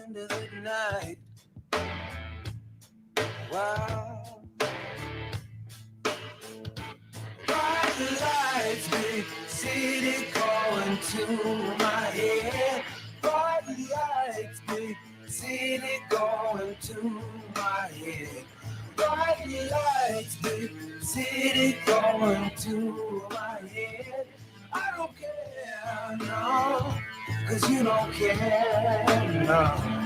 end of the night. Wow. Bright lights, big city going to my head. Bright lights, big city going to my head. Bright lights, big city going to my head. I don't care, no, 'cause you don't care, no.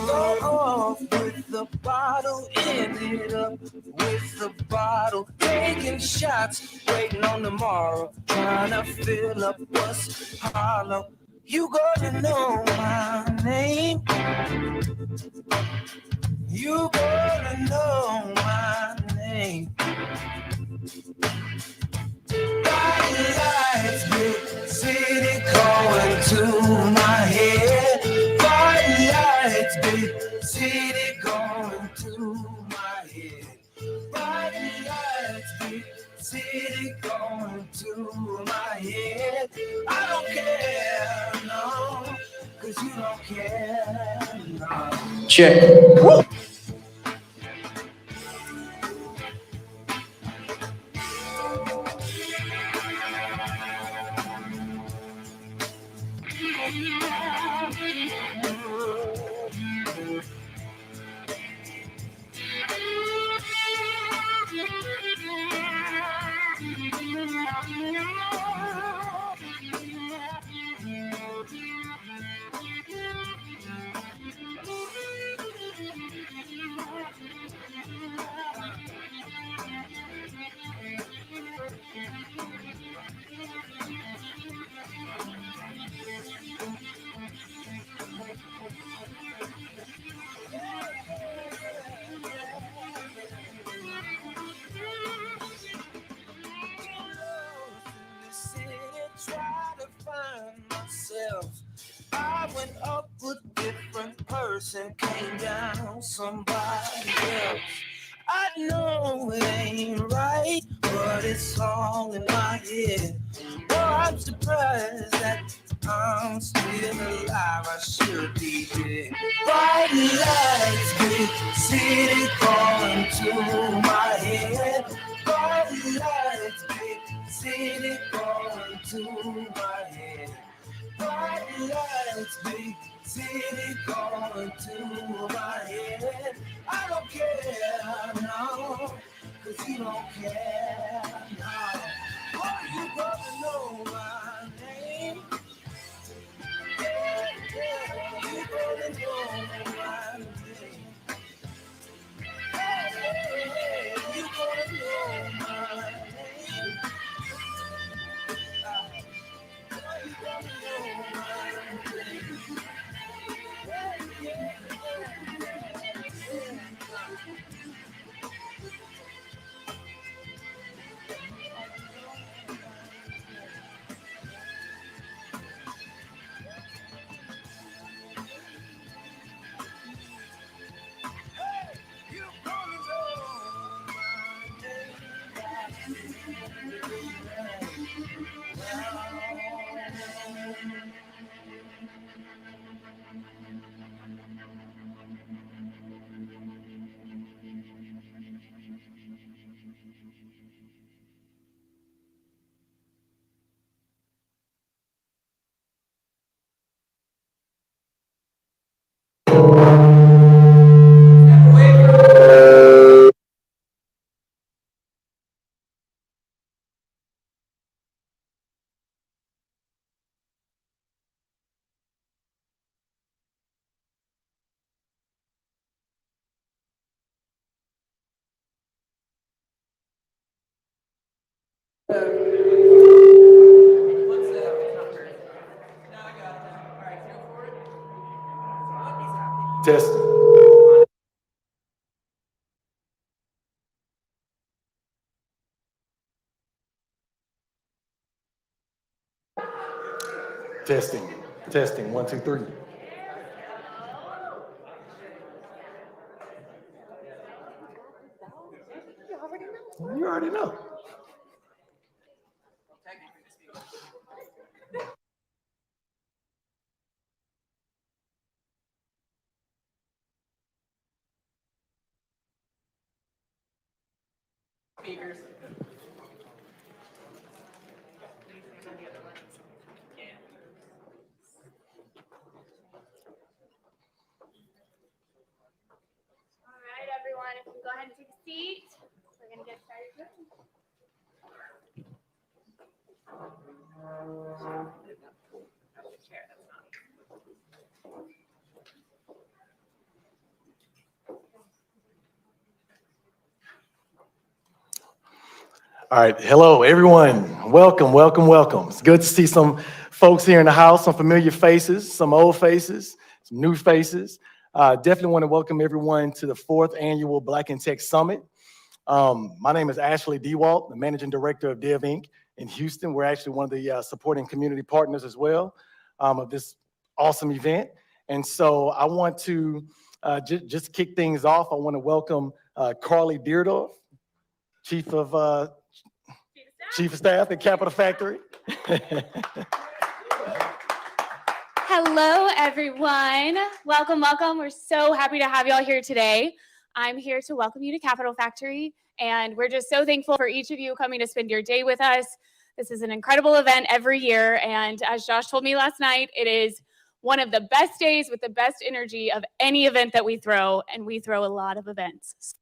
Start off with the bottle, ended up with the bottle, taking shots, waiting on tomorrow, trying to fill up what's hollow. You gotta know my name. You gotta know my name. Bright lights, big city going to my head. Bright lights, big city going to my head. Bright lights, big city going to my head. I don't care, no, 'cause you don't care, no. Check. Woo. Try to find myself. I went up a different person, came down somebody else. I know it ain't right, but it's all in my head. Well, I'm surprised that I'm still alive. I should be dead. Bright lights, big city calling to my head. Bright lights, big city calling to my head. Bright lights, big city calling to my head. I don't care, no, 'cause you don't care, no. Oh, you gotta know my name. Yeah, yeah, you gotta know my name. Hey, hey, hey, you gotta know my name. Oh, you gotta know my name. Yeah, yeah, yeah. Test. Testing. Testing. 1, 2, 3. You already know. Speakers. All right, everyone, if you go ahead and take a seat, we're going to get started. All right, hello everyone. Welcome, welcome, welcome. It's good to see some folks here in the house, some familiar faces, some old faces, some new faces. Definitely want to welcome everyone to the 4th annual Black in Tech Summit. My name is Ashley Dewalt, the Managing Director of Div Inc. in Houston. We're actually one of the supporting community partners as well of this awesome event. And so I want to just kick things off. I want to welcome Carly Deardorff, Chief of Staff at Capital Factory. Hello, everyone. Welcome, welcome. We're so happy to have you all here today. I'm here to welcome you to Capital Factory, and we're just so thankful for each of you coming to spend your day with us. This is an incredible event every year, and as Josh told me last night, it is one of the best days with the best energy of any event that we throw, and we throw a lot of events.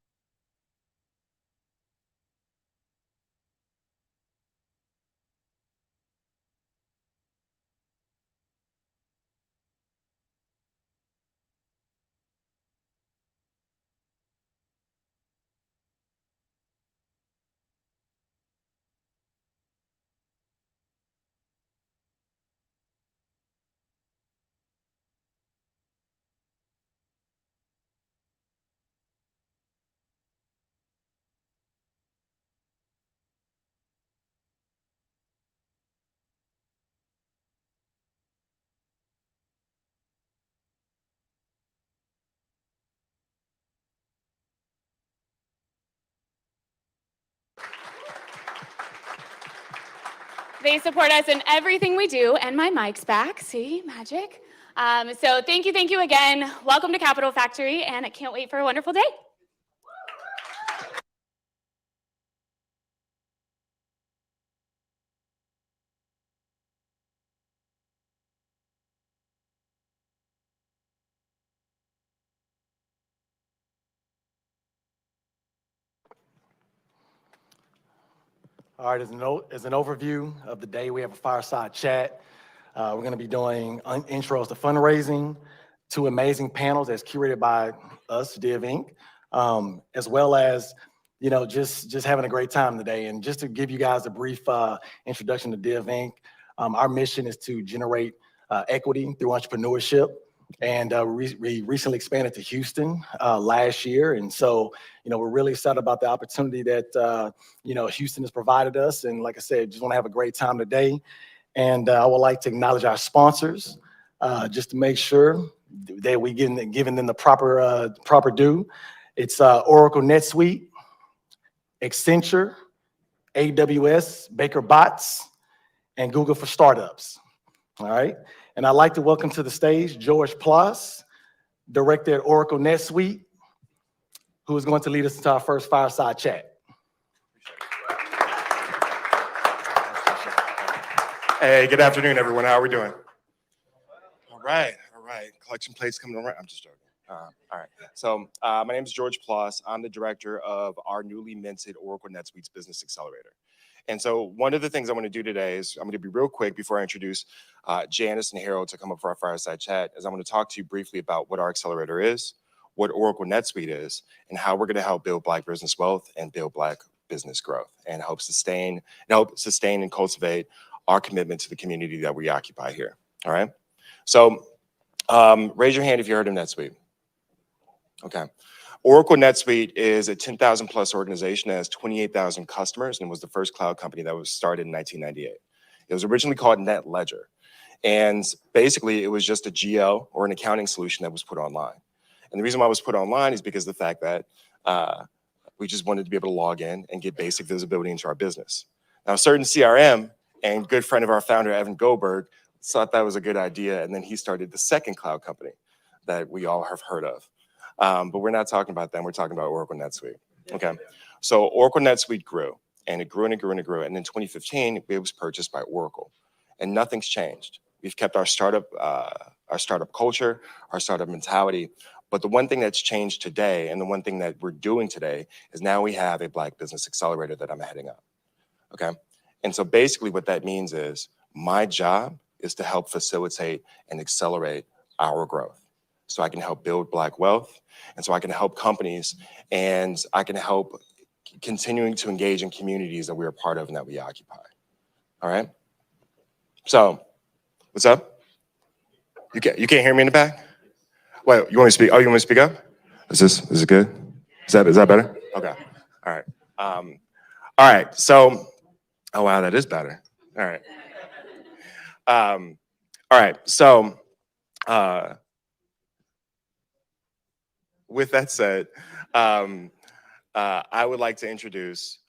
They support us in everything we do, and my mic's back. See, magic. So thank you again. Welcome to Capital Factory, and I can't wait for a wonderful day. All right, as an overview of the day, we have a fireside chat. We're going to be doing intros to fundraising, 2 amazing panels that's curated by us, Div Inc., as well as, just having a great time today. And just to give you guys a brief introduction to Div Inc., our mission is to generate equity through entrepreneurship. And we recently expanded to Houston last year. And so, we're really excited about the opportunity that, Houston has provided us. And like I said, just want to have a great time today. And I would like to acknowledge our sponsors just to make sure that we giving them the proper due. It's Oracle NetSuite, Accenture, AWS, Baker Bots, and Google for Startups. All right. And I'd like to welcome to the stage George Ploss, Director at Oracle NetSuite, who is going to lead us into our first fireside chat. Hey, good afternoon, everyone. How are we doing? All right. Collection plates coming around. I'm just joking. All right. So my name is George Ploss. I'm the director of our newly minted Oracle NetSuite's Business Accelerator. And so one of the things I want to do today is I'm going to be real quick before I introduce Janice and Harold to come up for our fireside chat, is I'm going to talk to you briefly about what our accelerator is, what Oracle NetSuite is, and how we're going to help build Black business wealth and build Black business growth and help sustain and cultivate our commitment to the community that we occupy here. All right. So raise your hand if you heard of NetSuite. Okay. Oracle NetSuite is a 10,000 plus organization that has 28,000 customers and was the first cloud company that was started in 1998. It was originally called NetLedger. And basically it was just a GL or an accounting solution that was put online. And the reason why it was put online is because of the fact that We just wanted to be able to log in and get basic visibility into our business. Now, a certain CRM and good friend of our founder, Evan Goldberg, thought that was a good idea. And then he started the second cloud company that we all have heard of. But we're not talking about them. We're talking about Oracle NetSuite. Okay. So Oracle NetSuite grew, and it grew and it grew and it grew. And in 2015, it was purchased by Oracle. And nothing's changed. We've kept our startup culture, our startup mentality. But the one thing that's changed today, and the one thing that we're doing today, is now we have a Black Business Accelerator that I'm heading up. Okay. And so basically what that means is my job is to help facilitate and accelerate our growth. So I can help build Black wealth, and so I can help companies, and I can help continuing to engage in communities that we are part of and that we occupy. All right. So, what's up? You can't hear me in the back? Wait, you want me to speak? Oh, you want me to speak up? Is it good? Is that better? Okay. All right. All right. So, oh wow, that is better. All right. All right. So, with that said, I would like to introduce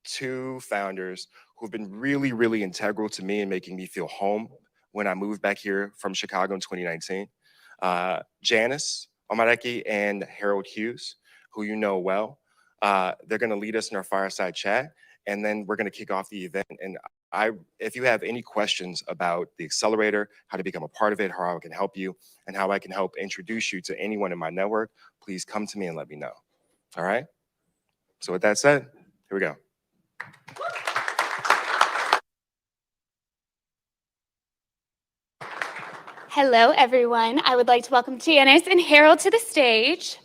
two founders who've been really, really integral to me in making me feel home when I moved back here from Chicago in 2019. Janice Omareki and Harold Hughes, who you know well. They're going to lead us in our fireside chat, and then we're going to kick off the event. And if you have any questions about the accelerator, how to become a part of it, how I can help you, and how I can help introduce you to anyone in my network, please come to me and let me know. All right? So with that said, here we go. Hello, everyone. I would like to welcome Janice and Harold to the stage.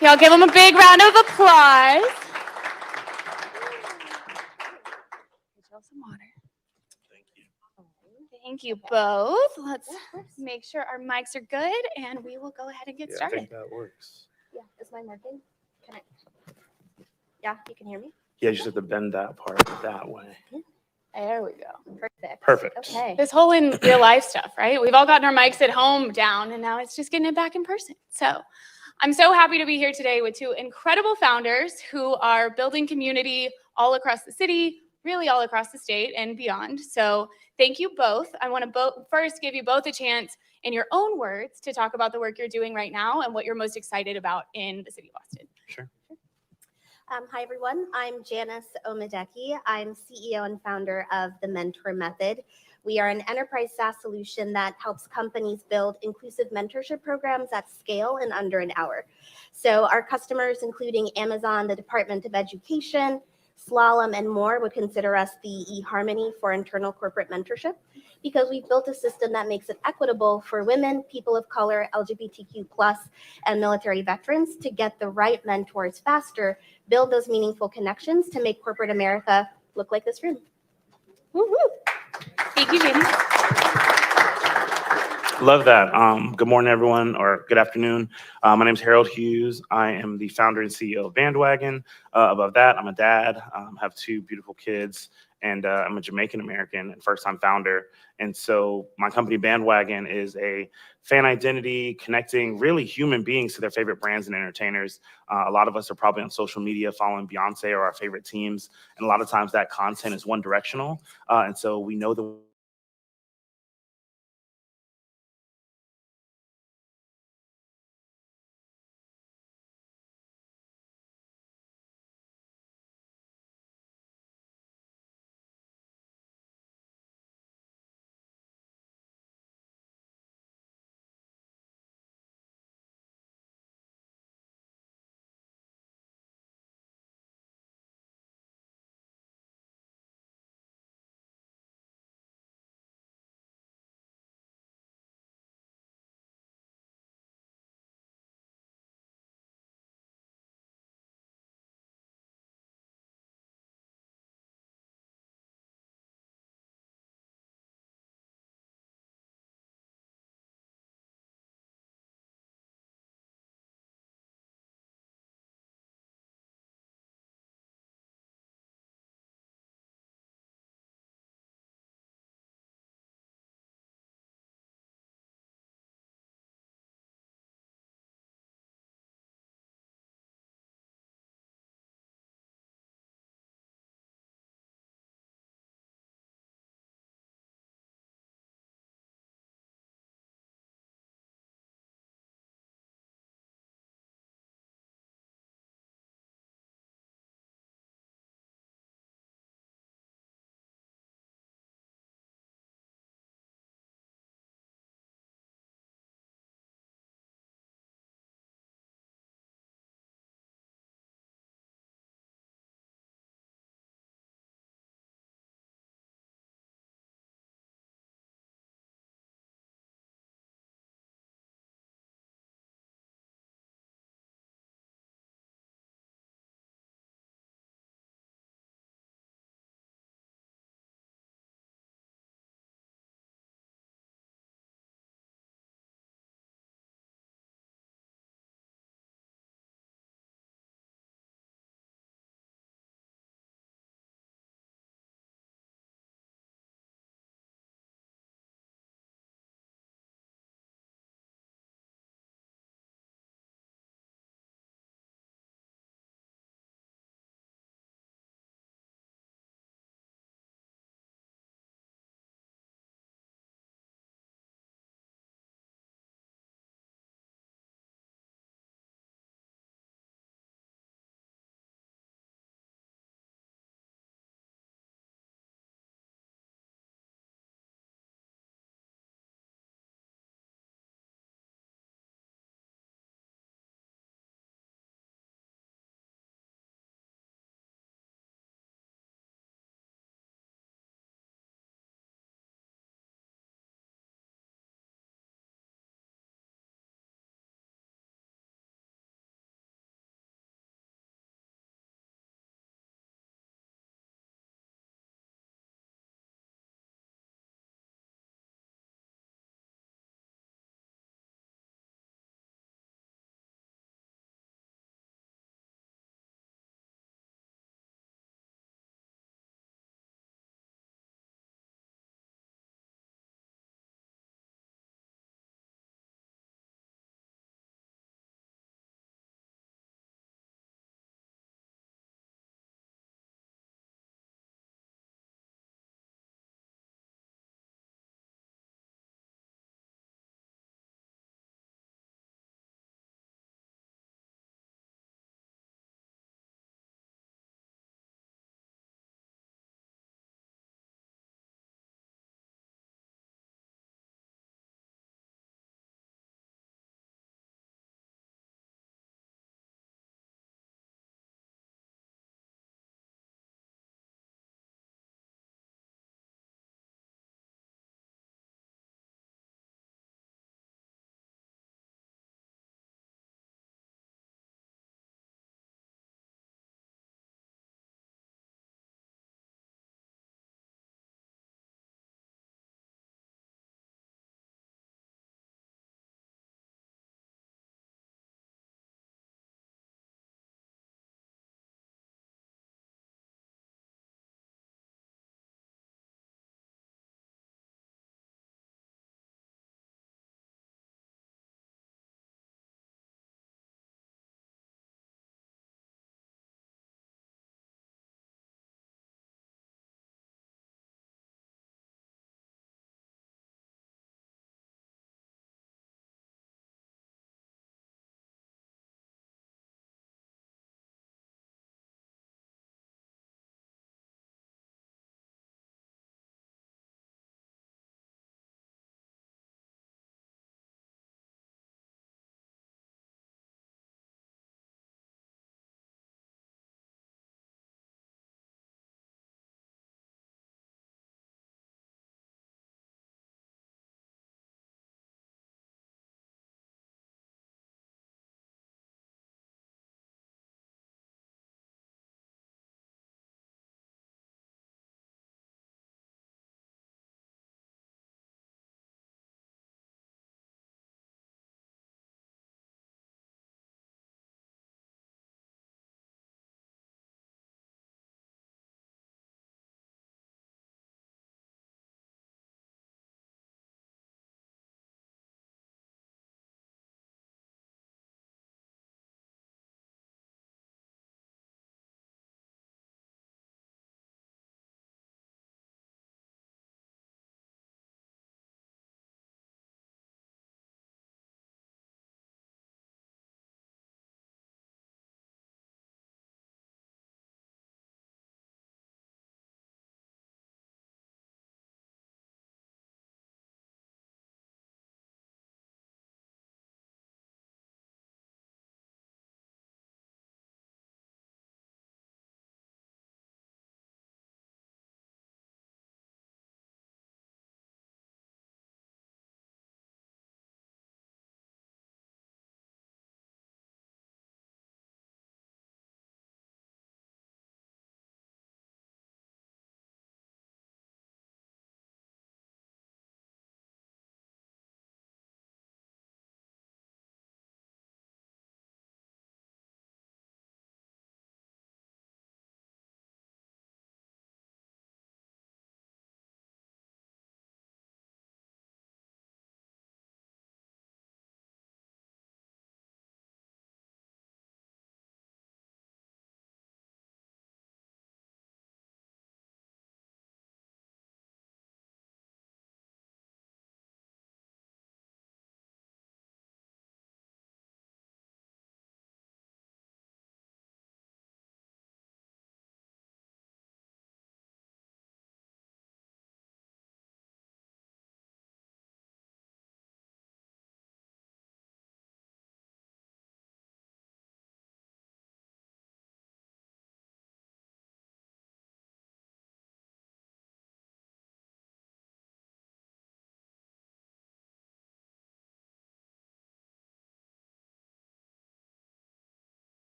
Y'all give them a big round of applause. Some water. Thank you both. Let's make sure our mics are good, and we will go ahead and get started. I think that works. Yeah, is mine working? Can I? Yeah, you can hear me? Yeah, you just have to bend that part that way. There we go. Perfect. Perfect. Okay. This whole in real life stuff, right? We've all gotten our mics at home down, and now it's just getting it back in person. So I'm so happy to be here today with two incredible founders who are building community all across the city, really all across the state and beyond. So thank you both. I want to first give you both a chance in your own words to talk about the work you're doing right now and what you're most excited about in the city of Austin. Sure. Hi, everyone. I'm Janice Omadeki. I'm CEO and founder of the Mentor Method. We are an enterprise SaaS solution that helps companies build inclusive mentorship programs at scale in under an hour. So our customers, including Amazon, the Department of Education, Slalom, and more, would consider us the eHarmony for internal corporate mentorship, because we've built a system that makes it equitable for women, people of color, LGBTQ+, and military veterans to get the right mentors faster, build those meaningful connections to make corporate America look like this room. Woo woo. Thank you, Janice. Love that. Good morning, everyone, or good afternoon. My name is Harold Hughes. I am the founder and CEO of Bandwagon. Above that, I'm a dad, have two beautiful kids, and I'm a Jamaican American and first-time founder. And so my company Bandwagon is a fan identity connecting really human beings to their favorite brands and entertainers. A lot of us are probably on social media following Beyonce or our favorite teams, and a lot of times that content is one-directional. And so we know the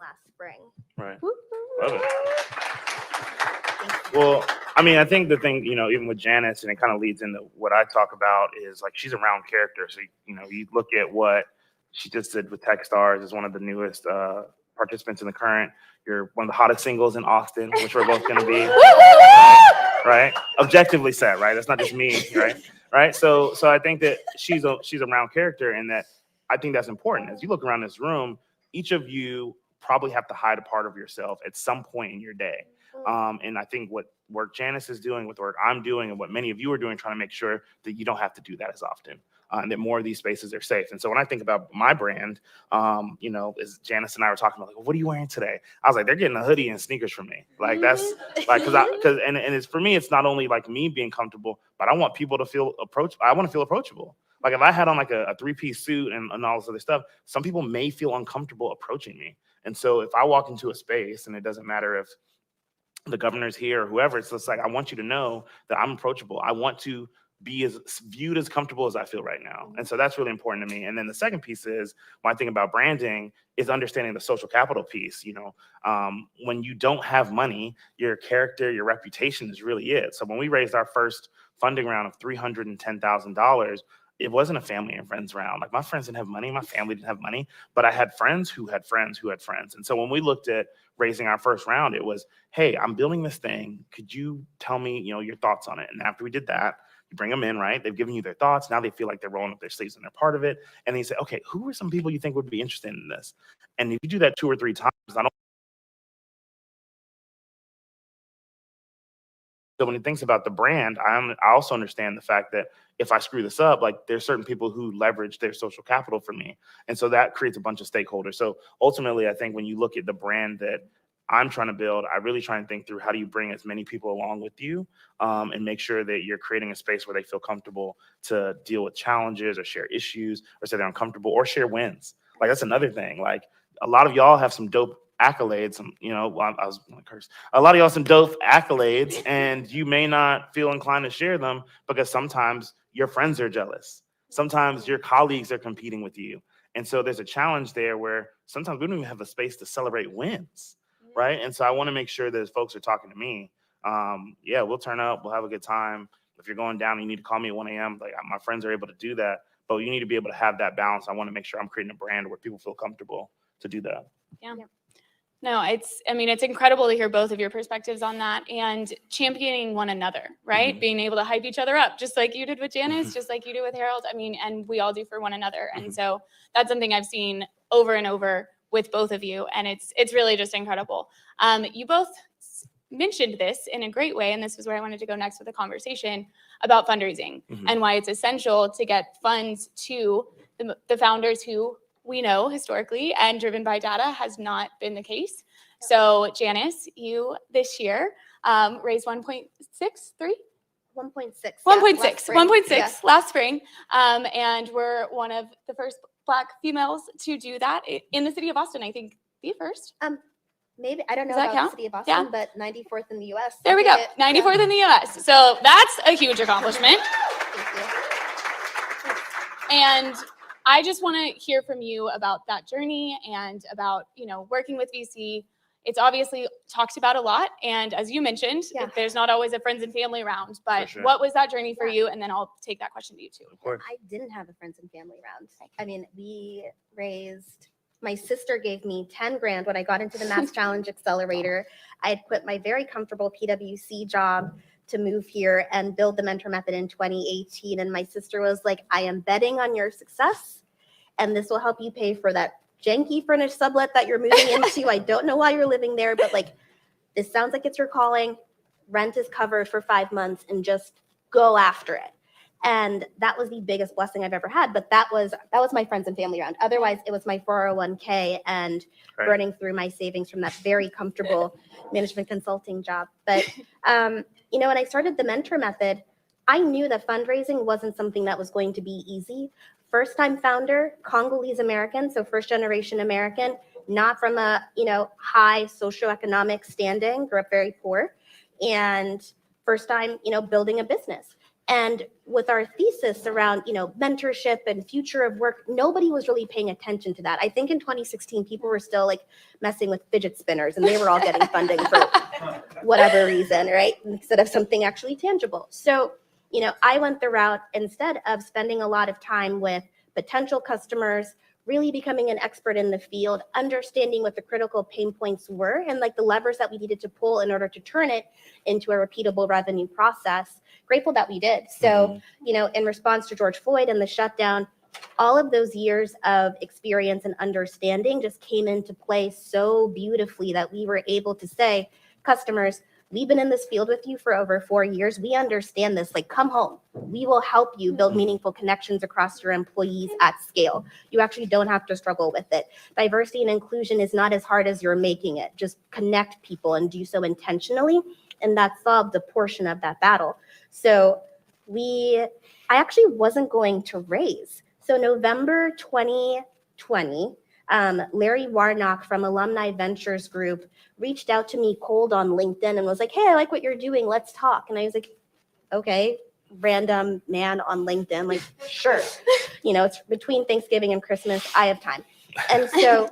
last spring. Right. Woo, woo, Love woo. it. Thank you. Well, I mean, I think the thing, even with Janice, and it kind of leads into what I talk about is like she's a round character. So, you look at what she just did with Techstars as one of the newest participants in the current. You're one of the hottest singles in Austin, which we're both going to be. Right? Objectively said, right? That's not just me, right? Right? So I think that she's a round character, and that I think that's important. As you look around this room, each of you probably have to hide a part of yourself at some point in your day. And I think what work Janice is doing, with work I'm doing, and what many of you are doing, trying to make sure that you don't have to do that as often, and that more of these spaces are safe. And so when I think about my brand, as Janice and I were talking about, like, what are you wearing today? I was like, they're getting a hoodie and sneakers from me. Like that's like, because it's for me, it's not only like me being comfortable, but I want people to feel approachable. I want to feel approachable. Like if I had on like a three-piece suit and all this other stuff, some people may feel uncomfortable approaching me. And so if I walk into a space, and it doesn't matter if the governor's here or whoever, it's just like, I want you to know that I'm approachable. I want to be as viewed as comfortable as I feel right now. And so that's really important to me. And then the second piece is, when I think about branding, is understanding the social capital piece. When you don't have money, your character, your reputation is really it. So when we raised our first funding round of $310,000, it wasn't a family and friends round. Like my friends didn't have money, my family didn't have money, but I had friends who had friends who had friends. And so when we looked at raising our first round, it was, hey, I'm building this thing. Could you tell me, your thoughts on it? And after we did that, you bring them in, right? They've given you their thoughts. Now they feel like they're rolling up their sleeves and they're part of it. And then you say, okay, who are some people you think would be interested in this? And if you do that 2 or 3 times, so when he thinks about the brand, I also understand the fact that if I screw this up, like there's certain people who leverage their social capital for me. And so that creates a bunch of stakeholders. So ultimately, I think when you look at the brand that I'm trying to build, I really try and think through, how do you bring as many people along with you, and make sure that you're creating a space where they feel comfortable to deal with challenges or share issues or say they're uncomfortable or share wins. Like that's another thing. Like a lot of y'all have some dope accolades, I was gonna curse. A lot of y'all some dope accolades, and you may not feel inclined to share them because sometimes your friends are jealous. Sometimes your colleagues are competing with you. And so there's a challenge there where sometimes we don't even have a space to celebrate wins, right? And so I want to make sure that as folks are talking to me, we'll turn up, we'll have a good time. If you're going down, you need to call me at 1 a.m. Like my friends are able to do that, but you need to be able to have that balance. I want to make sure I'm creating a brand where people feel comfortable to do that. Yeah. No, it's incredible to hear both of your perspectives on that, and championing one another, right? Mhm. Being able to hype each other up, just like you did with Janice, just like you do with Harold. And we all do for one another. And so that's something I've seen over and over with both of you. And it's really just incredible. You both mentioned this in a great way. And this is where I wanted to go next with the conversation about fundraising and why it's essential to get funds to the founders who we know historically and driven by data has not been the case. So Janice, you this year raised 1.63? 1.6. 1.6 last spring. And we're one of the first Black females to do that in the city of Austin. I think the first. Maybe, I don't know Does that about count? the city of Austin, Yeah. but 94th in the US. There we go. 94th in the US. So that's a huge accomplishment. Thank you. And I just want to hear from you about that journey and about, working with VC. It's obviously talked about a lot. And as you mentioned, there's not always a friends and family round, but sure. What was that journey for you? And then I'll take that question to you too. Of course. I didn't have a friends and family round. I mean, my sister gave me 10 grand when I got into the Mass Challenge Accelerator. I had quit my very comfortable PwC job to move here and build the Mentor Method in 2018. And my sister was like, I am betting on your success, and this will help you pay for that janky furnished sublet that you're moving into. I don't know why you're living there, but like, this sounds like it's your calling. Rent is covered for 5 months and just go after it. And that was the biggest blessing I've ever had. But that was my friends and family round. Otherwise, it was my 401k and burning through my savings from that very comfortable management consulting job. But, when I started the Mentor Method, I knew that fundraising wasn't something that was going to be easy. First-time founder, Congolese American, so first-generation American, not from a, high socioeconomic standing, grew up very poor, and first time, building a business. And with our thesis around, mentorship and future of work, nobody was really paying attention to that. I think in 2016, people were still like messing with fidget spinners and they were all getting funding for whatever reason, right? Instead of something actually tangible. So, I went the route instead of spending a lot of time with potential customers, really becoming an expert in the field, understanding what the critical pain points were and like the levers that we needed to pull in order to turn it into a repeatable revenue process. Grateful that we did. So, in response to George Floyd and the shutdown, all of those years of experience and understanding just came into play so beautifully that we were able to say, customers, we've been in this field with you for over 4 years. We understand this. Like, come home. We will help you build meaningful connections across your employees at scale. You actually don't have to struggle with it. Diversity and inclusion is not as hard as you're making it. Just connect people and do so intentionally. And that solved a portion of that battle. So I actually wasn't going to raise. So November 2020, Larry Warnock from Alumni Ventures Group reached out to me cold on LinkedIn and was like, hey, I like what you're doing. Let's talk. And I was like, okay, random man on LinkedIn, like, sure. It's between Thanksgiving and Christmas. I have time. And so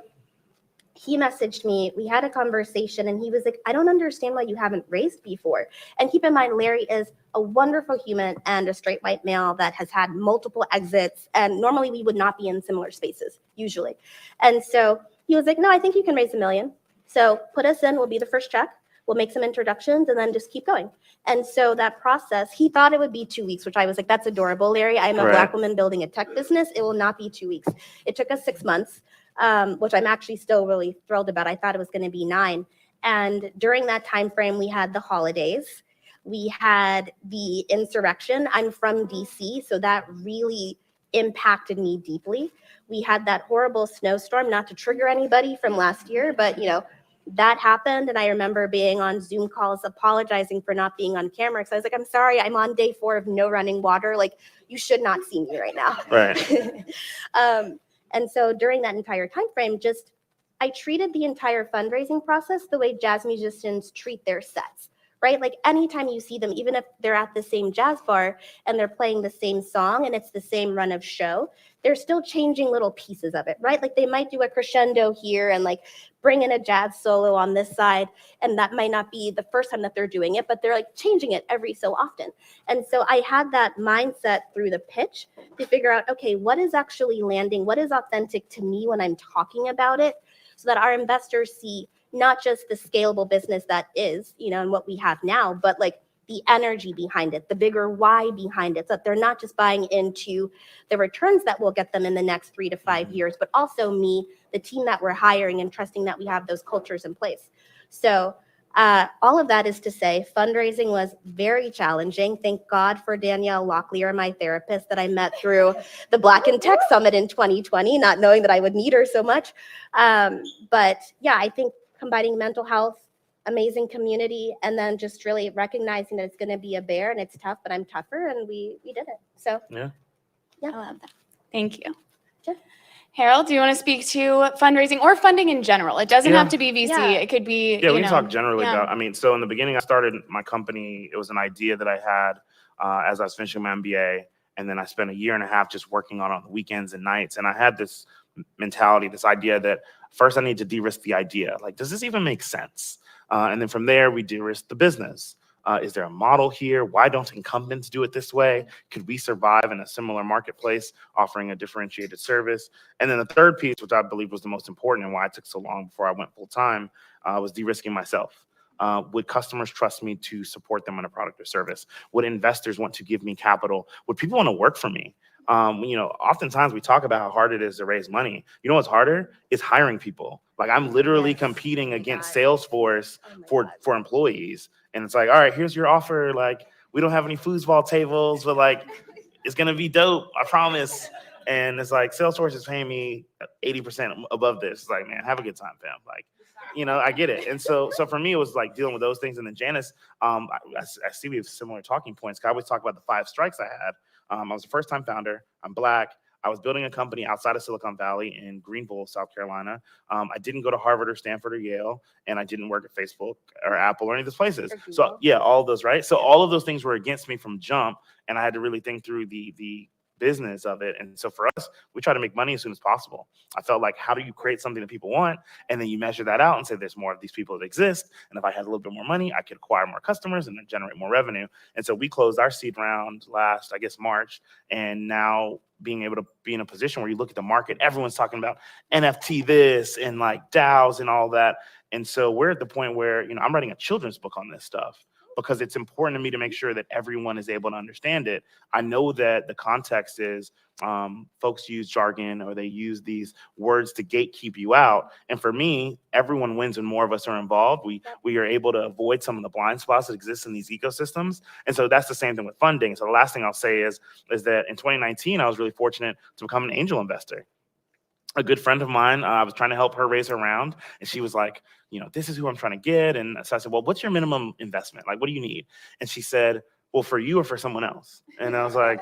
he messaged me, we had a conversation, and he was like, I don't understand why you haven't raised before. And keep in mind, Larry is a wonderful human and a straight white male that has had multiple exits. And normally we would not be in similar spaces, usually. And so he was like, no, I think you can raise $1 million. So put us in, we'll be the first check. We'll make some introductions and then just keep going. And so that process, he thought it would be 2 weeks, which I was like, that's adorable, Larry. I'm a Black woman building a tech business. It will not be 2 weeks. It took us 6 months. Which I'm actually still really thrilled about. I thought it was going to be 9. And during that time frame, we had the holidays. We had the insurrection. I'm from DC, so that really impacted me deeply. We had that horrible snowstorm, not to trigger anybody from last year, but that happened. And I remember being on Zoom calls apologizing for not being on camera. Because I was like, I'm sorry, I'm on day 4 of no running water. Like, you should not see me right now. Right. And so during that entire time frame, I treated the entire fundraising process the way jazz musicians treat their sets, right? Like, anytime you see them, even if they're at the same jazz bar and they're playing the same song and it's the same run of show, they're still changing little pieces of it, right? Like, they might do a crescendo here and like bring in a jazz solo on this side. And that might not be the first time that they're doing it, but they're like changing it every so often. And so I had that mindset through the pitch to figure out, okay, what is actually landing? What is authentic to me when I'm talking about it, so that our investors see not just the scalable business that is, and what we have now, but like the energy behind it, the bigger why behind it, so that they're not just buying into the returns that will get them in the next 3 to 5 years, but also me, the team that we're hiring, and trusting that we have those cultures in place. So all of that is to say, fundraising was very challenging. Thank God for Danielle Locklear, my therapist, that I met through the Black in Tech Summit in 2020, not knowing that I would need her so much. But yeah, I think combining mental health, amazing community, and then just really recognizing that it's going to be a bear and it's tough, but I'm tougher, and we did it. So Yeah. I love that. Thank you. Sure. Harold, do you want to speak to fundraising or funding in general? It doesn't have to be VC. Yeah. It could be, Yeah, we can talk generally yeah. about, so in the beginning, I started my company. It was an idea that I had as I was finishing my MBA. And then I spent a year and a half just working on the weekends and nights. And I had this mentality, this idea that first I need to de-risk the idea. Like, does this even make sense? And then from there, we de-risk the business. Is there a model here? Why don't incumbents do it this way? Could we survive in a similar marketplace offering a differentiated service? And then the third piece, which I believe was the most important and why it took so long before I went full time, was de-risking myself. Would customers trust me to support them on a product or service? Would investors want to give me capital? Would people want to work for me? Oftentimes we talk about how hard it is to raise money. You know what's harder? It's hiring people. Like, I'm literally competing against Salesforce for employees. And it's like, all right, here's your offer. Like, we don't have any foosball tables, but like, it's going to be dope. I promise. And it's like, Salesforce is paying me 80% above this. It's like, man, have a good time, fam. Like, I get it. And so for me, it was like dealing with those things. And then Janice, I see we have similar talking points. I always talk about the 5 strikes I had. I was a first-time founder. I'm Black. I was building a company outside of Silicon Valley in Greenville, South Carolina. I didn't go to Harvard or Stanford or Yale, and I didn't work at Facebook or Apple or any of those places. So yeah, all of those, right? So all of those things were against me from jump, and I had to really think through the business of it. And so for us, we try to make money as soon as possible. I felt like, how do you create something that people want? And then you measure that out and say, there's more of these people that exist. And if I had a little bit more money, I could acquire more customers and then generate more revenue. And so we closed our seed round last, I guess, March. And now being able to be in a position where you look at the market, everyone's talking about NFT this and like DAOs and all that. And so we're at the point where, I'm writing a children's book on this stuff, because it's important to me to make sure that everyone is able to understand it. I know that the context is folks use jargon or they use these words to gatekeep you out. And for me, everyone wins when more of us are involved. We are able to avoid some of the blind spots that exist in these ecosystems. And so that's the same thing with funding. So the last thing I'll say is that in 2019, I was really fortunate to become an angel investor. A good friend of mine, I was trying to help her raise her round, and she was like, this is who I'm trying to get. And so I said, well, what's your minimum investment? Like, what do you need? And she said, well, for you or for someone else? And I was like,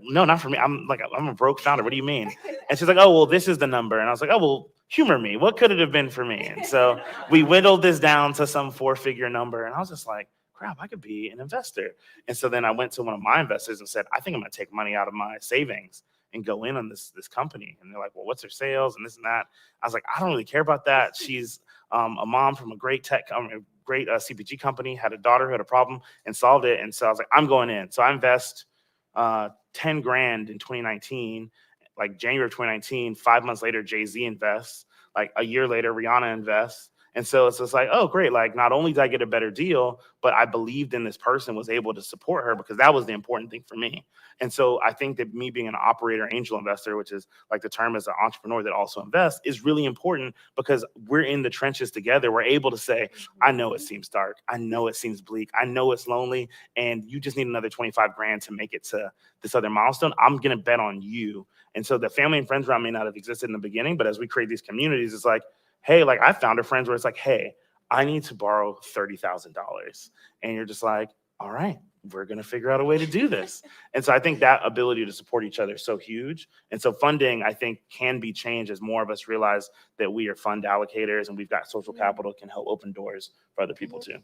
no, not for me. I'm a broke founder. What do you mean? And she's like, oh, well, this is the number. And I was like, oh, well, humor me. What could it have been for me? And so we whittled this down to some 4-figure number. And I was just like, crap, I could be an investor. And so then I went to one of my investors and said, I think I'm going to take money out of my savings and go in on this company. And they're like, well, what's her sales and this and that? I was like, I don't really care about that. She's a mom from a great great CPG company, had a daughter who had a problem and solved it. And so I was like, I'm going in. So I invest 10 grand in 2019, like January of 2019. 5 months later, Jay-Z invests. Like a year later, Rihanna invests. And so it's just like, oh, great. Like, not only did I get a better deal, but I believed in this person, was able to support her, because that was the important thing for me. And so I think that me being an operator, angel investor, which is like the term as an entrepreneur that also invests, is really important, because we're in the trenches together. We're able to say, I know it seems dark. I know it seems bleak. I know it's lonely. And you just need another 25 grand to make it to this other milestone. I'm going to bet on you. And so the family and friends around may not have existed in the beginning, but as we create these communities, it's like, hey, like I found friends where it's like, hey, I need to borrow $30,000. And you're just like, all right, we're going to figure out a way to do this. And so I think that ability to support each other is so huge. And so funding, I think, can be changed as more of us realize that we are fund allocators and we've got social capital that can help open doors for other people too.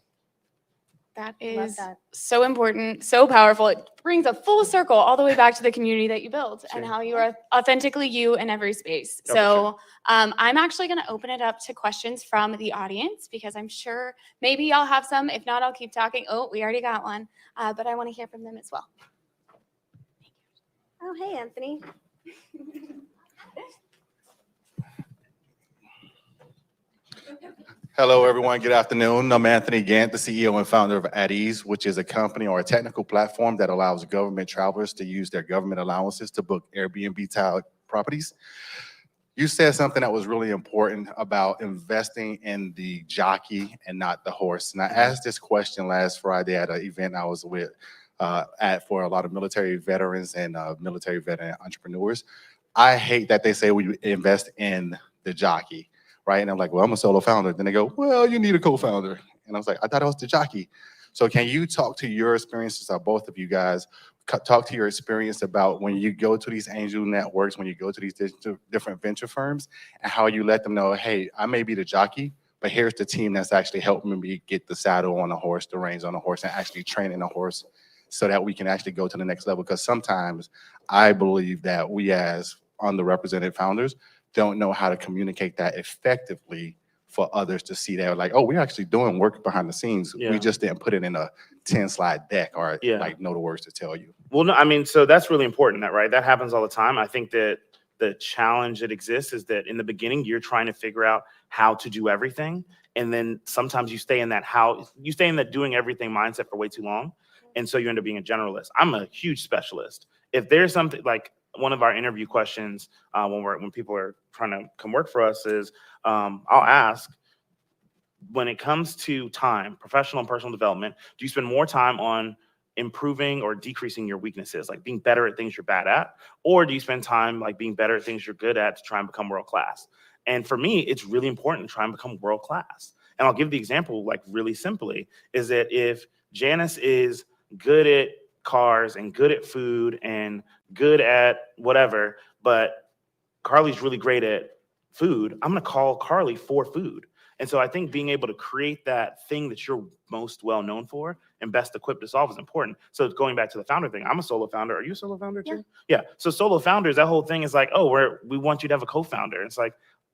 That is so important, so powerful. It brings a full circle all the way back to the community that you build and how you are authentically you in every space. So I'm actually going to open it up to questions from the audience, because I'm sure maybe y'all have some. If not, I'll keep talking. Oh, we already got one, but I want to hear from them as well. Oh, hey, Anthony. Hello, everyone. Good afternoon. I'm Anthony Gant, the CEO and founder of At Ease, which is a company or a technical platform that allows government travelers to use their government allowances to book Airbnb-style properties. You said something that was really important about investing in the jockey and not the horse. And I asked this question last Friday at an event I was with for a lot of military veterans and military veteran entrepreneurs. I hate that they say we invest in the jockey. Right. And I'm like, well, I'm a solo founder. Then they go, well, you need a co-founder. And I was like, I thought I was the jockey. So can you talk to your experiences, or both of you guys, talk to your experience about when you go to these angel networks, when you go to these different venture firms, and how you let them know, hey, I may be the jockey, but here's the team that's actually helping me get the saddle on the horse, the reins on the horse, and actually training the horse so that we can actually go to the next level. Because sometimes I believe that we as underrepresented founders don't know how to communicate that effectively for others to see that, like, oh, we're actually doing work behind the scenes. We just didn't put it in a 10-slide deck or like know the words to tell you. Well, no, I mean, so that's really important, right? That happens all the time. I think that the challenge that exists is that in the beginning, you're trying to figure out how to do everything. And then sometimes you stay in that doing everything mindset for way too long. And so you end up being a generalist. I'm a huge specialist. If there's something like, one of our interview questions when people are trying to come work for us is, I'll ask, when it comes to time, professional and personal development, do you spend more time on improving or decreasing your weaknesses, like being better at things you're bad at? Or do you spend time like being better at things you're good at to try and become world class? And for me, it's really important to try and become world class. And I'll give the example, like really simply, is that if Janice is good at cars and good at food and good at whatever, but Carly's really great at food. I'm going to call Carly for food. And so I think being able to create that thing that you're most well known for and best equipped to solve is important. So going back to the founder thing, I'm a solo founder. Are you a solo founder too? Yeah. So solo founders, that whole thing is like, oh, we want you to have a co-founder. It's like,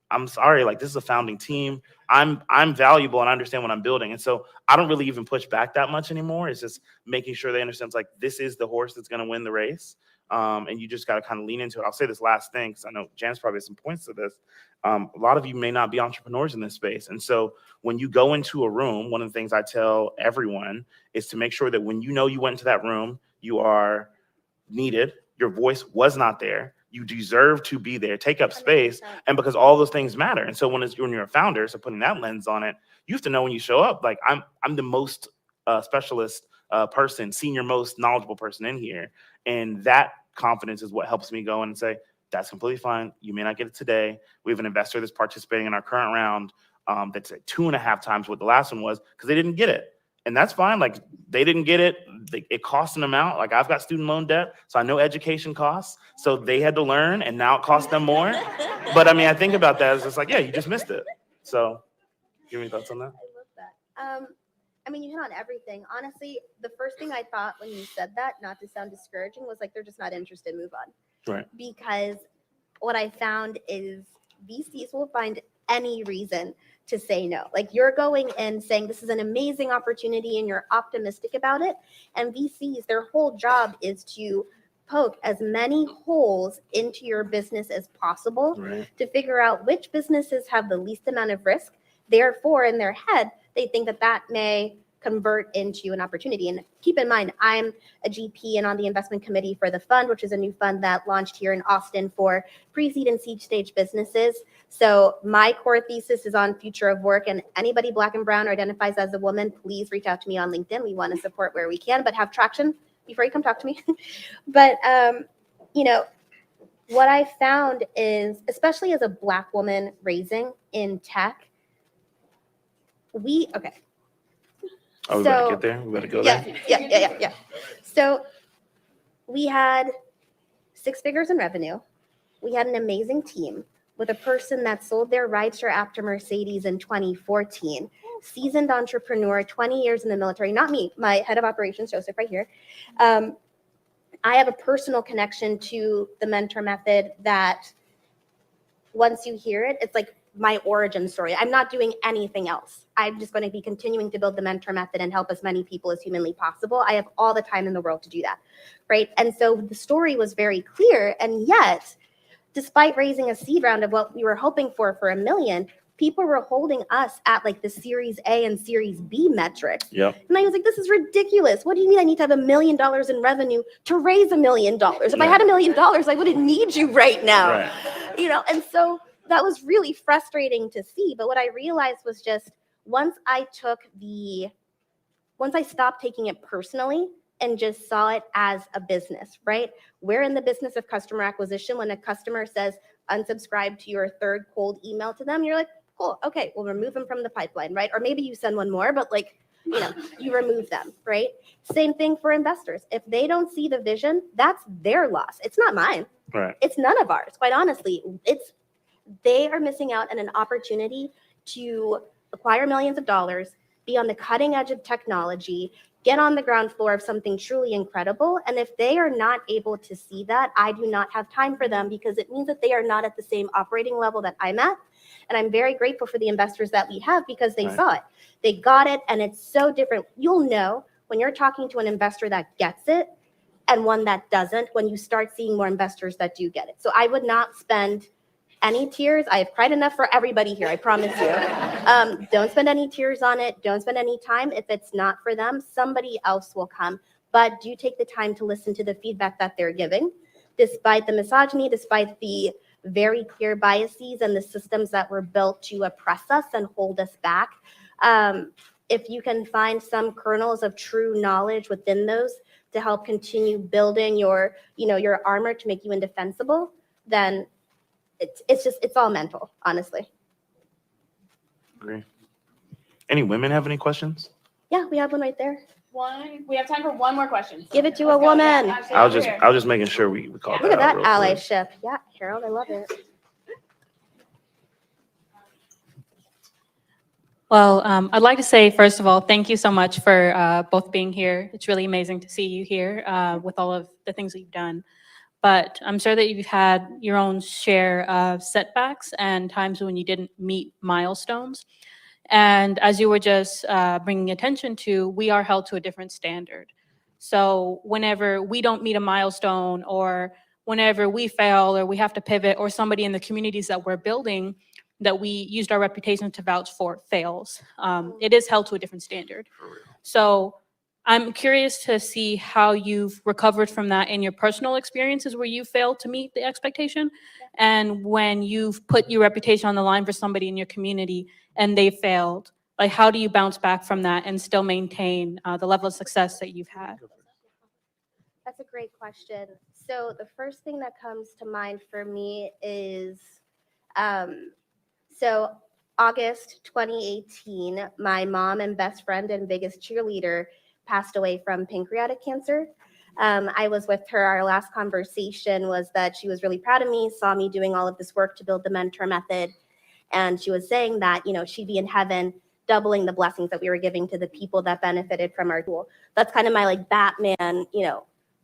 I'm sorry, like this is a founding team. I'm valuable and I understand what I'm building. And so I don't really even push back that much anymore. It's just making sure they understand it's like, this is the horse that's going to win the race. And you just got to kind of lean into it. I'll say this last thing, because I know Janice probably has some points to this. A lot of you may not be entrepreneurs in this space. And so when you go into a room, one of the things I tell everyone is to make sure that when you know you went into that room, you are needed, your voice was not there, you deserve to be there, take up space, 100%. and because all those things matter. And so when you're a founder, so putting that lens on it, you have to know when you show up, like I'm the most specialist person, senior most knowledgeable person in here. And that confidence is what helps me go in and say, that's completely fine. You may not get it today. We have an investor that's participating in our current round that's at 2.5 times what the last one was because they didn't get it. And that's fine. Like they didn't get it. It cost an amount. Like I've got student loan debt, so I know education costs. So they had to learn and now it costs them more. But I mean, I think about that as just like, yeah, you just missed it. So give me any thoughts on that? I love that. I mean, you hit on everything. Honestly, the first thing I thought when you said that, not to sound discouraging, was like, they're just not interested, move on. Right. Because what I found is VCs will find any reason to say no. Like you're going in saying this is an amazing opportunity and you're optimistic about it. And VCs, their whole job is to poke as many holes into your business as possible to figure out which businesses have the least amount of risk. Therefore, in their head, they think that that may convert into an opportunity. And keep in mind, I'm a GP and on the investment committee for the fund, which is a new fund that launched here in Austin for pre-seed and seed stage businesses. So my core thesis is on future of work, and anybody Black and brown or identifies as a woman, please reach out to me on LinkedIn. We want to support where we can, but have traction before you come talk to me. But, you know, what I found is, especially as a Black woman raising in tech, Oh, we better get there. We better go there. Yeah. So we had 6 figures in revenue. We had an amazing team with a person that sold their rideshare app to Mercedes in 2014, seasoned entrepreneur, 20 years in the military. Not me, my head of operations, Joseph, right here. I have a personal connection to the mentor method that once you hear it, it's like my origin story. I'm not doing anything else. I'm just going to be continuing to build the mentor method and help as many people as humanly possible. I have all the time in the world to do that, right? And so the story was very clear. And yet, despite raising a seed round of what we were hoping for $1 million, people were holding us at like the Series A and Series B metrics. Yep. And I was like, this is ridiculous. What do you mean I need to have $1 million in revenue to raise $1 million? If I had $1 million, I wouldn't need you right now. Right. You know, and so that was really frustrating to see. But what I realized was just once I stopped taking it personally and just saw it as a business, right? We're in the business of customer acquisition. When a customer says unsubscribe to your 3rd cold email to them, you're like, cool, okay, we'll remove them from the pipeline, right? Or maybe you send one more, but like, you know, you remove them, right? Same thing for investors. If they don't see the vision, that's their loss. It's not mine. Right. It's none of ours, quite honestly. They are missing out on an opportunity to acquire millions of dollars, be on the cutting edge of technology, get on the ground floor of something truly incredible. And if they are not able to see that, I do not have time for them because it means that they are not at the same operating level that I'm at. And I'm very grateful for the investors that we have because they saw it. They got it, and it's so different. You'll know when you're talking to an investor that gets it and one that doesn't when you start seeing more investors that do get it. So I would not spend any tears. I have cried enough for everybody here, I promise you. Don't spend any tears on it. Don't spend any time. If it's not for them, somebody else will come. But do take the time to listen to the feedback that they're giving, despite the misogyny, despite the very clear biases and the systems that were built to oppress us and hold us back. If you can find some kernels of true knowledge within those to help continue building your armor to make you indefensible, then it's all mental, honestly. Agree. Any women have any questions? Yeah, we have one right there. We have time for one more question. Give it to Let's a go. woman. Yeah, actually, I was over just here. I was just making sure we called Look at that that out real quick. allyship. Yeah, Harold, I love it. Well, I'd like to say, first of all, thank you so much for both being here. It's really amazing to see you here with all of the things that you've done. But I'm sure that you've had your own share of setbacks and times when you didn't meet milestones. And as you were just bringing attention to, we are held to a different standard. So whenever we don't meet a milestone, or whenever we fail, or we have to pivot, or somebody in the communities that we're building that we used our reputation to vouch for fails, it is held to a different standard. So I'm curious to see how you've recovered from that in your personal experiences where you failed to meet the expectation, and when you've put your reputation on the line for somebody in your community and they failed. Like, how do you bounce back from that and still maintain the level of success that you've had? That's a great question. So the first thing that comes to mind for me is, so August 2018, my mom and best friend and biggest cheerleader passed away from pancreatic cancer. I was with her. Our last conversation was that she was really proud of me, saw me doing all of this work to build the mentor method. And she was saying that, she'd be in heaven doubling the blessings that we were giving to the people that benefited from our tool. That's kind of my like Batman,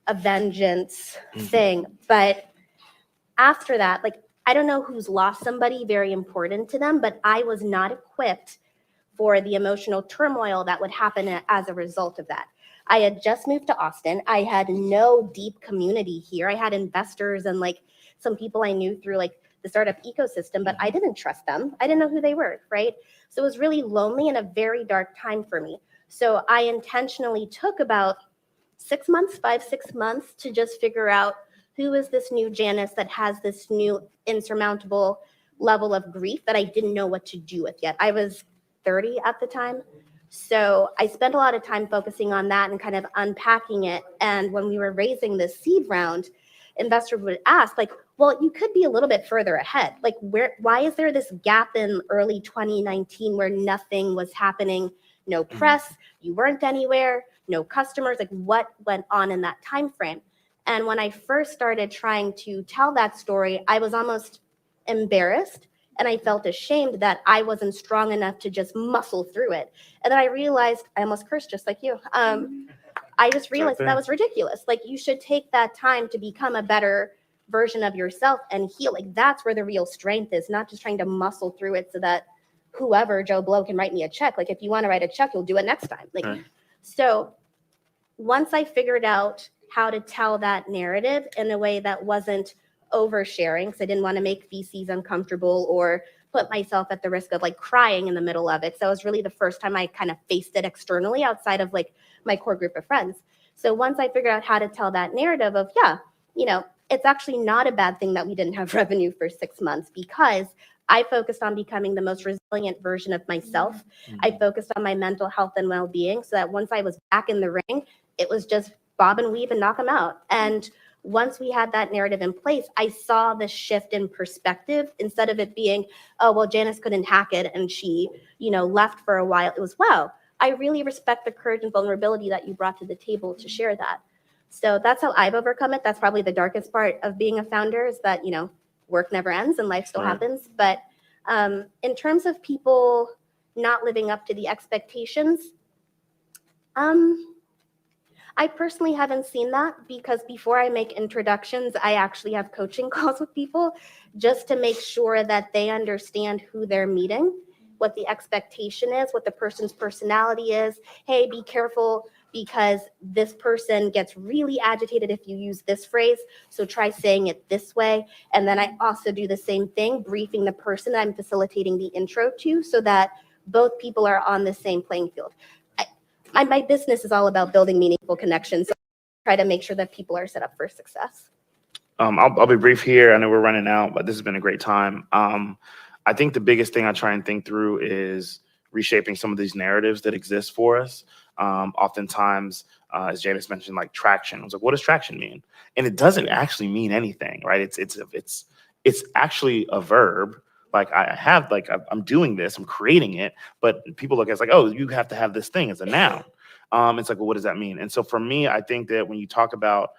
a vengeance thing. But after that, like, I don't know who's lost somebody very important to them, but I was not equipped for the emotional turmoil that would happen as a result of that. I had just moved to Austin. I had no deep community here. I had investors and like some people I knew through like the startup ecosystem, but I didn't trust them. I didn't know who they were, right? So it was really lonely and a very dark time for me. So I intentionally took about 6 months, 5-6 months to just figure out who is this new Janice that has this new insurmountable level of grief that I didn't know what to do with yet. I was 30 at the time. So I spent a lot of time focusing on that and kind of unpacking it. And when we were raising this seed round, investors would ask, like, well, you could be a little bit further ahead. Like, why is there this gap in early 2019 where nothing was happening? No press, you weren't anywhere, no customers. Like, what went on in that time frame? And when I first started trying to tell that story, I was almost embarrassed. And I felt ashamed that I wasn't strong enough to just muscle through it. And then I realized, I almost cursed just like you. I just realized that was ridiculous. Like, you should take that time to become a better version of yourself and heal. Like, that's where the real strength is, not just trying to muscle through it so that whoever, Joe Blow, can write me a check. Like, if you want to write a check, you'll do it next time. Like, so once I figured out how to tell that narrative in a way that wasn't oversharing, because I didn't want to make VCs uncomfortable or put myself at the risk of like crying in the middle of it. So it was really the first time I kind of faced it externally outside of like my core group of friends. So once I figured out how to tell that narrative of, it's actually not a bad thing that we didn't have revenue for 6 months, because I focused on becoming the most resilient version of myself. I focused on my mental health and well-being so that once I was back in the ring, it was just bob and weave and knock them out. And once we had that narrative in place, I saw the shift in perspective. Instead of it being, oh, well, Janice couldn't hack it and she, left for a while. It was, wow, I really respect the courage and vulnerability that you brought to the table to share that. So that's how I've overcome it. That's probably the darkest part of being a founder, is that, work never ends and life still happens. But in terms of people not living up to the expectations, I personally haven't seen that, because before I make introductions, I actually have coaching calls with people just to make sure that they understand who they're meeting, what the expectation is, what the person's personality is. Hey, be careful, because this person gets really agitated if you use this phrase, so try saying it this way. And then I also do the same thing, briefing the person that I'm facilitating the intro to, so that both people are on the same playing field. My business is all about building meaningful connections. So I try to make sure that people are set up for success. I'll be brief here. I know we're running out, but this has been a great time. I think the biggest thing I try and think through is reshaping some of these narratives that exist for us. Oftentimes, as Janice mentioned, like traction. I was like, what does traction mean? And it doesn't actually mean anything, right? It's actually a verb. Like I'm doing this, I'm creating it, but people look at it as like, oh, you have to have this thing as a noun. It's like, well, what does that mean? And so for me, I think that when you talk about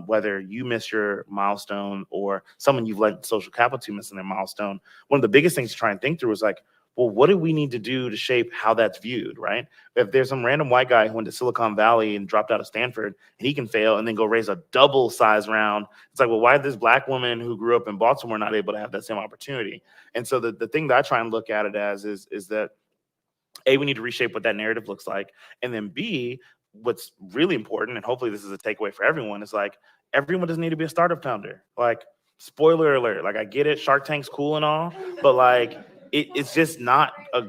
whether you miss your milestone or someone you've led social capital to missing their milestone, one of the biggest things to try and think through is like, well, what do we need to do to shape how that's viewed, right? If there's some random white guy who went to Silicon Valley and dropped out of Stanford and he can fail and then go raise a double size round, it's like, well, why is this black woman who grew up in Baltimore not able to have that same opportunity? And so the thing that I try and look at it as is that A, we need to reshape what that narrative looks like. And then B, what's really important, and hopefully this is a takeaway for everyone, is like everyone doesn't need to be a startup founder. Like, spoiler alert, like I get it, Shark Tank's cool and all, but like it's just not a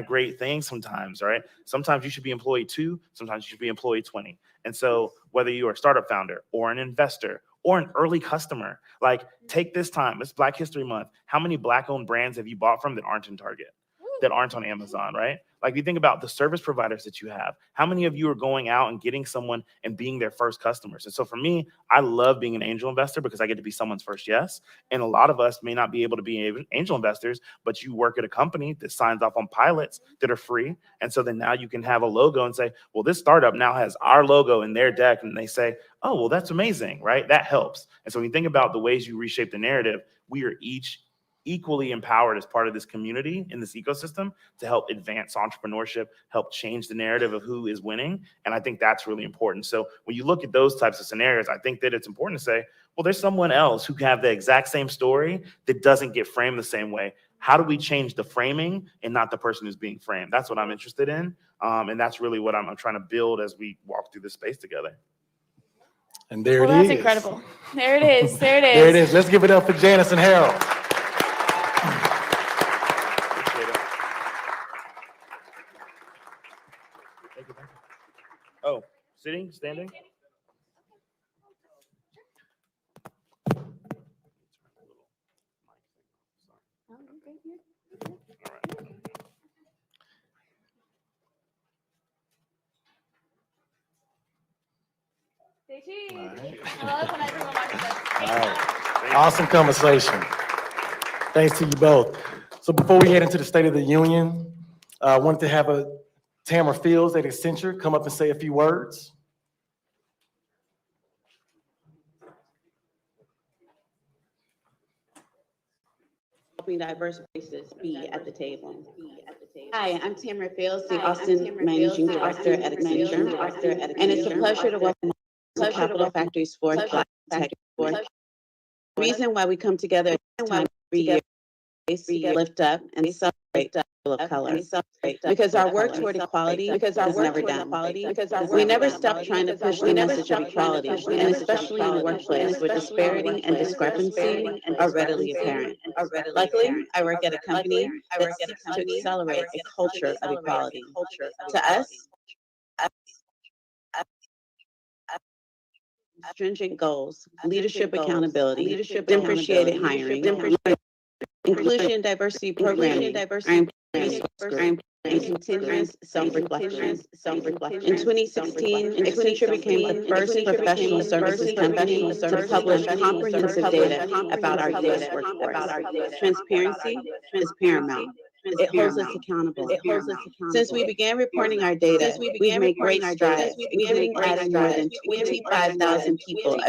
great thing sometimes, right? Sometimes you should be employee 2, sometimes you should be employee 20. And so whether you are a startup founder or an investor or an early customer, like take this time, it's Black History Month. How many Black-owned brands have you bought from that aren't in Target, that aren't on Amazon, right? Like, if you think about the service providers that you have, how many of you are going out and getting someone and being their first customers? And so for me, I love being an angel investor because I get to be someone's first yes. And a lot of us may not be able to be angel investors, but you work at a company that signs off on pilots that are free. And so then now you can have a logo and say, well, this startup now has our logo in their deck. And they say, oh, well, that's amazing, right? That helps. And so when you think about the ways you reshape the narrative, we are each equally empowered as part of this community in this ecosystem to help advance entrepreneurship, help change the narrative of who is winning. And I think that's really important. So when you look at those types of scenarios, I think that it's important to say, well, there's someone else who can have the exact same story that doesn't get framed the same way. How do we change the framing and not the person who's being framed? That's what I'm interested in. And that's really what I'm trying to build as we walk through this space together. And there Well, it that's is. incredible. There it is. There it is. There it is. Let's give it up for Janice and Harold. Oh, sitting, standing? Stay cheese. All right. I love when everyone watches us. All right. Awesome conversation. Thanks to you both. So before we head into the State of the Union, I wanted to have Tamara Fields at Accenture come up and say a few words. Helping diverse voices be at the table. Hi, I'm Tamara Fields, the Austin Managing Director at Accenture, and it's a pleasure to welcome to Capital Factory's fourth Black Tech. The reason why we come together at this time every year is to lift up and celebrate people of color, because our work toward equality is never done. We never stop trying to push the message of equality, and especially in the workplace, where disparity and discrepancy are readily apparent. Luckily, I work at a company that seeks to accelerate a culture of equality. To us, stringent goals, leadership accountability, differentiated hiring, inclusion and diversity programming, and continuous self-reflection. In 2016, Accenture became the first professional services company to publish comprehensive data about our U.S. workforce. Transparency is paramount. It holds us accountable. Since we began reporting our data, we've made great strides, including adding more than 25,000 people.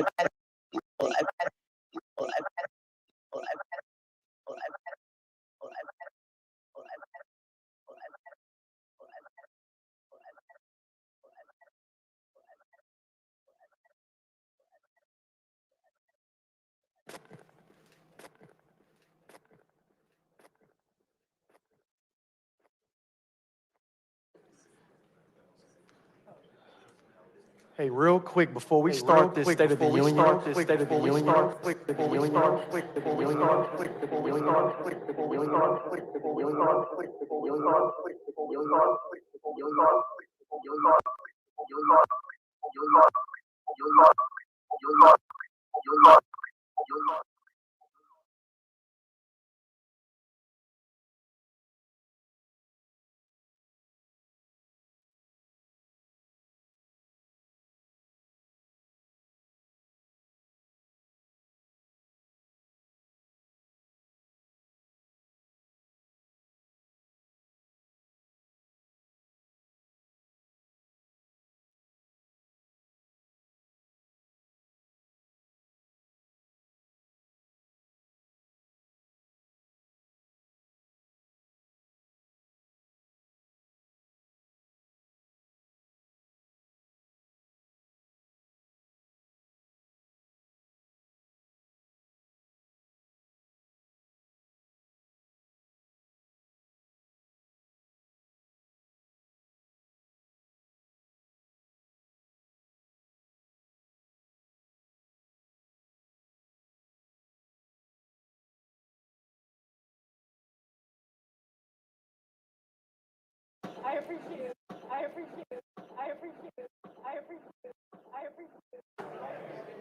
Hey, real quick, before we start this State of the Union,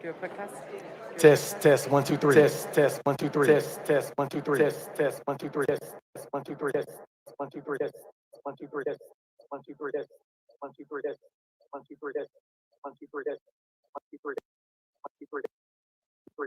Do a quick test. Test, 1, 2, 3. Test, 1, 2, 3. Test, 1, 2, 3. Test, 1, 2, 3. Test, 1, 2, 3. Test, 1, 2, 3. Test, 1, 2, 3. Test, 1, 2, 3. Test, 1, 2, 3. Test, 1, 2, 3. Test, 1, 2, 3. Test, 1, 2, 3. 1, 2, 3. 3, 3, 3, 3,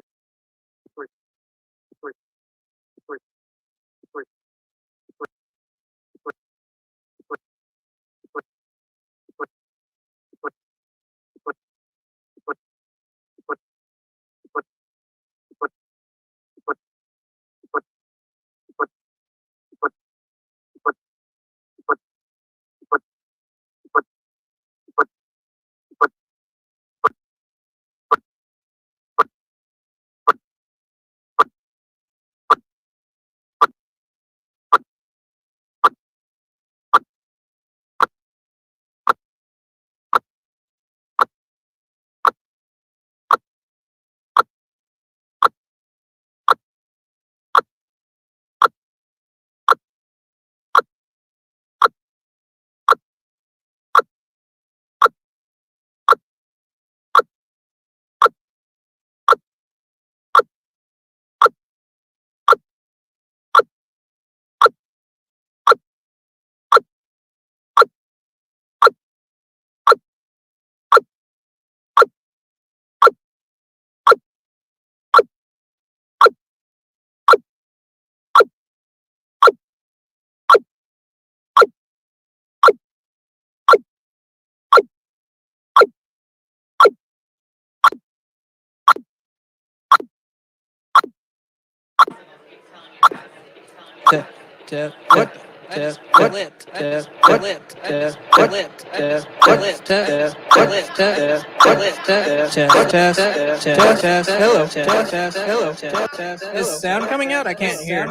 3, Is sound coming out? I can't hear.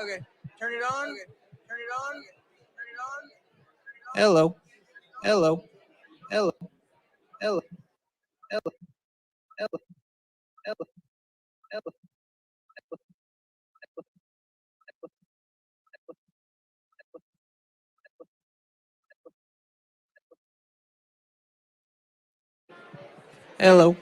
Okay, turn it on. Hello. Hello. Hello. Hello. Hello. Hello. Hello. Hello. Hello.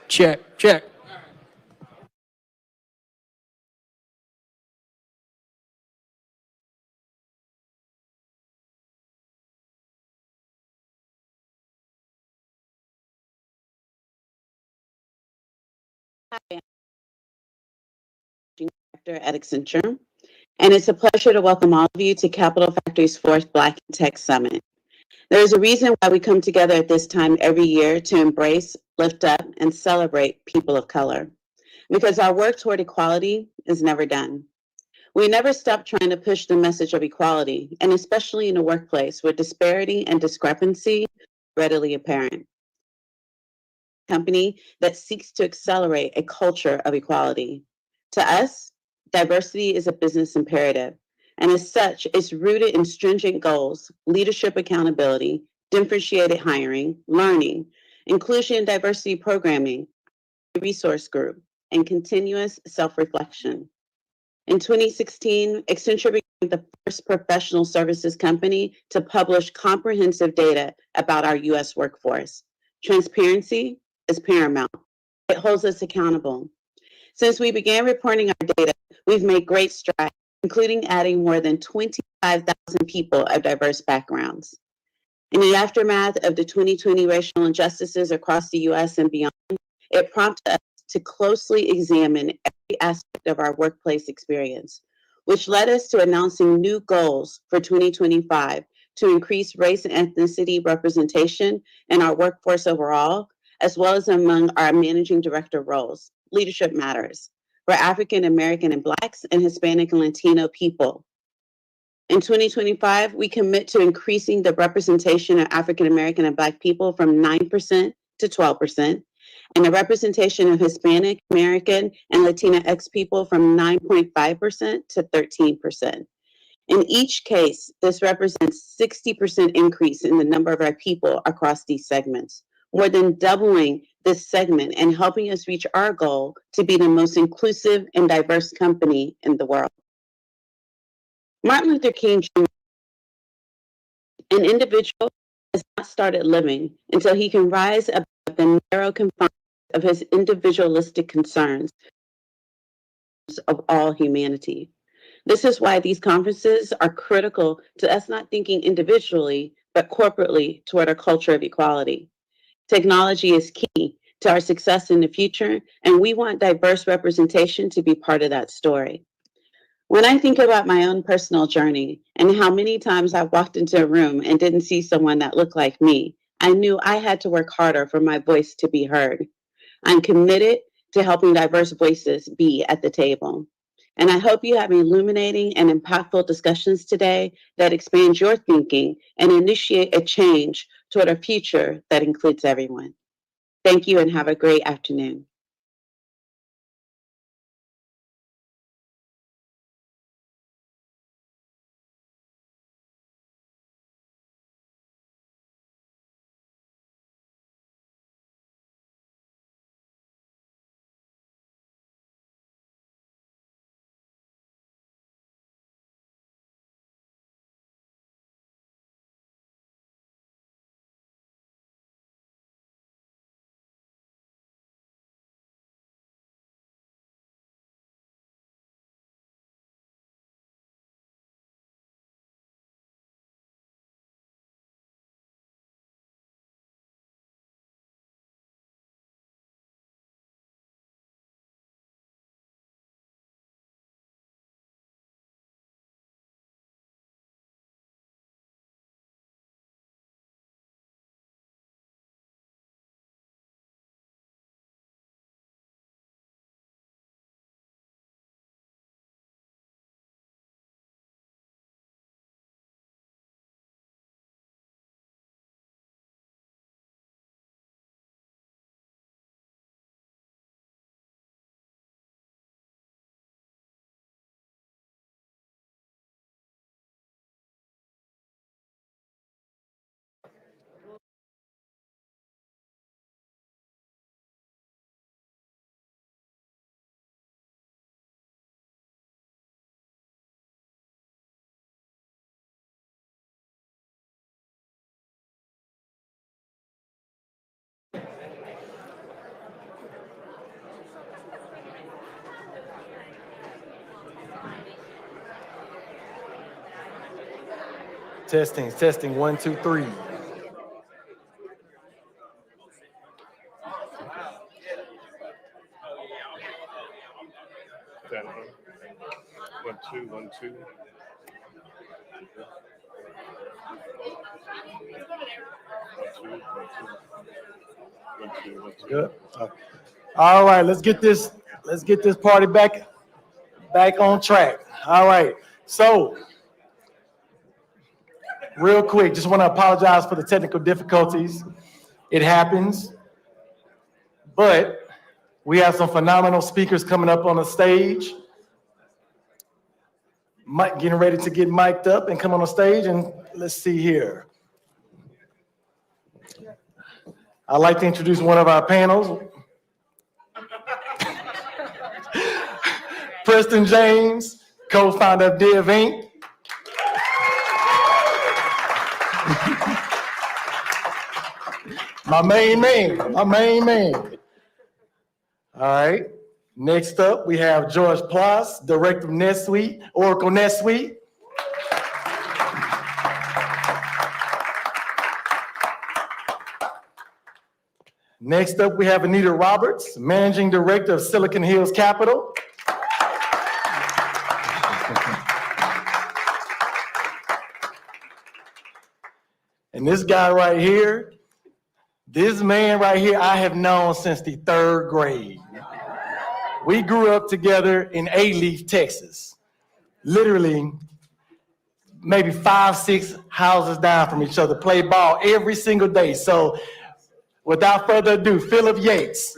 Check, check. Director at Accenture, and it's a pleasure to welcome all of you to Capital Factory's fourth Black Tech Summit. There is a reason why we come together at this time every year to embrace, lift up, and celebrate people of color, because our work toward equality is never done. We never stop trying to push the message of equality, and especially in a workplace where disparity and discrepancy are readily apparent. Company that seeks to accelerate a culture of equality. To us, diversity is a business imperative, and as such, it's rooted in stringent goals, leadership accountability, differentiated hiring, learning, inclusion and diversity programming, resource group, and continuous self-reflection. In 2016, Accenture became the first professional services company to publish comprehensive data about our U.S. workforce. Transparency is paramount. It holds us accountable. Since we began reporting our data, we've made great strides, including adding more than 25,000 people of diverse backgrounds. In the aftermath of the 2020 racial injustices across the U.S. and beyond, it prompted us to closely examine every aspect of our workplace experience, which led us to announcing new goals for 2025 to increase race and ethnicity representation in our workforce overall, as well as among our managing director roles. Leadership matters for African American and Blacks and Hispanic and Latino people. In 2025, we commit to increasing the representation of African American and Black people from 9% to 12%, and the representation of Hispanic American and Latinx people from 9.5% to 13%. In each case, this represents 60% increase in the number of our people across these segments, more than doubling this segment and helping us reach our goal to be the most inclusive and diverse company in the world. Martin Luther King Jr., an individual has not started living until he can rise above the narrow confines of his individualistic concerns of all humanity. This is why these conferences are critical to us not thinking individually, but corporately toward a culture of equality. Technology is key to our success in the future, and we want diverse representation to be part of that story. When I think about my own personal journey and how many times I walked into a room and didn't see someone that looked like me, I knew I had to work harder for my voice to be heard. I'm committed to helping diverse voices be at the table. And I hope you have illuminating and impactful discussions today that expand your thinking and initiate a change toward a future that includes everyone. Thank you and have a great afternoon. Testing, 1, 2, 3. One, two, 1, 2. Good. All right, let's get this party back on track. All right. So, real quick, just want to apologize for the technical difficulties. It happens. But we have some phenomenal speakers coming up on the stage. Mike getting ready to get mic'd up and come on the stage, and let's see here. I'd like to introduce one of our panels. Preston James, co-founder of Div Inc. My main man. All right. Next up, we have George Ploss, Director of NetSuite, Oracle NetSuite. Next up, we have Anita Roberts, Managing Director of Silicon Hills Capital. And this guy right here, this man right here, I have known since the 3rd grade. We grew up together in A-Leaf, Texas. Literally, maybe 5, 6 houses down from each other, play ball every single day. So without further ado, Philip Yates,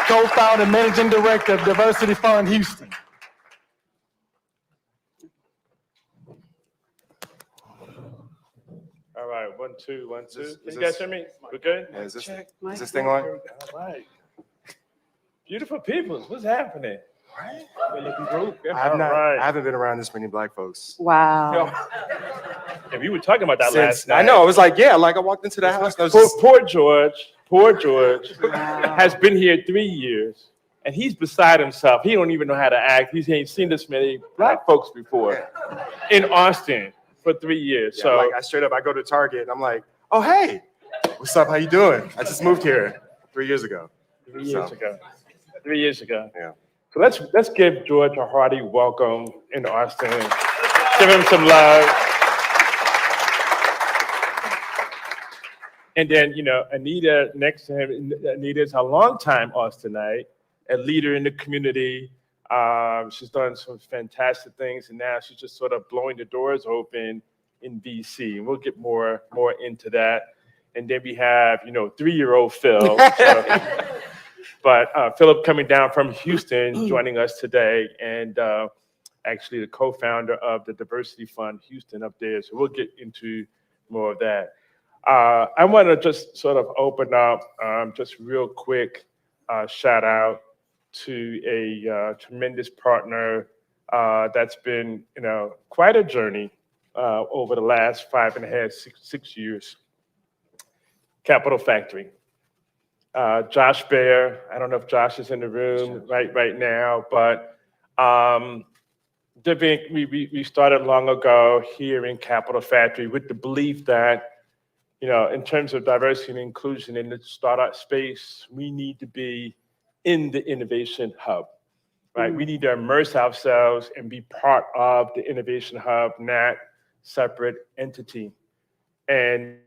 co-founder and managing director of Diversity Fund Houston. All right, 1, 2, 1, 2. Is Can you this- guys hear me? We're good? Yeah, is this thing on? All right. Beautiful people, what's happening? Good looking group. I haven't been around this many black folks. Wow. Yeah, we were talking about that last Since, night. I know, I was like, yeah, like I walked into the house. And I was just, Poor George has been here 3 years, and he's beside himself. He don't even know how to act. He ain't seen this many black folks before in Austin for 3 years. yeah, So like I go to Target and I'm like, oh, hey, what's up? How you doing? I just moved here 3 years ago. 3 years ago. 3 years ago. Yeah. So let's give George a hearty welcome in Austin. Give him some love. And then, Anita next to him. Anita is a longtime Austinite, a leader in the community. She's done some fantastic things, and now she's just sort of blowing the doors open in DC. And we'll get more into that. And then we have, 3-year-old Phil. But Philip coming down from Houston, joining us today, and actually the co-founder of the Diversity Fund Houston up there. So we'll get into more of that. I want to just sort of open up, just real quick, shout out to a tremendous partner that's been, quite a journey over the last 5.5, 6 years. Capital Factory. Josh Baer, I don't know if Josh is in the room right now, but we started long ago here in Capital Factory with the belief that, in terms of diversity and inclusion in the startup space, we need to be in the innovation hub, right? We need to immerse ourselves and be part of the innovation hub, not separate entity. And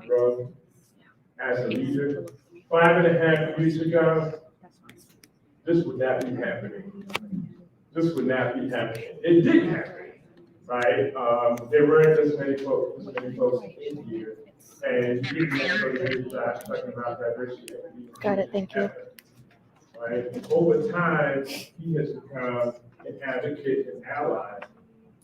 growth as a leader. 5.5 years ago, this would not be happening. This would not be happening. It didn't happen, right? There weren't as many folks in here. And you didn't necessarily hear Josh talking about diversity. Got it, thank you. Right? Over time, he has become an advocate and ally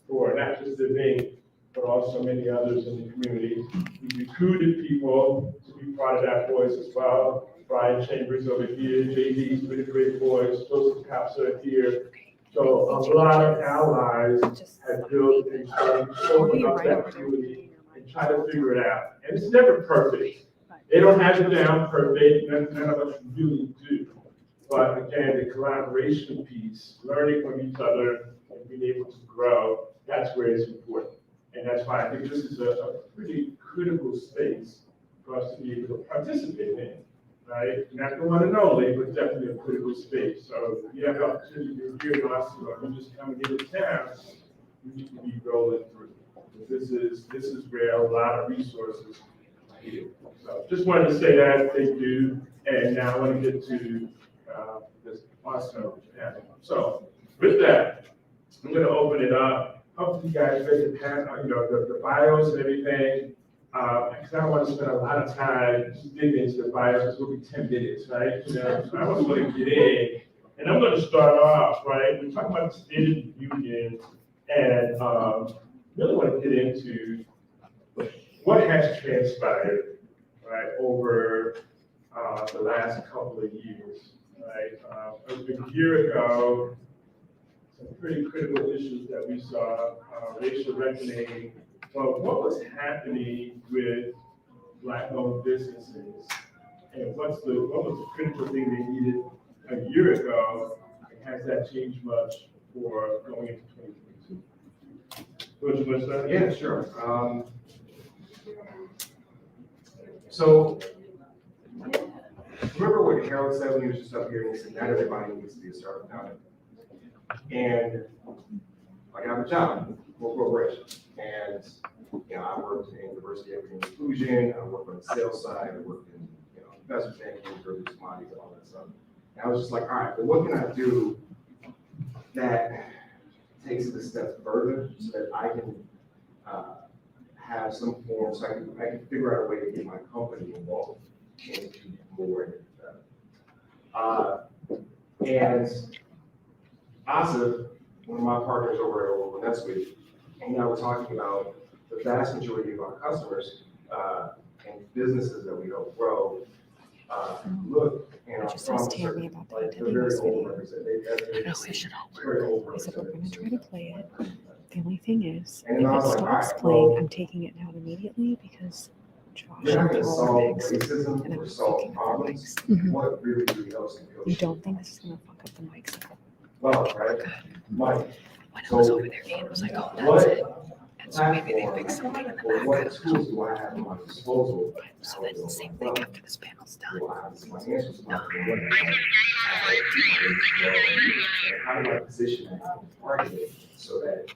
for not just the Ving, but also many others in the community. He recruited people to be part of that voice as well. Brian Chambers over here, JD's with a great voice, Joseph Cops are here. So a lot of allies have built and started to open up that community and try to figure it out. And it's never perfect. They don't have it down perfect, none of us really do. But again, the collaboration piece, learning from each other and being able to grow, that's where it's important. And that's why I think this is a pretty critical space for us to be able to participate in, right? Not the one and only, but definitely a critical space. So if you have the opportunity to hear us, or you just come into town, you need to be rolling through. This is where a lot of resources are here. So just wanted to say that, thank you. And now I want to get to this awesome panel. So with that, I'm going to open it up. Hope you guys read the panel, the bios and everything. Because I don't want to spend a lot of time digging into the bios. It's going to be 10 minutes, right? So I want to get in. And I'm going to start off, right? We're talking about the State of the Union, and really want to get into what has transpired, right, over the last couple of years, right? A year ago, some pretty critical issues that we saw, racial reckoning, but what was happening with Black-owned businesses, and what was the critical thing they needed a year ago, and has that changed much for going into 2022? Would you want to start? Yeah, sure. So remember what Harold said when he was just up here, and he said, not everybody needs to be a startup founder. And I have a job for a corporation, and I worked in diversity, equity, and inclusion. I worked on the sales side. I worked in investment banking, derivatives, commodities, and all that stuff. And I was just like, all right, well, what can I do that takes it a step further so that I can have some form, so I can figure out a way to get my company involved and do more and better. And Asif, one of my partners over at Oracle NetSuite, and I were talking about the vast majority of our customers and businesses that we help grow look and are from Tammy about the like they're very overrepresented. I know, it should all work. I said, we're gonna try to play it. The only thing is, And if then I it was like, stops all right, playing, well, I'm taking it down immediately because Josh you're not and gonna Paul are solve next. racism And or I'm solve looking at the problems. mics. What really helps in You coaching? don't think this is gonna fuck up the mics? Well, right, Mike. When I was over there, Ian was like, oh, that's it. And so maybe they fixed something in the back. What tools do I have at my disposal? So that's the same thing after this panel's done. Do I have this financial support? How do I position it, how to target it so that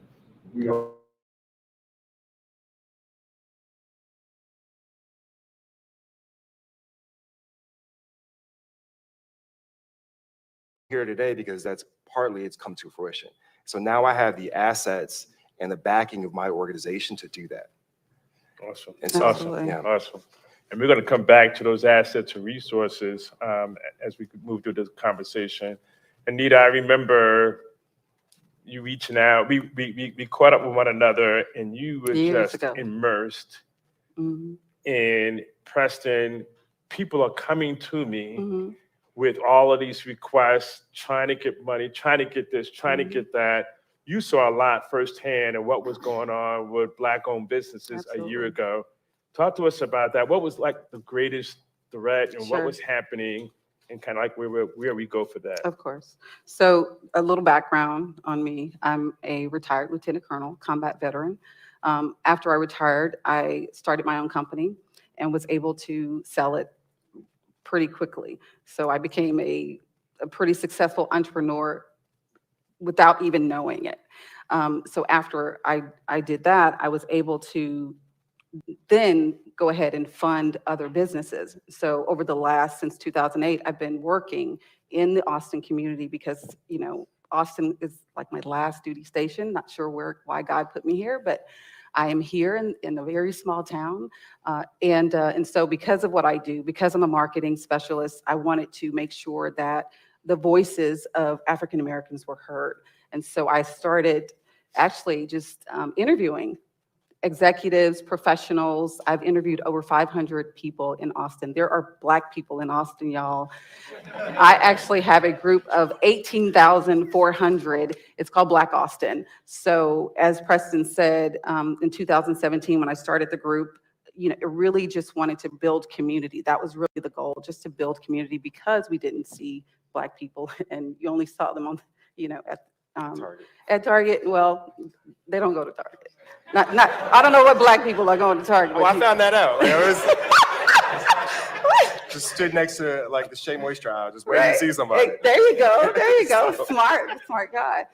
we don't here today, because that's partly it's come to fruition. So now I have the assets and the backing of my organization to do that. Awesome. And so, Awesome. yeah. Awesome. And we're going to come back to those assets and resources as we move through this conversation. Anita, I remember you reaching out. We caught up with one another, and you were Years just ago. immersed Mhm. in Preston. People are coming to me Mhm. with all of these requests, trying to get money, trying to get this, trying to get that. You saw a lot firsthand of what was going on with Black-owned businesses a year Absolutely. ago. Talk to us about that. What was like the greatest threat, and what Sure. was happening, and kind of like where we go for that? Of course. So a little background on me. I'm a retired lieutenant colonel, combat veteran. After I retired, I started my own company and was able to sell it pretty quickly. So I became a pretty successful entrepreneur without even knowing it. So after I did that, I was able to then go ahead and fund other businesses. So over the since 2008, I've been working in the Austin community because, Austin is like my last duty station. Not sure why God put me here, but I am here in a very small town. And so because of what I do, because I'm a marketing specialist, I wanted to make sure that the voices of African Americans were heard. And so I started actually just interviewing executives, professionals. I've interviewed over 500 people in Austin. There are Black people in Austin, y'all. I actually have a group of 18,400. It's called Black Austin. So as Preston said, in 2017, when I started the group, it really just wanted to build community. That was really the goal, just to build community, because we didn't see Black people and you only saw them on, at Target. Well, they don't go to Target. I don't know what Black people are going to Target. Oh, I found that out. It was just stood next to like the Shea Moisture aisle, just waiting to see somebody. Hey, there you go. There you go. Smart guy.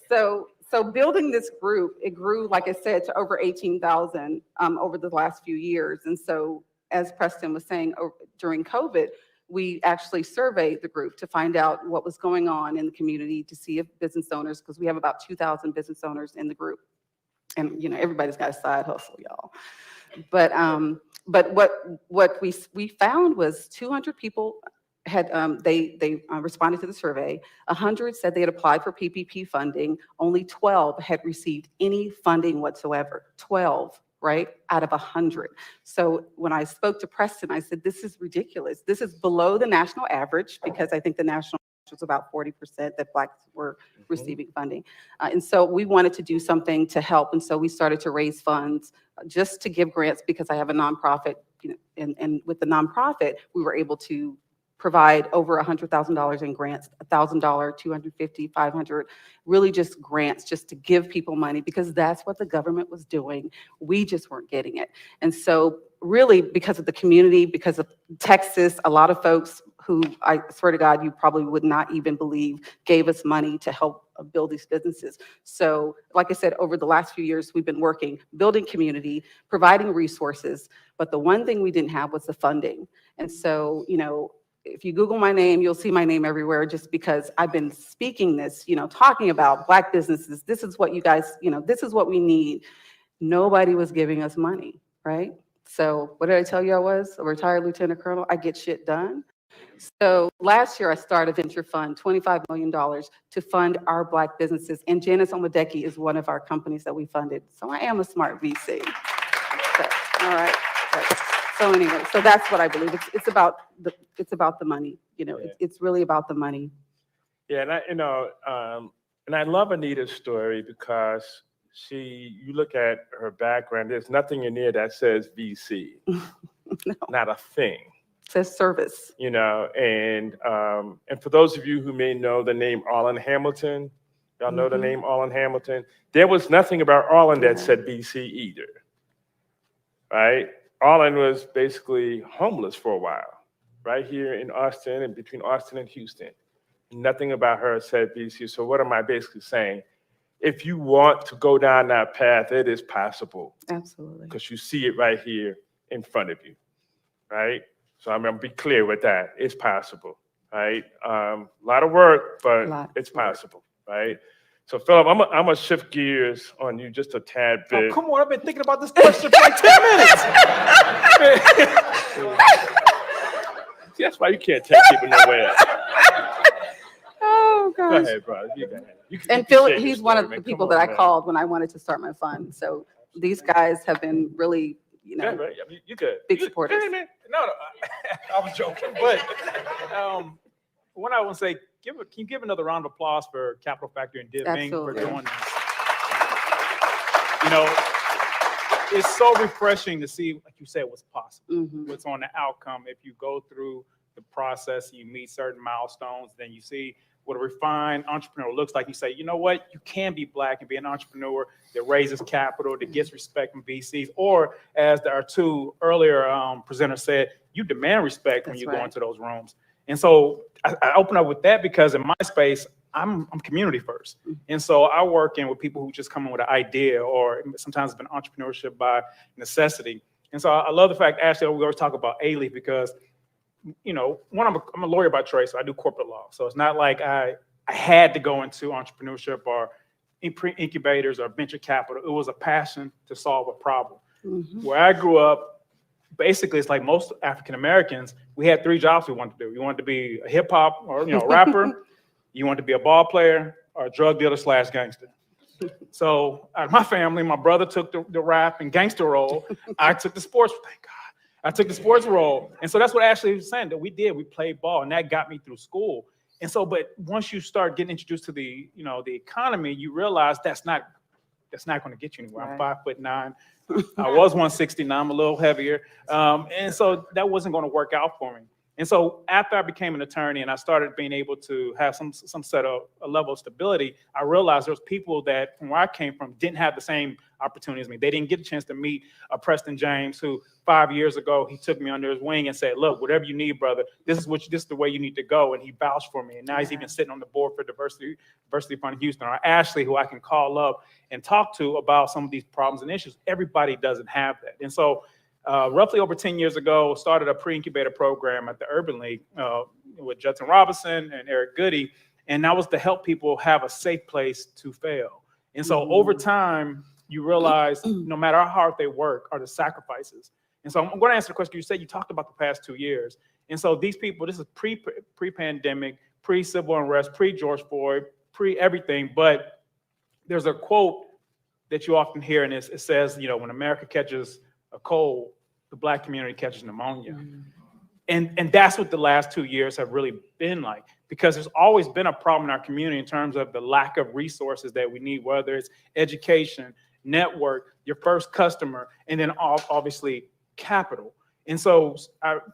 So building this group, it grew, like I said, to over 18,000 over the last few years. And so, as Preston was saying, during COVID, we actually surveyed the group to find out what was going on in the community, to see if business owners, because we have about 2,000 business owners in the group. And everybody's got a side hustle, y'all. But what we found was 200 people had they responded to the survey. 100 said they had applied for PPP funding. Only 12 had received any funding whatsoever. 12, right, out of 100. So when I spoke to Preston, I said, this is ridiculous. This is below the national average, because I think the national was about 40% that Blacks were receiving funding. And so we wanted to do something to help. And so we started to raise funds just to give grants, because I have a nonprofit, and with the nonprofit, we were able to provide over $100,000 in grants, $1,000, $250, $500, really just grants, just to give people money, because that's what the government was doing. We just weren't getting it. And so really, because of the community, because of Texas, a lot of folks who, I swear to God, you probably would not even believe, gave us money to help build these businesses. So like I said, over the last few years, we've been working, building community, providing resources, but the one thing we didn't have was the funding. And so, if you Google my name, you'll see my name everywhere, just because I've been speaking this, talking about Black businesses. This is what you guys, this is what we need. Nobody was giving us money, right? So what did I tell you I was? A retired lieutenant colonel. I get shit done. So last year I started a venture fund, $25 million to fund our Black businesses. And Janice Omodeki is one of our companies that we funded. So I am a smart VC. So, all right. So anyway, so that's what I believe. It's about the money. It's really about the money. Yeah, and I love Anita's story, because you look at her background. There's nothing in there that says VC. No. Not a thing. It says service. And for those of you who may know the name Arlen Hamilton, y'all know the name Arlen Hamilton. There was nothing about Arlen that said VC either, right? Arlen was basically homeless for a while, right here in Austin, and between Austin and Houston. Nothing about her said VC. So what am I basically saying? If you want to go down that path, it is possible. Absolutely. Because you see it right here in front of you, right? So I'm going to be clear with that. It's possible, right? A lot of work, but it's possible, right? So Philip, I'm gonna shift gears on you just a tad bit. Oh, come on, I've been thinking about this question for like 10 minutes. That's why you can't take people nowhere. Oh, gosh. Go ahead, bro. You go ahead. And Philip, he's one of the people that I called when I wanted to start my fund. So these guys have been really, Yeah, right. I mean, you good. big supporters. No, I was joking. But what I want to say, can you give another round of applause for Capital Factory and Div Inc. for doing this? It's so refreshing to see, like you said, what's possible, what's on the outcome. If you go through the process, you meet certain milestones, then you see what a refined entrepreneur looks like. You say, you know what, you can be Black and be an entrepreneur that raises capital, that gets respect from VCs, or as our two earlier presenters said, you demand respect when you go into those rooms. And so I open up with that because in my space, I'm community first. And so I work in with people who just come in with an idea, or sometimes it's been entrepreneurship by necessity. And so I love the fact, Ashley, we always talk about A-Leaf because, you know, one, I'm a lawyer by trade, so I do corporate law. So it's not like I had to go into entrepreneurship or incubators or venture capital. It was a passion to solve a problem. Where I grew up, basically, it's like most African Americans, we had 3 jobs we wanted to do. You wanted to be a hip hop or, you know, rapper. You wanted to be a ball player or a drug dealer / gangster. So out of my family, my brother took the rap and gangster role. I took the sports, thank God. I took the sports role. And so that's what Ashley was saying, that we did. We played ball, and that got me through school. And so, but once you start getting introduced to the, you know, the economy, you realize that's not going to get you anywhere. Right. I'm 5'9". I was 160, now I'm a little heavier. And so that wasn't going to work out for me. And so after I became an attorney and I started being able to have some set of a level of stability, I realized there's people that from where I came from didn't have the same opportunities as me. They didn't get a chance to meet Preston James, who 5 years ago, he took me under his wing and said, look, whatever you need, brother, this is the way you need to go. And he vouched for me. And now he's even sitting on the board for Diversity Fund Houston, or Ashley, who I can call up and talk to about some of these problems and issues. Everybody doesn't have that. And so roughly over 10 years ago, started a pre-incubator program at the Urban League with Judson Robinson and Eric Goody. And that was to help people have a safe place to fail. And so over time, you realize no matter how hard they work are the sacrifices. And so I'm going to answer the question you said. You talked about the past 2 years. And so these people, this is pre-pandemic, pre-civil unrest, pre-George Floyd, pre-everything. But there's a quote that you often hear, and it says, you know, when America catches a cold, the Black community catches pneumonia. And that's what the last 2 years have really been like, because there's always been a problem in our community in terms of the lack of resources that we need, whether it's education, network, your first customer, and then obviously capital. And so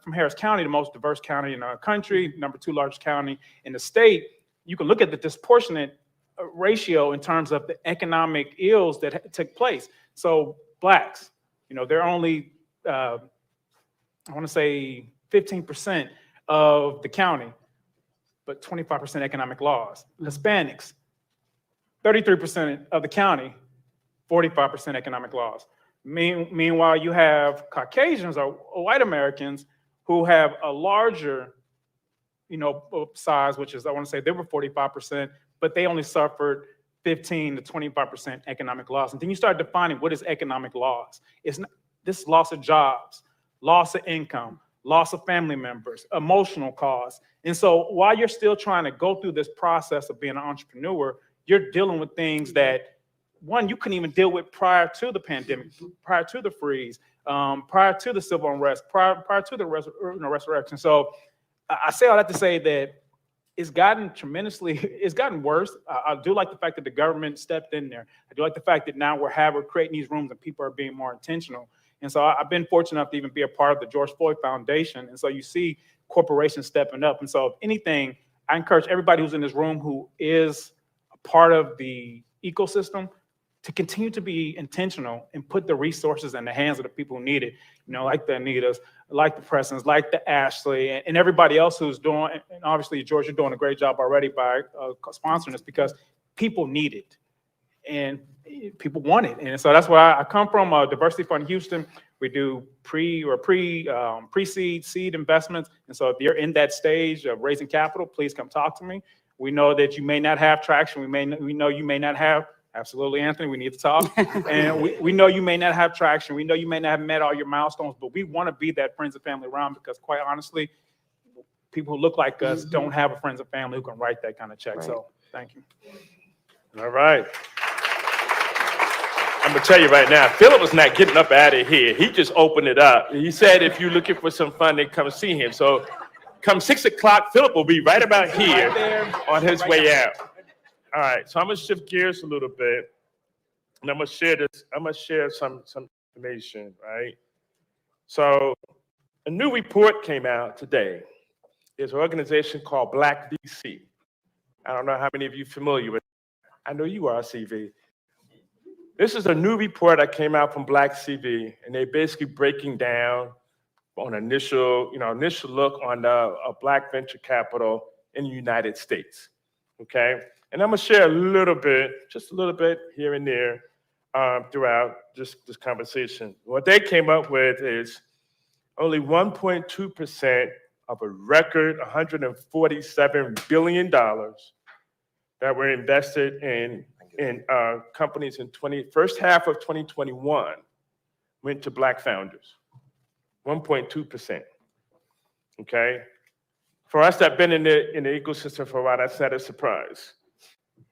from Harris County, the most diverse county in our country, number 2 largest county in the state, you can look at the disproportionate ratio in terms of the economic ills that took place. So Blacks, you know, they're only, I want to say 15% of the county, but 25% economic loss. Hispanics, 33% of the county, 45% economic loss. Meanwhile, you have Caucasians or white Americans who have a larger, you know, size, which is, I want to say they were 45%, but they only suffered 15 to 25% economic loss. And then you start defining what is economic loss. It's not, this loss of jobs, loss of income, loss of family members, emotional costs. And so while you're still trying to go through this process of being an entrepreneur, you're dealing with things that, one, you couldn't even deal with prior to the pandemic, prior to the freeze, prior to the civil unrest, prior to the resurrection. So I say all that to say that it's gotten worse. I do like the fact that the government stepped in there. I do like the fact that now we're creating these rooms and people are being more intentional. And so I've been fortunate enough to even be a part of the George Floyd Foundation. And so you see corporations stepping up. And so if anything, I encourage everybody who's in this room who is a part of the ecosystem to continue to be intentional and put the resources in the hands of the people who need it, you know, like the Anitas, like the Prestons, like the Ashley, and everybody else who's doing, and obviously, George, you're doing a great job already by sponsoring this, because people need it and people want it. And so that's why I come from Diversity Fund Houston. We do pre-seed, seed investments. And so if you're in that stage of raising capital, please come talk to me. We know that you may not have traction. We know you may not have. Absolutely, Anthony, we need to talk. And we know you may not have traction. We know you may not have met all your milestones, but we want to be that friends and family around, because quite honestly, people who look like us don't have a friends and family who can write that kind of check. Right. So thank you. All right. I'm going to tell you right now, Philip is not getting up out of here. He just opened it up. He said if you're looking for some fun, then come see him. So come 6 o'clock, Philip will be right about here on his way out. All right, so I'm gonna shift gears a little bit, and I'm gonna share this. I'm gonna share some information, right? So, a new report came out today. There's an organization called Black DC. I don't know how many of you are familiar with it. I know you are, CV. This is a new report that came out from Black CV, and they're basically breaking down on initial look on Black venture capital in the United States. okay? And I'm gonna share a little bit, just a little bit here and there throughout this conversation. What they came up with is only 1.2% of a record $147 billion that were invested in companies in first half of 2021 went to Black founders. 1.2%. Okay? For us that have been in the ecosystem for a while, that's not a surprise.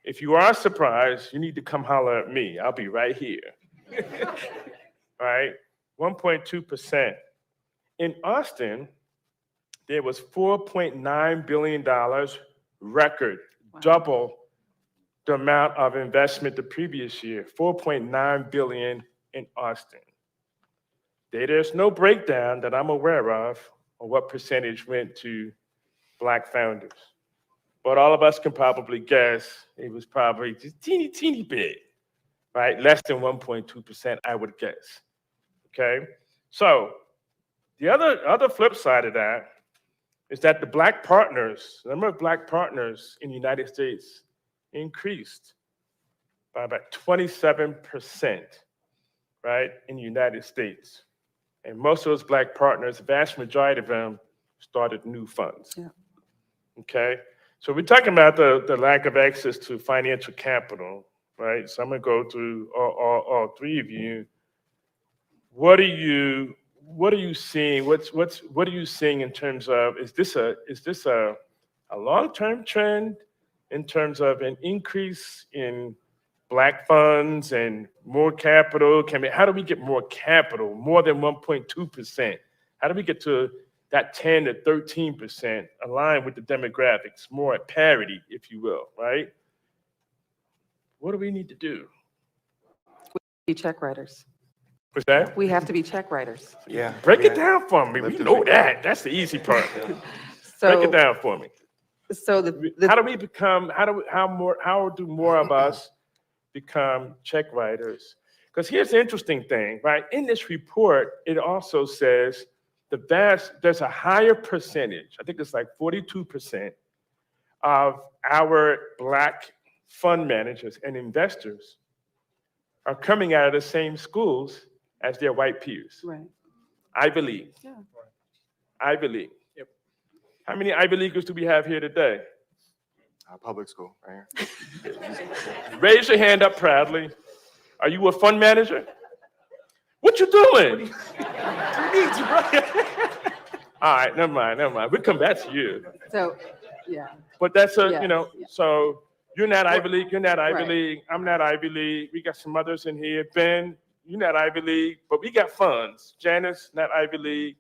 If you are surprised, you need to come holler at me. I'll be right here. Right? 1.2%. In Austin, there was $4.9 billion record, double the amount of investment the previous year, $4.9 billion in Austin. There's no breakdown that I'm aware of on what percentage went to Black founders. But all of us can probably guess it was probably just teeny bit, right? Less than 1.2%, I would guess, okay? So the other flip side of that is that the Black partners, the number of Black partners in the United States increased by about 27%, right, in the United States. And most of those Black partners, the vast majority of them, started new funds. Yeah. Okay? So we're talking about the lack of access to financial capital, right? So I'm gonna go through all three of you. What are you seeing? What are you seeing in terms of, is this a long-term trend in terms of an increase in Black funds and more capital? How do we get more capital, more than 1.2%? How do we get to that 10 to 13% aligned with the demographics, more at parity, if you will, right? What do we need to do? Be check writers. What's that? We have to be check writers. Yeah. Break it down for me. We know that. That's the easy part. Break it down for me. So how do we become, how do more of us become check writers? Because here's the interesting thing, right? In this report, it also says there's a higher percentage, I think it's like 42% of our Black fund managers and investors are coming out of the same schools as their white peers. Right. Ivy League. Yeah. Ivy League. Yep. How many Ivy Leaguers do we have here today? Public school, right here. Raise your hand up proudly. Are you a fund manager? What you doing? All right, never mind. We'll come back to you. So, yeah. But that's Yeah. So you're not Ivy League, you're not Ivy Right. League, I'm not Ivy League. We got some others in here. Ben, you're not Ivy League, but we got funds. Janice, not Ivy League.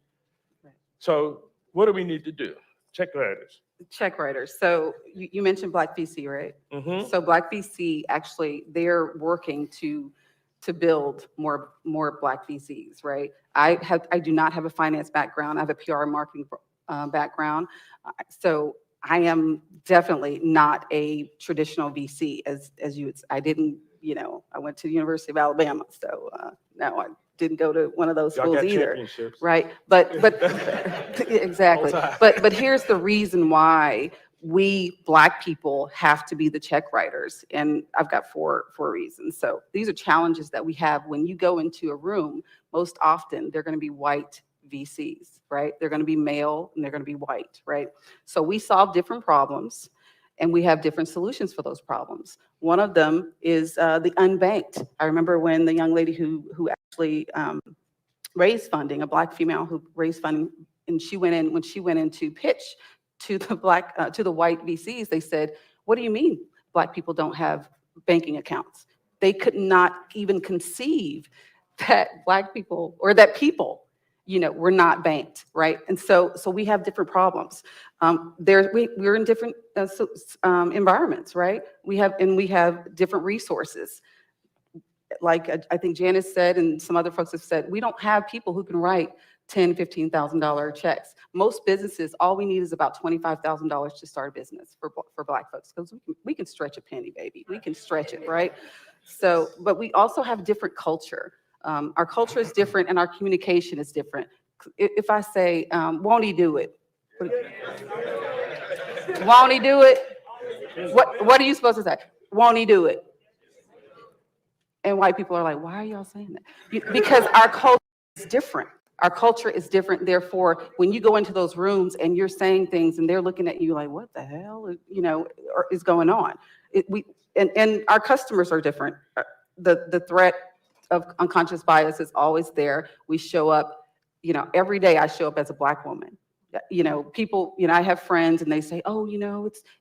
Right. So what do we need to do? Check writers. Check writers. So you mentioned Black VC, right? Mm-hmm. So Black VC, actually, they're working to build more Black VCs, right? I do not have a finance background. I have a PR and marketing background. So I am definitely not a traditional VC as you would. I didn't, I went to the University of Alabama, so no, I didn't go to one of those Y'all schools got either, championships. right? But exactly. But here's the reason why we Black people have to be the check writers, and I've got four reasons. So these are challenges that we have when you go into a room. Most often, they're going to be white VCs, right? They're going to be male and they're going to be white, right? So we solve different problems, and we have different solutions for those problems. One of them is the unbanked. I remember when the young lady who actually raised funding, a Black female who raised funding, and when she went in to pitch to the white VCs, they said, "What do you mean Black people don't have banking accounts?" They could not even conceive that Black people, or that people, we're not banked, right? And so we have different problems. We're in different environments, right? We have different resources. Like I think Janice said, and some other folks have said, we don't have people who can write $10,000, $15,000 checks. Most businesses, all we need is about $25,000 to start a business for Black folks, because we can stretch a penny, baby. We can stretch it, right? So, but we also have different culture. Our culture is different and our communication is different. If I say, won't he do it? Won't he do it? What are you supposed to say? Won't he do it? And white people are like, why are y'all saying that? Because our culture is different. Our culture is different. Therefore, when you go into those rooms and you're saying things and they're looking at you like, what the hell, is going on? And our customers are different. The threat of unconscious bias is always there. We show up, every day I show up as a Black woman. People, I have friends and they say, oh,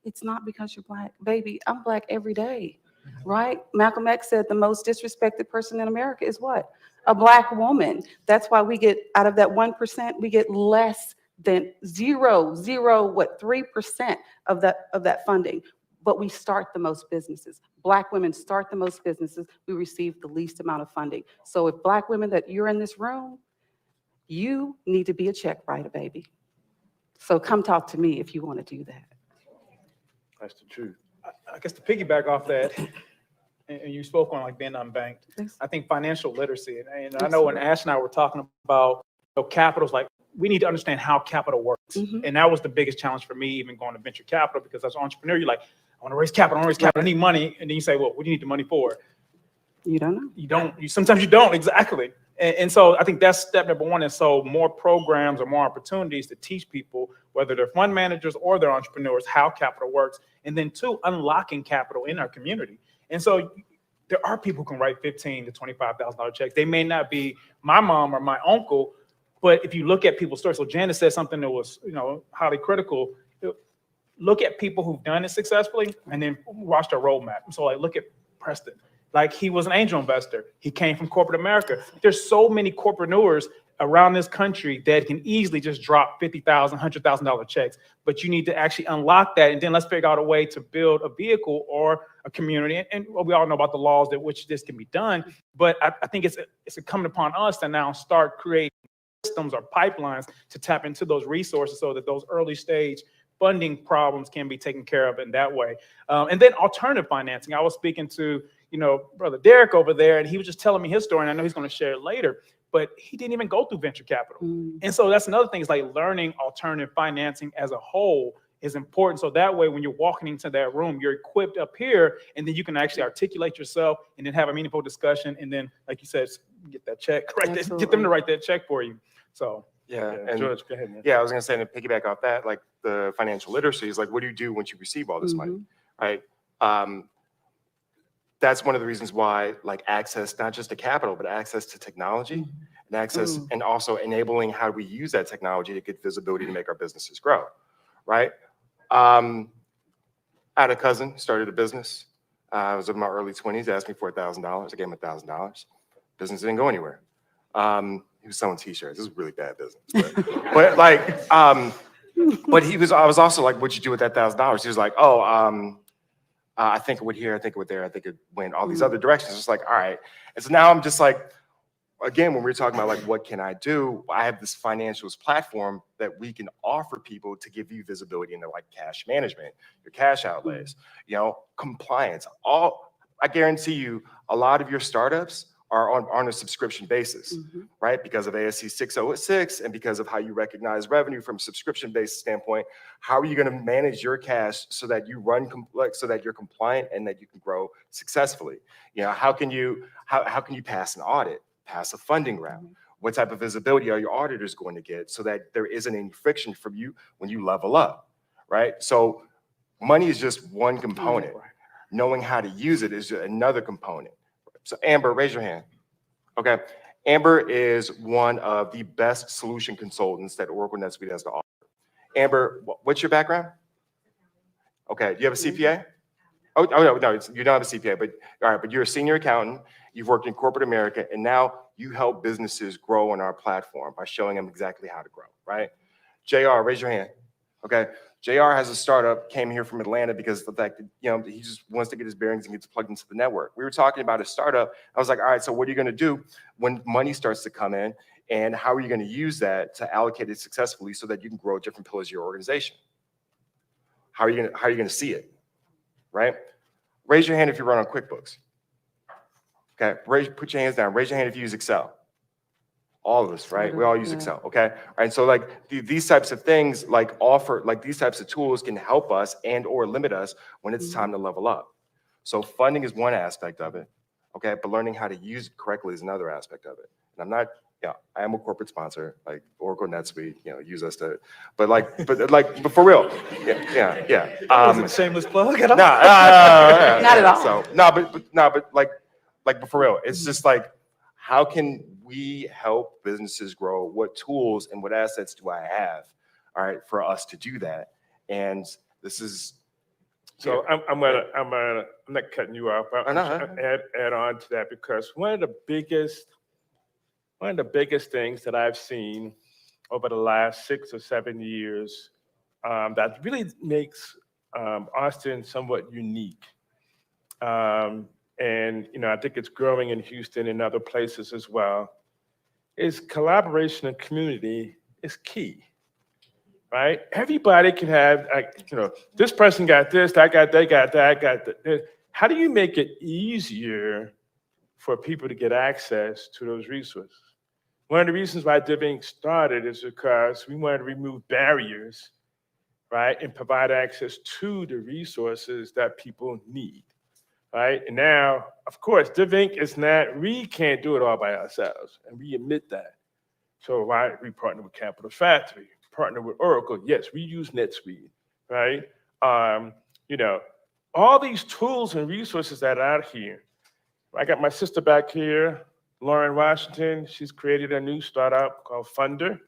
it's not because you're Black. Baby, I'm Black every day, right? Malcolm X said the most disrespected person in America is what? A Black woman. That's why we get, out of that 1%, we get less than 3% of that funding. But we start the most businesses. Black women start the most businesses. We receive the least amount of funding. So if Black women that you're in this room, you need to be a check writer, baby. So come talk to me if you want to do that. That's the truth. I guess to piggyback off that, and you spoke on like being unbanked, Yes. I think financial literacy, and I know when Ash and I were talking about capitals, like we need to understand how capital works. Mhm. And that was the biggest challenge for me, even going to venture capital, because as an entrepreneur, you're like, I want to raise capital, I need money. And then you say, well, what do you need the money for? You don't know. Sometimes you don't, exactly. And so I think that's step number one. And so more programs or more opportunities to teach people, whether they're fund managers or they're entrepreneurs, how capital works. And then two, unlocking capital in our community. And so there are people who can write $15,000 to $25,000 checks. They may not be my mom or my uncle, but if you look at people's stories, so Janice said something that was, highly critical. Look at people who've done it successfully and then watch their roadmap. So like, look at Preston. Like he was an angel investor. He came from corporate America. There's so many corporateurs around this country that can easily just drop $50,000, $100,000 checks, but you need to actually unlock that. And then let's figure out a way to build a vehicle or a community. And we all know about the laws that which this can be done. But I think it's incumbent upon us to now start creating systems or pipelines to tap into those resources so that those early stage funding problems can be taken care of in that way. And then alternative financing. I was speaking to, Brother Derek over there, and he was just telling me his story, and I know he's going to share it later, but he didn't even go through venture capital. And so that's another thing, is like learning alternative financing as a whole is important. So that way, when you're walking into that room, you're equipped up here, and then you can actually articulate yourself and then have a meaningful discussion. And then, like you said, get that check, get them to write that check for you. So Yeah, and George, go ahead, man. Yeah, I was gonna say, to piggyback off that, like the financial literacy is like, what do you do once you receive all this money, right? That's one of the reasons why, like, access not just to capital, but access to technology and access, and also enabling how we use that technology to get visibility to make our businesses grow, right? I had a cousin started a business. I was in my early 20s. Asked me for $1,000. I gave him $1,000. Business didn't go anywhere. He was selling T-shirts. This is really bad business, but like, but I was also like, what'd you do with that $1,000? He was like, oh, I think it went here, I think it went there, I think it went all these other directions. It's like, all right. And so now I'm just like, again, when we're talking about like, what can I do? I have this financials platform that we can offer people to give you visibility into like cash management, your cash outlays, compliance. I guarantee you, a lot of your startups are on a subscription basis, right? Because of ASC 606 and because of how you recognize revenue from a subscription-based standpoint. How are you going to manage your cash so that you run so that you're compliant and that you can grow successfully? How can you pass an audit, pass a funding round? What type of visibility are your auditors going to get so that there isn't any friction from you when you level up, right? So money is just one component. Knowing how to use it is another component. So Amber, raise your hand. Okay. Amber is one of the best solution consultants that Oracle NetSuite has to offer. Amber, what's your background? Okay. Do you have a CPA? Oh no, you don't have a CPA, but all right, but you're a senior accountant. You've worked in corporate America, and now you help businesses grow on our platform by showing them exactly how to grow, right? JR, raise your hand. Okay. JR has a startup, came here from Atlanta because of the fact that, he just wants to get his bearings and gets plugged into the network. We were talking about a startup. I was like, all right, so what are you going to do when money starts to come in, and how are you going to use that to allocate it successfully so that you can grow different pillars of your organization? How are you going to see it, right? Raise your hand if you run on QuickBooks. Okay, put your hands down. Raise your hand if you use Excel. All of us, right? We all use Yeah. Excel, okay? And so like these types of things these types of tools can help us and or limit us when it's time to level up. So funding is one aspect of it, okay? But learning how to use it correctly is another aspect of it. And I'm not, I am a corporate sponsor, like Oracle, NetSuite, use us to, but for real, yeah. That was a shameless plug at all. Not at all. So but for real, it's just like, how can we help businesses grow? What tools and what assets do I have, all right, for us to do that? And this is. So I'm not cutting you off. I'm add on to that, because one of the biggest things that I've seen over the last 6 or 7 years that really makes Austin somewhat unique. And I think it's growing in Houston and other places as well, is collaboration and community is key, right? Everybody can have, this person got this, they got that, I got that. How do you make it easier for people to get access to those resources? One of the reasons why DivInc started is because we wanted to remove barriers, right, and provide access to the resources that people need. Right? And now, of course, DivInc is not, we can't do it all by ourselves, and we admit that. So we partner with Capital Factory, partner with Oracle. Yes, we use NetSuite, right? All these tools and resources that are out here. I got my sister back here, Lauren Washington. She's created a new startup called Funder.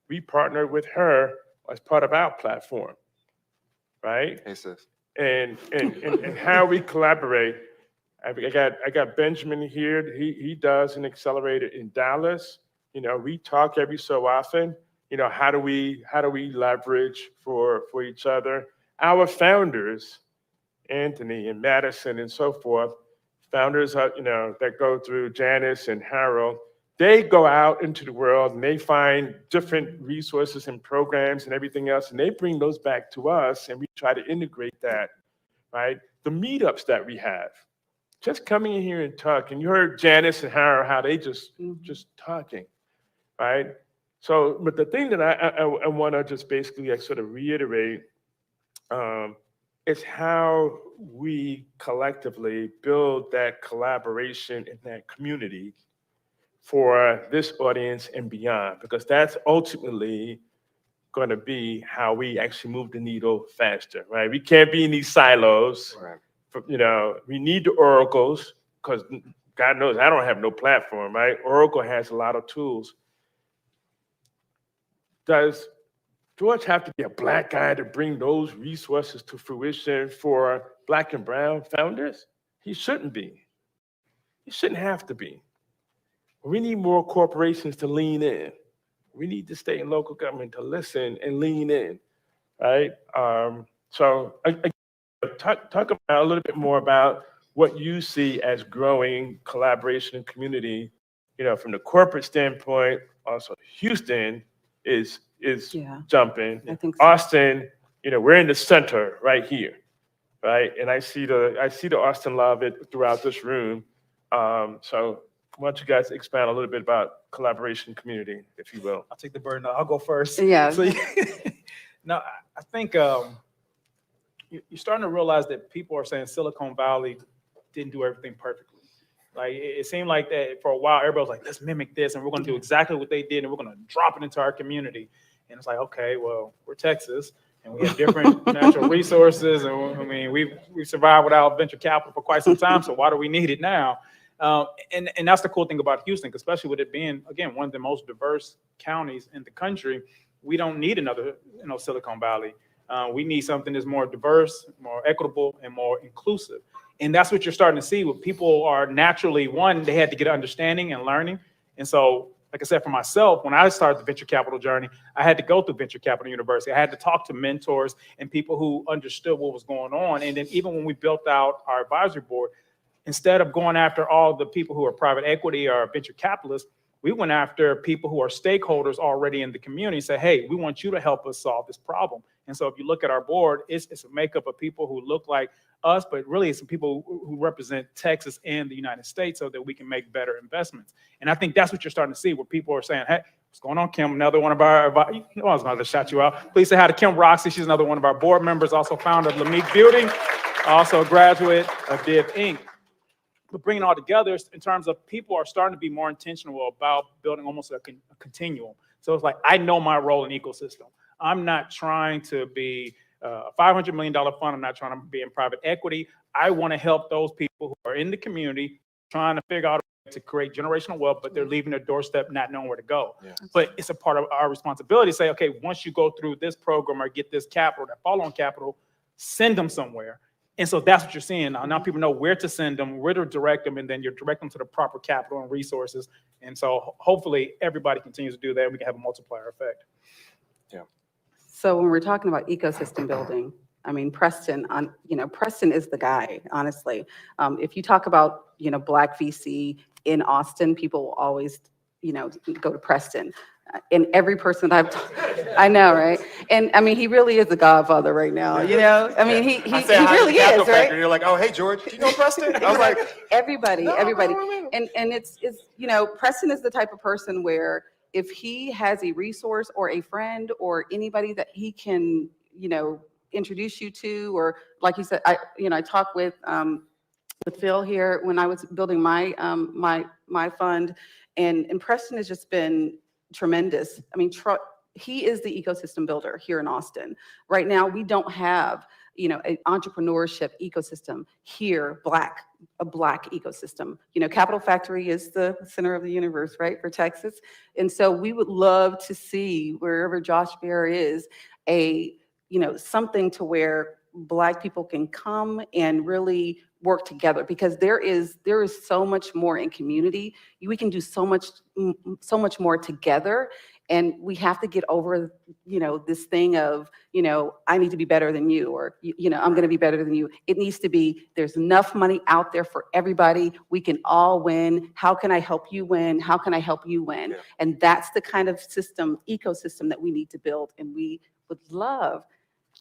We partnered with her as part of our platform, right? Hey, sis. And how we collaborate. I got Benjamin here. He does an accelerator in Dallas. We talk every so often. How do we leverage for each other? Our founders, Anthony and Madison and so forth, founders that go through Janice and Harold, they go out into the world and they find different resources and programs and everything else, and they bring those back to us, and we try to integrate that, right? The meetups that we have, just coming in here and talking. You heard Janice and Harold, how they just talking, right? So, but the thing that I want to just basically sort of reiterate is how we collectively build that collaboration in that community for this audience and beyond, because that's ultimately going to be how we actually move the needle faster, right? We can't be in these silos. Right. We need the oracles, because God knows I don't have no platform, right? Oracle has a lot of tools. Does George have to be a Black guy to bring those resources to fruition for Black and brown founders? He shouldn't be. He shouldn't have to be. We need more corporations to lean in. We need the state and local government to listen and lean in, right? Talk about a little bit more about what you see as growing collaboration and community, from the corporate standpoint. Also, Houston is jumping. I think so. Austin, we're in the center right here, right? And I see the Austin love it throughout this room. So why don't you guys expand a little bit about collaboration community, if you will? I'll take the burden. I'll go first. Yeah. So, no, I think you're starting to realize that people are saying Silicon Valley didn't do everything perfectly. Like it seemed like that for a while, everybody was like, let's mimic this, and we're going to do exactly what they did, and we're going to drop it into our community. And it's like, okay, well, we're Texas, and we have different natural resources, and I mean, we survived without venture capital for quite some time, so why do we need it now? And that's the cool thing about Houston, especially with it being, again, one of the most diverse counties in the country. We don't need another, Silicon Valley. We need something that's more diverse, more equitable, and more inclusive. And that's what you're starting to see with people are naturally, one, they had to get understanding and learning. And so, like I said, for myself, when I started the venture capital journey, I had to go through Venture Capital University. I had to talk to mentors and people who understood what was going on. And then even when we built out our advisory board, instead of going after all the people who are private equity or venture capitalists, we went after people who are stakeholders already in the community and said, hey, we want you to help us solve this problem. And so if you look at our board, it's a makeup of people who look like us, but really it's some people who represent Texas and the United States so that we can make better investments. And I think that's what you're starting to see, where people are saying, hey, what's going on, Kim? Another one of our, I was about to shout you out. Please say hi to Kim Roxy. She's another one of our board members, also founder of Lamique Beauty, also a graduate of Div Inc. But bringing it all together in terms of people are starting to be more intentional about building almost a continuum. So it's like, I know my role in the ecosystem. I'm not trying to be a $500 million fund. I'm not trying to be in private equity. I want to help those people who are in the community trying to figure out a way to create generational wealth, but they're leaving their doorstep not knowing where to go. Yeah. But it's a part of our responsibility to say, okay, once you go through this program or get this capital, that follow-on capital, send them somewhere. And so that's what you're seeing now. Now people know where to send them, where to direct them, and then you direct them to the proper capital and resources. And so hopefully everybody continues to do that, and we can have a multiplier effect. Yeah. So when we're talking about ecosystem building, I mean, Preston is the guy, honestly. If you talk about, Black VC in Austin, people will always, go to Preston. And every person that I know, right? And I mean, he really is the godfather right now, he really is, right? You're like, oh, hey, George, do you know Preston? I was like, everybody. No. And it's Preston is the type of person where if he has a resource or a friend or anybody that he can, introduce you to, or like you said, I talked with Phil here when I was building my my fund, and Preston has just been tremendous. I mean, he is the ecosystem builder here in Austin. Right now, we don't have, an entrepreneurship ecosystem here, a Black ecosystem. Capital Factory is the center of the universe, right, for Texas. And so we would love to see wherever Josh Bear is something to where Black people can come and really work together, because there is so much more in community. We can do so much more together, and we have to get over this thing of I need to be better than you, or I'm going to be better than you. It needs to be, there's enough money out there for everybody. We can all win. How can I help you win? How can I help you win? Yeah. And that's the kind of ecosystem that we need to build, and we would love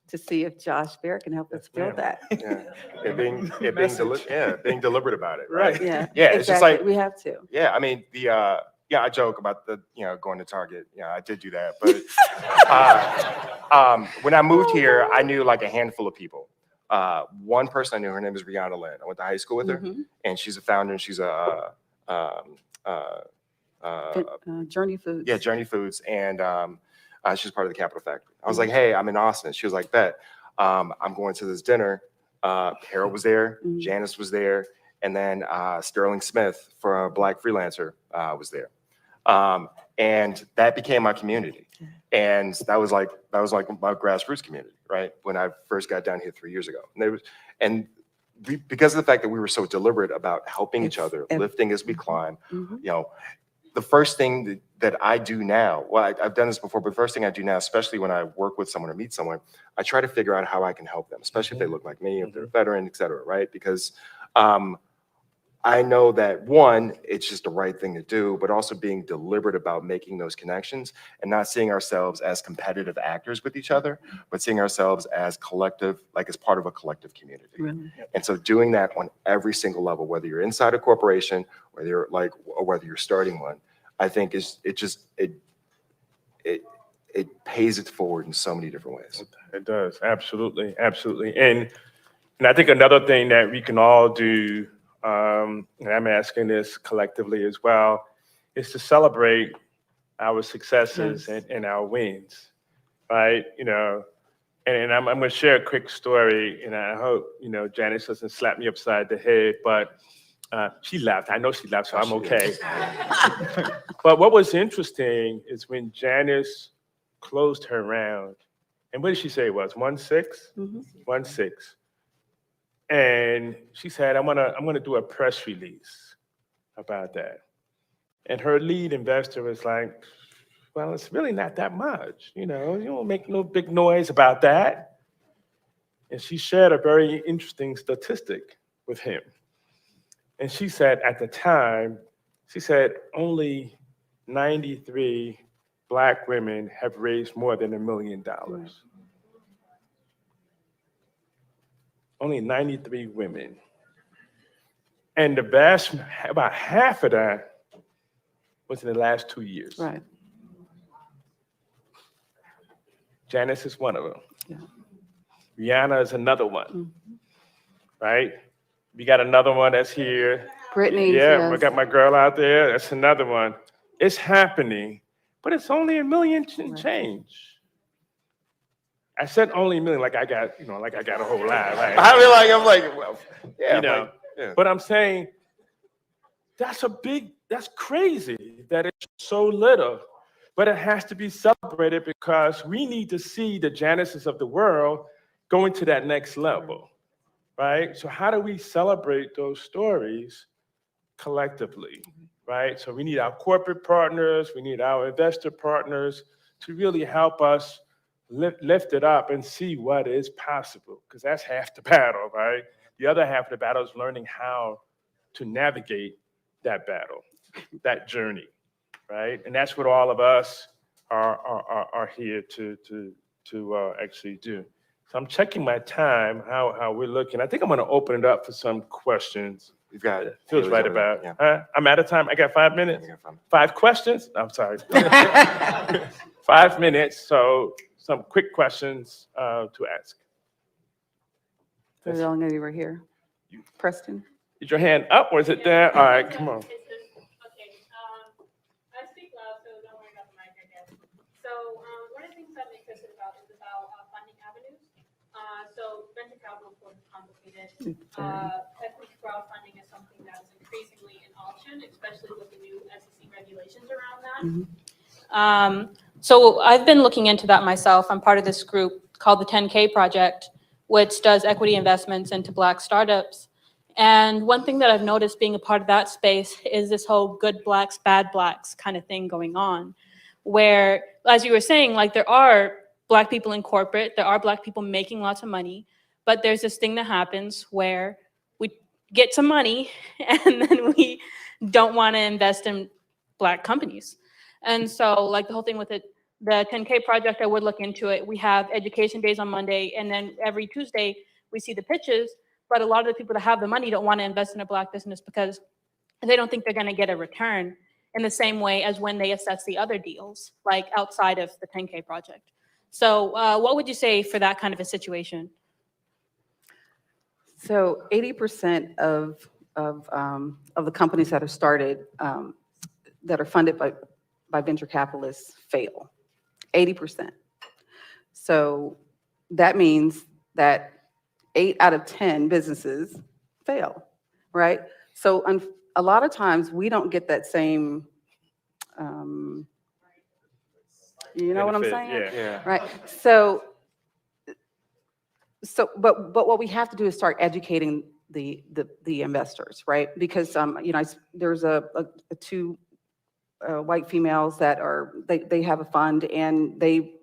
to see if Josh Bear can help us build that. Yeah, being deliberate about it, right? Yeah, yeah. Exactly. It's just like we have to. Yeah, I mean I joke about the going to Target. Yeah, I did do that, but when I moved here, I knew like a handful of people. One person I knew, her name is Rihanna Lynn. I went to high school with her, and she's a founder, and she's a Journey Foods. Yeah, Journey Foods, and she's part of the Capital Factory. I was like, hey, I'm in Austin. She was like, bet. I'm going to this dinner. Harold was there, Janice was there, and then Sterling Smith, for a Black freelancer, was there. And that became my community. And that was like my grassroots community, right? When I first got down here 3 years ago. Because of the fact that we were so deliberate about helping each other, lifting as we climb, the first thing that I do now, well, I've done this before, but the first thing I do now, especially when I work with someone or meet someone, I try to figure out how I can help them, especially if they look like me, if they're a veteran, et cetera, right? Because I know that one, it's just the right thing to do, but also being deliberate about making those connections and not seeing ourselves as competitive actors with each other, but seeing ourselves as collective, like as part of a collective community. Really? And so doing that on every single level, whether you're inside a corporation, whether you're or whether you're starting one, I think it pays it forward in so many different ways. It does, absolutely, absolutely. And I think another thing that we can all do, and I'm asking this collectively as well, is to celebrate our successes and our wins, right? And I'm going to share a quick story, and I hope, Janice doesn't slap me upside the head, but she laughed. I know she laughed, so I'm okay. But what was interesting is when Janice closed her round, and what did she say it was? 1-6? 1-6. And she said, I'm gonna do a press release about that. And her lead investor was like, well, it's really not that much. You don't make no big noise about that. And she shared a very interesting statistic with him. And she said at the time, only 93 Black women have raised more than $1 million. only 93 women. And about half of that was in the last 2 years. Right. Janice is one of them. Yeah. Rihanna is another one, right? We got another one that's here. Brittany. Yeah, I yes. got my girl out there. That's another one. It's happening, but it's only 1 million change. I said only 1 million, like I got a whole lot, right? I'm like, well, yeah, You know, yeah. but I'm saying that's crazy that it's so little, but it has to be celebrated because we need to see the Janices of the world going to that next level, right? So how do we celebrate those stories collectively, right? So we need our corporate partners, we need our investor partners to really help us lift it up and see what is possible, because that's half the battle, right? The other half of the battle is learning how to navigate that battle, that journey, right? And that's what all of us are here to actually do. So I'm checking my time, how we're looking. I think I'm going to open it up for some questions. You've got it. Feels right about. Yeah. I'm out of time. I got 5 minutes. You got 5 minutes. 5 questions? I'm sorry. 5 minutes. So some quick questions to ask. So the young lady right here. Preston. Is your hand up or is it there? All right, come on. Okay, I speak loud, so don't worry about the mic, I guess. So one of the things I'm interested about is about funding avenues. So venture capital, of course, is complicated. Equity crowdfunding is something that is increasingly in option, especially with the new SEC regulations around that. So I've been looking into that myself. I'm part of this group called the 10K Project, which does equity investments into Black startups. And one thing that I've noticed being a part of that space is this whole good Blacks, bad Blacks kind of thing going on, where, as you were saying, like there are Black people in corporate, there are Black people making lots of money, but there's this thing that happens where we get some money and then we don't want to invest in Black companies. And so like the whole thing with it, the 10K Project, I would look into it. We have education days on Monday, and then every Tuesday we see the pitches, but a lot of the people that have the money don't want to invest in a Black business because they don't think they're going to get a return in the same way as when they assess the other deals, like outside of the 10K Project. So what would you say for that kind of a situation? So 80% of the companies that are started that are funded by venture capitalists fail. 80%. So that means that 8 out of 10 businesses fail, right? So a lot of times we don't get that same, you know what I'm saying? Yeah. Right. So, but what we have to do is start educating the investors, right? Because you know, there's a 2 white females that they have a fund and they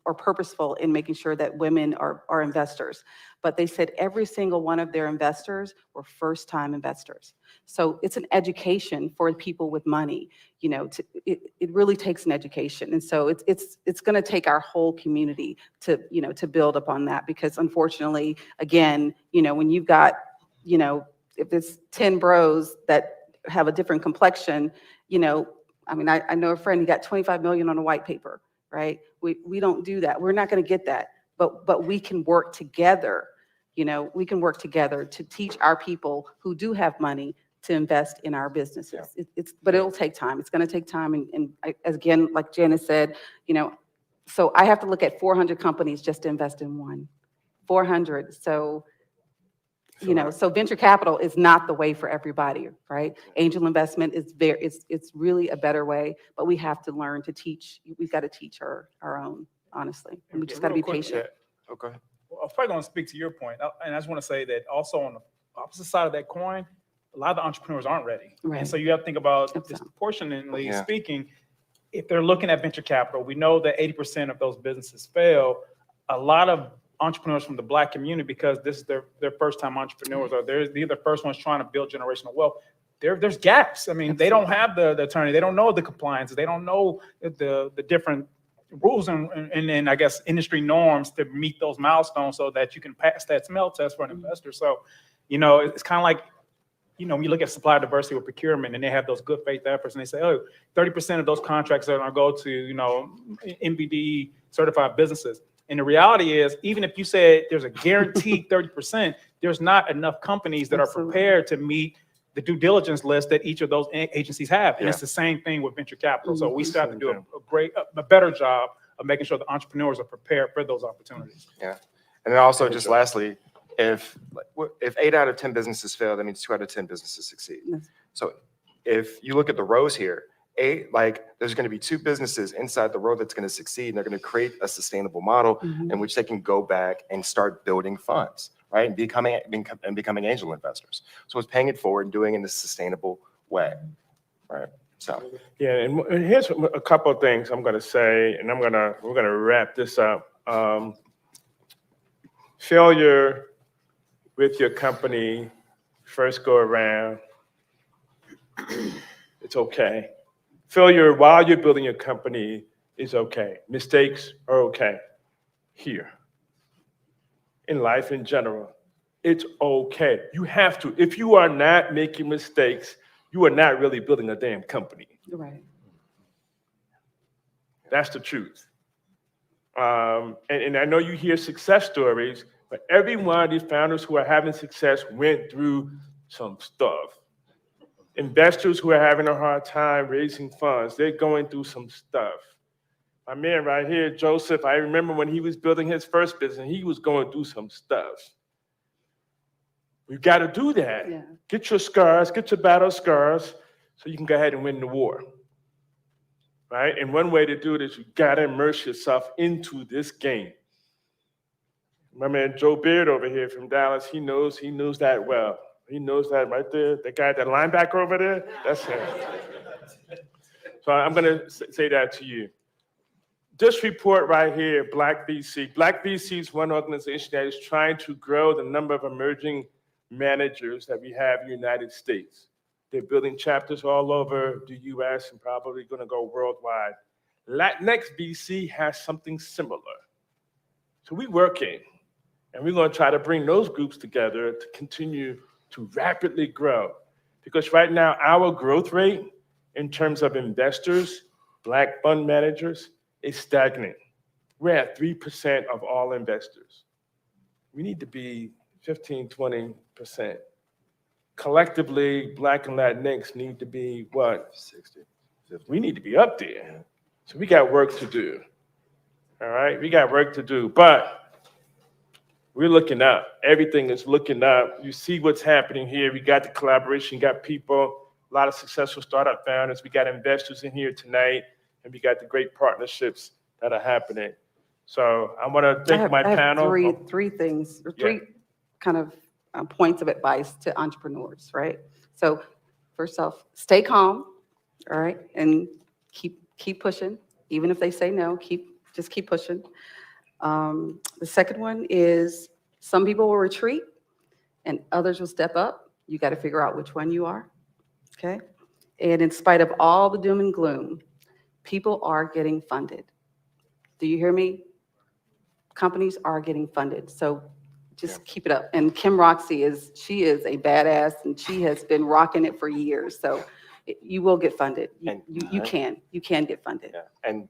are purposeful in making sure that women are investors. But they said every single one of their investors were first-time investors. So it's an education for people with money. You know, it really takes an education, and so it's going to take our whole community to build upon that, because unfortunately, again, you know, when you've got, you know, if it's 10 bros that have a different complexion, you know, I mean, I know a friend, he got 25 million on a white paper, right? We don't do that. We're not going to get that, but we can work together. You know, we can work together to teach our people who do have money to invest in our businesses. Yeah. But it'll take time. It's going to take time. And again, like Janice said, you know, so I have to look at 400 companies just to invest in one. 400. So, you know, so venture capital is not the way for everybody, right? Angel investment is it's really a better way, but we have to learn to teach. We've got to teach our own, honestly. And we just got to be patient. Okay. Well, I was probably going to speak to your point, and I just want to say that also on the opposite side of that coin, a lot of the entrepreneurs aren't ready. Right. And so you have to think about disproportionately speaking, if they're looking at venture capital, we know that 80% of those businesses fail. A lot of entrepreneurs from the Black community, because this is their first time entrepreneurs, or they're the first ones trying to build generational wealth. There's gaps. I mean, they don't have the attorney, they don't know the compliance, they don't know the different rules and then I guess industry norms to meet those milestones so that you can pass that smell test for an investor. So, it's kind of like, when you look at supply diversity with procurement and they have those good faith efforts and they say, oh, 30% of those contracts are going to go to, MBD certified businesses. And the reality is, even if you said there's a guaranteed 30%, there's not enough companies that are prepared to meet the due diligence list that each of those agencies have. And it's the same thing with venture capital. So we still have to do a better job of making sure the entrepreneurs are prepared for those opportunities. Yeah. And then also just lastly, if 8 out of 10 businesses fail, that means 2 out of 10 businesses succeed. So if you look at the rows here, there's going to be 2 businesses inside the row that's going to succeed, and they're going to create a sustainable model in which they can go back and start building funds, right? And becoming angel investors. So it's paying it forward and doing it in a sustainable way, right? So yeah, and here's a couple of things I'm going to say, and we're going to wrap this up. Failure with your company first go around, it's okay. Failure while you're building your company is okay. Mistakes are okay. Here. In life in general, it's okay. You have to. If you are not making mistakes, you are not really building a damn company. Right. That's the truth. And I know you hear success stories, but every one of these founders who are having success went through some stuff. Investors who are having a hard time raising funds, they're going through some stuff. My man right here, Joseph, I remember when he was building his first business, he was going through some stuff. We've got to do that. Yeah. Get your scars, get your battle scars, so you can go ahead and win the war. Right? And one way to do it is you got to immerse yourself into this game. My man Joe Beard over here from Dallas, he knows that well. He knows that right there. The guy, that linebacker over there, that's him. So I'm going to say that to you. This report right here, Black VC. Black VC is one organization that is trying to grow the number of emerging managers that we have in the United States. They're building chapters all over the US and probably going to go worldwide. Latinx VC has something similar. So we're working, and we're going to try to bring those groups together to continue to rapidly grow. Because right now, our growth rate in terms of investors, Black fund managers, is stagnant. We're at 3% of all investors. We need to be 15, 20%. Collectively, Black and Latinx need to be what? 60. 50. We need to be up there. So we got work to do. All right, we got work to do, but we're looking up. Everything is looking up. You see what's happening here. We got the collaboration, got people, a lot of successful startup founders. We got investors in here tonight, and we got the great partnerships that are happening. So I want to thank my panel. Three things, or three kind of points of advice to entrepreneurs, right? So first off, stay calm, all right, and keep pushing. Even if they say no, just keep pushing. The second one is some people will retreat and others will step up. You got to figure out which one you are, okay? And in spite of all the doom and gloom, people are getting funded. Do you hear me? Companies are getting funded. So just keep it up. And Kim Roxy she is a badass, and she has been rocking it for years. So you will get funded. You can get funded. Yeah. And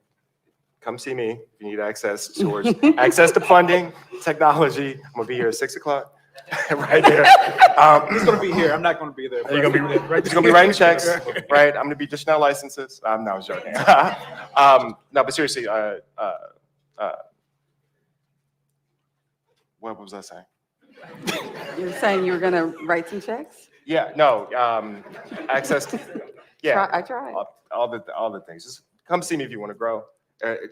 come see me if you need access to funding, technology. I'm gonna be here at 6 o'clock, right there. He's gonna be here. I'm not gonna be there. You're gonna be writing checks, right? I'm gonna be dishing out licenses. No, I was joking. No, but seriously, what was I saying? You're saying you're gonna write some checks? Yeah, no, access to, I tried. All the things. Just come see me if you want to grow.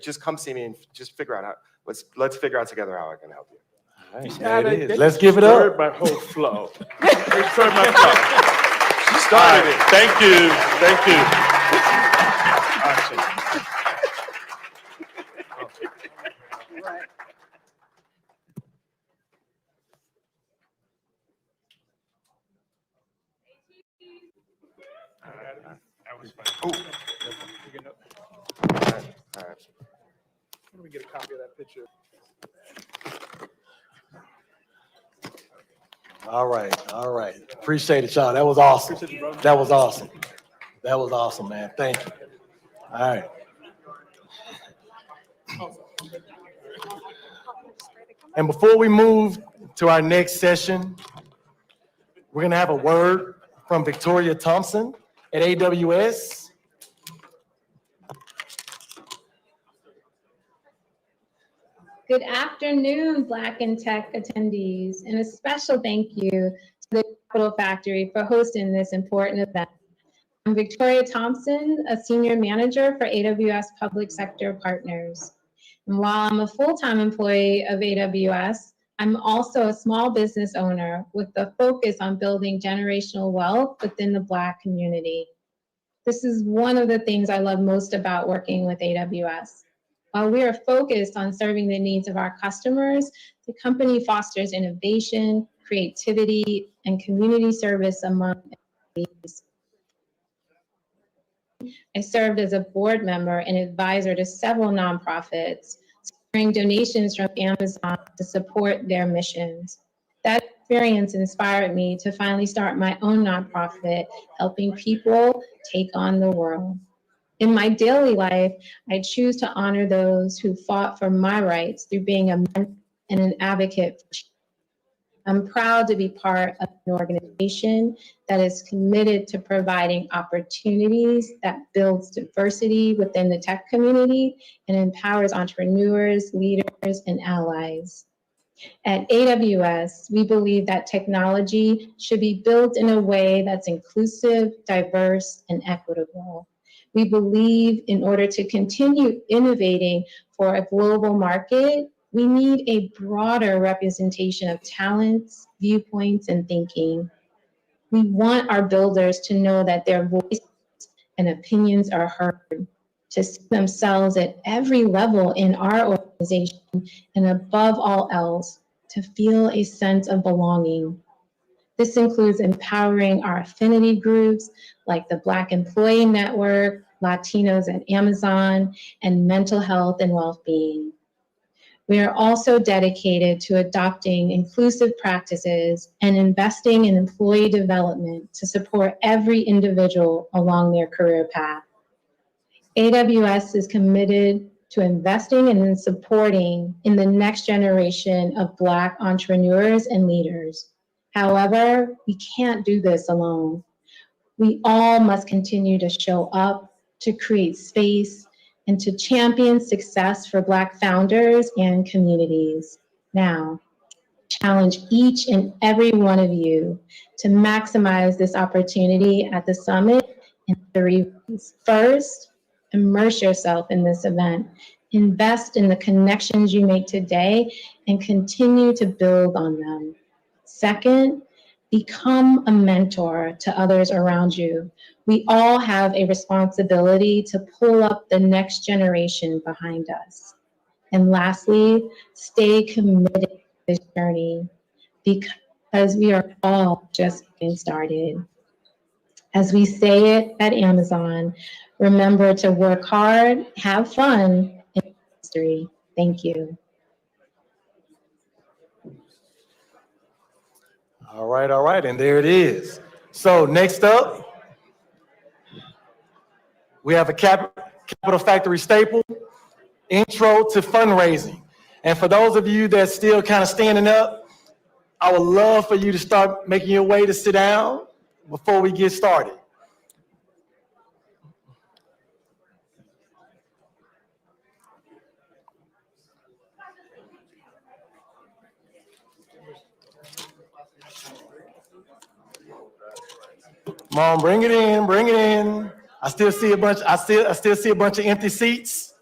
Just come see me and just figure out let's figure out together how I can help you. All right, there it is. Let's give it up. My whole flow. Disturbed my flow. She started it. Thank you. Awesome. Right. That was fun. All right. All right, all right. Appreciate it, y'all. That was awesome. That was awesome. That was awesome, man. Thank you. All right. And before we move to our next session, we're gonna have a word from Victoria Thompson at AWS. Good afternoon, Black and Tech attendees, and a special thank you to the Capital Factory for hosting this important event. I'm Victoria Thompson, a senior manager for AWS Public Sector Partners. And while I'm a full-time employee of AWS, I'm also a small business owner with a focus on building generational wealth within the Black community. This is one of the things I love most about working with AWS. While we are focused on serving the needs of our customers, the company fosters innovation, creativity, and community service among employees. I served as a board member and advisor to several nonprofits, securing donations from Amazon to support their missions. That experience inspired me to finally start my own nonprofit, helping people take on the world. In my daily life, I choose to honor those who fought for my rights through being a mentor and an advocate for change. I'm proud to be part of an organization that is committed to providing opportunities that builds diversity within the tech community and empowers entrepreneurs, leaders, and allies. At AWS, we believe that technology should be built in a way that's inclusive, diverse, and equitable. We believe in order to continue innovating for a global market, we need a broader representation of talents, viewpoints, and thinking. We want our builders to know that their voices and opinions are heard, to see themselves at every level in our organization, and above all else, to feel a sense of belonging. This includes empowering our affinity groups like the Black Employee Network, Latinos at Amazon, and mental health and well-being. We are also dedicated to adopting inclusive practices and investing in employee development to support every individual along their career path. AWS is committed to investing and in supporting in the next generation of Black entrepreneurs and leaders. However, we can't do this alone. We all must continue to show up, to create space, and to champion success for Black founders and communities. Now, challenge each and every one of you to maximize this opportunity at the summit in 3 ways. First, immerse yourself in this event. Invest in the connections you make today and continue to build on them. Second, become a mentor to others around you. We all have a responsibility to pull up the next generation behind us. And lastly, stay committed to this journey because we are all just getting started. As we say it at Amazon, remember to work hard, have fun, and history. Thank you. All right, and there it is. So next up, we have a Capital Factory staple, intro to fundraising. And for those of you that's still kind of standing up, I would love for you to start making your way to sit down before we get started. Come on, bring it in, bring it in. I still see a bunch of empty seats.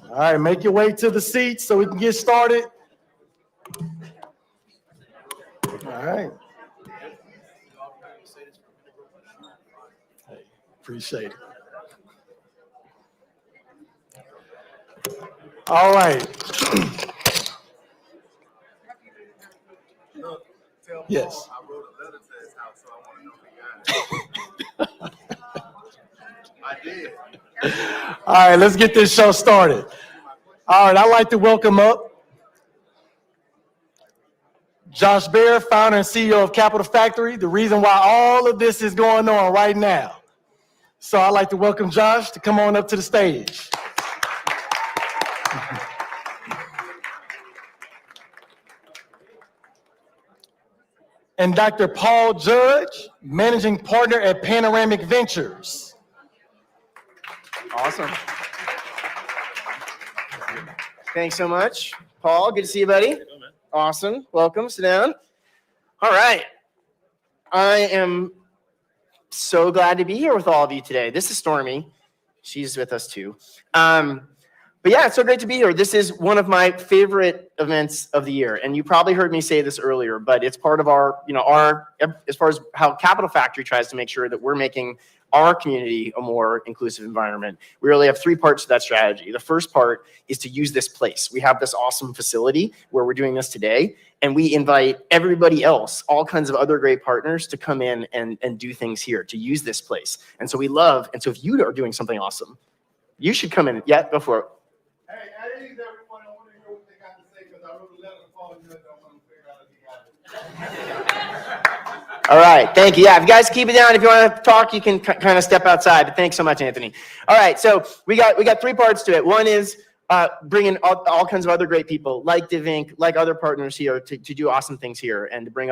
All right, make your way to the seats so we can get started. All right. Hey, appreciate it. All right. Yes. I wrote a letter to his house, so I want to know if he got it. I did. All right, let's get this show started. All right, I'd like to welcome up Josh Baer, founder and CEO of Capital Factory, the reason why all of this is going on right now. So I'd like to welcome Josh to come on up to the stage. And Dr. Paul Judge, managing partner at Panoramic Ventures. Awesome. Thanks so much, Paul. Good to see you, buddy. Awesome. Welcome. Sit down. All right. I am so glad to be here with all of you today. This is Stormy. She's with us too. But yeah, it's so great to be here. This is one of my favorite events of the year. And you probably heard me say this earlier, but it's part of our, as far as how Capital Factory tries to make sure that we're making our community a more inclusive environment. We really have three parts to that strategy. The first part is to use this place. We have this awesome facility where we're doing this today, and we invite everybody else, all kinds of other great partners, to come in and do things here, to use this place. And so so if you are doing something awesome, you should come in. Yeah, go for it. Hey, at ease, everyone. I want to hear what they got to say because I wrote a letter to Paul Judge. I want to figure out if he got it. All right, thank you. Yeah, if you guys keep it down, if you want to talk, you can kind of step outside. But thanks so much, Anthony. All right, so we got three parts to it. One is bringing all kinds of other great people, like Divink, like other partners here, to do awesome things here, and to bring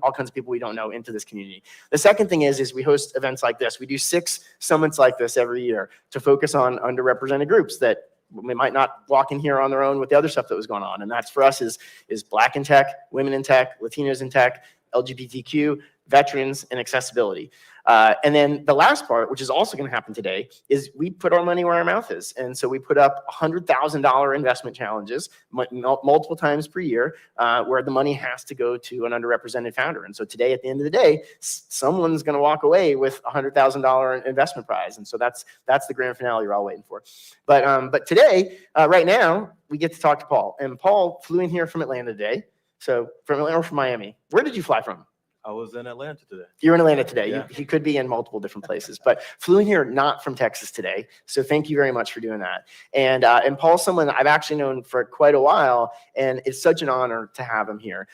all kinds of people we don't know into this community. The second thing is we host events like this. We do 6 summits like this every year to focus on underrepresented groups that we might not walk in here on their own with the other stuff that was going on. And that's for us is Black in tech, women in tech, Latinos in tech, LGBTQ, veterans, and accessibility. And then the last part, which is also going to happen today, is we put our money where our mouth is. And so we put up $100,000 investment challenges multiple times per year, where the money has to go to an underrepresented founder. And so today, at the end of the day, someone's going to walk away with a $100,000 investment prize. And so that's the grand finale you're all waiting for. But today, right now, we get to talk to Paul. And Paul flew in here from Atlanta today. So from Atlanta or from Miami. Where did you fly from? I was in Atlanta today. You're in Atlanta today. Yeah. He could be in multiple different places, but flew in here not from Texas today. So thank you very much for doing that. And Paul's someone I've actually known for quite a while, and it's such an honor to have him here.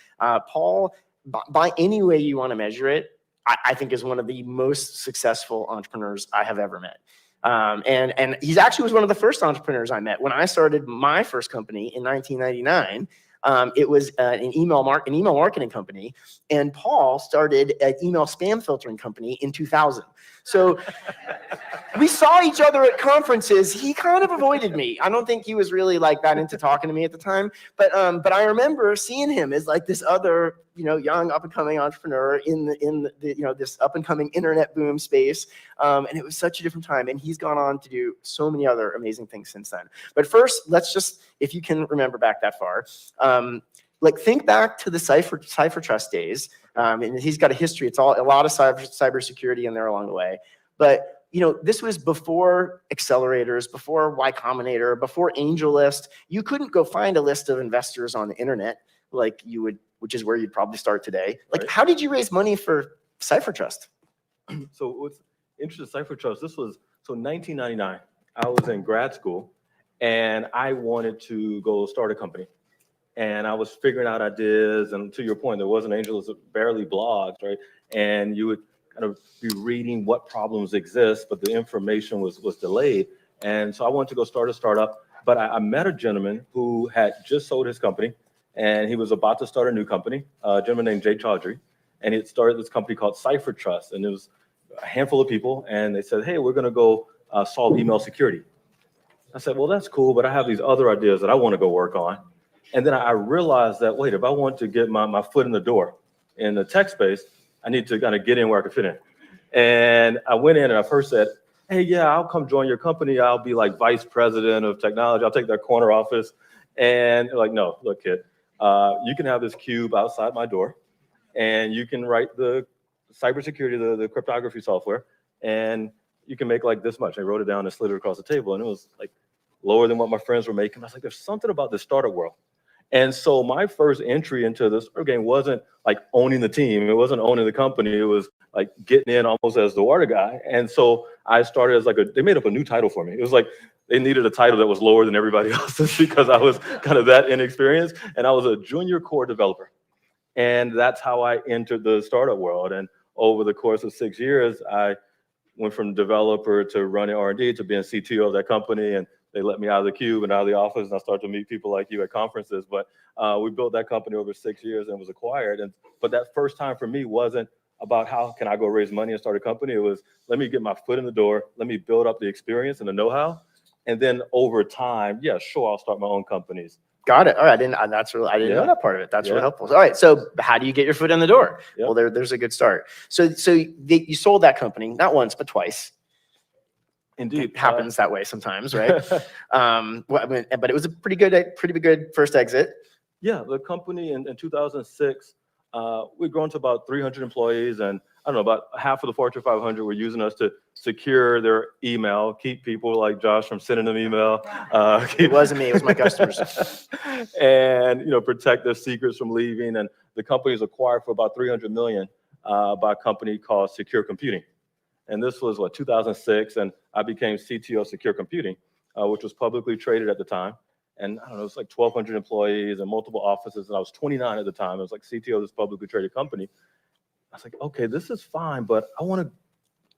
Paul, by any way you want to measure it, I think is one of the most successful entrepreneurs I have ever met. And he's actually was one of the first entrepreneurs I met when I started my first company in 1999. It was an email marketing company, and Paul started an email spam filtering company in 2000. So we saw each other at conferences. He kind of avoided me. I don't think he was really like that into talking to me at the time. But I remember seeing him as like this other, young up and coming entrepreneur in the this up and coming internet boom space. And it was such a different time. And he's gone on to do so many other amazing things since then. But first, let's just, if you can remember back that far, think back to the Cipher Trust days. And he's got a history. It's a lot of cybersecurity in there along the way. But this was before accelerators, before Y Combinator, before AngelList. You couldn't go find a list of investors on the internet like you would, which is where you'd probably start today. Like, how did you raise money for Cipher Trust? So what's interesting, Cipher Trust, this was, 1999. I was in grad school, and I wanted to go start a company. And I was figuring out ideas, and to your point, there wasn't AngelList, barely blogs, right? And you would kind of be reading what problems exist, but the information was delayed. And so I wanted to go start a startup, but I met a gentleman who had just sold his company, and he was about to start a new company, a gentleman named Jay Chaudhry, and he had started this company called Cipher Trust, and it was a handful of people, and they said, hey, we're gonna go solve email security. I said, well, that's cool, but I have these other ideas that I wanna go work on. And then I realized that, wait, if I want to get my foot in the door in the tech space, I need to kind of get in where I can fit in. And I went in and I first said, hey, yeah, I'll come join your company. I'll be like vice president of technology. I'll take their corner office. And they're like, no, look, kid, you can have this cube outside my door, and you can write the cybersecurity, the cryptography software, and you can make like this much. I wrote it down and slid it across the table, and it was like lower than what my friends were making. I was like, there's something about the startup world. And so my first entry into this game wasn't like owning the team. It wasn't owning the company. It was like getting in almost as the water guy. And so I started as they made up a new title for me. It was like they needed a title that was lower than everybody else's because I was kind of that inexperienced. And I was a junior core developer. And that's how I entered the startup world. And over the course of 6 years, I went from developer to running R&D to being CTO of that company. And they let me out of the cube and out of the office, and I started to meet people like you at conferences. But we built that company over 6 years and was acquired. But that first time for me wasn't about how can I go raise money and start a company. It was, let me get my foot in the door, let me build up the experience and the know-how. And then over time, yeah, sure, I'll start my own companies. Got it. All right. I didn't know that part of it. That's really helpful. All right. So how do you get your foot in the door? Yeah. Well, there's a good start. So you sold that company, not once, but twice. Indeed. It happens that way sometimes, right? But it was a pretty good first exit. Yeah, the company in 2006, we'd grown to about 300 employees, and I don't know, about half of the Fortune 500 were using us to secure their email, keep people like Josh from sending them email. It wasn't me, it was my customers. And protect their secrets from leaving. And the company was acquired for about $300 million by a company called Secure Computing. And this was 2006, and I became CTO of Secure Computing, which was publicly traded at the time. And I don't know, it was like 1,200 employees and multiple offices, and I was 29 at the time. I was like CTO of this publicly traded company. I was like, okay, this is fine, but I want to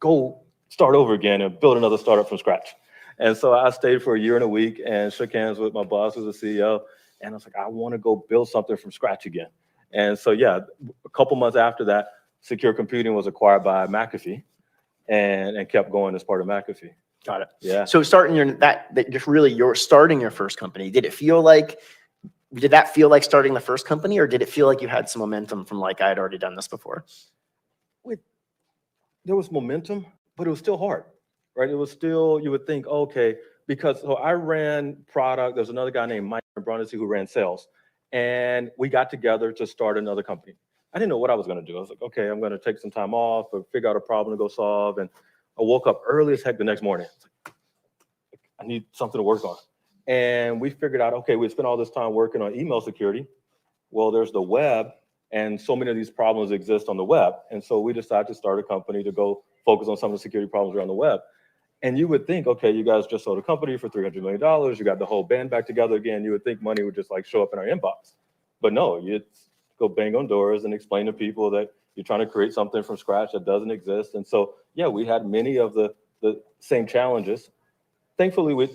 go start over again and build another startup from scratch. And so I stayed for a year and a week and shook hands with my boss, who's the CEO, and I was like, I want to go build something from scratch again. And so, yeah, a couple months after that, Secure Computing was acquired by McAfee. And kept going as part of McAfee. Got it. Yeah. So starting you're starting your first company. Did that feel like starting the first company, or did it feel like you had some momentum from I had already done this before? There was momentum, but it was still hard, right? It was still, you would think, okay, because I ran product. There's another guy named Mike Brunesi who ran sales, and we got together to start another company. I didn't know what I was going to do. I was like, okay, I'm going to take some time off or figure out a problem to go solve. And I woke up early as heck the next morning. I need something to work on. And we figured out, okay, we spent all this time working on email security. Well, there's the web, and so many of these problems exist on the web. And so we decided to start a company to go focus on some of the security problems around the web. And you would think, okay, you guys just sold a company for $300 million. You got the whole band back together again. You would think money would just show up in our inbox. But no, you go bang on doors and explain to people that you're trying to create something from scratch that doesn't exist. And so, yeah, we had many of the same challenges. Thankfully, we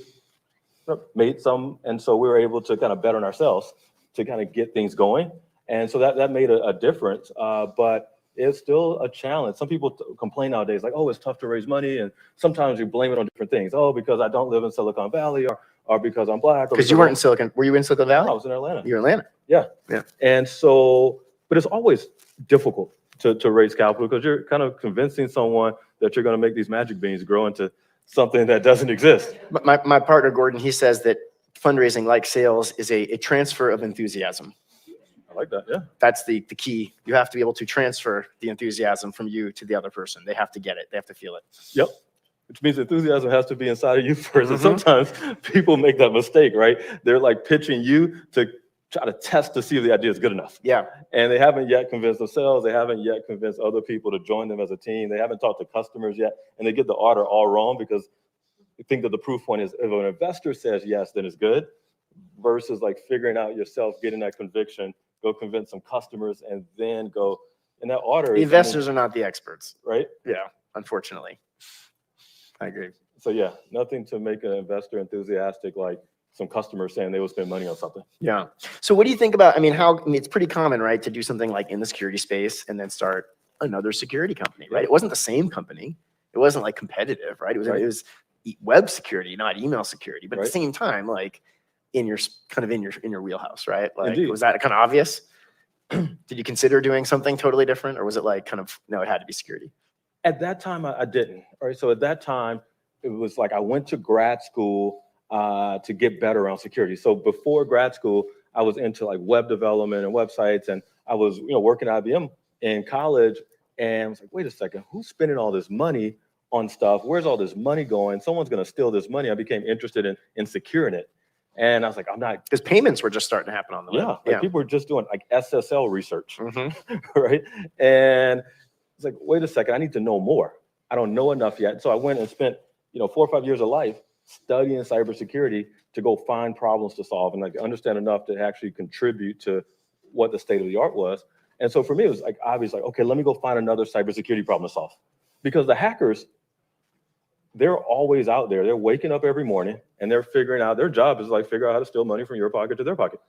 made some, and so we were able to kind of bet on ourselves to kind of get things going. And so that made a difference, but it's still a challenge. Some people complain nowadays, like, oh, it's tough to raise money. And sometimes you blame it on different things. Oh, because I don't live in Silicon Valley, or because I'm Black. Because you weren't in Silicon, were you in Silicon Valley? No, I was in Atlanta. You were in Atlanta? Yeah. Yeah. And so, but it's always difficult to raise capital because you're kind of convincing someone that you're going to make these magic beans grow into something that doesn't exist. My partner, Gordon, he says that fundraising, like sales, is a transfer of enthusiasm. I like that, yeah. That's the key. You have to be able to transfer the enthusiasm from you to the other person. They have to get it. They have to feel it. Yep. Which means enthusiasm has to be inside of you first. And sometimes people make that mistake, right? They're pitching you to try to test to see if the idea is good enough. Yeah. And they haven't yet convinced themselves. They haven't yet convinced other people to join them as a team. They haven't talked to customers yet. And they get the order all wrong because they think that the proof point is if an investor says yes, then it's good, versus figuring out yourself, getting that conviction, go convince some customers, and then go in that order. The investors are not the experts. Right? Yeah, unfortunately. I agree. So yeah, nothing to make an investor enthusiastic like some customers saying they will spend money on something. Yeah. So what do you think about, it's pretty common, right, to do something in the security space and then start another security company, right? It wasn't the same company. It wasn't competitive, right? It was web security, not email security, but at the same time, in your wheelhouse, right? Indeed. Was that kind of obvious? Did you consider doing something totally different, or was it no, it had to be security? At that time, I didn't, right? So at that time, it was I went to grad school to get better around security. So before grad school, I was into web development and websites, and I was working at IBM in college, and I was like, wait a second, who's spending all this money on stuff? Where's all this money going? Someone's going to steal this money. I became interested in securing it. And I was like, I'm not. Because payments were just starting to happen on the web. Yeah, like people were just doing like SSL research, Mm-hmm. right? And it's like, wait a second, I need to know more. I don't know enough yet. So I went and spent, 4 or 5 years of life studying cybersecurity to go find problems to solve and like understand enough to actually contribute to what the state of the art was. And so for me, it was like obvious, like, okay, let me go find another cybersecurity problem to solve. Because the hackers, they're always out there. They're waking up every morning and they're figuring out, their job is like figure out how to steal money from your pocket to their pocket.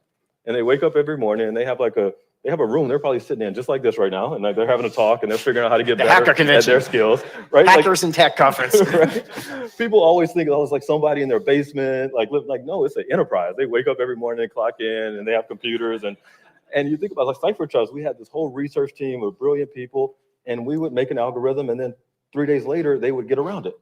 And they wake up every morning and they have a room they're probably sitting in just like this right now, and like they're having a talk and they're figuring out how to get The better hacker at convention. their skills, right? Hackers and tech conference. Right? People always think, oh, it's like somebody in their basement, like no, it's an enterprise. They wake up every morning, they clock in, and they have computers. And you think about like Cipher Trust, we had this whole research team of brilliant people, and we would make an algorithm, and then 3 days later they would get around it.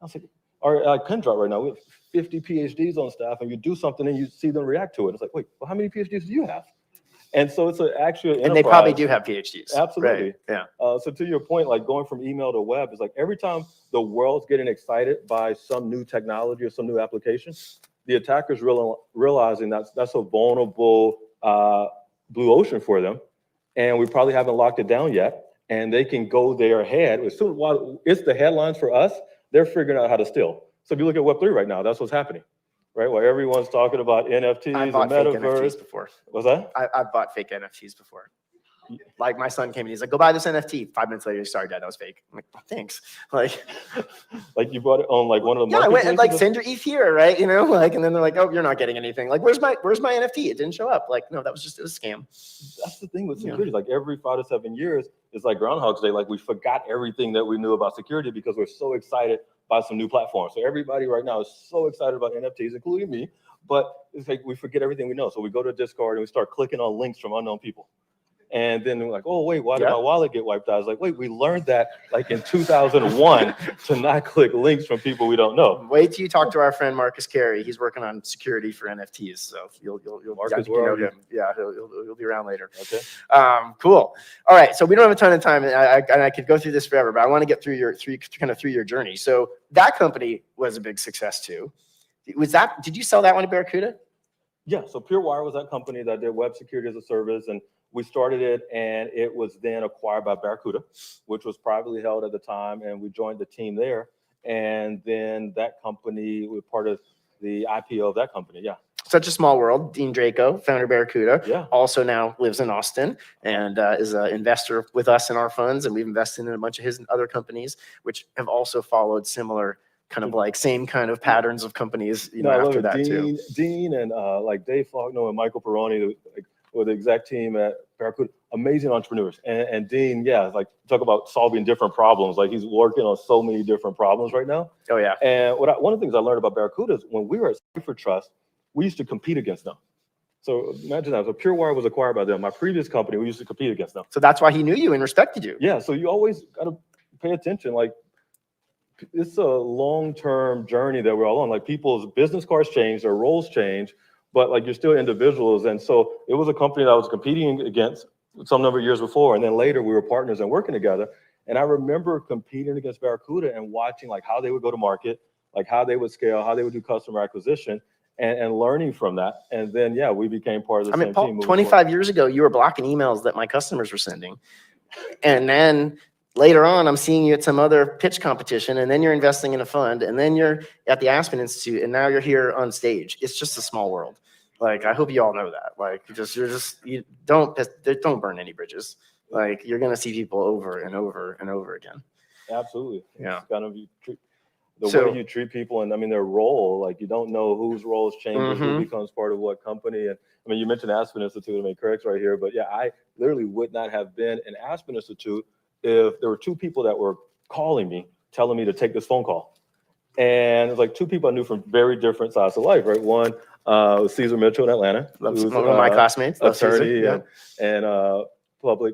I was like, or like PenDrop right now, we have 50 PhDs on staff, and you do something and you see them react to it. It's like, wait, well, how many PhDs do you have? And so it's an actual enterprise. And they probably do have PhDs. Absolutely. Right. Yeah. So to your point, like going from email to web is like every time the world's getting excited by some new technology or some new application, the attackers realizing that's a vulnerable blue ocean for them. And we probably haven't locked it down yet. And they can go there ahead. As soon as it's the headlines for us, they're figuring out how to steal. So if you look at Web3 right now, that's what's happening. Right, where everyone's talking about NFTs and metaverse. NFTs before. What's that? I've bought fake NFTs before. Like my son came in, he's like, "Go buy this NFT." 5 minutes later, he's sorry, Dad, that was fake. I'm like, oh, "Thanks." Like you bought it on like one of the I went and like marketplaces? send your ETH here, right? Like, and then they're like, "Oh, you're not getting anything." Like, where's my NFT? It didn't show up. Like, no, it was a scam. That's the thing with security. Like every 5 to 7 years, it's like Groundhog's Day. Like we forgot everything that we knew about security because we're so excited by some new platforms. So everybody right now is so excited about NFTs, including me. But it's like we forget everything we know. So we go to Discord and we start clicking on links from unknown people. And then we're like, oh, wait, why did my wallet get wiped out? I was like, wait, we learned that like in 2001 to not click links from people we don't know. Wait till you talk to our friend Marcus Carey. He's working on security for NFTs. So you'll Marcus, you know where him. Yeah, he'll be around later. Okay. Cool. All right. So we don't have a ton of time, and I could go through this forever, but I want to get through your journey. So that company was a big success too. Did you sell that one to Barracuda? Yeah, so PureWire was that company that did web security as a service, and we started it, and it was then acquired by Barracuda, which was privately held at the time, and we joined the team there, and then that company was part of the IPO of that company, yeah. Such a small world. Dean Draco, founder of Barracuda, also now lives in Austin and is an investor with us in our funds, and we've invested in a bunch of his other companies, which have also followed similar kind of like same kind of patterns of companies, after that too. Dean and like Dave Faulkner and Michael Perroni, were the exec team at Barracuda, amazing entrepreneurs. And Dean, like talk about solving different problems. Like he's working on so many different problems right now. Oh yeah. And one of the things I learned about Barracuda is when we were at Cipher Trust, we used to compete against them. So imagine that. So PureWire was acquired by them. My previous company, we used to compete against them. So that's why he knew you and respected you. Yeah. So you always got to pay attention. Like it's a long-term journey that we're all on. Like people's business cards change, their roles change, but like you're still individuals. And so it was a company that I was competing against some number of years before. And then later we were partners and working together. And I remember competing against Barracuda and watching like how they would go to market, like how they would scale, how they would do customer acquisition and learning from that. And then, we became part of the same Paul, team. 25 years ago, you were blocking emails that my customers were sending. And then later on, I'm seeing you at some other pitch competition, and then you're investing in a fund, and then you're at the Aspen Institute, and now you're here on stage. It's just a small world. Like, I hope you all know that. Like, you don't burn any bridges. Like, you're going to see people over and over and over again. Absolutely. Yeah. It's kind of the way you treat people and their role, like you don't know whose roles changes, who becomes part of what company. And you mentioned Aspen Institute, Craig's right here, but I literally would not have been in Aspen Institute if there were two people that were calling me, telling me to take this phone call. And it's like two people I knew from very different sides of life, right? One was Caesar Mitchell in Atlanta. One of my classmates. Attorney and public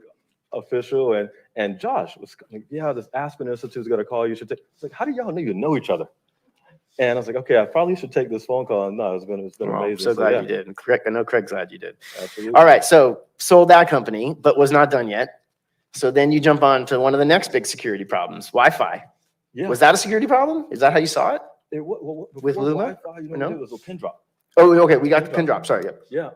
official. And Josh was like, this Aspen Institute's going to call you. Should take. It's like, how do y'all even know each other? And I was like, okay, I probably should take this phone call. And no, it's been amazing. I'm so glad you did. And I know Craig's glad you did. Absolutely. All right, so sold that company, but was not done yet. So then you jump on to one of the next big security problems, Wi-Fi. Yeah. Was that a security problem? Is that how you saw it? With Luma? Wi-Fi, it was a PenDrop. Oh, okay, we got the pin drop, sorry, yep. Yeah,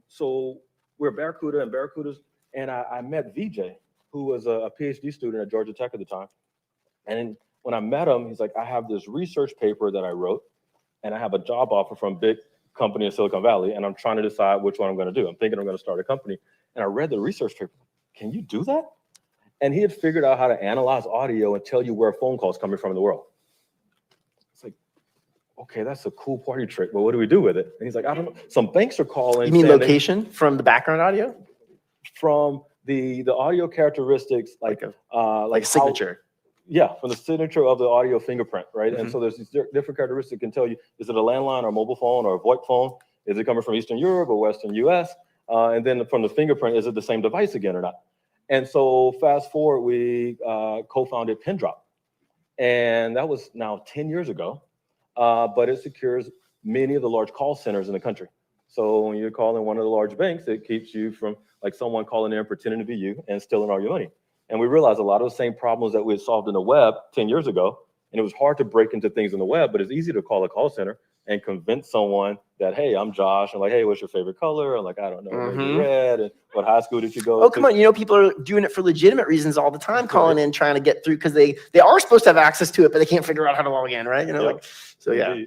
so we're Barracuda and Barracudas, and I met VJ, who was a PhD student at Georgia Tech at the time. And when I met him, he's like, I have this research paper that I wrote, and I have a job offer from a big company in Silicon Valley, and I'm trying to decide which one I'm going to do. I'm thinking I'm going to start a company. And I read the research paper. Can you do that? And he had figured out how to analyze audio and tell you where a phone call is coming from in the world. It's like, okay, that's a cool party trick, but what do we do with it? And he's like, I don't know. Some banks are calling. You mean saying location from the background audio? From the audio characteristics, like Like signature. Yeah, from the signature of the audio fingerprint, right? And so there's these different characteristics that can tell you, is it a landline or a mobile phone or a VoIP phone? Is it coming from Eastern Europe or Western US? And then from the fingerprint, is it the same device again or not? And so fast forward, we co-founded PinDrop. And that was now 10 years ago, but it secures many of the large call centers in the country. So when you're calling one of the large banks, it keeps you from like someone calling in pretending to be you and stealing all your money. And we realized a lot of the same problems that we had solved in the web 10 years ago, and it was hard to break into things in the web, but it's easy to call a call center and convince someone that, hey, I'm Josh. I'm like, hey, what's your favorite color? I'm like, I don't know, maybe red. And what high school did you go to? Oh, come on. You know, people are doing it for legitimate reasons all the time, calling in, trying to get through because they are supposed to have access to it, but they can't figure out how to log in, right? You know, like, so yeah.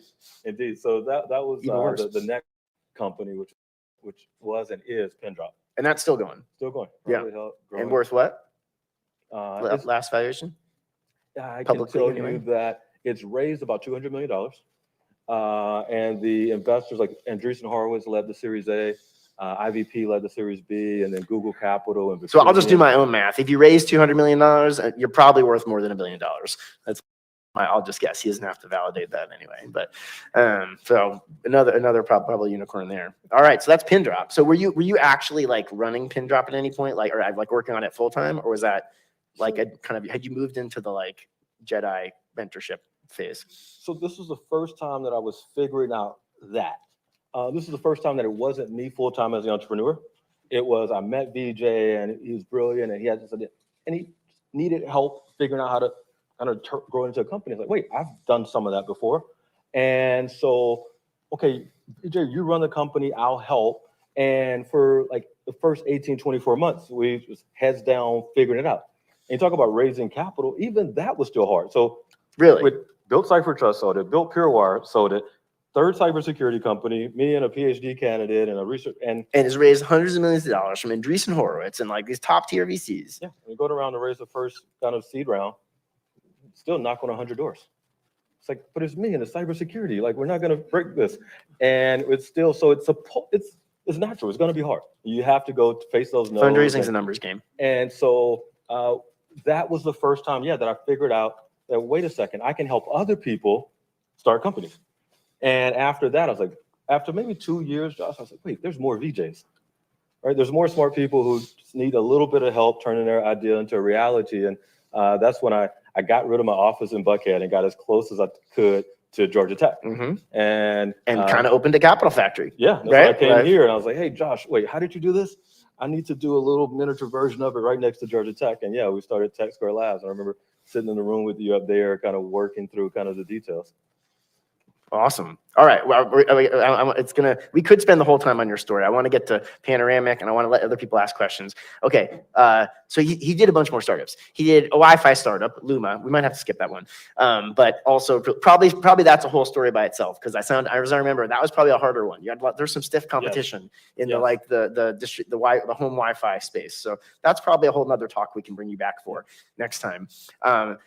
Indeed. So that was the next company, which was and is PinDrop. And that's still going. Still going. Yeah. And worth what? Last valuation? I can Publicly, tell anyway. you that it's raised about $200 million. And the investors like Andreessen Horowitz led the Series A, IVP led the Series B, and then Google Capital. And So I'll just do my own math. If you raise $200 million, you're probably worth more than $1 billion. That's I'll just guess. He doesn't have to validate that anyway. But so another probably unicorn there. All right, so that's PinDrop. So were you actually like running PinDrop at any point, like or like working on it full time, or was that like a kind of had you moved into the like Jedi mentorship phase? So this was the first time that I was figuring out that. This is the first time that it wasn't me full time as the entrepreneur. It was I met VJ and he was brilliant and he had this idea and he needed help figuring out how to kind of grow into a company. Like, wait, I've done some of that before. And so, okay, VJ, you run the company, I'll help. And for like the first 18, 24 months, we was heads down figuring it out. And you talk about raising capital, even that was still hard. So really, with built Cipher Trust sold it, built PureWire sold it, third cybersecurity company, me and a PhD candidate and a research and has raised hundreds of millions of dollars from Andreessen Horowitz and like these top tier VCs. Yeah, we go around to raise the first kind of seed round, still knock on 100 doors. It's like, but it's me and the cybersecurity. Like, we're not going to break this, and it's still so it's natural. It's going to be hard. You have to go to face those no's. Fundraising is a numbers game, and so that was the first time, that I figured out that wait a second, I can help other people start companies. And after that, I was like, after maybe 2 years, Josh, I was like, wait, there's more VJs, right? There's more smart people who just need a little bit of help turning their idea into a reality. And that's when I got rid of my office in Buckhead and got as close as I could to Georgia Tech. And kind of opened a capital factory. Yeah, that's right? when I came here and I was like, hey, Josh, wait, how did you do this? I need to do a little miniature version of it right next to Georgia Tech. And yeah, we started Tech Square Labs. And I remember sitting in the room with you up there, kind of working through kind of the details. Awesome. All right. Well, we could spend the whole time on your story. I want to get to Panoramic and I want to let other people ask questions. Okay. So he did a bunch more startups. He did a Wi-Fi startup, Luma. We might have to skip that one. But also probably that's a whole story by itself. Cause as I remember, that was probably a harder one. There's some stiff competition in the home Wi-Fi space. So that's probably a whole nother talk we can bring you back for next time. So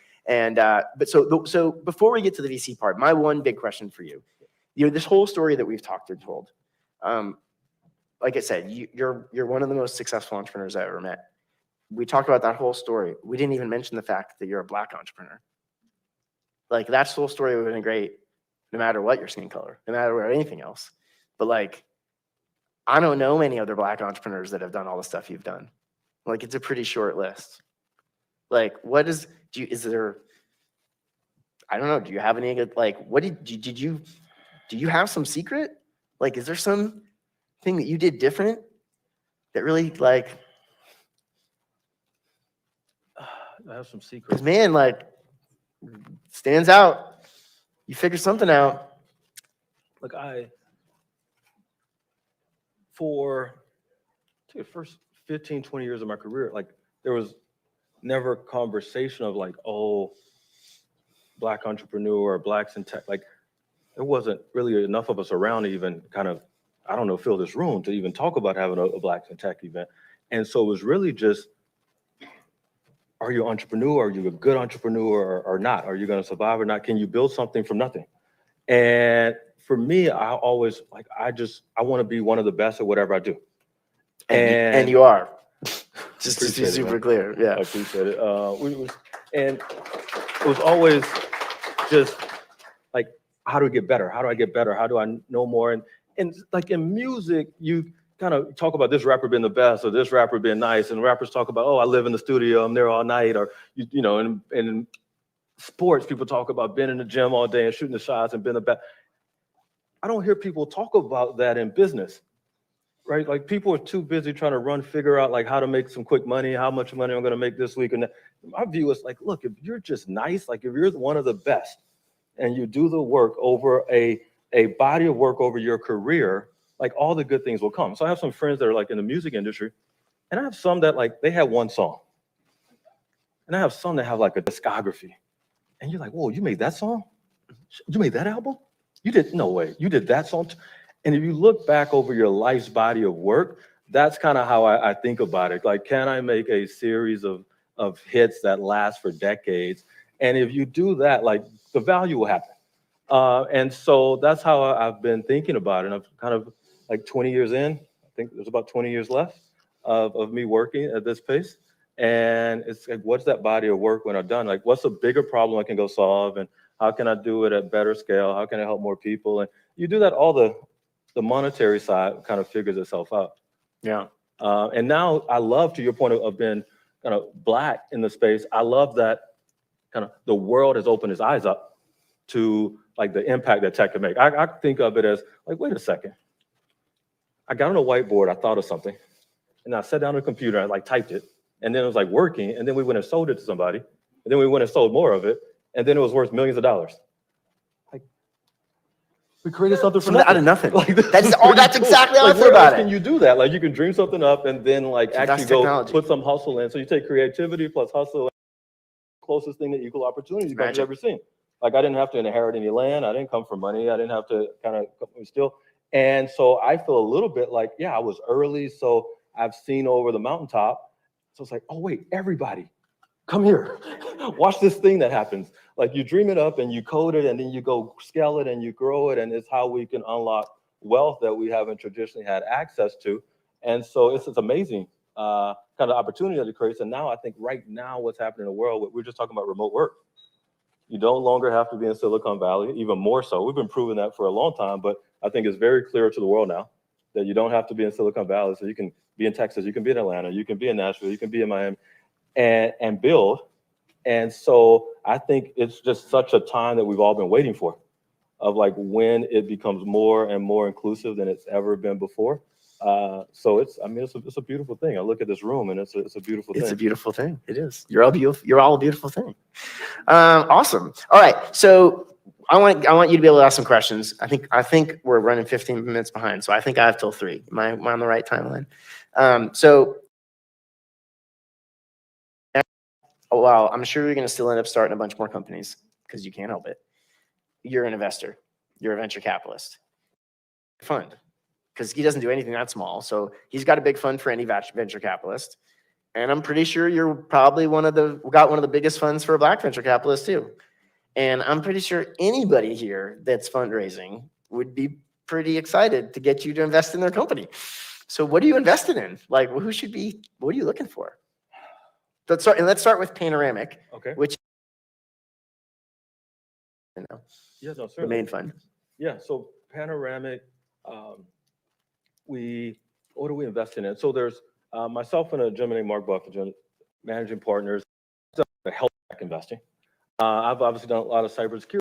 before we get to the VC part, my one big question for you, this whole story that we've talked and told, like I said, you're one of the most successful entrepreneurs I ever met. We talked about that whole story. We didn't even mention the fact that you're a Black entrepreneur. Like that whole story would have been great, no matter what your skin color, no matter what anything else. But like, I don't know many other Black entrepreneurs that have done all the stuff you've done. Like it's a pretty short list. Like, I don't know. Do you have any good, like, do you have some secret? Like, is there some thing that you did different that really like, I have some secrets. 'Cause man, like stands out. You figured something out. Look, for the first 15, 20 years of my career, like there was never a conversation of like, oh, Black entrepreneur or Blacks in tech. Like there wasn't really enough of us around to even kind of, I don't know, fill this room to even talk about having a Blacks in tech event. And so it was really just, are you an entrepreneur? Are you a good entrepreneur or not? Are you going to survive or not? Can you build something from nothing? And for me, I always like, I want to be one of the best at whatever I do. And you are. Just to be Appreciate it, super man. clear. Yeah. I appreciate it. And it was always just like, how do I get better? How do I get better? How do I know more? And like in music, you kind of talk about this rapper being the best or this rapper being nice, and rappers talk about, oh, I live in the studio, I'm there all night, or you know, and in sports, people talk about being in the gym all day and shooting the shots and being the best. I don't hear people talk about that in business, right? Like people are too busy trying to figure out like how to make some quick money, how much money I'm going to make this week. And my view is like, look, if you're just nice, like if you're one of the best and you do the work over a body of work over your career, like all the good things will come. So I have some friends that are like in the music industry, and I have some that like, they have one song. And I have some that have like a discography. And you're like, whoa, you made that song? You made that album? You did, no way, you did that song? And if you look back over your life's body of work, that's kind of how I think about it. Like, can I make a series of hits that last for decades? And if you do that, like the value will happen. And so that's how I've been thinking about it. And I've kind of like 20 years in, I think there's about 20 years left of me working at this pace. And it's like, what's that body of work when I'm done? Like, what's a bigger problem I can go solve? And how can I do it at better scale? How can I help more people? And you do that, all the monetary side kind of figures itself out. Yeah. And now I love, to your point of being kind of Black in the space, I love that kind of the world has opened its eyes up to like the impact that tech can make. I think of it as like, wait a second. I got on a whiteboard, I thought of something, and I sat down on the computer, I like typed it, and then it was like working, and then we went and sold it to somebody, and then we went and sold more of it, and then it was worth millions of dollars. Like, we created something from out of nothing. Like, That's exactly how I feel where about else can it. you do that? Like, you can dream something up and then like That's actually go technology. put some hustle in. So you take creativity plus hustle, closest thing to equal opportunity you've Magic. ever seen. Like, I didn't have to inherit any land. I didn't come from money. I didn't have to kind of steal. And so I feel a little bit like, yeah, I was early, so I've seen over the mountaintop. So it's like, oh wait, everybody, come here. Watch this thing that happens. Like, you dream it up and you code it and then you go scale it and you grow it, and it's how we can unlock wealth that we haven't traditionally had access to. And so it's amazing kind of opportunity that it creates. And now I think right now what's happening in the world, we're just talking about remote work. You don't longer have to be in Silicon Valley, even more so. We've been proving that for a long time, but I think it's very clear to the world now that you don't have to be in Silicon Valley. So you can be in Texas, you can be in Atlanta, you can be in Nashville, you can be in Miami and build. And so I think it's just such a time that we've all been waiting for, of like when it becomes more and more inclusive than it's ever been before. So it's a beautiful thing. I look at this room and it's a beautiful thing. It's a beautiful thing. It is. You're all beautiful. You're all a beautiful thing. Awesome. All right. So I want you to be able to ask some questions. I think we're running 15 minutes behind, so I think I have till 3. Am I on the right timeline? Well, I'm sure you're going to still end up starting a bunch more companies because you can't help it. You're an investor. You're a venture capitalist. Fund. Because he doesn't do anything that small. So he's got a big fund for any venture capitalist. And I'm pretty sure you're probably got one of the biggest funds for a Black venture capitalist too. And I'm pretty sure anybody here that's fundraising would be pretty excited to get you to invest in their company. So what are you invested in? Like, what are you looking for? Let's start with Panoramic, okay. Which Yeah, no, the certainly. main fund. Yeah, so Panoramic, what are we investing in? So there's myself and a gentleman named Mark Buffett, managing partners, health tech investing. I've obviously done a lot of cybersecurity,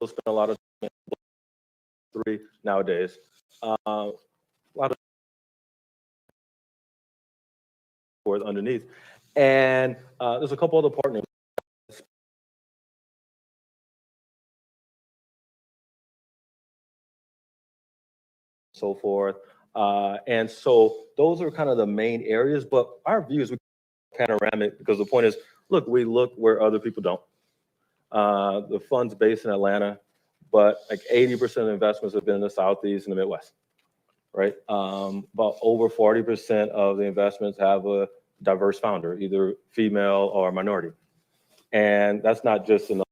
spent a lot of time in 3 nowadays. A lot of underneath. And there's a couple other partners. So forth. And so those are kind of the main areas, but our view is panoramic because the point is, look, we look where other people don't. The fund's based in Atlanta, but like 80% of the investments have been in the Southeast and the Midwest, right? About over 40% of the investments have a diverse founder, either female or minority. And that's not just in the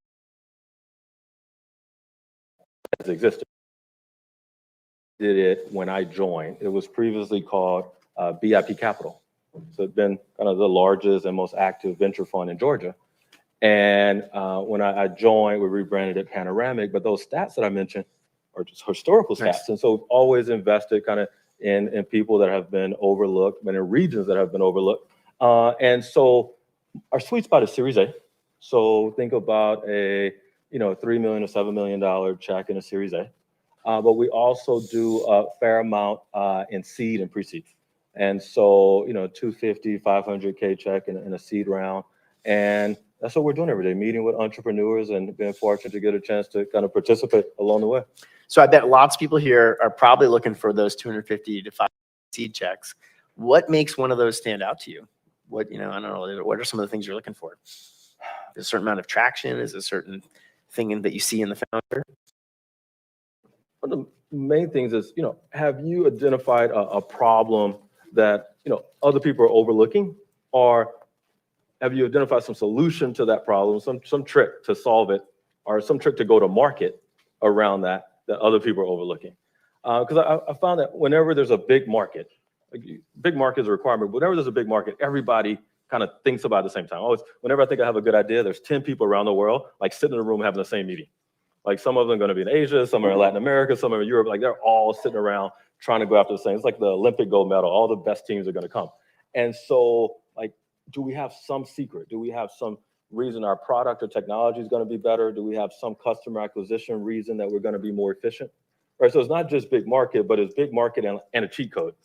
has existed. Did it when I joined. It was previously called BIP Capital. So it's been kind of the largest and most active venture fund in Georgia. And when I joined, we rebranded it Panoramic, but those stats that I mentioned are just historical stats. Nice. And so we've always invested kind of in people that have been overlooked, but in regions that have been overlooked. And so our sweet spot is Series A. So think about a $3 million to $7 million check in a Series A. But we also do a fair amount in seed and pre-seed. And so, 250, 500K check in a seed round. And that's what we're doing every day, meeting with entrepreneurs and being fortunate to get a chance to kind of participate along the way. So I bet lots of people here are probably looking for those 250 to 500 seed checks. What makes one of those stand out to you? What, I don't know, what are some of the things you're looking for? Is a certain amount of traction? Is a certain thing that you see in the founder? One of the main things is, have you identified a problem that, other people are overlooking, or have you identified some solution to that problem, some trick to solve it, or some trick to go to market around that other people are overlooking? Because I found that whenever there's a big market, big market is a requirement, but whenever there's a big market, everybody kind of thinks about it at the same time. Always, whenever I think I have a good idea, there's 10 people around the world, like sitting in a room having the same meeting. Like some of them are going to be in Asia, some are in Latin America, some are in Europe. Like they're all sitting around trying to go after the same. It's like the Olympic gold medal. All the best teams are going to come. And so, like, do we have some secret? Do we have some reason our product or technology is going to be better? Do we have some customer acquisition reason that we're going to be more efficient? Right. So it's not just big market, but it's big market and a cheat code.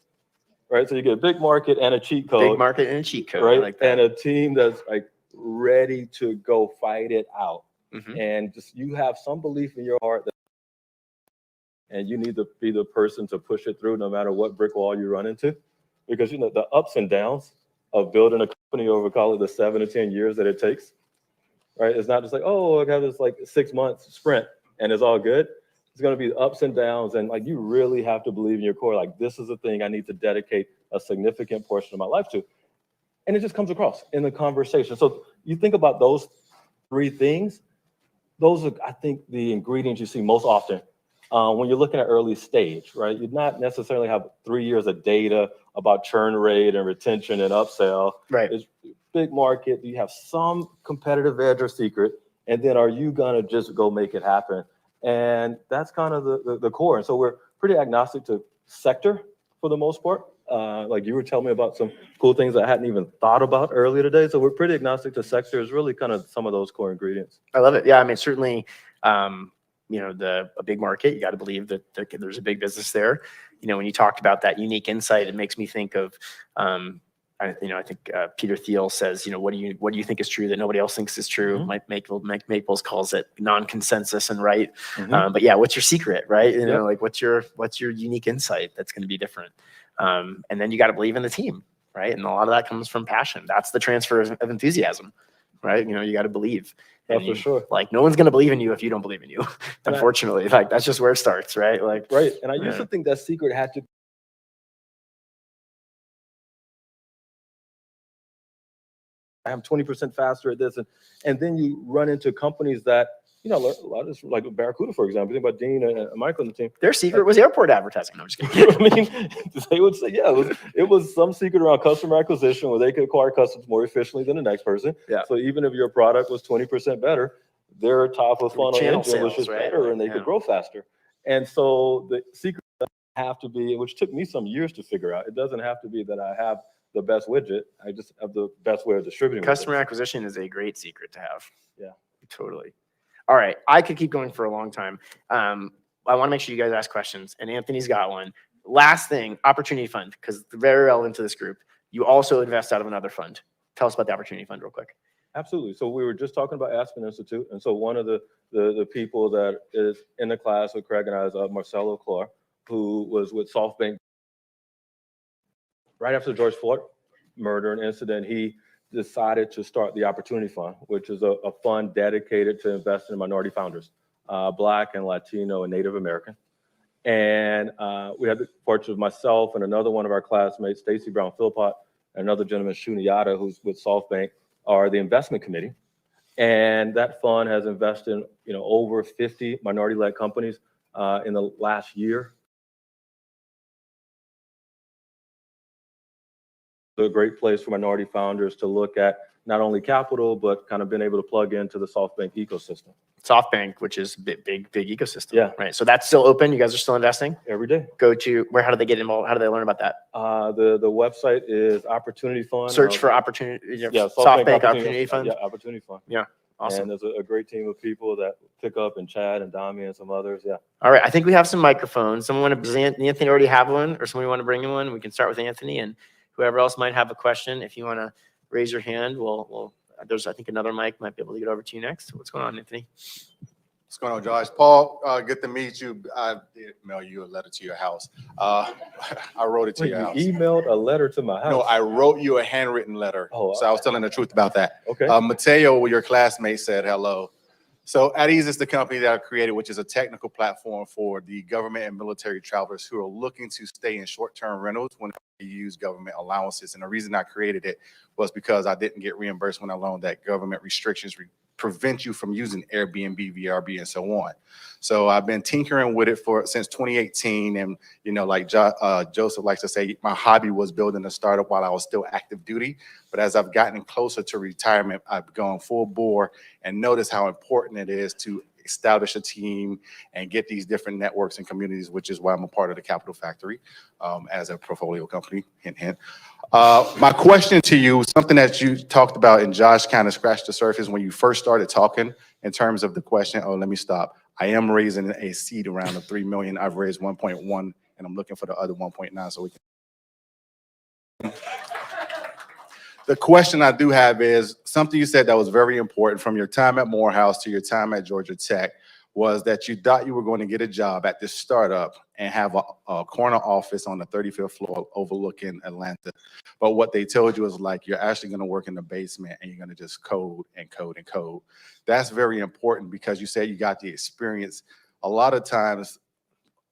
Right. So you get a big market and a cheat code. Big market and a cheat code. Right. I like that. And a team that's like ready to go fight it out. Mm-hmm. And just you have some belief in your heart that, and you need to be the person to push it through no matter what brick wall you run into. Because the ups and downs of building a company over, call it the 7 to 10 years that it takes, right? It's not just like, oh, I got this like 6 months sprint and it's all good. It's going to be ups and downs. And like, you really have to believe in your core. Like, this is the thing I need to dedicate a significant portion of my life to. And it just comes across in the conversation. So you think about those 3 things. Those are, I think, the ingredients you see most often when you're looking at early stage, right? You'd not necessarily have 3 years of data about churn rate and retention and upsell. Right. It's big market. You have some competitive edge or secret, and then are you gonna just go make it happen? And that's kind of the core. And so we're pretty agnostic to sector for the most part. Like you were telling me about some cool things I hadn't even thought about earlier today. So we're pretty agnostic to sector is really kind of some of those core ingredients. I love it. Yeah, I mean, certainly, a big market, you got to believe that there's a big business there. When you talked about that unique insight, it makes me think of, I think Peter Thiel says, what do you think is true that nobody else thinks is true? Mm-hmm. Mike Maples calls it non-consensus and right. Mm-hmm. But yeah, what's your secret, right? Yep. Like what's your unique insight that's going to be different? And then you got to believe in the team, right? And a lot of that comes from passion. That's the transfer of enthusiasm, right? You got to believe. That's for sure. Like no one's going to believe in you if you don't believe in you. Unfortunately, like that's just where it starts, right? Like right. And I used to think that secret had to. I'm 20% faster at this, and then you run into companies that a lot of like Barracuda, for example. Think about Dean and Michael and the team. Their secret was airport advertising. No, I'm just kidding. I mean, they would say, yeah, it was some secret around customer acquisition where they could acquire customers more efficiently than the next person. Yeah. So even if your product was 20% better, their top of funnel Channel engine was sales, just right? better, and they could grow faster. And so the secret doesn't have to be, which took me some years to figure out. It doesn't have to be that I have the best widget. I just have the best way of distributing Customer widgets. acquisition is a great secret to have. Yeah. Totally. All right. I could keep going for a long time. I want to make sure you guys ask questions, and Anthony's got one. Last thing, opportunity fund, because they're very relevant to this group. You also invest out of another fund. Tell us about the opportunity fund real quick. Absolutely. So we were just talking about Aspen Institute. And so one of the people that is in the class with Craig and I is Marcelo Clar, who was with SoftBank right after the George Floyd murder and incident, he decided to start the Opportunity Fund, which is a fund dedicated to investing in minority founders, Black and Latino and Native American. And we had the fortune of myself and another one of our classmates, Stacy Brown Philpott, and another gentleman, Shunayata, who's with SoftBank, are the investment committee. And that fund has invested in, over 50 minority-led companies in the last year. A great place for minority founders to look at not only capital, but kind of being able to plug into the SoftBank ecosystem. SoftBank, which is big ecosystem. Yeah. Right. So that's still open. You guys are still investing? Every day. How do they get involved? How do they learn about that? The website is Opportunity Fund. Search for opportunity. Yeah, SoftBank Opportunity Fund. Yeah, Opportunity Fund. Yeah. Awesome. And there's a great team of people that pick up, and Chad and Dami and some others. Yeah. All right. I think we have some microphones. Someone want to, does Anthony already have one, or somebody want to bring in one? We can start with Anthony, and whoever else might have a question. If you want to raise your hand, there's, I think, another mic might be able to get over to you next. What's going on, Anthony? What's going on, Josh? Paul, good to meet you. I did mail you a letter to your house. I wrote it to your house. You emailed a letter to my house? No, I wrote you a handwritten letter. Oh, so I was telling the truth about that. Okay. Mateo, your classmate, said hello. So At Ease is the company that I created, which is a technical platform for the government and military travelers who are looking to stay in short-term rentals when they use government allowances. And the reason I created it was because I didn't get reimbursed when I learned that government restrictions prevent you from using Airbnb, VRB, and so on. So I've been tinkering with it since 2018. And, like Joseph likes to say, my hobby was building a startup while I was still active duty. But as I've gotten closer to retirement, I've gone full bore and noticed how important it is to establish a team and get these different networks and communities, which is why I'm a part of the Capital Factory as a portfolio company, hint, hint. My question to you, something that you talked about and Josh kind of scratched the surface when you first started talking in terms of the question. Oh, let me stop. I am raising a seed around the 3 million. I've raised 1.1 and I'm looking for the other 1.9 so we can. The question I do have is something you said that was very important from your time at Morehouse to your time at Georgia Tech was that you thought you were going to get a job at this startup and have a corner office on the 35th floor overlooking Atlanta. But what they told you is like, you're actually going to work in the basement and you're going to just code and code and code. That's very important because you said you got the experience. A lot of times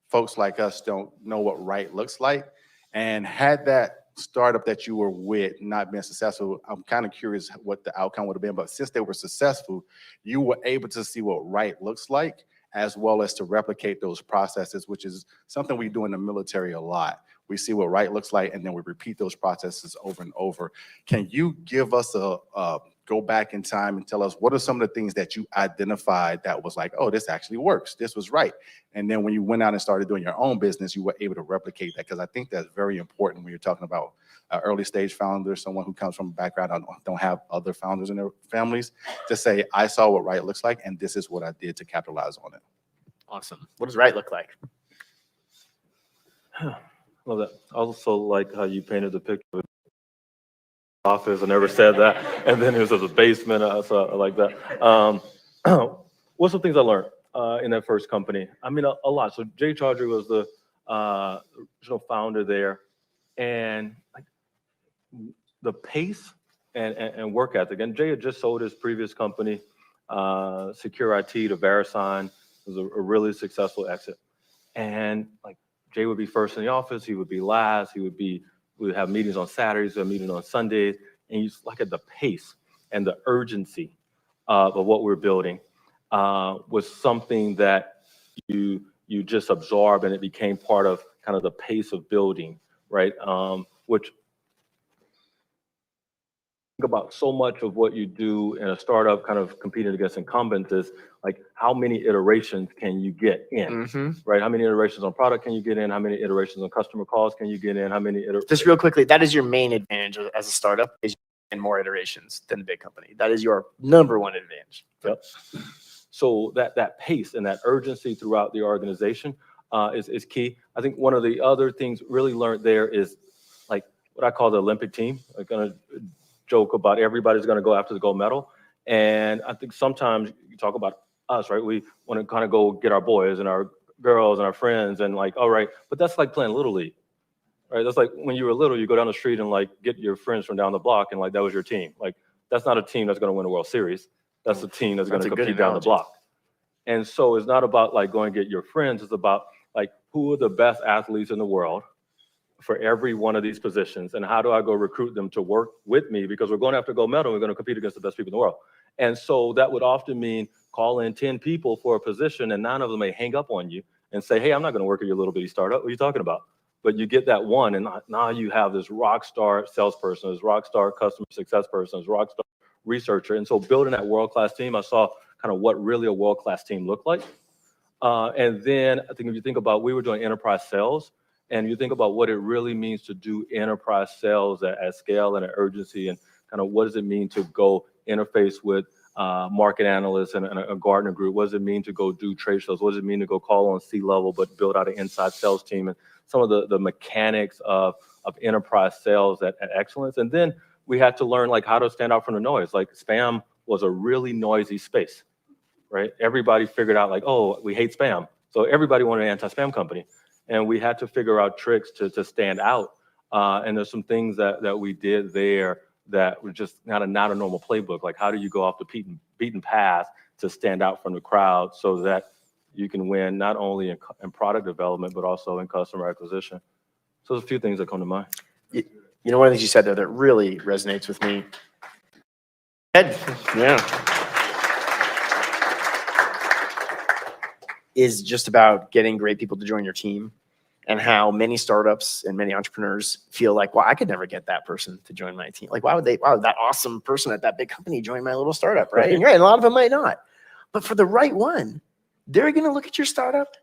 folks like us don't know what right looks like. And had that startup that you were with not been successful, I'm kind of curious what the outcome would have been. But since they were successful, you were able to see what right looks like, as well as to replicate those processes, which is something we do in the military a lot. We see what right looks like, and then we repeat those processes over and over. Can you give us go back in time and tell us what are some of the things that you identified that was like, oh, this actually works, this was right. And then when you went out and started doing your own business, you were able to replicate that, because I think that's very important when you're talking about early stage founders, someone who comes from a background don't have other founders in their families, to say, I saw what right looks like, and this is what I did to capitalize on it. Awesome. What does right look like? Love that. I also like how you painted the picture of the office. I never said that. And then it was the basement. So I like that. What's some things I learned in that first company? I mean, a lot. So Jay Chaudhry was the original founder there. And like the pace and work ethic. And Jay had just sold his previous company, Secure IT, to VeriSign. It was a really successful exit. And like, Jay would be first in the office, he would be last, we would have meetings on Saturdays, we would have meetings on Sundays, and you just look at the pace and the urgency of what we're building was something that you just absorb, and it became part of kind of the pace of building, right? Which think about so much of what you do in a startup kind of competing against incumbents is like, how many iterations can you get in, right? How many iterations on product can you get in? How many iterations on customer calls can you get in? How many Just real quickly, that is your main advantage as a startup, is in more iterations than the big company. That is your number one advantage. Yep. So that pace and that urgency throughout the organization is key. I think one of the other things really learned there is like what I call the Olympic team. I'm gonna joke about everybody's gonna go after the gold medal. And I think sometimes you talk about us, right? We want to kind of go get our boys and our girls and our friends and like, all right, but that's like playing Little League. right? That's like when you were little, you go down the street and like get your friends from down the block and like that was your team. Like that's not a team that's going to win a World Series. That's a team that's going to compete down the block. And so it's not about like going to get your friends. It's about like who are the best athletes in the world for every one of these positions, and how do I go recruit them to work with me, because we're going to have to go medal. We're going to compete against the best people in the world. And so that would often mean call in 10 people for a position, and 9 of them may hang up on you and say, hey, I'm not going to work at your little bitty startup. What are you talking about? But you get that one, and now you have this rock star salesperson, this rock star customer success person, this rock star researcher. And so building that world-class team, I saw kind of what really a world-class team looked like. And then I think if you think about, we were doing enterprise sales, and you think about what it really means to do enterprise sales at scale and at urgency, and kind of what does it mean to go interface with market analysts and a Gartner group? What does it mean to go do trade shows? What does it mean to go call on C-level but build out an inside sales team? And some of the mechanics of enterprise sales at excellence. And then we had to learn like how to stand out from the noise. Like spam was a really noisy space, right? Everybody figured out like, oh, we hate spam. So everybody wanted an anti-spam company. And we had to figure out tricks to stand out. And there's some things that we did there that were just not a normal playbook. Like how do you go off the beaten path to stand out from the crowd so that you can win not only in product development, but also in customer acquisition. So there's a few things that come to mind. You know, one of the things you said there that really resonates with me. Yeah. Is just about getting great people to join your team, and how many startups and many entrepreneurs feel like, well, I could never get that person to join my team. Like, why would that awesome person at that big company join my little startup, right? And you're right, and a lot of them might not. But for the right one, they're going to look at your startup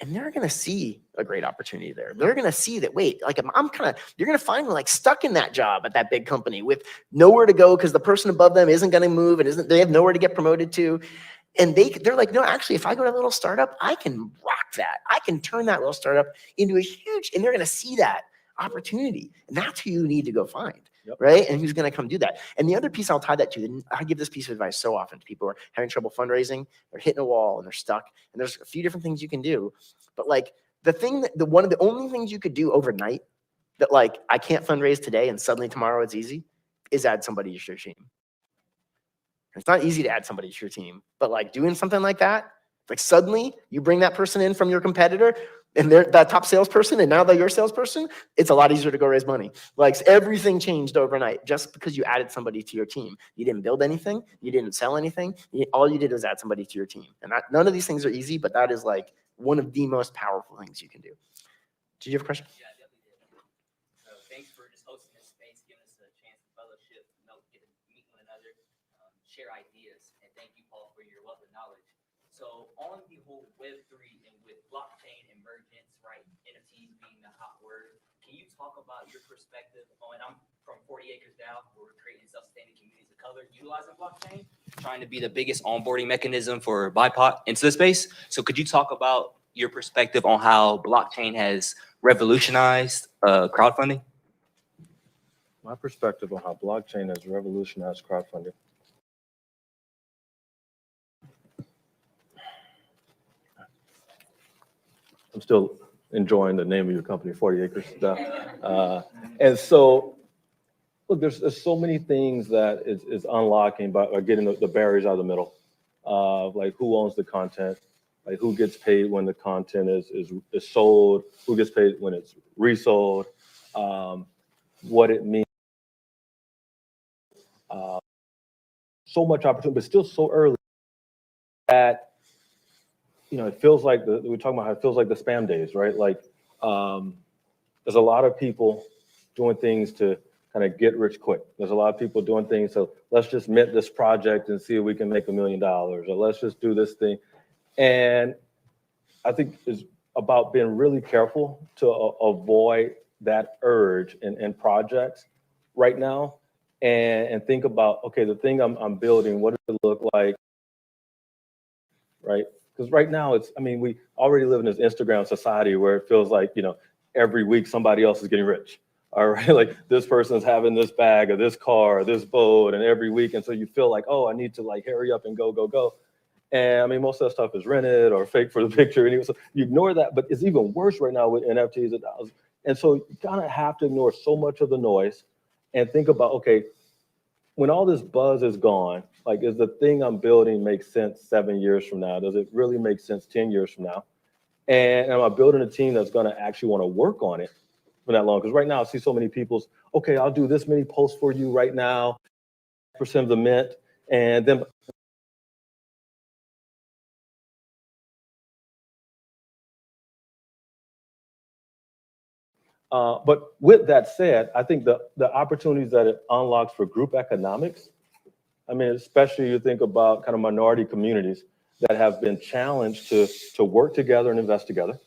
and they're going to see a great opportunity there. They're going to see that, wait, like you're going to find them like stuck in that job at that big company with nowhere to go because the person above them isn't going to move and they have nowhere to get promoted to. And they're like, no, actually, if I go to a little startup, I can rock that. I can turn that little startup into a huge, and they're going to see that opportunity. And that's who you need to go find. Yep. Right? And who's going to come do that? And the other piece I'll tie that to, and I give this piece of advice so often to people who are having trouble fundraising, they're hitting a wall and they're stuck. And there's a few different things you can do. But like one of the only things you could do overnight that like I can't fundraise today and suddenly tomorrow it's easy is add somebody to your team. It's not easy to add somebody to your team, but like doing something like that, like suddenly you bring that person in from your competitor and they're that top salesperson, and now they're your salesperson, it's a lot easier to go raise money. Like everything changed overnight just because you added somebody to your team. You didn't build anything. You didn't sell anything. All you did was add somebody to your team. And none of these things are easy, but that is like one of the most powerful things you can do. Did you have a question? Yeah, I definitely did. So thanks for just hosting this space, giving us a chance to fellowship, get to meet one another, share ideas, and thank you, Paul, for your wealth of knowledge. So on the whole Web3 and with blockchain emergence, right, NFTs being the hot word, can you talk about your perspective on, I'm from 40 Acres Down, where we're creating self-sustaining communities of color utilizing blockchain, trying to be the biggest onboarding mechanism for BIPOC into the space. So could you talk about your perspective on how blockchain has revolutionized crowdfunding? My perspective on how blockchain has revolutionized crowdfunding. I'm still enjoying the name of your company, 40 Acres stuff. And so, look, there's so many things that is unlocking by getting the barriers out of the middle. Like who owns the content, like who gets paid when the content is sold, who gets paid when it's resold, what it means. So much opportunity, but still so early that, you know, it feels like we're talking about how it feels like the spam days, right? Like there's a lot of people doing things to kind of get rich quick. There's a lot of people doing things. So let's just mint this project and see if we can make $1 million, or let's just do this thing. And I think it's about being really careful to avoid that urge in projects right now, and think about, okay, the thing I'm building, what does it look like, right? Because right now we already live in this Instagram society where it feels like, you know, every week somebody else is getting rich. All right, like this person's having this bag or this car or this boat, and every week, and so you feel like, oh, I need to like hurry up and go. And most of that stuff is rented or fake for the picture. And so you ignore that, but it's even worse right now with NFTs. And so you kind of have to ignore so much of the noise and think about, okay, when all this buzz is gone, like, is the thing I'm building make sense 7 years from now? Does it really make sense 10 years from now? And am I building a team that's going to actually want to work on it for that long? Because right now I see so many people's, okay, I'll do this many posts for you right now, % of the mint, and then but with that said, I think the opportunities that it unlocks for group economics, I mean, especially you think about kind of minority communities that have been challenged to work together and invest together.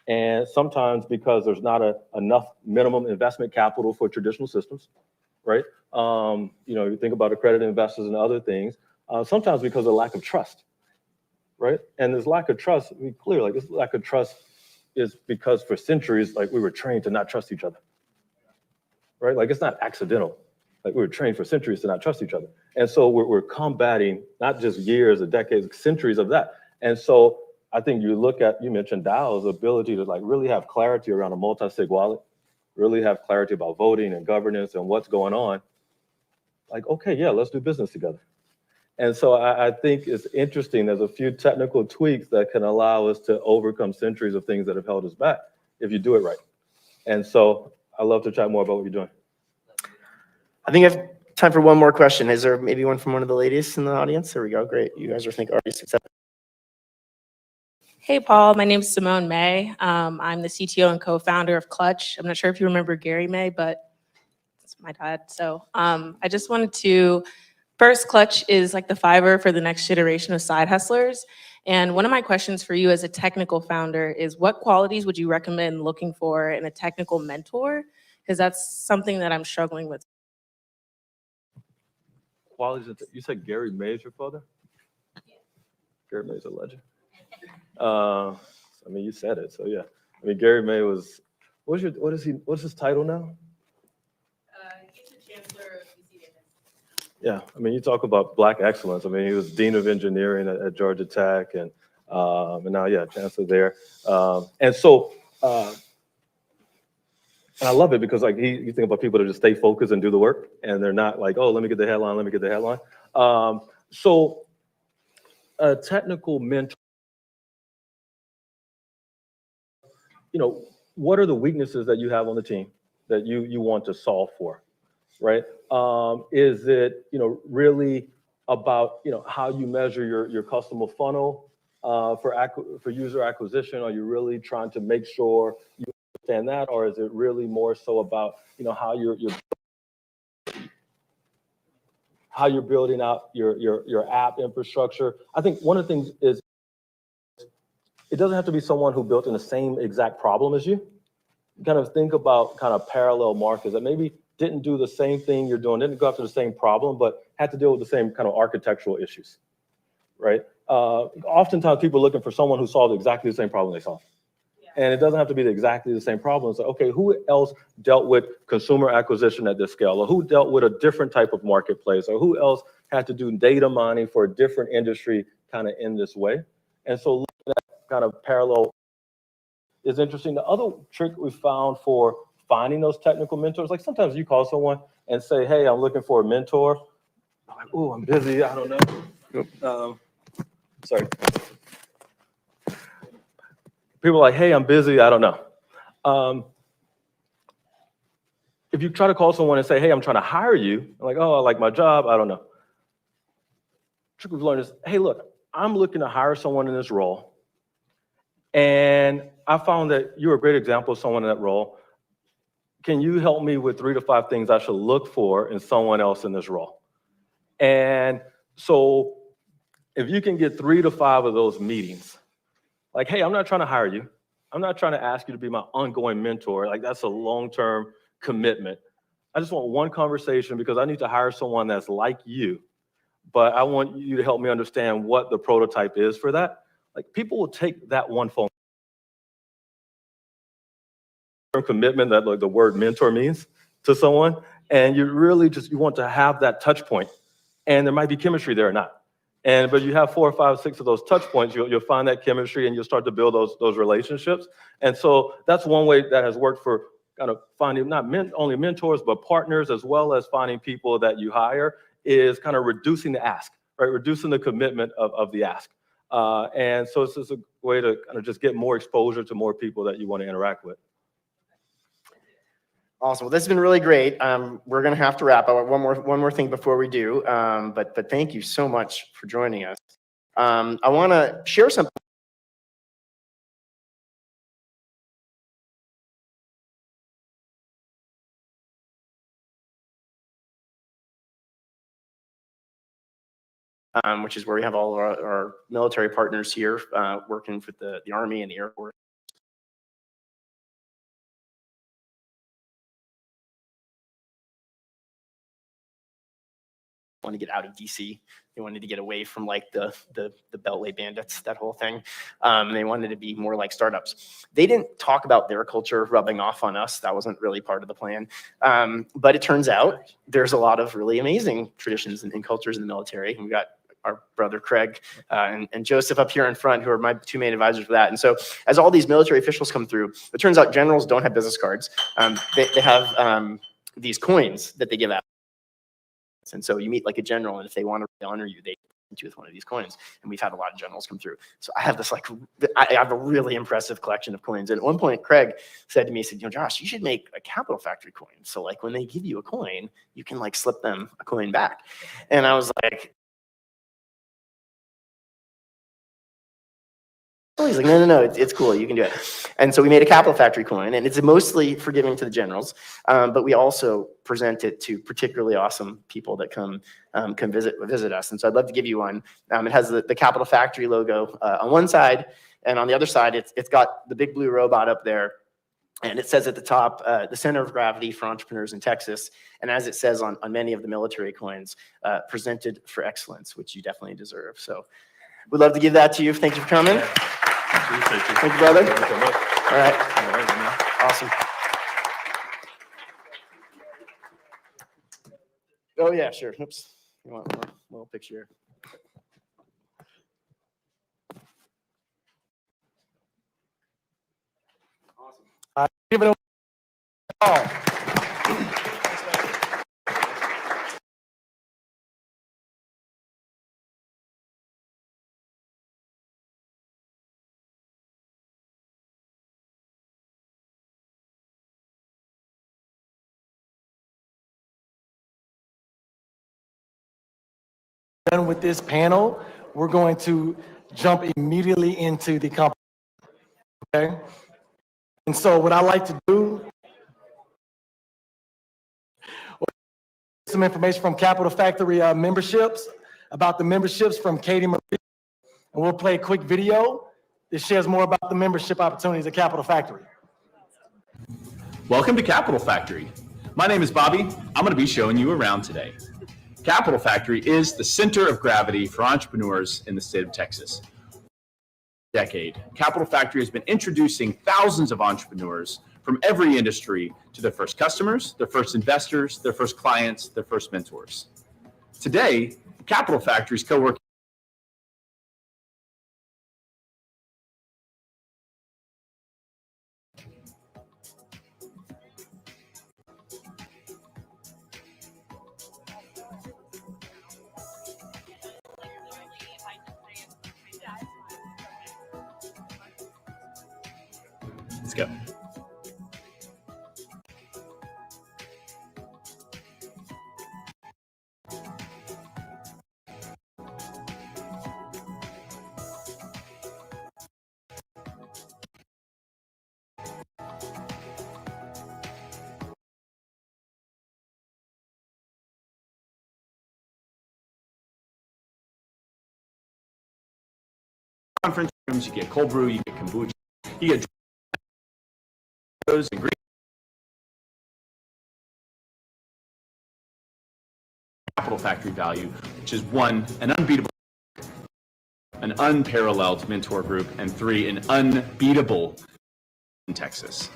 And sometimes because there's not enough minimum investment capital for traditional systems, right? You think about accredited investors and other things, sometimes because of lack of trust, right? And this lack of trust, I mean, clearly, like, this lack of trust is because for centuries, like, we were trained to not trust each other, right? Like, it's not accidental. Like, we were trained for centuries to not trust each other. And so we're combating not just years or decades, centuries of that. And so I think you mentioned DAO's ability to, like, really have clarity around a multi-sig wallet, really have clarity about voting and governance and what's going on. Like, okay, yeah, let's do business together. And so I think it's interesting. There's a few technical tweaks that can allow us to overcome centuries of things that have held us back if you do it right. And so I love to chat more about what you're doing. I think I have time for one more question. Is there maybe one from one of the ladies in the audience? There we go. Great. You guys are already successful. Hey, Paul. My name is Simone May. I'm the CTO and co-founder of Clutch. I'm not sure if you remember Gary May, but it's my dad. So I just wanted to, first, Clutch is like the Fiverr for the next generation of side hustlers. And one of my questions for you as a technical founder is, what qualities would you recommend looking for in a technical mentor? Because that's something that I'm struggling with. Qualities, you said Gary May is your father? Gary May's a legend. I mean, you said it, so yeah. I mean, Gary May was, what's his title now? He's the chancellor of UC Davis. Yeah, I mean, you talk about Black excellence. I mean, he was Dean of Engineering at Georgia Tech, and now, yeah, Chancellor there. And I love it because, like, you think about people that just stay focused and do the work, and they're not like, oh, let me get the headline, let me get the headline. So a technical mentor, what are the weaknesses that you have on the team that you want to solve for, right? Is it, really about, how you measure your customer funnel for user acquisition? Are you really trying to make sure you understand that, or is it really more so about, how you're building out your app infrastructure? I think one of the things is, it doesn't have to be someone who built in the same exact problem as you. Kind of think about kind of parallel markets that maybe didn't do the same thing you're doing, didn't go after the same problem, but had to deal with the same kind of architectural issues, right? Oftentimes people are looking for someone who solved exactly the same problem they solved. And it doesn't have to be exactly the same problem. It's like, okay, who else dealt with consumer acquisition at this scale? Or who dealt with a different type of marketplace? Or who else had to do data mining for a different industry kind of in this way? And so looking at kind of parallel is interesting. The other trick we found for finding those technical mentors, like sometimes you call someone and say, hey, I'm looking for a mentor. I'm like, oh, I'm busy, I don't know. Sorry. People are like, hey, I'm busy, I don't know. If you try to call someone and say, hey, I'm trying to hire you, I'm like, oh, I like my job, I don't know. Trick we've learned is, hey, look, I'm looking to hire someone in this role. And I found that you're a great example of someone in that role. Can you help me with 3 to 5 things I should look for in someone else in this role? And so if you can get 3 to 5 of those meetings, like, hey, I'm not trying to hire you. I'm not trying to ask you to be my ongoing mentor. Like, that's a long-term commitment. I just want one conversation because I need to hire someone that's like you, but I want you to help me understand what the prototype is for that. Like, people will take that one phone commitment that, like, the word mentor means to someone, and you really just, you want to have that touch point, and there might be chemistry there or not. But you have 4 or 5, 6 of those touch points, you'll find that chemistry and you'll start to build those relationships. And so that's one way that has worked for kind of finding not only mentors, but partners, as well as finding people that you hire, is kind of reducing the ask, right? Reducing the commitment of the ask. And so it's just a way to kind of just get more exposure to more people that you want to interact with. Awesome. Well, this has been really great. We're going to have to wrap up. One more thing before we do. But thank you so much for joining us. I want to share something. Which is where we have all of our military partners here working with the Army and the Air Force. Want to get out of DC. They wanted to get away from like the Beltway bandits, that whole thing. They wanted to be more like startups. They didn't talk about their culture rubbing off on us. That wasn't really part of the plan. But it turns out there's a lot of really amazing traditions and cultures in the military. We got our brother Craig and Joseph up here in front, who are my 2 main advisors for that. And so as all these military officials come through, it turns out generals don't have business cards. They have these coins that they give out. And so you meet like a general, and if they want to honor you, they present you with one of these coins. And we've had a lot of generals come through. So I have this I have a really impressive collection of coins. And at one point, Craig said to me, he said, Josh, you should make a Capital Factory coin. So like when they give you a coin, you can like slip them a coin back. And I was like, oh, he's like, no, it's cool. You can do it. And so we made a Capital Factory coin, and it's mostly for giving to the generals. But we also present it to particularly awesome people that come visit us. And so I'd love to give you one. It has the Capital Factory logo on one side, and on the other side, it's got the big blue robot up there. And it says at the top, the center of gravity for entrepreneurs in Texas. And as it says on many of the military coins, presented for excellence, which you definitely deserve. So we'd love to give that to you. Thank you for coming. Thank you, brother. Thank you so much. All right. Awesome. Oh, yeah, sure. Oops. You want a little picture? Awesome. Give it a call. Done with this panel, we're going to jump immediately into the company. Okay? And so what I like to do, some information from Capital Factory memberships, about the memberships from Katie Marie. And we'll play a quick video that shares more about the membership opportunities at Capital Factory. Welcome to Capital Factory. My name is Bobby. I'm going to be showing you around today. Capital Factory is the center of gravity for entrepreneurs in the state of Texas. Decade, Capital Factory has been introducing thousands of entrepreneurs from every industry to their first customers, their first investors, their first clients, their first mentors. Today, Capital Factory's coworking. Let's go. Conference rooms, you get cold brew, you get kombucha, you get and green. Capital Factory value, which is 1, an unbeatable, an unparalleled mentor group, and 3, an unbeatable in Texas.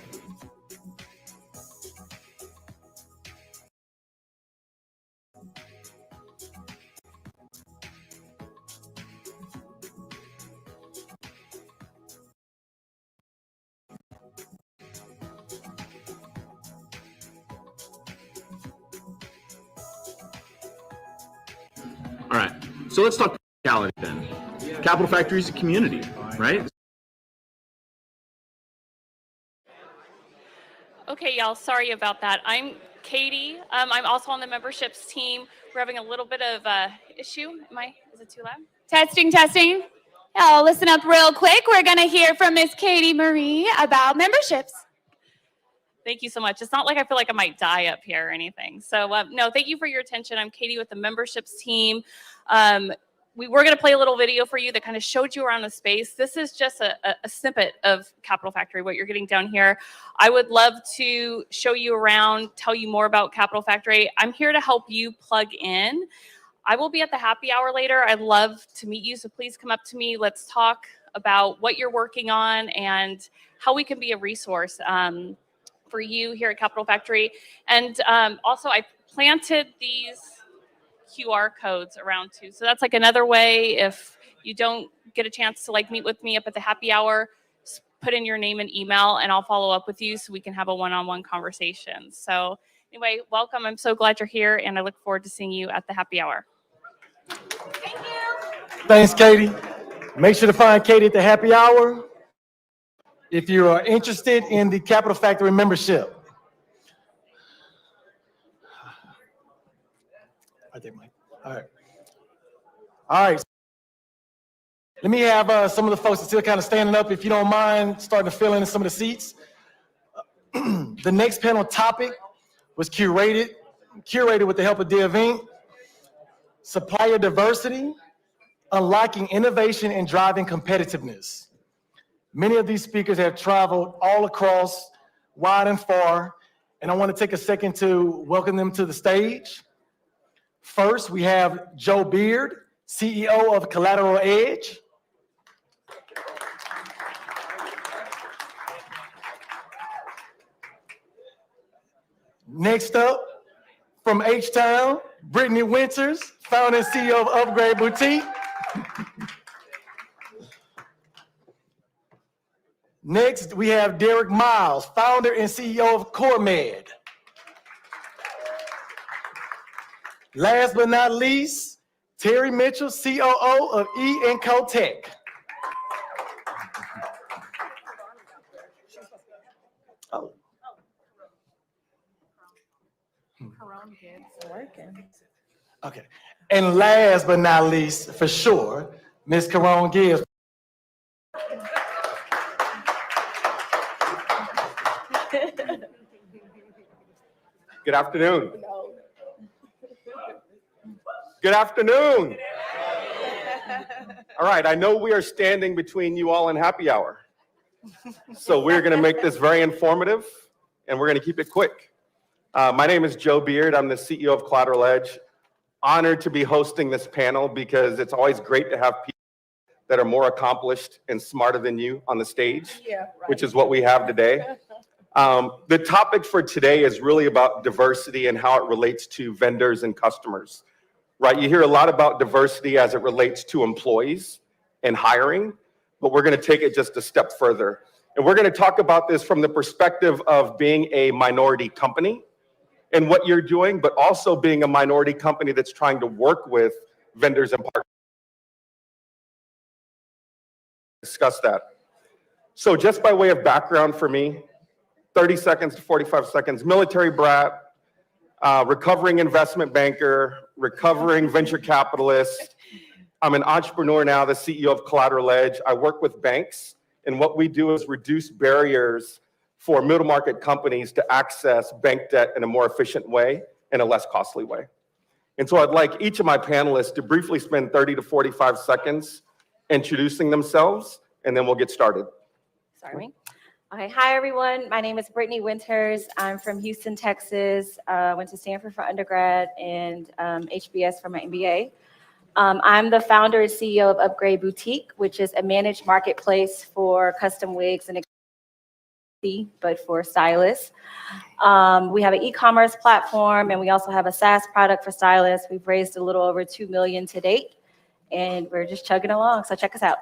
So let's talk practicality then. Capital Factory is a community, right? Okay, y'all, sorry about that. I'm Katie. I'm also on the memberships team. We're having a little bit of issue. Is it too loud? Testing, testing. Y'all, listen up real quick. We're going to hear from Miss Katie Marie about memberships. Thank you so much. It's not like I feel like I might die up here or anything. So no, thank you for your attention. I'm Katie with the memberships team. We're going to play a little video for you that kind of showed you around the space. This is just a snippet of Capital Factory, what you're getting down here. I would love to show you around, tell you more about Capital Factory. I'm here to help you plug in. I will be at the happy hour later. I'd love to meet you, so please come up to me. Let's talk about what you're working on and how we can be a resource for you here at Capital Factory. And also, I planted these QR codes around too. So that's like another way, if you don't get a chance to like meet with me up at the happy hour, put in your name and email and I'll follow up with you so we can have a one-on-one conversation. So anyway, welcome. I'm so glad you're here and I look forward to seeing you at the happy hour. Thank you. Thanks, Katie. Make sure to find Katie at the happy hour if you are interested in the Capital Factory membership. Right there, Mike. All right. All right. Let me have some of the folks that still kind of standing up, if you don't mind, starting to fill in some of the seats. The next panel topic was curated with the help of Div Inc. Supplier diversity, unlocking innovation and driving competitiveness. Many of these speakers have traveled all across, wide and far, and I want to take a second to welcome them to the stage. First, we have Joe Beard, CEO of Collateral Edge. Next up, from H-Town, Brittany Winters, founder and CEO of Upgrade Boutique. Next, we have Derek Miles, founder and CEO of CoreMed. Last but not least, Terry Mitchell, COO of E&Co Tech. Oh. Okay. And last but not least, for sure, Ms. Caron Gibbs. Good afternoon. Good afternoon. All right, I know we are standing between you all and happy hour. So we're going to make this very informative and we're going to keep it quick. My name is Joe Beard. I'm the CEO of Collateral Edge. Honored to be hosting this panel because it's always great to have people that are more accomplished and smarter than you on the stage, which is what we have today. The topic for today is really about diversity and how it relates to vendors and customers, right? You hear a lot about diversity as it relates to employees and hiring, but we're going to take it just a step further. And we're going to talk about this from the perspective of being a minority company and what you're doing, but also being a minority company that's trying to work with vendors and partners. Discuss that. So just by way of background for me, 30 seconds to 45 seconds, military brat, recovering investment banker, recovering venture capitalist. I'm an entrepreneur now, the CEO of Collateral Edge. I work with banks, and what we do is reduce barriers for middle market companies to access bank debt in a more efficient way and a less costly way. And so I'd like each of my panelists to briefly spend 30 to 45 seconds introducing themselves, and then we'll get started. Sorry. Okay, hi everyone. My name is Brittany Winters. I'm from Houston, Texas. Went to Stanford for undergrad and HBS for my MBA. I'm the founder and CEO of Upgrade Boutique, which is a managed marketplace for custom wigs and but for stylists. We have an e-commerce platform and we also have a SaaS product for stylists. We've raised a little over $2 million to date and we're just chugging along. So check us out.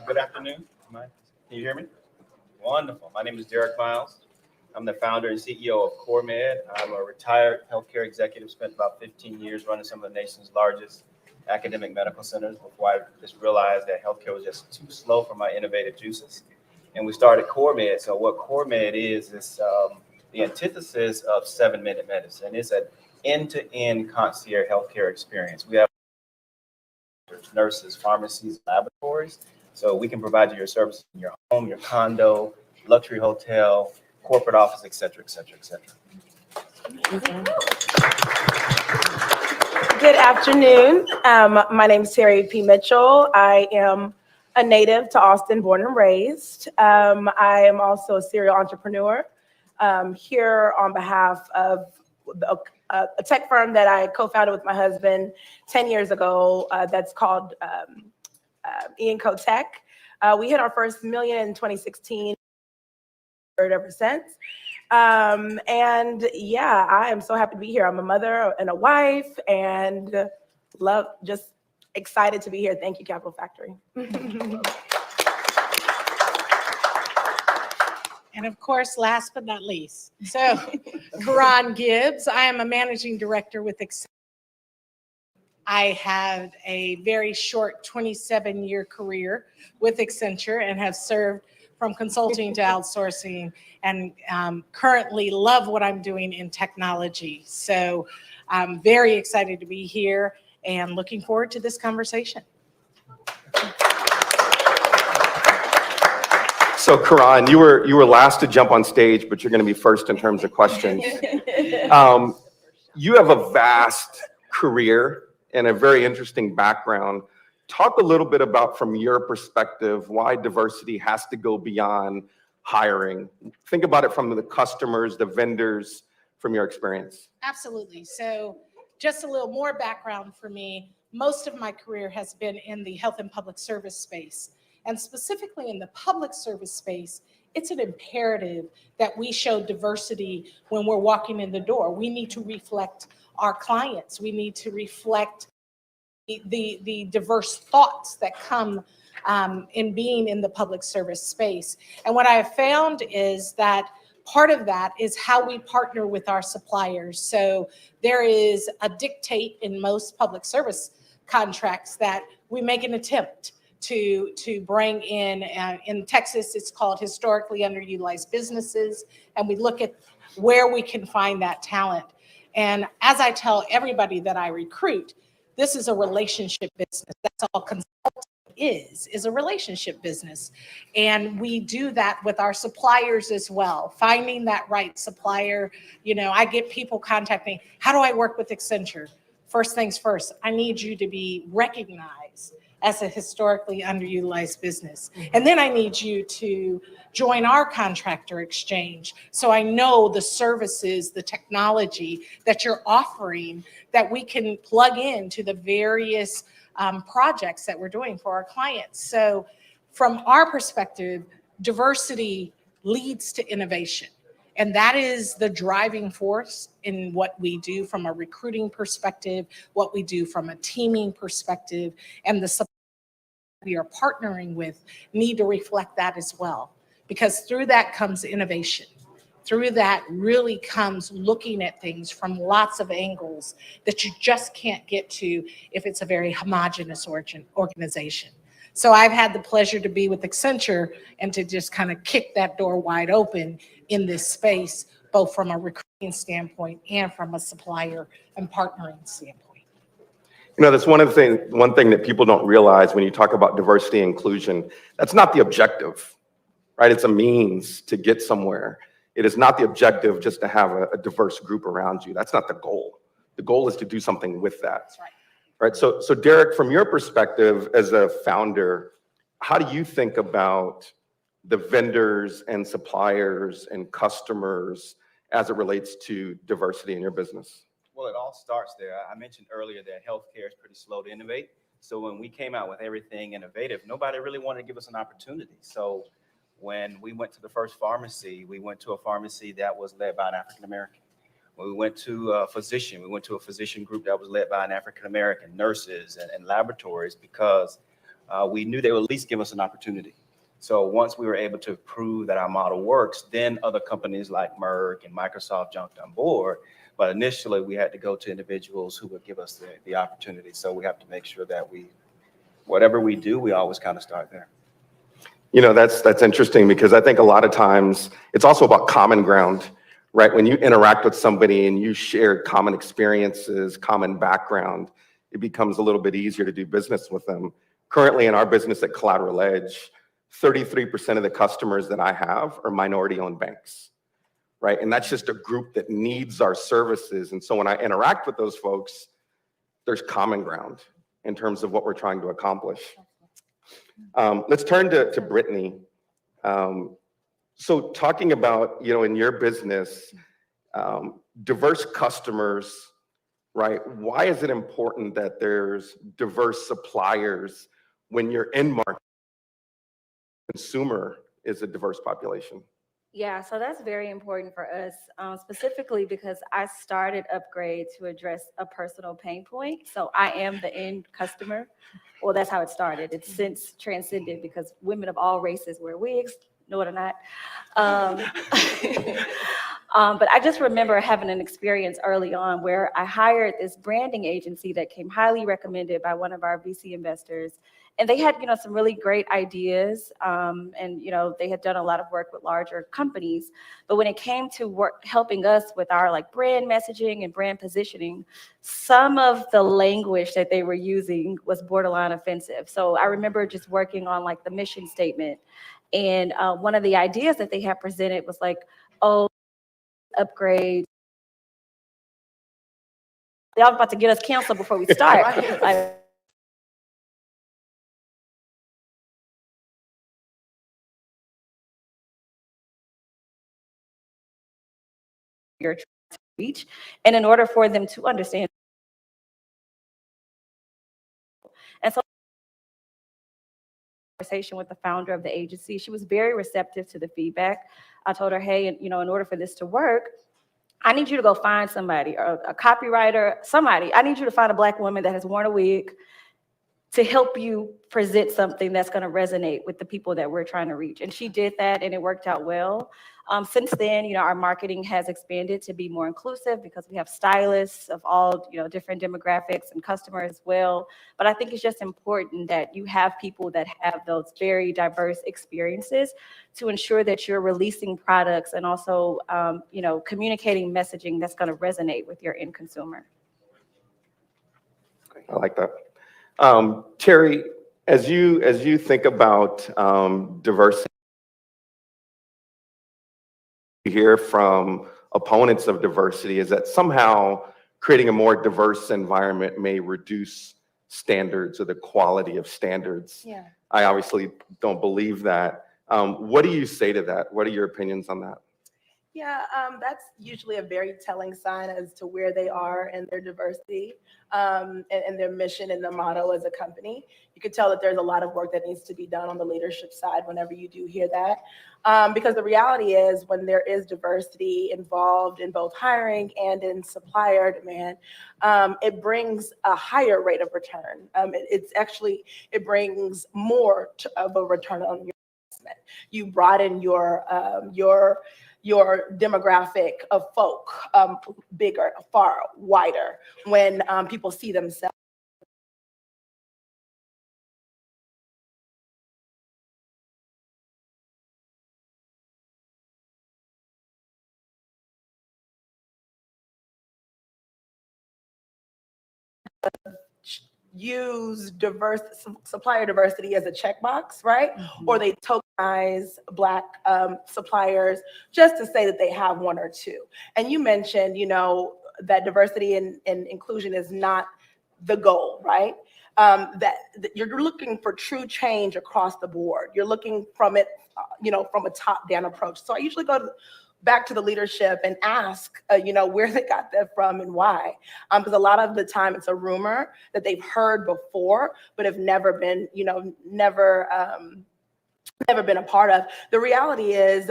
Good afternoon. Can you hear me? Wonderful. My name is Derek Miles. I'm the founder and CEO of CoreMed. I'm a retired healthcare executive, spent about 15 years running some of the nation's largest academic medical centers before I just realized that healthcare was just too slow for my innovative juices. And we started CoreMed. So what CoreMed is the antithesis of 7-minute medicine. It's an end-to-end concierge healthcare experience. We have nurses, pharmacies, laboratories. So we can provide you your services in your home, your condo, luxury hotel, corporate office, et cetera, et cetera, et cetera. Good afternoon. My name is Terry P. Mitchell. I am a native to Austin, born and raised. I am also a serial entrepreneur here on behalf of a tech firm that I co-founded with my husband 10 years ago that's called E&Co Tech. We hit our first million in 2016, ever since. And yeah, I am so happy to be here. I'm a mother and a wife and just excited to be here. Thank you, Capital Factory. And of course, last but not least, so Karan Gibbs, I am a managing director with Accenture. I had a very short 27-year career with Accenture and have served from consulting to outsourcing, and currently love what I'm doing in technology. So I'm very excited to be here and looking forward to this conversation. So Karan, you were last to jump on stage, but you're going to be first in terms of questions. You have a vast career and a very interesting background. Talk a little bit about, from your perspective, why diversity has to go beyond hiring. Think about it from the customers, the vendors, from your experience. Absolutely. So just a little more background for me. Most of my career has been in the health and public service space. And specifically in the public service space, it's an imperative that we show diversity when we're walking in the door. We need to reflect our clients. We need to reflect the diverse thoughts that come in being in the public service space. And what I have found is that part of that is how we partner with our suppliers. So there is a dictate in most public service contracts that we make an attempt to bring in Texas, it's called historically underutilized businesses, and we look at where we can find that talent. And as I tell everybody that I recruit, this is a relationship business. That's all consulting is a relationship business. And we do that with our suppliers as well, finding that right supplier. You know, I get people contacting me, how do I work with Accenture? First things first, I need you to be recognized as a historically underutilized business. And then I need you to join our contractor exchange so I know the services, the technology that you're offering that we can plug into the various projects that we're doing for our clients. So from our perspective, diversity leads to innovation. And that is the driving force in what we do from a recruiting perspective, what we do from a teaming perspective, and the support we are partnering with need to reflect that as well. Because through that comes innovation. Through that really comes looking at things from lots of angles that you just can't get to if it's a very homogenous organization. So I've had the pleasure to be with Accenture and to just kind of kick that door wide open in this space, both from a recruiting standpoint and from a supplier and partnering standpoint. You know, that's one thing that people don't realize when you talk about diversity and inclusion. That's not the objective, right? It's a means to get somewhere. It is not the objective just to have a diverse group around you. That's not the goal. The goal is to do something with that. That's right. Right. So Derek, from your perspective as a founder, how do you think about the vendors and suppliers and customers as it relates to diversity in your business? Well, it all starts there. I mentioned earlier that healthcare is pretty slow to innovate. So when we came out with everything innovative, nobody really wanted to give us an opportunity. So when we went to the first pharmacy, we went to a pharmacy that was led by an African American. When we went to a physician, we went to a physician group that was led by an African American, nurses and laboratories, because we knew they would at least give us an opportunity. So once we were able to prove that our model works, then other companies like Merck and Microsoft jumped on board. But initially, we had to go to individuals who would give us the opportunity. So we have to make sure that whatever we do, we always kind of start there. You know, that's interesting because I think a lot of times it's also about common ground, right? When you interact with somebody and you share common experiences, common background, it becomes a little bit easier to do business with them. Currently in our business at Collateral Edge, 33% of the customers that I have are minority-owned banks, right? And that's just a group that needs our services. And so when I interact with those folks, there's common ground in terms of what we're trying to accomplish. Let's turn to Brittany. So talking about, you know, in your business, diverse customers, right? Why is it important that there's diverse suppliers when your end market consumer is a diverse population? Yeah, so that's very important for us, specifically because I started Upgrade to address a personal pain point. So I am the end customer. Well, that's how it started. It's since transcended because women of all races wear wigs, know it or not. But I just remember having an experience early on where I hired this branding agency that came highly recommended by one of our VC investors. And they had, you know, some really great ideas. And, you know, they had done a lot of work with larger companies. But when it came to helping us with our like brand messaging and brand positioning, some of the language that they were using was borderline offensive. So I remember just working on like the mission statement. And one of the ideas that they had presented was like, oh, Upgrade. Y'all about to get us canceled before we start. Like, you're trying to reach, and in order for them to understand. And so conversation with the founder of the agency, she was very receptive to the feedback. I told her, hey, you know, in order for this to work, I need you to go find somebody, or a copywriter, somebody. I need you to find a Black woman that has worn a wig to help you present something that's going to resonate with the people that we're trying to reach. And she did that, and it worked out well. Since then, you know, our marketing has expanded to be more inclusive because we have stylists of all, you know, different demographics and customers as well. But I think it's just important that you have people that have those very diverse experiences to ensure that you're releasing products and also, you know, communicating messaging that's going to resonate with your end consumer. I like that. Terry, as you think about diversity, you hear from opponents of diversity is that somehow creating a more diverse environment may reduce standards or the quality of standards. Yeah. I obviously don't believe that. What do you say to that? What are your opinions on that? Yeah, that's usually a very telling sign as to where they are in their diversity and their mission and their motto as a company. You could tell that there's a lot of work that needs to be done on the leadership side whenever you do hear that. Because the reality is when there is diversity involved in both hiring and in supplier demand, it brings a higher rate of return. It brings more of a return on your investment. You broaden your demographic of folk bigger, far wider when people see themselves. Use supplier diversity as a checkbox, right? Mm-hmm. Or they tokenize Black suppliers just to say that they have one or two. And you mentioned, you know, that diversity and inclusion is not the goal, right? That you're looking for true change across the board. You're looking from it, you know, from a top-down approach. So I usually go back to the leadership and ask, you know, where they got that from and why. Because a lot of the time it's a rumor that they've heard before, but have never been, you know, never never been a part of. The reality is,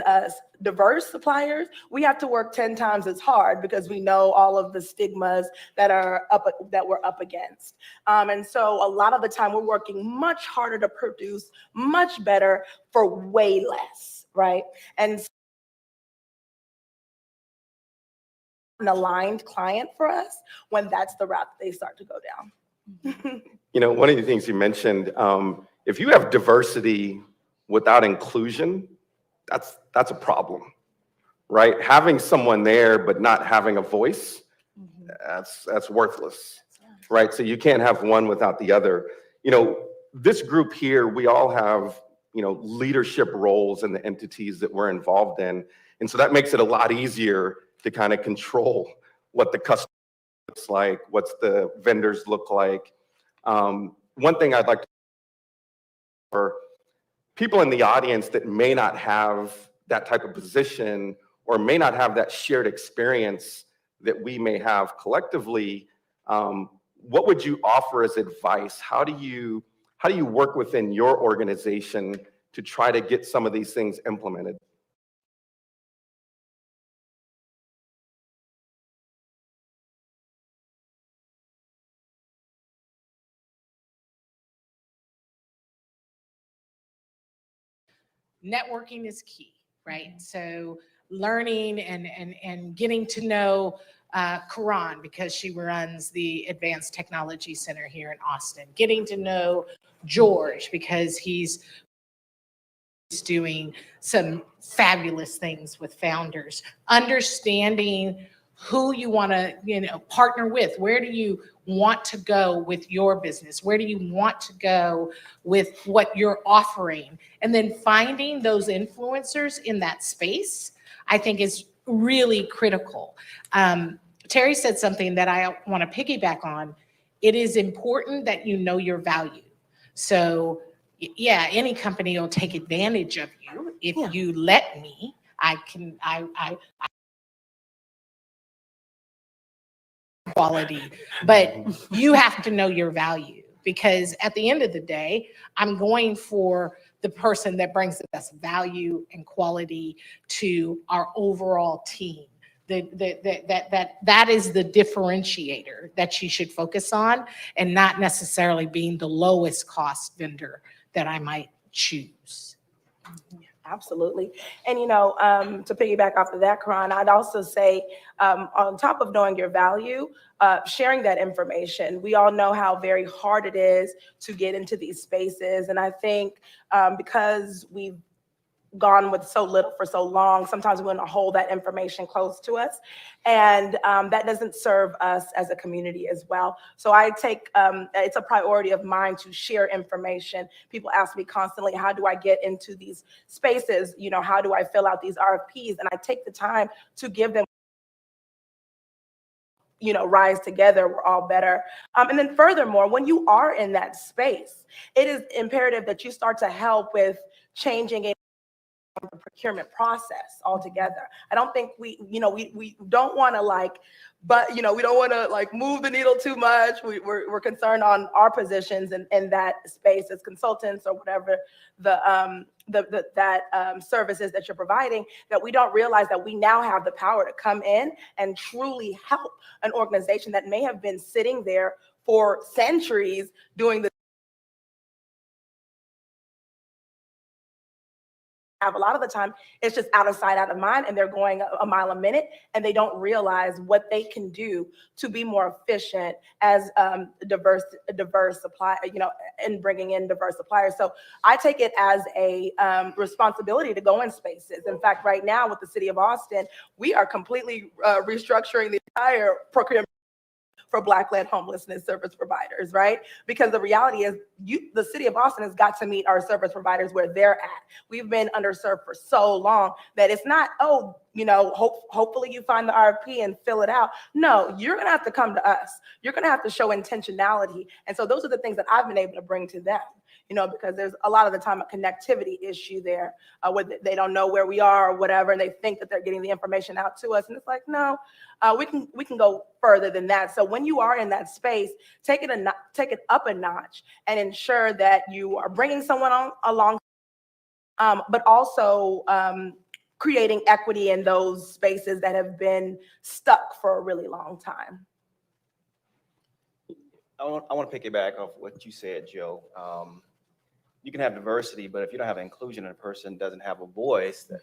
diverse suppliers, we have to work 10 times as hard because we know all of the stigmas that we're up against. And so a lot of the time we're working much harder to produce much better for way less, right? And an aligned client for us when that's the route that they start to go down. You know, one of the things you mentioned, if you have diversity without inclusion, that's a problem, right? Having someone there but not having a voice, that's worthless, right? So you can't have one without the other. You know, this group here, we all have, you know, leadership roles in the entities that we're involved in. And so that makes it a lot easier to kind of control what the customer looks like, what's the vendors look like. One thing I'd like to, for people in the audience that may not have that type of position or may not have that shared experience that we may have collectively, what would you offer as advice? How do you work within your organization to try to get some of these things implemented? Networking is key, right? So learning and getting to know Karan, because she runs the Advanced Technology Center here in Austin. Getting to know George because he's doing some fabulous things with founders. Understanding who you want to, you know, partner with. Where do you want to go with your business? Where do you want to go with what you're offering? And then finding those influencers in that space, I think is really critical. Terry said something that I want to piggyback on. It is important that you know your value. So yeah, any company will take advantage of you. If you let me, I quality, but you have to know your value, because at the end of the day, I'm going for the person that brings the best value and quality to our overall team. That is the differentiator that you should focus on, and not necessarily being the lowest cost vendor that I might choose. Absolutely. And, you know, to piggyback off of that, Karan, I'd also say, on top of knowing your value, sharing that information. We all know how very hard it is to get into these spaces. And I think because we've gone with so little for so long, sometimes we want to hold that information close to us, and that doesn't serve us as a community as well. So I take, it's a priority of mine to share information. People ask me constantly, how do I get into these spaces? You know, how do I fill out these RFPs? And I take the time to give them, you know, rise together, we're all better. And then furthermore, when you are in that space, it is imperative that you start to help with changing the procurement process altogether. I don't think we don't want to we don't want to move the needle too much. We're concerned on our positions in that space as consultants or whatever that services that you're providing, that we don't realize that we now have the power to come in and truly help an organization that may have been sitting there for centuries doing the have. A lot of the time it's just out of sight, out of mind, and they're going a mile a minute, and they don't realize what they can do to be more efficient as diverse supply, and bringing in diverse suppliers. So I take it as a responsibility to go in spaces. In fact, right now with the city of Austin, we are completely restructuring the entire procurement for Black-led homelessness service providers, right? Because the reality is the city of Austin has got to meet our service providers where they're at. We've been underserved for so long that it's not, hopefully you find the RFP and fill it out. No, you're gonna have to come to us. You're gonna have to show intentionality. And so those are the things that I've been able to bring to them, because there's a lot of the time a connectivity issue there where they don't know where we are or whatever, and they think that they're getting the information out to us. And it's like, no, we can go further than that. So when you are in that space, take it up a notch and ensure that you are bringing someone along but also creating equity in those spaces that have been stuck for a really long time. I want to piggyback off what you said, Joe. You can have diversity, but if you don't have inclusion and a person doesn't have a voice, that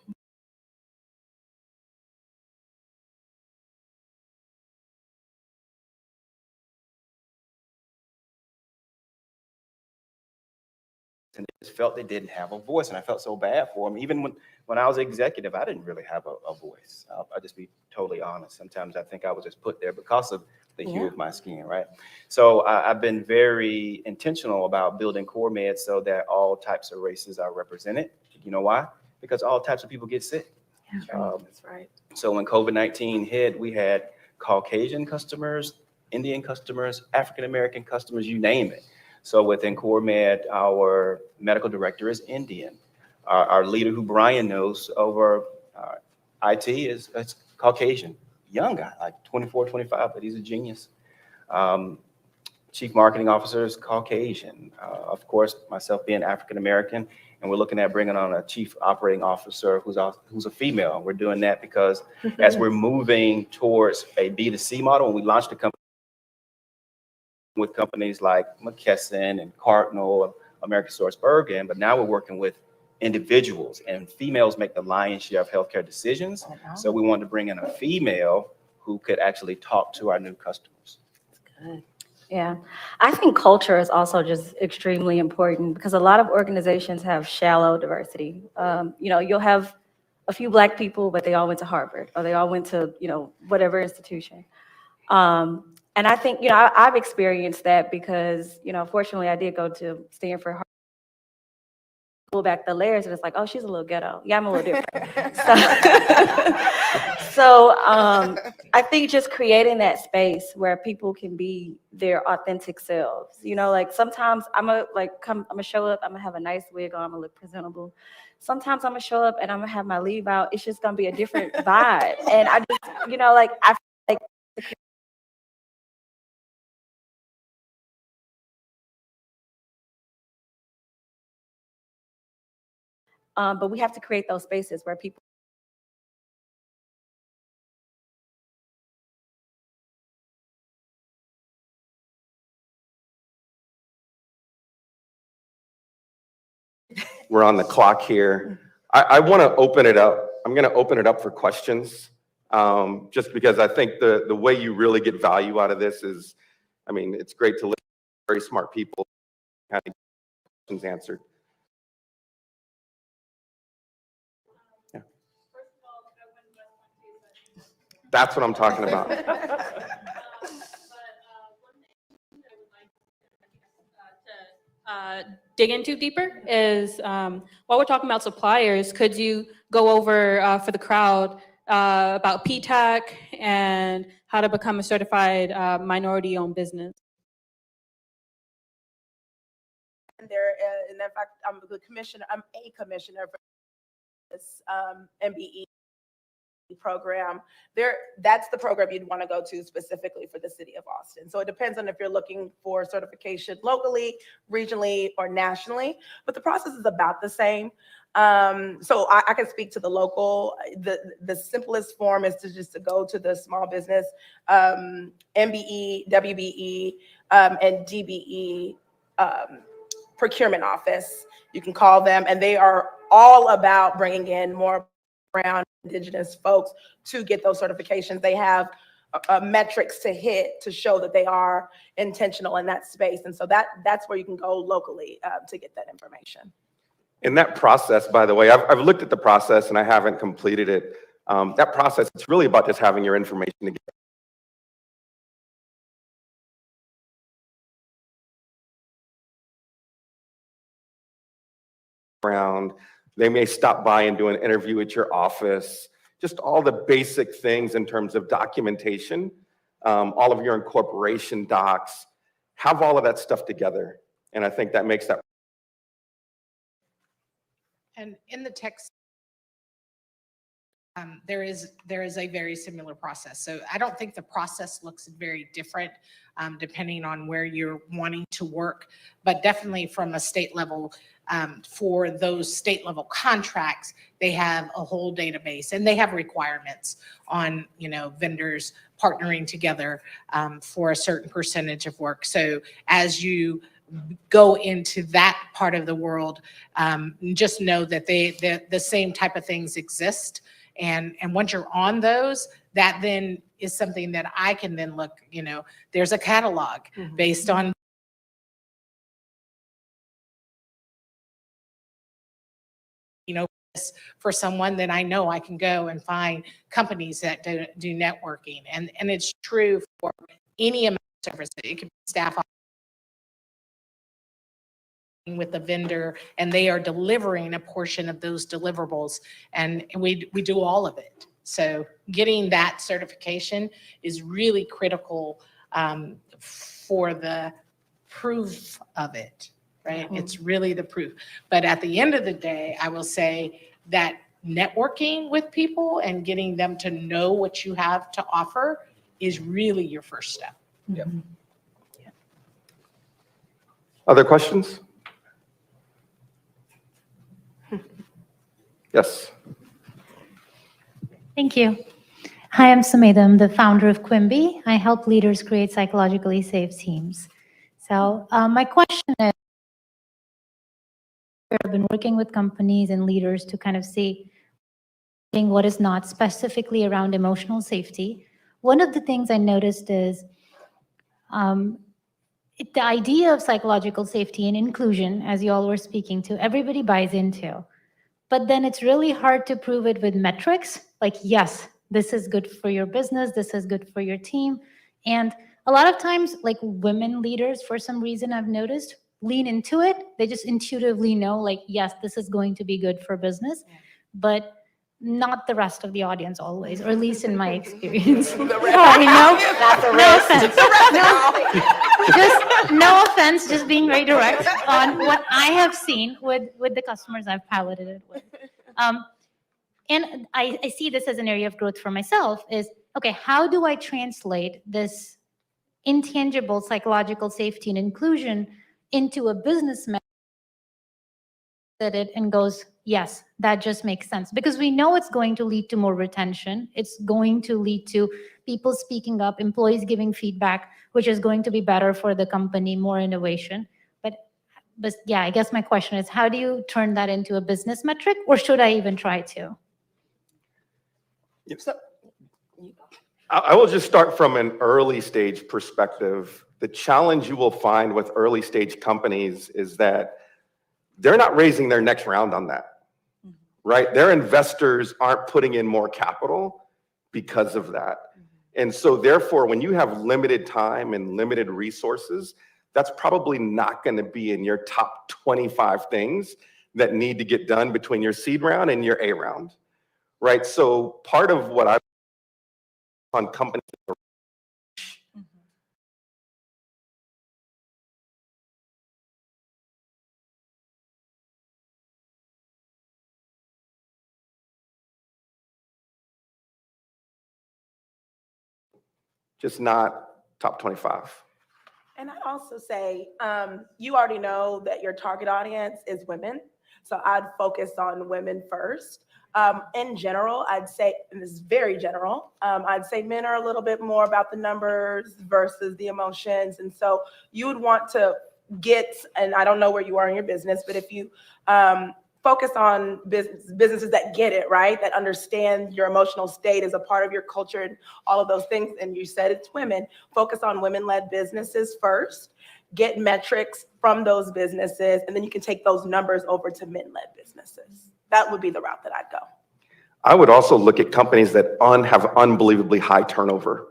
and they just felt they didn't have a voice, and I felt so bad for them. Even when I was executive, I didn't really have a voice. I'll just be totally honest. Sometimes I think I was just put there because of the hue of my skin, right? So I've been very intentional about building core meds so that all types of races are represented. You know why? Because all types of people get sick. That's right. So when COVID-19 hit, we had Caucasian customers, Indian customers, African-American customers, you name it. So within Core Med, our medical director is Indian. Our leader, who Brian knows over IT, is Caucasian, young guy, like 24, 25, but he's a genius. Chief marketing officer is Caucasian. Of course, myself being African-American, and we're looking at bringing on a chief operating officer who's a female. We're doing that because as we're moving towards a B2C model, and we launched a company with companies like McKesson and Cardinal, American Source Bergen, but now we're working with individuals, and females make the lion's share of healthcare decisions. So we wanted to bring in a female who could actually talk to our new customers. Good. Yeah, I think culture is also just extremely important because a lot of organizations have shallow diversity. You know, you'll have a few Black people, but they all went to Harvard or they all went to, you know, whatever institution. And I think, you know, I've experienced that because, you know, fortunately I did go to Stanford, pull back the layers and it's like, oh, she's a little ghetto. Yeah, I'm a little different. So I think just creating that space where people can be their authentic selves. You know, like sometimes I'm gonna show up, I'm gonna have a nice wig on, I'm gonna look presentable. Sometimes I'm gonna show up and I'm gonna have my leave out. It's just gonna be a different vibe. And I just, you know, like I feel like but we have to create those spaces where people We're on the clock here. I want to open it up. I'm going to open it up for questions, just because I think the way you really get value out of this is, I mean, it's great to listen to very smart people kind of get questions answered. Yeah. That's what I'm talking about. Dig into deeper is while we're talking about suppliers, could you go over for the crowd about PTAC and how to become a certified minority-owned business? And there, and in fact, I'm a commissioner for this MBE program. That's the program you'd want to go to specifically for the city of Austin. So it depends on if you're looking for certification locally, regionally, or nationally, but the process is about the same. So I can speak to the local. The simplest form is to go to the small business MBE, WBE, and DBE procurement office. You can call them, and they are all about bringing in more brown indigenous folks to get those certifications. They have metrics to hit to show that they are intentional in that space. And so that's where you can go locally to get that information. In that process, by the way, I've looked at the process and I haven't completed it. That process, it's really about just having your information together. Around. They may stop by and do an interview at your office, just all the basic things in terms of documentation, all of your incorporation docs, have all of that stuff together. And I think that makes that. And in the text, there is a very similar process. So I don't think the process looks very different depending on where you're wanting to work, but definitely from a state level, for those state level contracts, they have a whole database and they have requirements on, vendors partnering together for a certain percentage of work. So as you go into that part of the world, just know that the same type of things exist. And once you're on those, that then is something that I can then look, there's a catalog based on for someone, then I know I can go and find companies that do networking. And it's true for any amount of service. It can be staff with the vendor, and they are delivering a portion of those deliverables, and we do all of it. So getting that certification is really critical for the proof of it, right? It's really the proof. But at the end of the day, I will say that networking with people and getting them to know what you have to offer is really your first step. Yep. Other questions? Yes. Thank you. Hi, I'm Sumedha. I'm the founder of Quimby. I help leaders create psychologically safe teams. So my question is, I've been working with companies and leaders to kind of see what is not specifically around emotional safety. One of the things I noticed is the idea of psychological safety and inclusion, as you all were speaking to, everybody buys into. But then it's really hard to prove it with metrics, like, yes, this is good for your business, this is good for your team. And a lot of times, like women leaders, for some reason I've noticed, lean into it. They just intuitively know, like, yes, this is going to be good for business, but not the rest of the audience always, or at least in my experience. No offense. No offense, just being very direct on what I have seen with the customers I've piloted it with. And I see this as an area of growth for myself is, okay, how do I translate this intangible psychological safety and inclusion into a business metric that it and goes, yes, that just makes sense. Because we know it's going to lead to more retention. It's going to lead to people speaking up, employees giving feedback, which is going to be better for the company, more innovation. But yeah, I guess my question is, how do you turn that into a business metric, or should I even try to? I will just start from an early stage perspective. The challenge you will find with early stage companies is that they're not raising their next round on that, right? Their investors aren't putting in more capital because of that. And so therefore, when you have limited time and limited resources, that's probably not going to be in your top 25 things that need to get done between your seed round and your A round, right? So part of what I've on companies just not top 25. And I'd also say, you already know that your target audience is women. So I'd focus on women first. In general, I'd say, and this is very general, I'd say men are a little bit more about the numbers versus the emotions. And so you would want to get, and I don't know where you are in your business, but if you focus on businesses that get it, right? That understand your emotional state as a part of your culture and all of those things. And you said it's women. Focus on women-led businesses first. Get metrics from those businesses, and then you can take those numbers over to men-led businesses. That would be the route that I'd go. I would also look at companies that have unbelievably high turnover,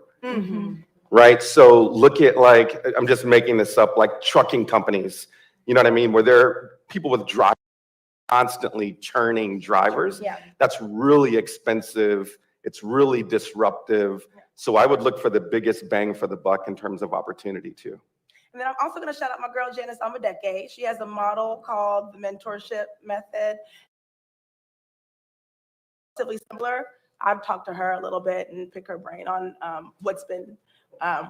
right? So look at, like, I'm just making this up, like trucking companies, you know what I mean? Where there are people with drivers constantly churning drivers. Yeah. That's really expensive. It's really disruptive. So I would look for the biggest bang for the buck in terms of opportunity too. And then I'm also going to shout out my girl, Janice Amadeke. She has a model called the mentorship method. Relatively similar. I've talked to her a little bit and pick her brain on what's been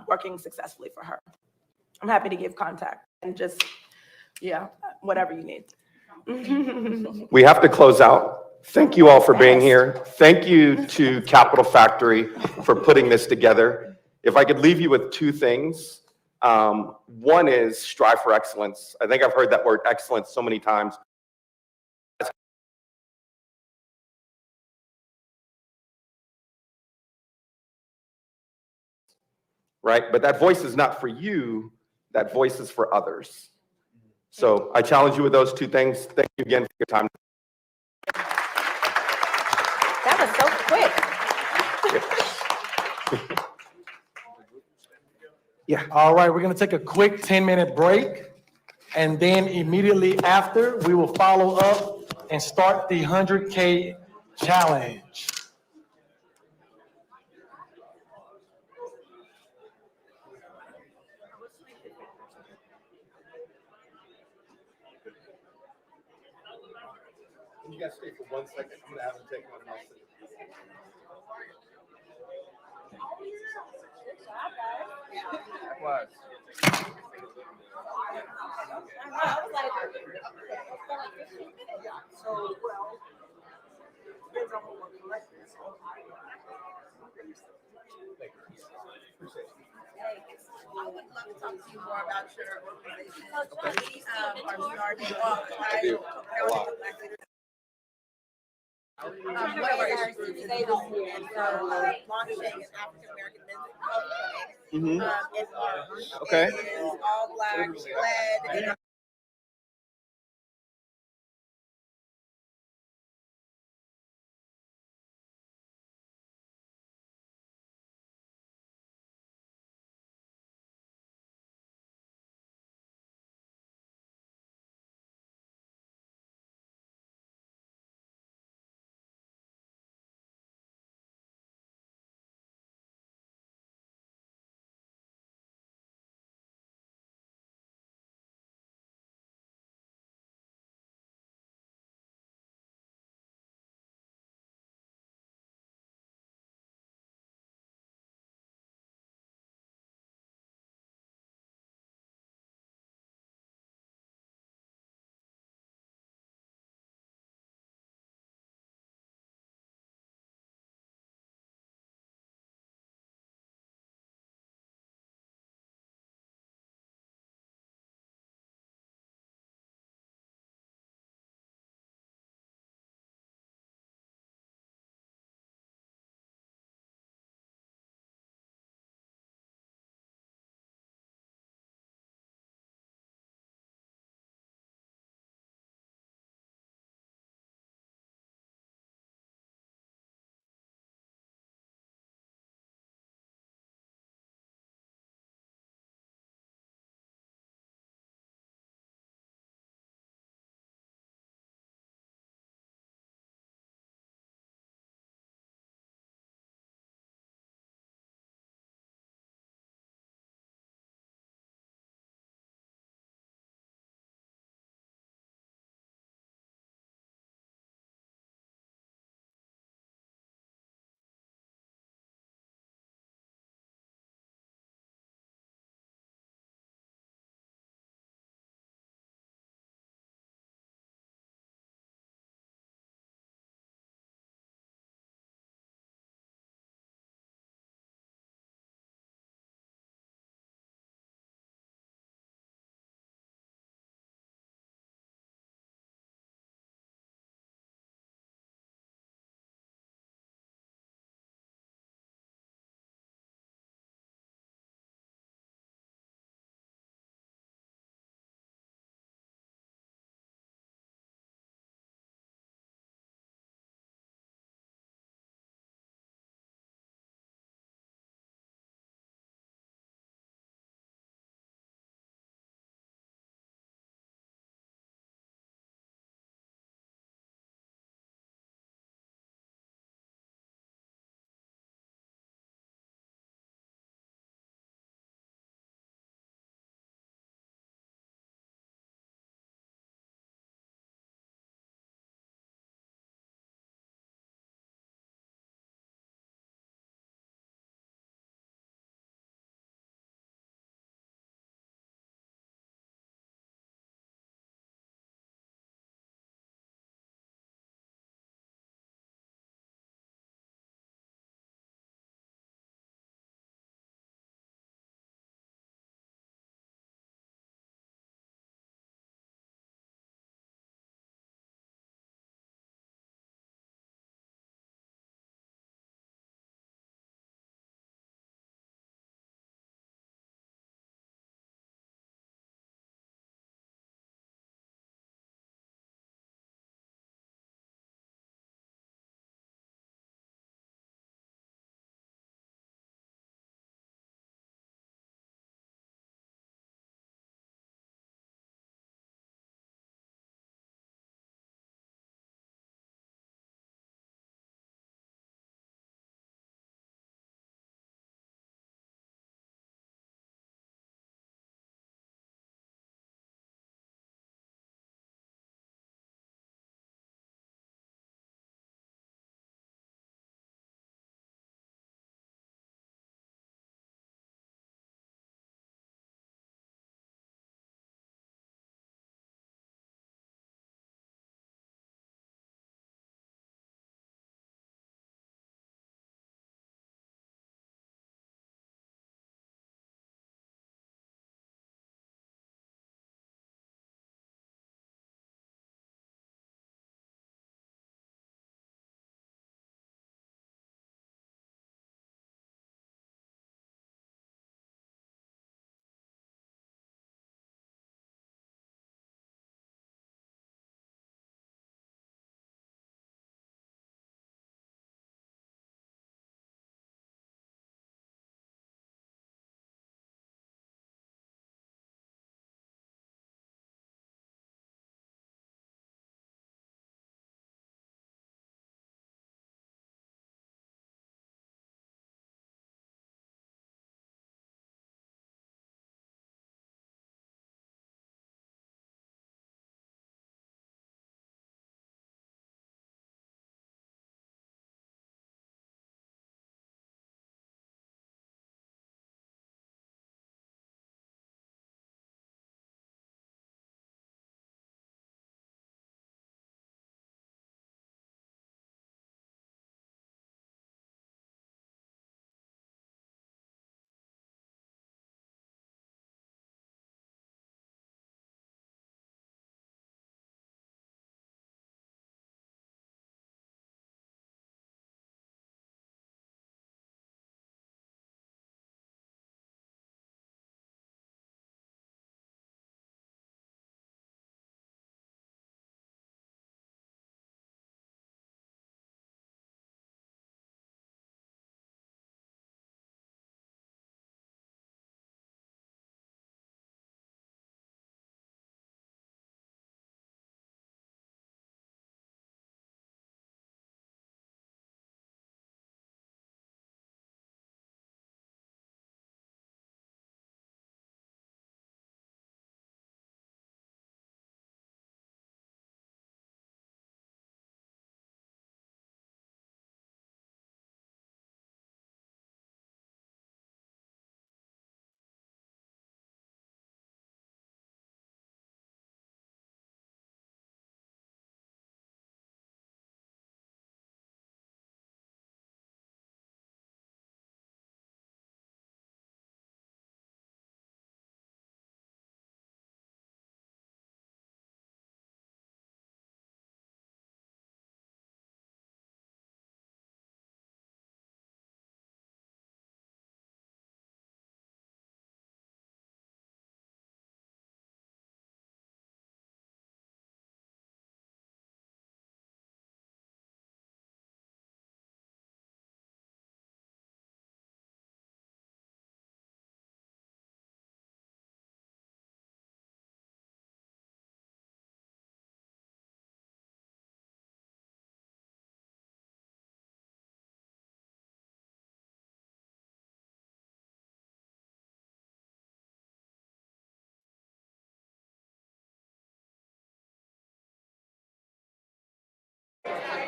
working successfully for her. I'm happy to give contact and just, yeah, whatever you need. We have to close out. Thank you all for being here. Thank you to Capital Factory for putting this together. If I could leave you with two things. One is strive for excellence. I think I've heard that word excellence so many times. Right? But that voice is not for you. That voice is for others. So I challenge you with those two things. Thank you again for your time. That was so quick. Yeah. All right, we're gonna take a quick 10-minute break. And then immediately after, we will follow up and start the 100K challenge. Can you guys stay for 1 second? I'm gonna have them take one else. I would love to talk to you more about your organization. One of our issues today this year is launching an African American men's health clinic in March. Okay. It is all Black led and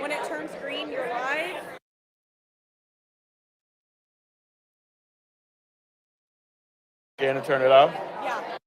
When it turns green, you're live. Again, to turn it off. Yeah.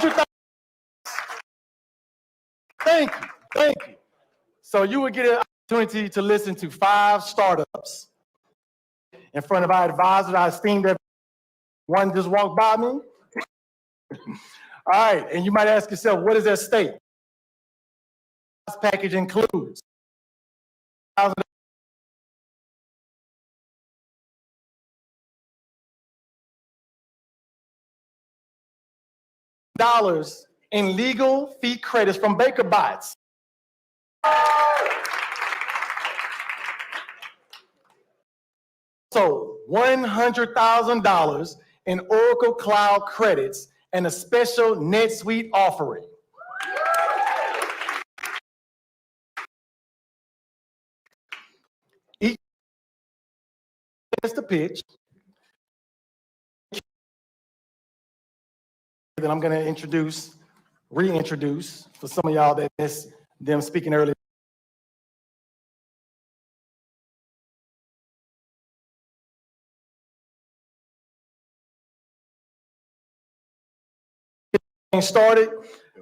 $100,000. Thank you, thank you. So you would get an opportunity to listen to 5 startups in front of our advisors. I esteemed that one just walked by me. All right, and you might ask yourself, what is at stake? This package includes $1,000 in legal fee credits from Baker Bots. So $100,000 in Oracle Cloud credits and a special NetSuite offering. Each is the pitch. That I'm going to reintroduce for some of y'all that missed them speaking earlier. Started,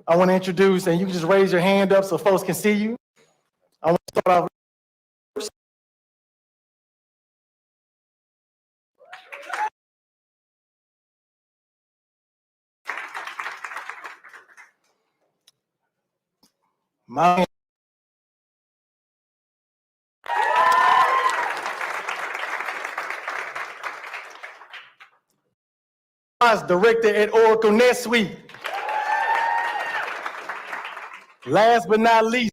I want to introduce, and you can just raise your hand up so folks can see you. I want to start off. My director at Oracle NetSuite. Last but not least,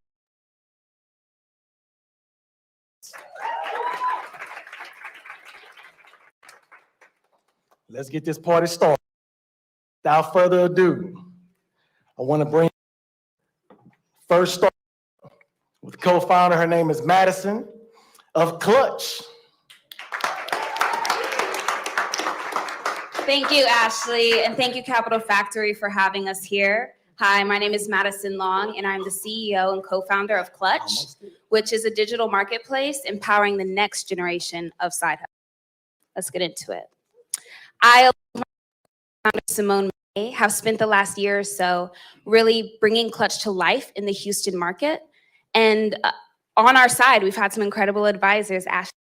let's get this party started. Without further ado, I want to bring first start with co-founder. Her name is Madison of Clutch. Thank you, Ashley, and thank you, Capital Factory, for having us here. Hi, my name is Madison Long, and I'm the CEO and co-founder of Clutch, which is a digital marketplace empowering the next generation of side hustle. Let's get into it. I, Simone May, have spent the last year or so really bringing Clutch to life in the Houston market. And on our side, we've had some incredible advisors, Ashley,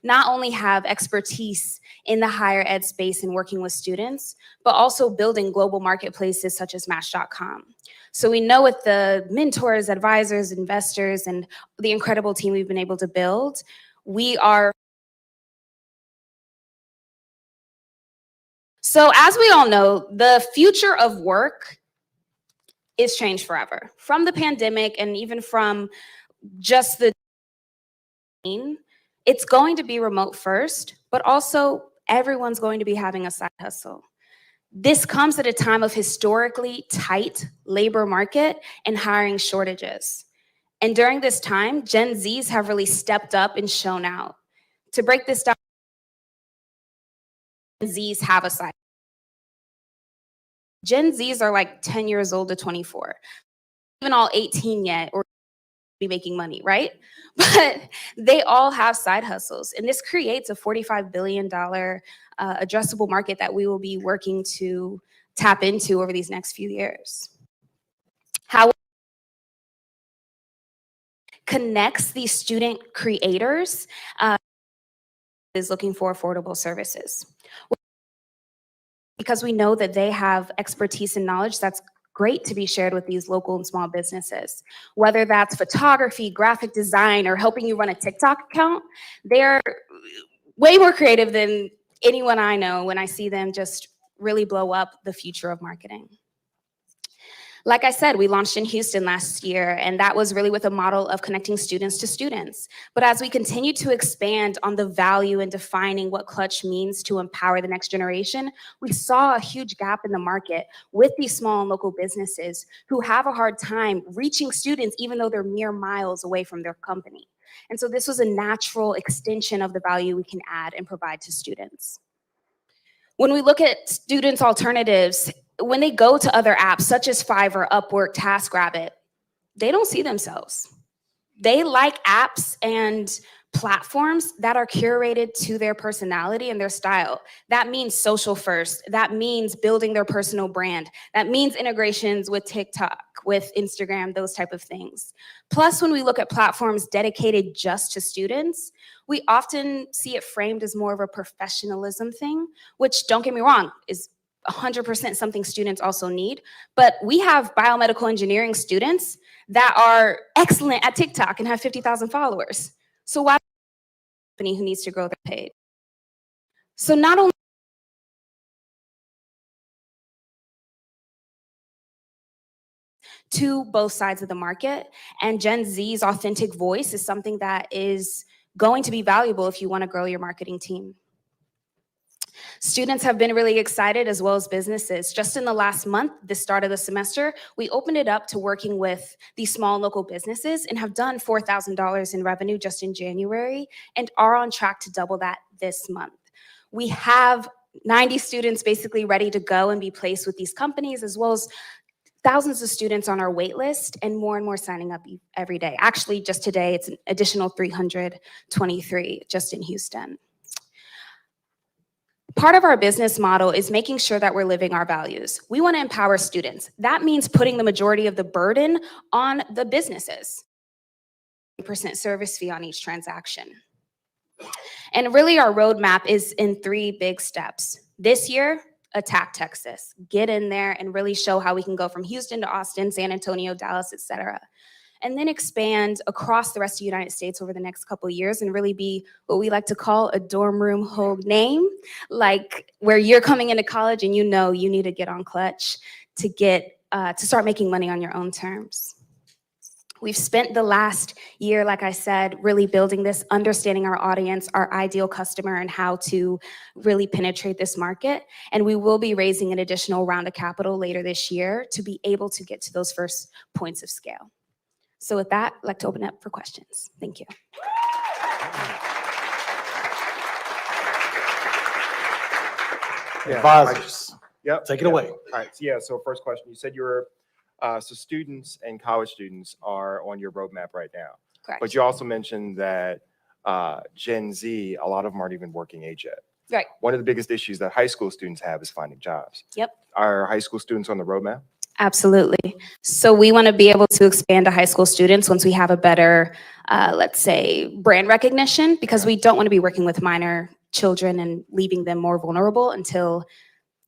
not only have expertise in the higher ed space and working with students, but also building global marketplaces such as Match.com. So we know with the mentors, advisors, investors, and the incredible team we've been able to build, we are. So as we all know, the future of work is changed forever. From the pandemic and even from just the it's going to be remote first, but also everyone's going to be having a side hustle. This comes at a time of historically tight labor market and hiring shortages. And during this time, Gen Zs have really stepped up and shown out. To break this down, Gen Zs have a side. Gen Zs are like 10 years old to 24. Even all 18 yet, or be making money, right? But they all have side hustles. And this creates a $45 billion addressable market that we will be working to tap into over these next few years. How connects these student creators is looking for affordable services. Because we know that they have expertise and knowledge that's great to be shared with these local and small businesses. Whether that's photography, graphic design, or helping you run a TikTok account, they're way more creative than anyone I know when I see them just really blow up the future of marketing. Like I said, we launched in Houston last year, and that was really with a model of connecting students to students. But as we continue to expand on the value and defining what Clutch means to empower the next generation, we saw a huge gap in the market with these small and local businesses who have a hard time reaching students even though they're mere miles away from their company. And so this was a natural extension of the value we can add and provide to students. When we look at students' alternatives, when they go to other apps such as Fiverr, Upwork, TaskRabbit, they don't see themselves. They like apps and platforms that are curated to their personality and their style. That means social first. That means building their personal brand. That means integrations with TikTok, with Instagram, those type of things. Plus, when we look at platforms dedicated just to students, we often see it framed as more of a professionalism thing, which, don't get me wrong, is 100% something students also need. But we have biomedical engineering students that are excellent at TikTok and have 50,000 followers. So why company who needs to grow their page? So not only to both sides of the market, and Gen Z's authentic voice is something that is going to be valuable if you want to grow your marketing team. Students have been really excited, as well as businesses. Just in the last month, the start of the semester, we opened it up to working with these small local businesses and have done $4,000 in revenue just in January and are on track to double that this month. We have 90 students basically ready to go and be placed with these companies, as well as thousands of students on our wait list and more signing up every day. Actually, just today, it's an additional 323 just in Houston. Part of our business model is making sure that we're living our values. We want to empower students. That means putting the majority of the burden on the businesses. % service fee on each transaction. And really our roadmap is in 3 big steps. This year, attack Texas. Get in there and really show how we can go from Houston to Austin, San Antonio, Dallas, etc. And then expand across the rest of the United States over the next couple of years and really be what we like to call a dorm room Hogue name, like where you're coming into college and you know you need to get on Clutch to get to start making money on your own terms. We've spent the last year, like I said, really building this, understanding our audience, our ideal customer, and how to really penetrate this market. And we will be raising an additional round of capital later this year to be able to get to those first points of scale. So with that, I'd like to open it up for questions. Thank you. Advisors. Yep. Take it away. All right. So yeah. So first question, you said you were, so students and college students are on your roadmap right now. Correct. But you also mentioned that Gen Z, a lot of them aren't even working age yet. Right. One of the biggest issues that high school students have is finding jobs. Yep. Are high school students on the roadmap? Absolutely. So we want to be able to expand to high school students once we have a better, let's say, brand recognition, because we don't want to be working with minor children and leaving them more vulnerable until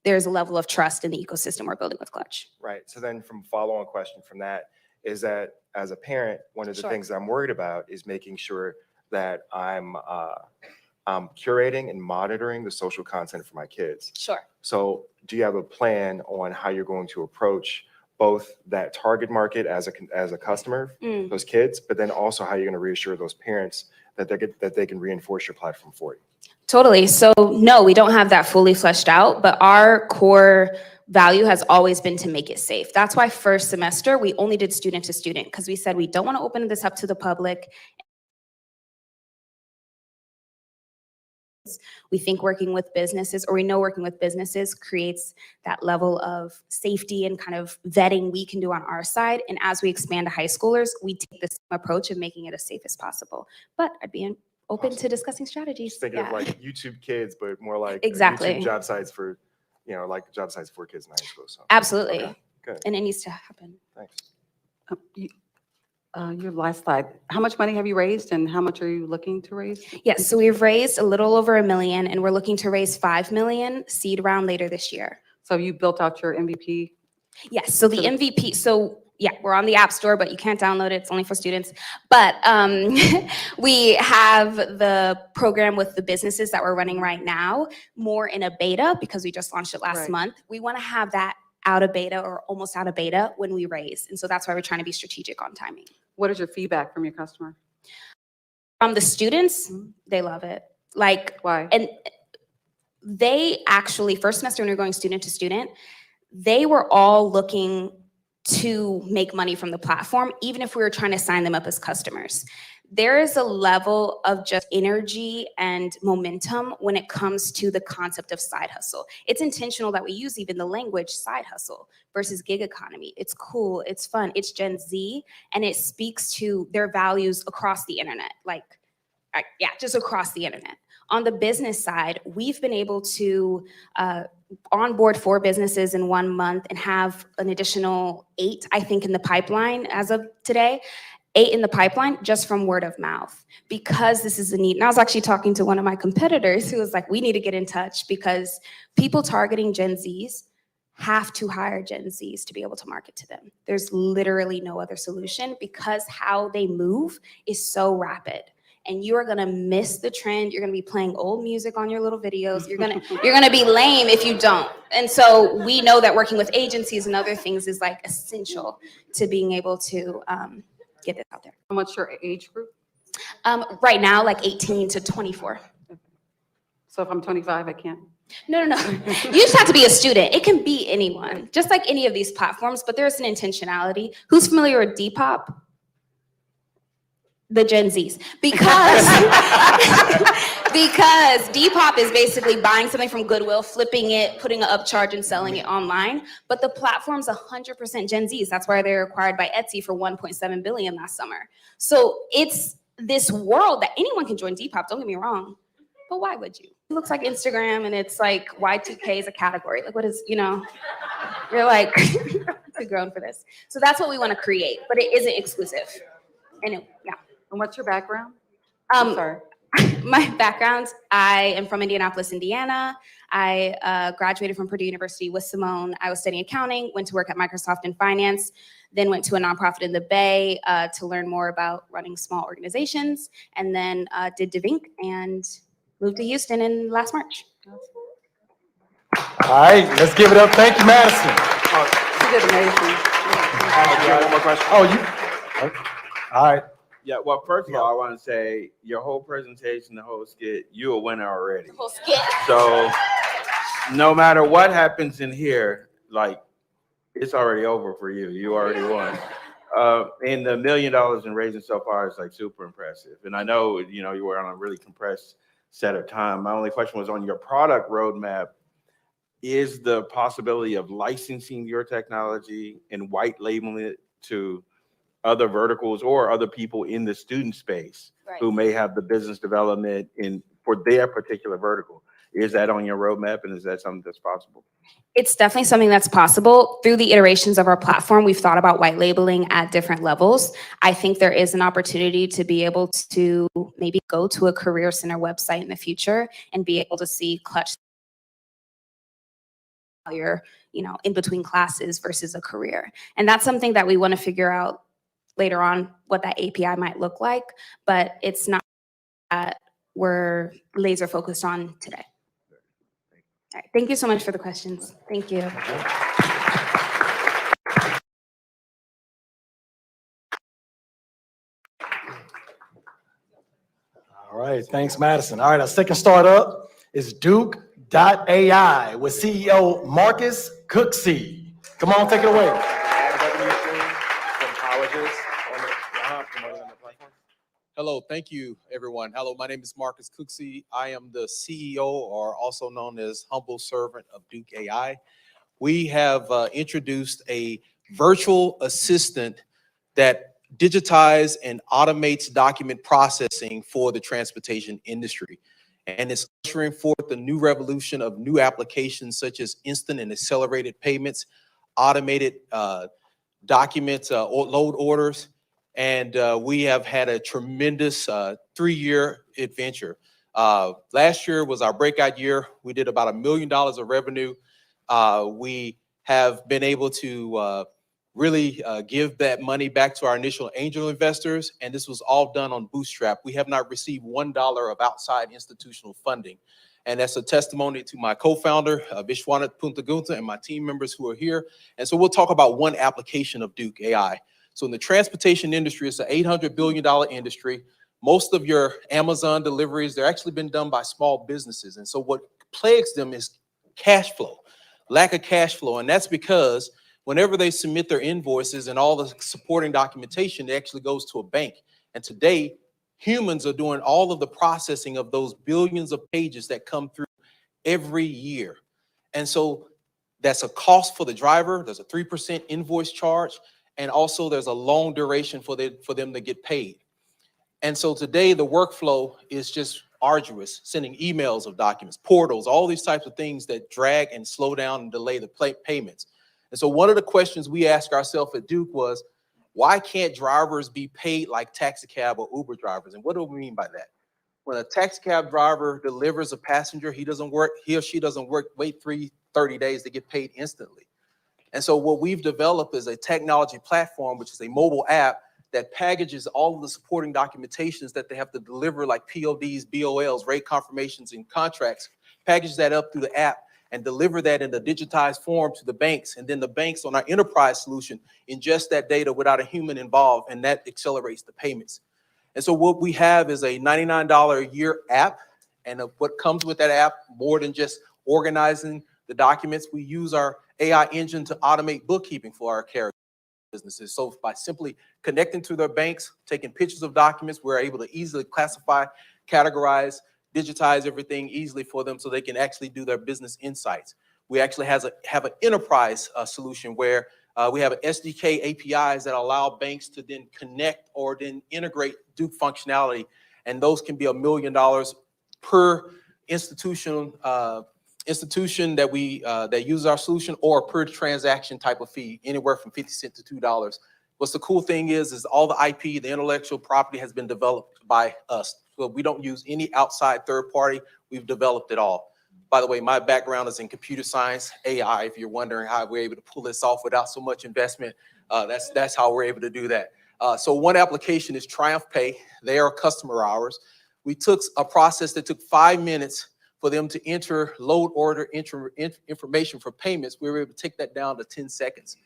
there's a level of trust in the ecosystem we're building with Clutch. Right. So then from follow-on question from that is that as a parent, one of the Sure. things that I'm worried about is making sure that I'm curating and monitoring the social content for my kids. Sure. So do you have a plan on how you're going to approach both that target market as a customer, those kids, but then also how you're going to reassure those parents that they can reinforce your platform for you? Totally. So no, we don't have that fully fleshed out, but our core value has always been to make it safe. That's why first semester, we only did student to student, because we said we don't want to open this up to the public. We think working with businesses, or we know working with businesses creates that level of safety and kind of vetting we can do on our side. And as we expand to high schoolers, we take the same approach of making it as safe as possible. But I'd be open to discussing strategies. Just thinking of like YouTube Kids, but more like Exactly. YouTube job sites for, like job sites for kids in high school. So Absolutely. Okay, good. And it needs to happen. Thanks. Your last slide. How much money have you raised and how much are you looking to raise? Yes, so we've raised a little over $1 million and we're looking to raise 5 million seed round later this year. So you built out your MVP? Yes, so the MVP, so yeah, we're on the App Store, but you can't download it. It's only for students. But we have the program with the businesses that we're running right now, more in a beta because we just launched it last month. We want to have that out of beta or almost out of beta when we raise. And so that's why we're trying to be strategic on timing. What is your feedback from your customer? From the students, they love it. Like, why? And they actually, first semester when we were going student to student, they were all looking to make money from the platform, even if we were trying to sign them up as customers. There is a level of just energy and momentum when it comes to the concept of side hustle. It's intentional that we use even the language side hustle versus gig economy. It's cool, it's fun, it's Gen Z, and it speaks to their values across the internet. Like, just across the internet. On the business side, we've been able to onboard 4 businesses in 1 month and have an additional 8, I think, in the pipeline as of today. 8 in the pipeline just from word of mouth, because this is a need. And I was actually talking to one of my competitors who was like, we need to get in touch because people targeting Gen Zs have to hire Gen Zs to be able to market to them. There's literally no other solution because how they move is so rapid. And you are gonna miss the trend. You're gonna be playing old music on your little videos. You're gonna be lame if you don't. And so we know that working with agencies and other things is like essential to being able to get this out there. And what's your age group? Right now, like 18 to 24. So if I'm 25, I can't? No. You just have to be a student. It can be anyone, just like any of these platforms, but there's an intentionality. Who's familiar with Depop? The Gen Zs. Because Depop is basically buying something from Goodwill, flipping it, putting an upcharge and selling it online. But the platform's 100% Gen Zs. That's why they're acquired by Etsy for $1.7 billion last summer. So it's this world that anyone can join Depop, don't get me wrong. But why would you? It looks like Instagram and it's like Y2K is a category. Like what is, you're like, too grown for this. So that's what we want to create, but it isn't exclusive. And And what's your background? I'm sorry. My background, I am from Indianapolis, Indiana. I graduated from Purdue University with Simone. I was studying accounting, went to work at Microsoft in finance, then went to a nonprofit in the Bay to learn more about running small organizations, and then did DeVink and moved to Houston in last March. All right, let's give it up. Thank you, Madison. She did amazing. One more question. Oh, you? Okay. All right. Yeah, well, first of all, I want to say your whole presentation, the whole skit, you're a winner already. The whole skit. So no matter what happens in here, like it's already over for you. You already won. And the $1 million in raising so far is like super impressive. And I know, you were on a really compressed set of time. My only question was on your product roadmap. Is the possibility of licensing your technology and white labeling it to other verticals or other people in the student space who may have the business development for their particular vertical? Is that on your roadmap, and is that something that's possible? It's definitely something that's possible. Through the iterations of our platform, we've thought about white labeling at different levels. I think there is an opportunity to be able to maybe go to a career center website in the future and be able to see Clutch you're, in between classes versus a career. And that's something that we want to figure out later on what that API might look like, but it's not that we're laser focused on today. All right, thank you so much for the questions. Thank you. All right, thanks, Madison. All right, our second startup is Duke.ai with CEO Marcus Cooksey. Come on, take it away. Hello, thank you, everyone. Hello, my name is Marcus Cooksey. I am the CEO, or also known as humble servant of Duke AI. We have introduced a virtual assistant that digitizes and automates document processing for the transportation industry. And it's ushering forth a new revolution of new applications such as instant and accelerated payments, automated documents, load orders. And we have had a tremendous 3-year adventure. Last year was our breakout year. We did about $1 million of revenue. We have been able to really give that money back to our initial angel investors, and this was all done on Bootstrap. We have not received $1 of outside institutional funding. And that's a testimony to my co-founder, Vishwanath Puntagunta, and my team members who are here. And so we'll talk about one application of Duke AI. So in the transportation industry, it's an $800 billion industry. Most of your Amazon deliveries, they're actually been done by small businesses. And so what plagues them is cash flow, lack of cash flow. And that's because whenever they submit their invoices and all the supporting documentation, it actually goes to a bank. And today, humans are doing all of the processing of those billions of pages that come through every year. And so that's a cost for the driver. There's a 3% invoice charge. And also there's a long duration for them to get paid. And so today the workflow is just arduous, sending emails of documents, portals, all these types of things that drag and slow down and delay the payments. And so one of the questions we asked ourselves at Duke was, why can't drivers be paid like taxi cab or Uber drivers? And what do we mean by that? When a taxi cab driver delivers a passenger, he or she doesn't wait 30 days to get paid instantly. And so what we've developed is a technology platform, which is a mobile app that packages all of the supporting documentations that they have to deliver, like PODs, BOLs, rate confirmations, and contracts, package that up through the app and deliver that in a digitized form to the banks. And then the banks on our enterprise solution ingest that data without a human involved, and that accelerates the payments. And so what we have is a $99 a year app. And what comes with that app, more than just organizing the documents, we use our AI engine to automate bookkeeping for our carrier businesses. So by simply connecting to their banks, taking pictures of documents, we're able to easily classify, categorize, digitize everything easily for them so they can actually do their business insights. We actually have an enterprise solution where we have an SDK APIs that allow banks to then connect or then integrate Duke functionality. And those can be $1 million per institution that uses our solution, or per transaction type of fee, anywhere from 50 cents to $2. What's the cool thing is all the IP, the intellectual property, has been developed by us. So we don't use any outside third party. We've developed it all. By the way, my background is in computer science, AI. If you're wondering how we're able to pull this off without so much investment, that's how we're able to do that. So one application is Triumph Pay. They are a customer of ours. We took a process that took 5 minutes for them to enter, load order, information for payments. We were able to take that down to 10 seconds.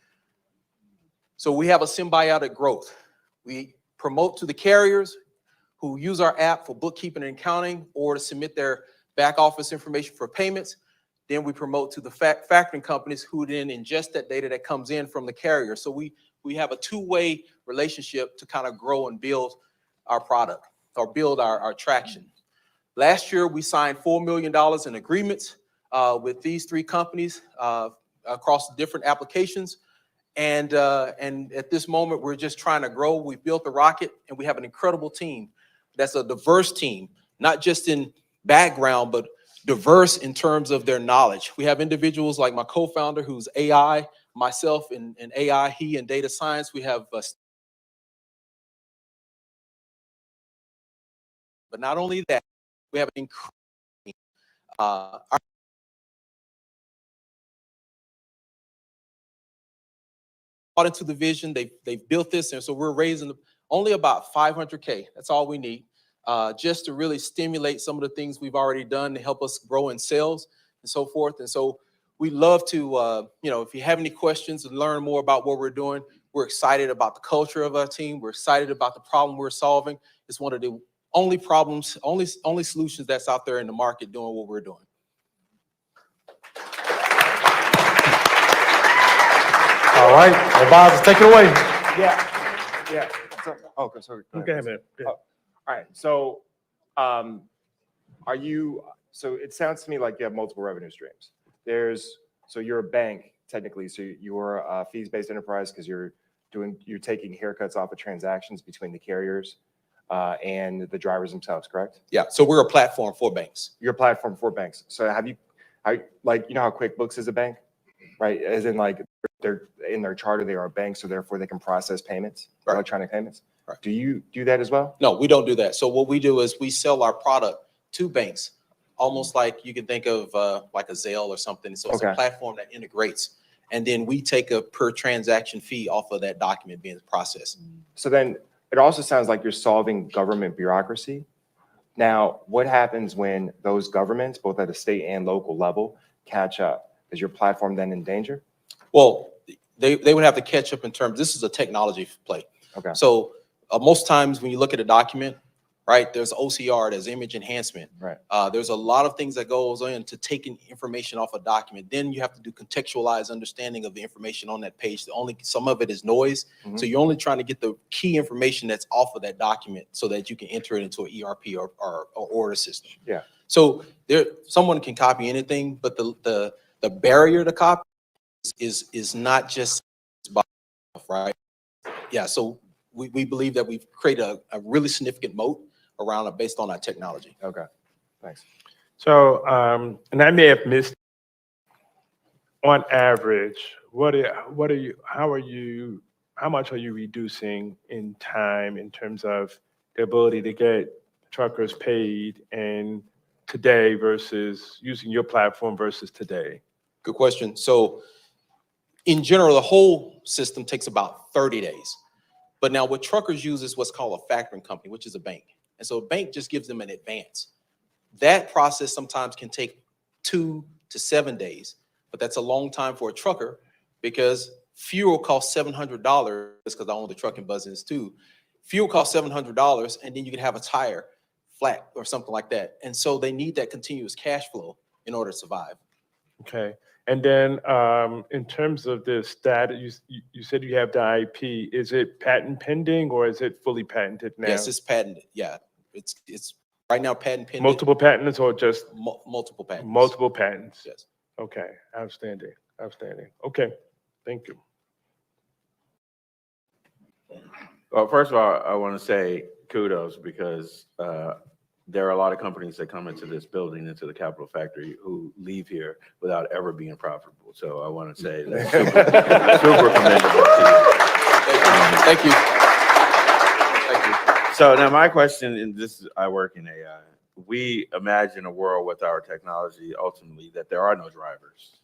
So we have a symbiotic growth. We promote to the carriers who use our app for bookkeeping and accounting, or to submit their back office information for payments. Then we promote to the factoring companies, who then ingest that data that comes in from the carrier. So we have a two-way relationship to kind of grow and build our product, or build our traction. Last year, we signed $4 million in agreements with these 3 companies across different applications. And at this moment, we're just trying to grow. We've built the rocket, and we have an incredible team that's a diverse team, not just in background, but diverse in terms of their knowledge. We have individuals like my co-founder, who's AI, myself in AI, he in data science. We have but not only that, we have an incredible bought into the vision. They've built this, and so we're raising only about $500K. That's all we need, just to really stimulate some of the things we've already done to help us grow in sales and so forth. And so we love to, if you have any questions and learn more about what we're doing, we're excited about the culture of our team. We're excited about the problem we're solving. It's one of the only solutions that's out there in the market doing what we're doing. All right, advisors, take it away. Yeah. So, okay, sorry. Go ahead, man. All right. So, so it sounds to me like you have multiple revenue streams. So you're a bank technically. So you're a fees-based enterprise because you're taking haircuts off of transactions between the carriers and the drivers themselves, correct? Yeah. So we're a platform for banks. You're a platform for banks. So how QuickBooks is a bank, right? As in like they're in their charter, they are a bank, so therefore they can process payments, right, electronic payments. Right. Do you do that as well? No, we don't do that. So what we do is we sell our product to banks, almost like you can think of like a Zelle or something. So it's a platform that integrates, and then we take a per transaction fee off of that document being processed. So then it also sounds like you're solving government bureaucracy. Now, what happens when those governments, both at a state and local level, catch up? Is your platform then in danger? Well, they would have to catch up in terms, this is a technology play. Okay. So most times when you look at a document, right, there's OCR, there's image enhancement. Right. There's a lot of things that goes into taking information off a document. Then you have to do contextualized understanding of the information on that page. Some of it is noise. Mm-hmm. So you're only trying to get the key information that's off of that document so that you can enter it into an ERP or order system. Yeah. So someone can copy anything, but the barrier to copy is not just right. Yeah. So we believe that we've created a really significant moat around it based on our technology. Okay, thanks. So, and I may have missed, on average, how much are you reducing in time in terms of the ability to get truckers paid and today versus using your platform versus today? Good question. So in general, the whole system takes about 30 days. But now what truckers use is what's called a factoring company, which is a bank. And so a bank just gives them an advance. That process sometimes can take 2 to 7 days, but that's a long time for a trucker because fuel costs $700, because I own the trucking business too. Fuel costs $700, and then you can have a tire flat or something like that. And so they need that continuous cash flow in order to survive. Okay. And then in terms of the status, you said you have the IP. Is it patent pending or is it fully patented now? Yes, it's patented. Yeah, it's right now patent pending. Multiple patents or just? Multiple patents. Multiple patents. Yes. Okay, outstanding, outstanding. Okay, thank you. Well, first of all, I want to say kudos because there are a lot of companies that come into this building, into the Capital Factory, who leave here without ever being profitable. So I want to say that's super commendable to you. Thank you. Thank you. So now my question, and this is, I work in AI. We imagine a world with our technology ultimately that there are no drivers.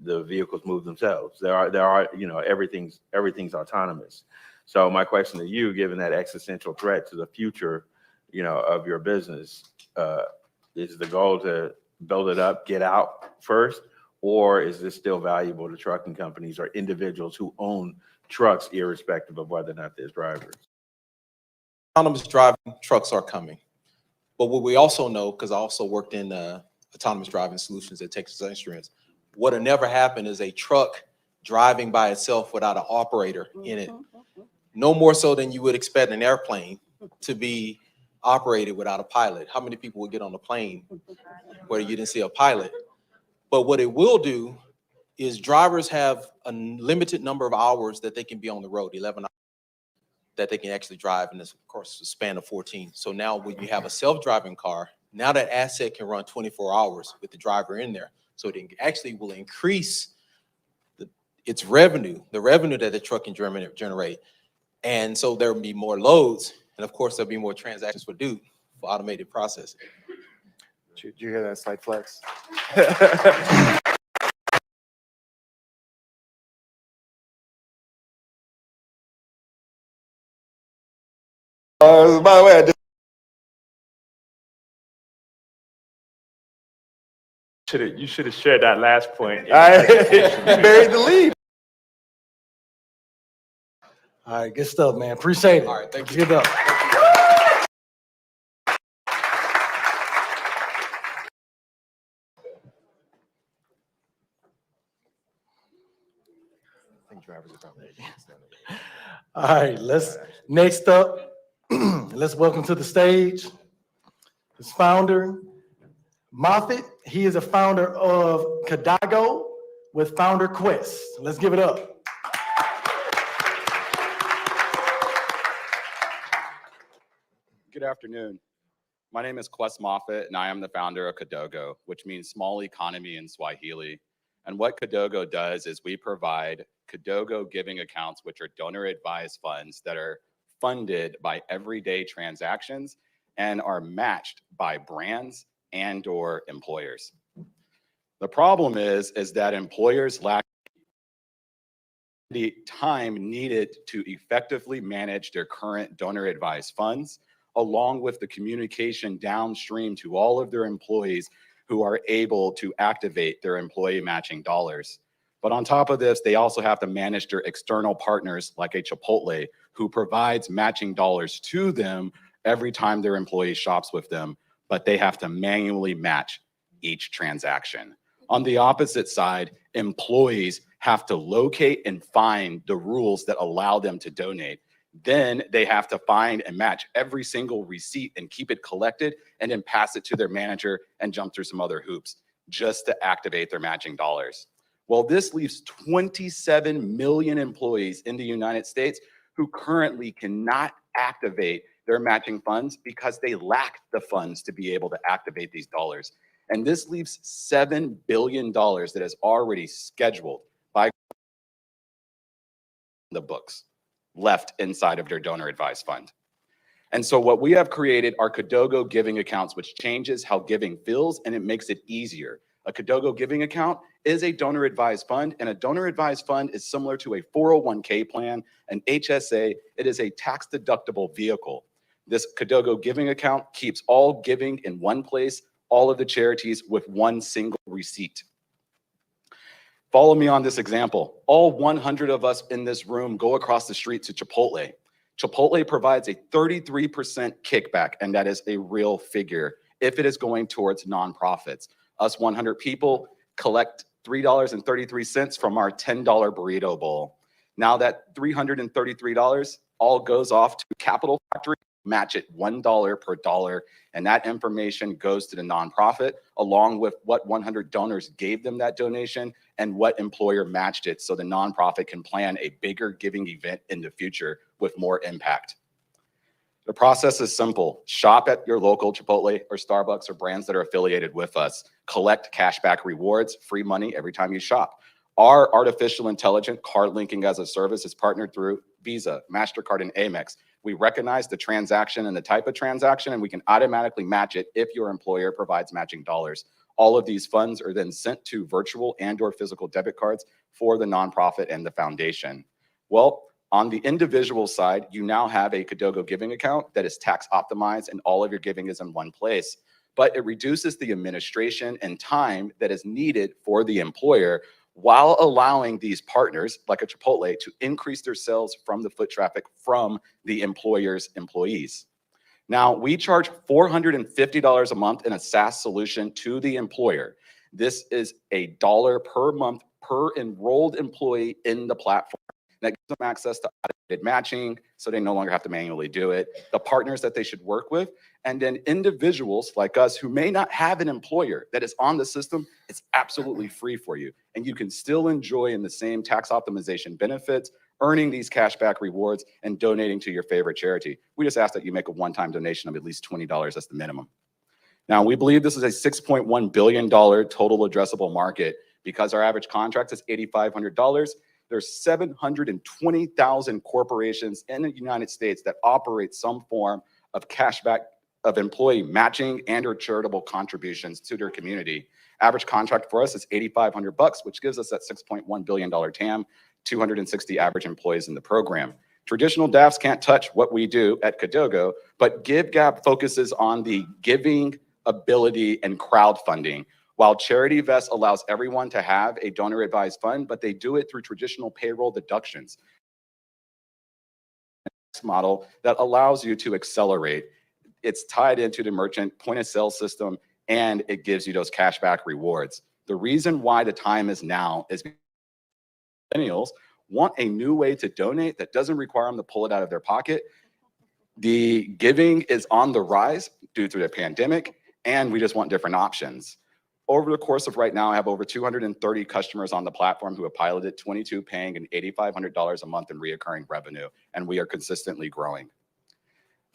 The vehicles move themselves. There are, everything's autonomous. So my question to you, given that existential threat to the future, of your business, is the goal to build it up, get out first, or is this still valuable to trucking companies or individuals who own trucks, irrespective of whether or not there's drivers? Autonomous driving trucks are coming. But what we also know, because I also worked in autonomous driving solutions at Texas Instruments, what'll never happen is a truck driving by itself without an operator in it. No more so than you would expect an airplane to be operated without a pilot. How many people would get on a plane where you didn't see a pilot? But what it will do is drivers have a limited number of hours that they can be on the road, 11 hours, that they can actually drive in this, of course, a span of 14. So now when you have a self-driving car, now that asset can run 24 hours with the driver in there. So it actually will increase its revenue, the revenue that the truck can generate. And so there will be more loads. And of course, there'll be more transactions for automated processing. Did you hear that slight flex? By the way, You should have shared that last point. You buried the lead. All right, good stuff, man. Appreciate it. All right, thank you. Good up. All right, next up, let's welcome to the stage his founder, Moffett. He is a founder of Kadago with Founder Quest. Let's give it up. Good afternoon. My name is Quest Moffett, and I am the founder of Kadogo, which means small economy in Swahili. And what Kadogo does is we provide Kadogo giving accounts, which are donor advised funds that are funded by everyday transactions and are matched by brands and or employers. The problem is that employers lack the time needed to effectively manage their current donor advised funds, along with the communication downstream to all of their employees who are able to activate their employee matching dollars. But on top of this, they also have to manage their external partners like a Chipotle, who provides matching dollars to them every time their employee shops with them, but they have to manually match each transaction. On the opposite side, employees have to locate and find the rules that allow them to donate. Then they have to find and match every single receipt and keep it collected and then pass it to their manager and jump through some other hoops just to activate their matching dollars. Well, this leaves 27 million employees in the United States who currently cannot activate their matching funds because they lack the funds to be able to activate these dollars. And this leaves $7 billion that is already scheduled by the books left inside of their donor advised fund. And so what we have created are Kadogo giving accounts, which changes how giving feels and it makes it easier. A Kadogo giving account is a donor advised fund, and a donor advised fund is similar to a 401k plan, an HSA. It is a tax deductible vehicle. This Kadogo giving account keeps all giving in one place, all of the charities with one single receipt. Follow me on this example. All 100 of us in this room go across the street to Chipotle. Chipotle provides a 33% kickback, and that is a real figure if it is going towards nonprofits. Us 100 people collect $3.33 from our $10 burrito bowl. Now that $333 all goes off to Capital Factory, match it $1 per dollar, and that information goes to the nonprofit along with what 100 donors gave them that donation and what employer matched it, so the nonprofit can plan a bigger giving event in the future with more impact. The process is simple. Shop at your local Chipotle or Starbucks or brands that are affiliated with us. Collect cashback rewards, free money every time you shop. Our artificial intelligent card linking as a service is partnered through Visa, MasterCard, and Amex. We recognize the transaction and the type of transaction, and we can automatically match it if your employer provides matching dollars. All of these funds are then sent to virtual and/or physical debit cards for the nonprofit and the foundation. Well, on the individual side, you now have a Kadogo giving account that is tax optimized and all of your giving is in one place. But it reduces the administration and time that is needed for the employer while allowing these partners like a Chipotle to increase their sales from the foot traffic from the employer's employees. Now, we charge $450 a month in a SaaS solution to the employer. This is $1 per month per enrolled employee in the platform. That gives them access to automated matching, so they no longer have to manually do it, the partners that they should work with, and then individuals like us who may not have an employer that is on the system, it's absolutely free for you. And you can still enjoy in the same tax optimization benefits, earning these cashback rewards, and donating to your favorite charity. We just ask that you make a one-time donation of at least $20 as the minimum. Now, we believe this is a $6.1 billion total addressable market because our average contract is $8,500. There's 720,000 corporations in the United States that operate some form of cashback of employee matching and or charitable contributions to their community. Average contract for us is $8,500, which gives us that $6.1 billion TAM, 260 average employees in the program. Traditional DAFs can't touch what we do at Kadogo, but GiveGap focuses on the giving ability and crowdfunding. While Charity Vest allows everyone to have a donor advised fund, but they do it through traditional payroll deductions model that allows you to accelerate. It's tied into the merchant point of sale system, and it gives you those cashback rewards. The reason why the time is now is millennials want a new way to donate that doesn't require them to pull it out of their pocket. The giving is on the rise due to the pandemic, and we just want different options. Over the course of right now, I have over 230 customers on the platform who have piloted 22 paying and $8,500 a month in reoccurring revenue, and we are consistently growing.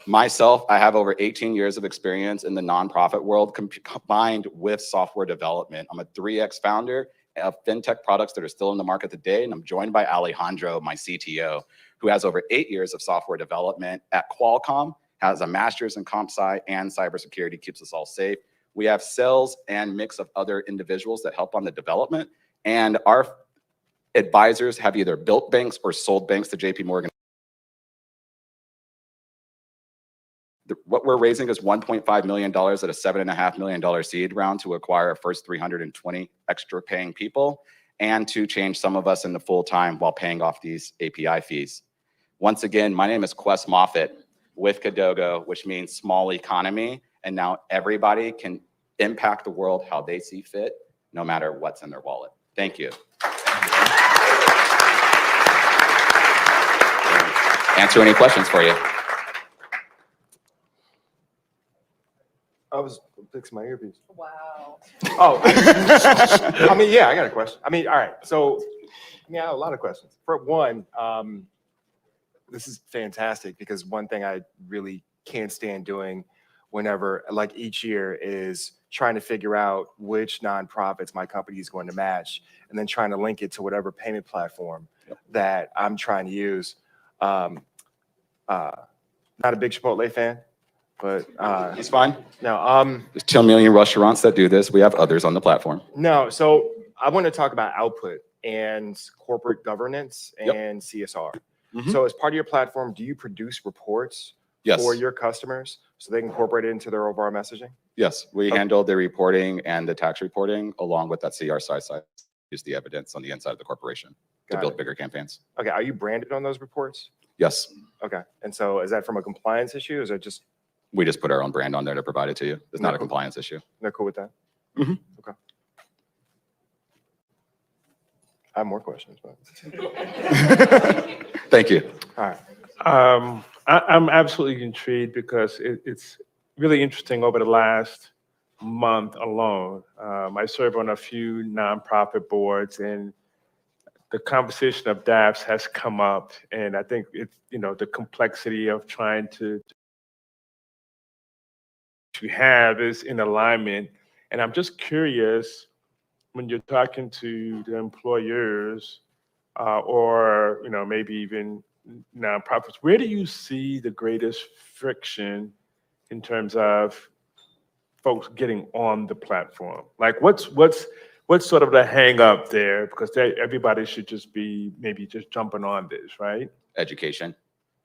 Myself, I have over 18 years of experience in the nonprofit world combined with software development. I'm a 3X founder of fintech products that are still in the market today, and I'm joined by Alejandro, my CTO, who has over 8 years of software development at Qualcomm, has a master's in comp sci and cybersecurity, keeps us all safe. We have sales and mix of other individuals that help on the development. And our advisors have either built banks or sold banks to JP Morgan. What we're raising is $1.5 million at a $7.5 million seed round to acquire our first 320 extra paying people and to change some of us into full-time while paying off these API fees. Once again, my name is Quest Moffitt with Kadogo, which means small economy. And now everybody can impact the world how they see fit, no matter what's in their wallet. Thank you. Answer any questions for you. I was fixing my earpiece. Wow. Oh, I mean, yeah, I got a question. I mean, all right. So, I have a lot of questions. For one, this is fantastic because one thing I really can't stand doing whenever, like each year, is trying to figure out which nonprofits my company is going to match and then trying to link it to whatever payment platform that I'm trying to use. Not a big Chipotle fan, but It's fine. No, There's 2 million restaurants that do this. We have others on the platform. no. So I want to talk about output and corporate governance and CSR. Mhm. So as part of your platform, do you produce reports Yes. for your customers so they can incorporate it into their overall messaging? Yes, we handle the reporting and the tax reporting along with that CRSI side. Use the evidence on the inside of the corporation to Got build it. bigger campaigns. Okay, are you branded on those reports? Yes, Okay, and so is that from a compliance issue? Or is it just we just put our own brand on there to provide it to you. It's not a compliance issue. they're cool with that? Mhm. Okay. I have more questions, but Thank you. all right. I'm absolutely intrigued because it's really interesting over the last month alone. I serve on a few nonprofit boards, and the conversation of DAFs has come up, and I think it's, the complexity of trying to have is in alignment. And I'm just curious, when you're talking to the employers, or maybe even nonprofits, where do you see the greatest friction in terms of folks getting on the platform? Like, what's sort of the hang up there? Because everybody should just be maybe just jumping on this, right? Education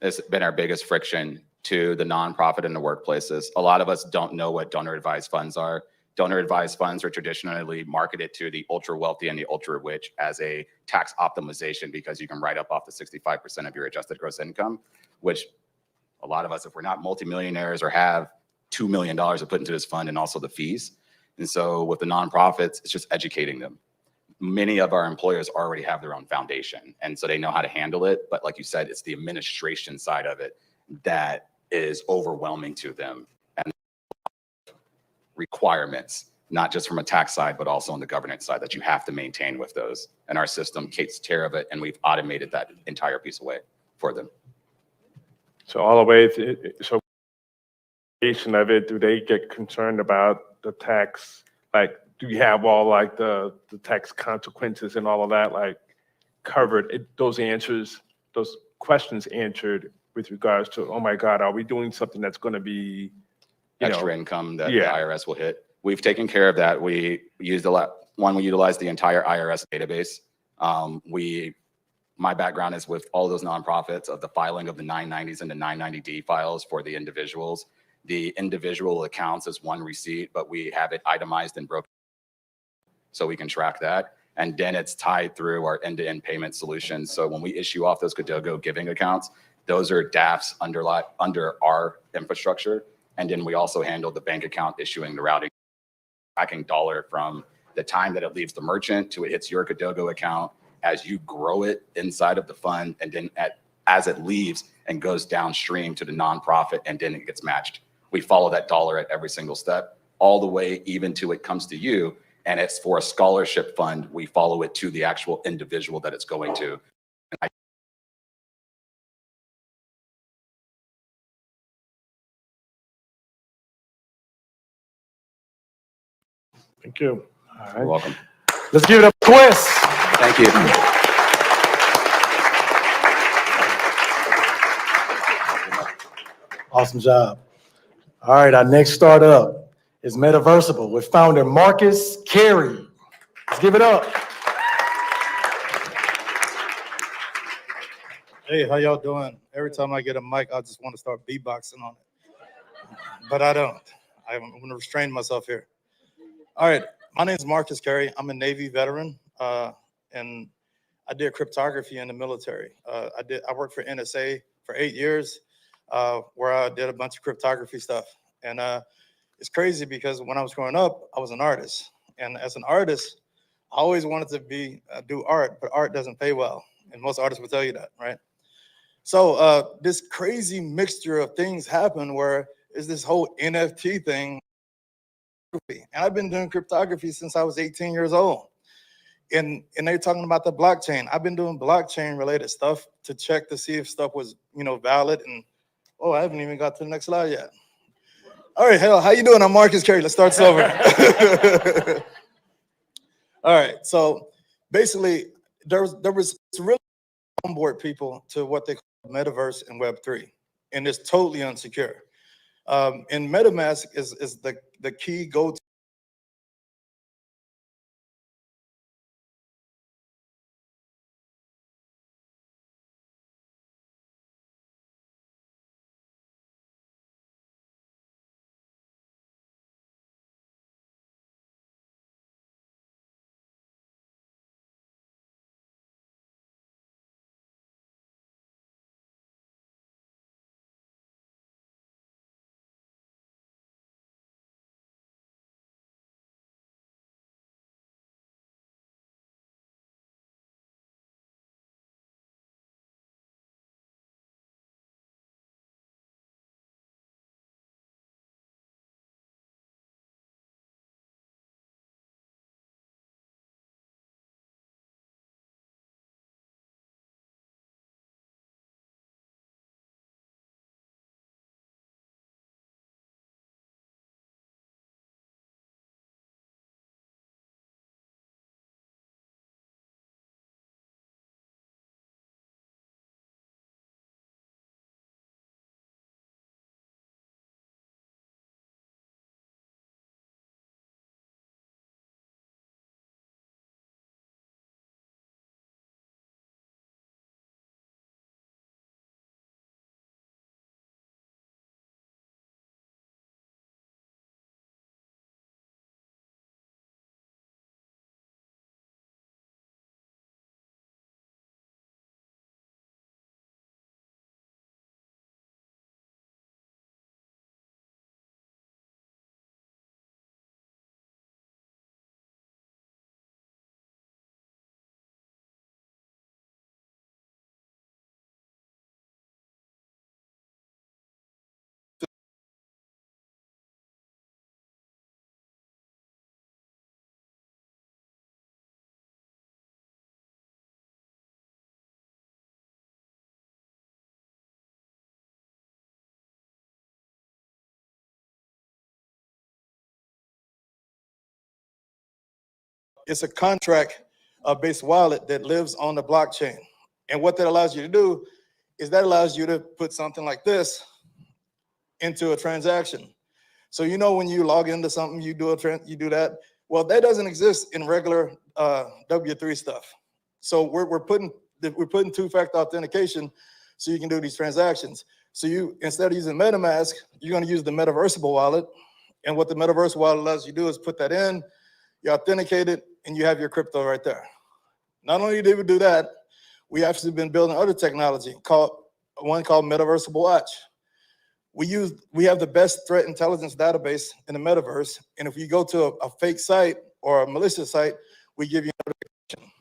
has been our biggest friction to the nonprofit and the workplaces. A lot of us don't know what donor advised funds are. Donor advised funds are traditionally marketed to the ultra wealthy and the ultra rich as a tax optimization because you can write up off to 65% of your adjusted gross income, which a lot of us, if we're not multimillionaires or have $2 million to put into this fund and also the fees. And so with the nonprofits, it's just educating them. Many of our employers already have their own foundation, and so they know how to handle it. But like you said, it's the administration side of it that is overwhelming to them, and requirements, not just from a tax side, but also on the governance side that you have to maintain with those. And our system takes care of it, and we've automated that entire piece away for them. So all the way of it, do they get concerned about the tax? Like, do you have all like the tax consequences and all of that like covered? Those questions answered with regards to, oh my God, are we doing something that's going to be Extra income that the IRS will hit. We've taken care of that. We utilize the entire IRS database. My background is with all those nonprofits of the filing of the 990s and the 990D files for the individuals. The individual accounts is one receipt, but we have it itemized and broken so we can track that. And then it's tied through our end-to-end payment solutions. So when we issue off those Cadogo giving accounts, those are DAFs under our infrastructure. And then we also handle the bank account issuing, the routing, tracking dollar from the time that it leaves the merchant to it hits your Cadogo account as you grow it inside of the fund, and then as it leaves and goes downstream to the nonprofit, and then it gets matched. We follow that dollar at every single step, all the way even to it comes to you, and it's for a scholarship fund. We follow it to the actual individual that it's going to. Thank you. All right. You're welcome. Let's give it up, Quest. Thank you. Awesome job. All right, our next startup is Metaversible with founder Marcus Carey. Let's give it up. Hey, how y'all doing? Every time I get a mic, I just want to start beatboxing on it. But I don't. I'm going to restrain myself here. All right, my name is Marcus Carey. I'm a Navy veteran, and I did cryptography in the military. I worked for NSA for 8 years, where I did a bunch of cryptography stuff. And it's crazy because when I was growing up, I was an artist. And as an artist, I always wanted to do art, but art doesn't pay well. And most artists will tell you that, right? So this crazy mixture of things happened where it's this whole NFT thing. And I've been doing cryptography since I was 18 years old. and they're talking about the blockchain. I've been doing blockchain related stuff to check to see if stuff was, valid. And oh, I haven't even got to the next slide yet. All right, hell, how you doing? I'm Marcus Carey. Let's start this over. All right, so basically, there was really onboard people to what they call metaverse and Web3, and it's totally unsecure. And MetaMask is the key go-to. It's a contract-based wallet that lives on the blockchain. And what that allows you to do is that allows you to put something like this into a transaction. So when you log into something, you do that. Well, that doesn't exist in regular W3 stuff. So we're putting two-factor authentication so you can do these transactions. So instead of using MetaMask, you're going to use the Metaversible wallet. And what the Metaversible wallet allows you to do is put that in, you authenticate it, and you have your crypto right there. Not only did we do that, we actually been building other technology called Metaversible Watch. We have the best threat intelligence database in the metaverse, and if you go to a fake site or a malicious site, we give you notification.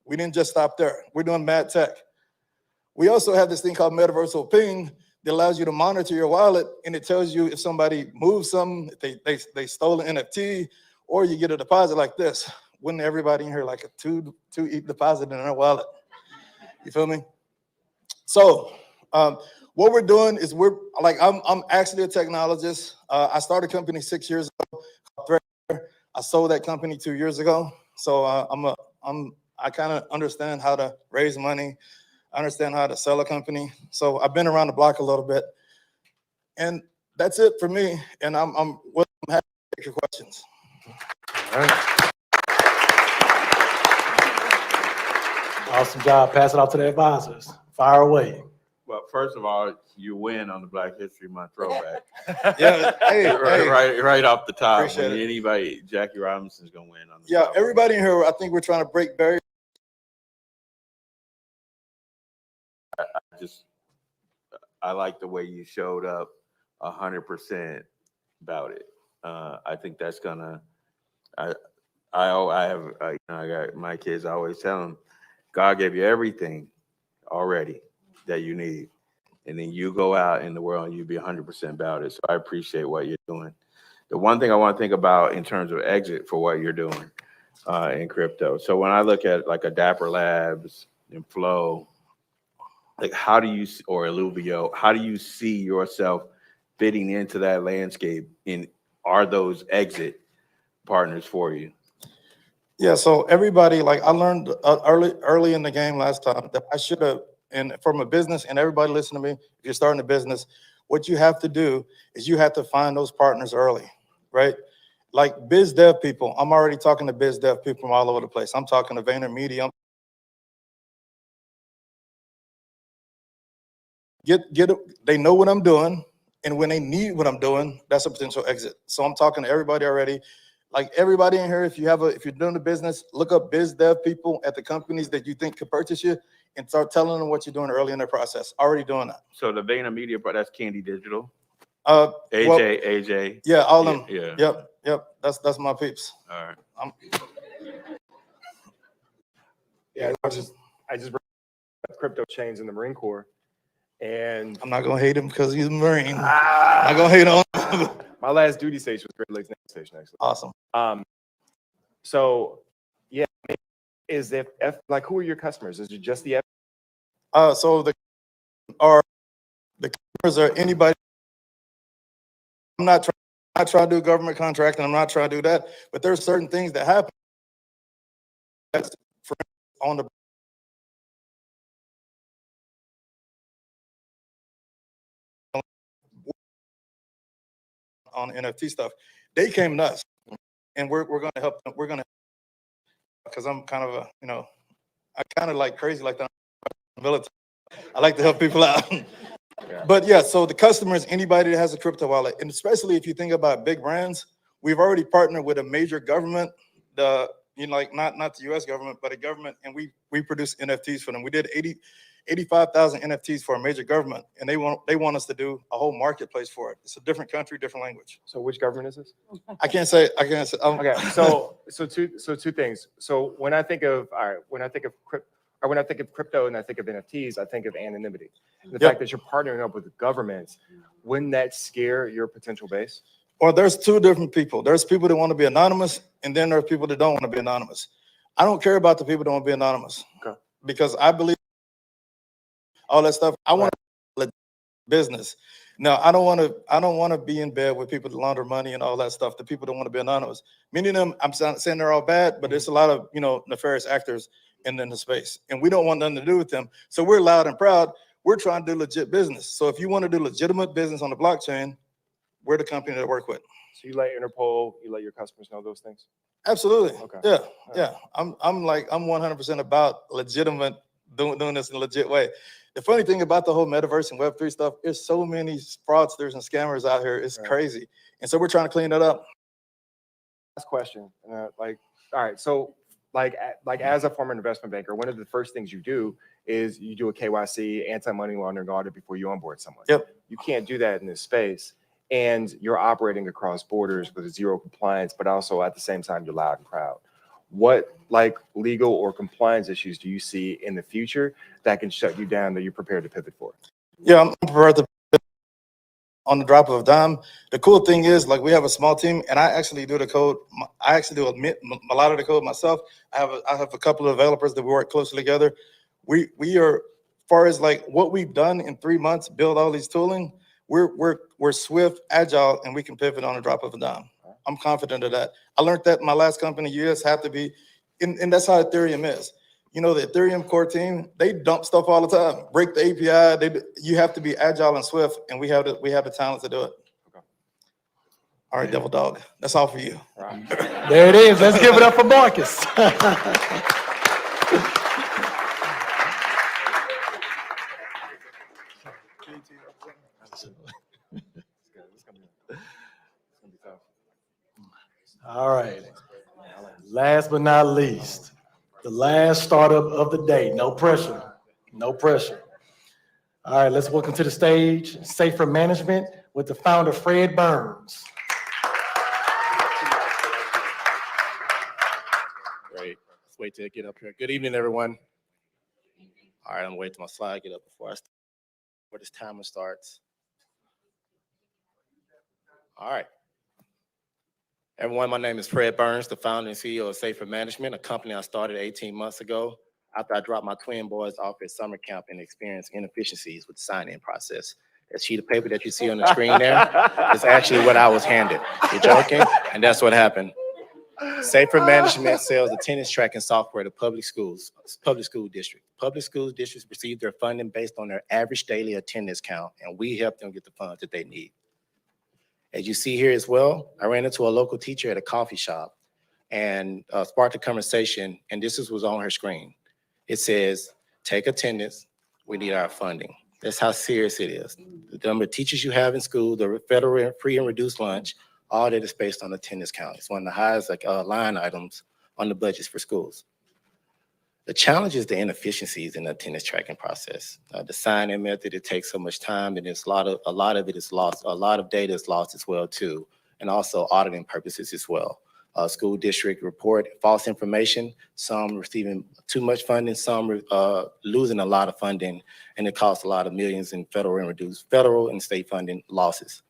We didn't just stop there. We're doing mad tech. We also have this thing called Metaversible Ping that allows you to monitor your wallet, and it tells you if somebody moves something, if they stole an NFT, or you get a deposit like this. Wouldn't everybody in here like a two deposit in their wallet? You feel me? So what we're doing is I'm actually a technologist. I started a company 6 years ago called Thread. I sold that company 2 years ago. So I kind of understand how to raise money. I understand how to sell a company. So I've been around the block a little bit. And that's it for me. And I'm happy to take your questions. All right. Awesome job. Pass it off to the advisors. Fire away. Well, first of all, you win on the Black History Month throwback. Yeah, hey, right off the top. Appreciate it. Anybody, Jackie Robinson's gonna win on the Yeah, everybody in here, I think we're trying to break barriers. I like the way you showed up 100% about it. I think that's gonna. I got my kids. I always tell them, God gave you everything already that you need, and then you go out in the world and you be 100% about it. So I appreciate what you're doing. The one thing I want to think about in terms of exit for what you're doing, in crypto. So when I look at like a Dapper Labs and Flow, like how do you, or Illuvio, how do you see yourself fitting into that landscape? And are those exit partners for you? Yeah, so everybody, like I learned early in the game last time that I should have, and from a business, and everybody listen to me, if you're starting a business, what you have to do is you have to find those partners early, right? Like biz dev people, I'm already talking to biz dev people from all over the place. I'm talking to VaynerMedia. They know what I'm doing, and when they need what I'm doing, that's a potential exit. So I'm talking to everybody already. Like everybody in here, if you're doing a business, look up biz dev people at the companies that you think could purchase you and start telling them what you're doing early in their process. Already doing that. So the VaynerMedia, but that's Candy Digital. AJ. Yeah, all them. Yeah. Yep. That's my peeps. All right. Yeah, I just brought up crypto chains in the Marine Corps, and I'm not gonna hate him because he's a Marine. I'm not gonna hate on him. my last duty station was Great Lakes Naval Station, actually. Awesome. So yeah, is if like who are your customers? Is it just the So the customers are anybody. I'm not trying to do government contract, and I'm not trying to do that. But there's certain things that happen. That's on the on NFT stuff. They came to us, and we're going to help them. We're going to, because I'm kind of I kind of like crazy like that. Military. I like to help people out. But yeah, so the customers, anybody that has a crypto wallet, and especially if you think about big brands, we've already partnered with a major government, like not the U.S. government, but a government, and we produce NFTs for them. We did 85,000 NFTs for a major government, and they want us to do a whole marketplace for it. It's a different country, different language. So which government is this? I can't say. Okay, so two things. So when I think of crypto and I think of NFTs, I think of anonymity. The fact that you're partnering up with the government, wouldn't that scare your potential base? Or there's two different people. There's people that want to be anonymous, and then there are people that don't want to be anonymous. I don't care about the people that want to be anonymous. Okay. Because I believe all that stuff. I want to business. Now, I don't want to be in bed with people that launder money and all that stuff. The people that want to be anonymous. Many of them, I'm saying they're all bad, but there's a lot of nefarious actors in the space, and we don't want nothing to do with them. So we're loud and proud. We're trying to do legit business. So if you want to do legitimate business on the blockchain, we're the company to work with. So you let Interpol, you let your customers know those things? Absolutely. Okay. Yeah. I'm 100% about legitimate doing this in a legit way. The funny thing about the whole metaverse and Web3 stuff is so many fraudsters and scammers out here. It's crazy. And so we're trying to clean that up. Last question. All right. So like as a former investment banker, one of the first things you do is you do a KYC, anti-money laundering audit before you onboard someone. Yep. You can't do that in this space. And you're operating across borders with zero compliance, but also at the same time, you're loud and proud. What legal or compliance issues do you see in the future that can shut you down that you're prepared to pivot for? Yeah, I'm prepared to pivot on the drop of a dime. The cool thing is, we have a small team, and I actually do the code. I actually do a lot of the code myself. I have a couple of developers that we work closely together. We are, as far as what we've done in 3 months, build all these tooling. We're swift, agile, and we can pivot on the drop of a dime. I'm confident of that. I learned that in my last company. You just have to be, and that's how Ethereum is. The Ethereum core team, they dump stuff all the time, break the API. You have to be agile and swift, and we have the talent to do it. Okay. All right, Devil Dog, that's all for you. Right. There it is. Let's give it up for Marcus. All right. Last but not least, the last startup of the day. No pressure. No pressure. All right, let's welcome to the stage Safer Management with the founder, Fred Burns. Great. Let's wait till I get up here. Good evening, everyone. All right, I'm waiting till my slide get up before this timer starts. All right. Everyone, my name is Fred Burns, the founder and CEO of Safer Management, a company I started 18 months ago after I dropped my twin boys off at summer camp and experienced inefficiencies with the sign-in process. That sheet of paper that you see on the screen there is actually what I was handed. You're joking? And that's what happened. Safer Management sells attendance tracking software to public school districts. Public school districts receive their funding based on their average daily attendance count, and we help them get the funds that they need. As you see here as well, I ran into a local teacher at a coffee shop and sparked a conversation, and this was on her screen. It says, take attendance, we need our funding. That's how serious it is. The number of teachers you have in school, the federal free and reduced lunch, all that is based on attendance count. It's one of the highest line items on the budgets for schools. The challenge is the inefficiencies in the attendance tracking process. The sign-in method, it takes so much time, and it's a lot of it is lost. A lot of data is lost as well too, and also auditing purposes as well. School district report false information, some receiving too much funding, some losing a lot of funding, and it costs a lot of millions in federal and state funding losses.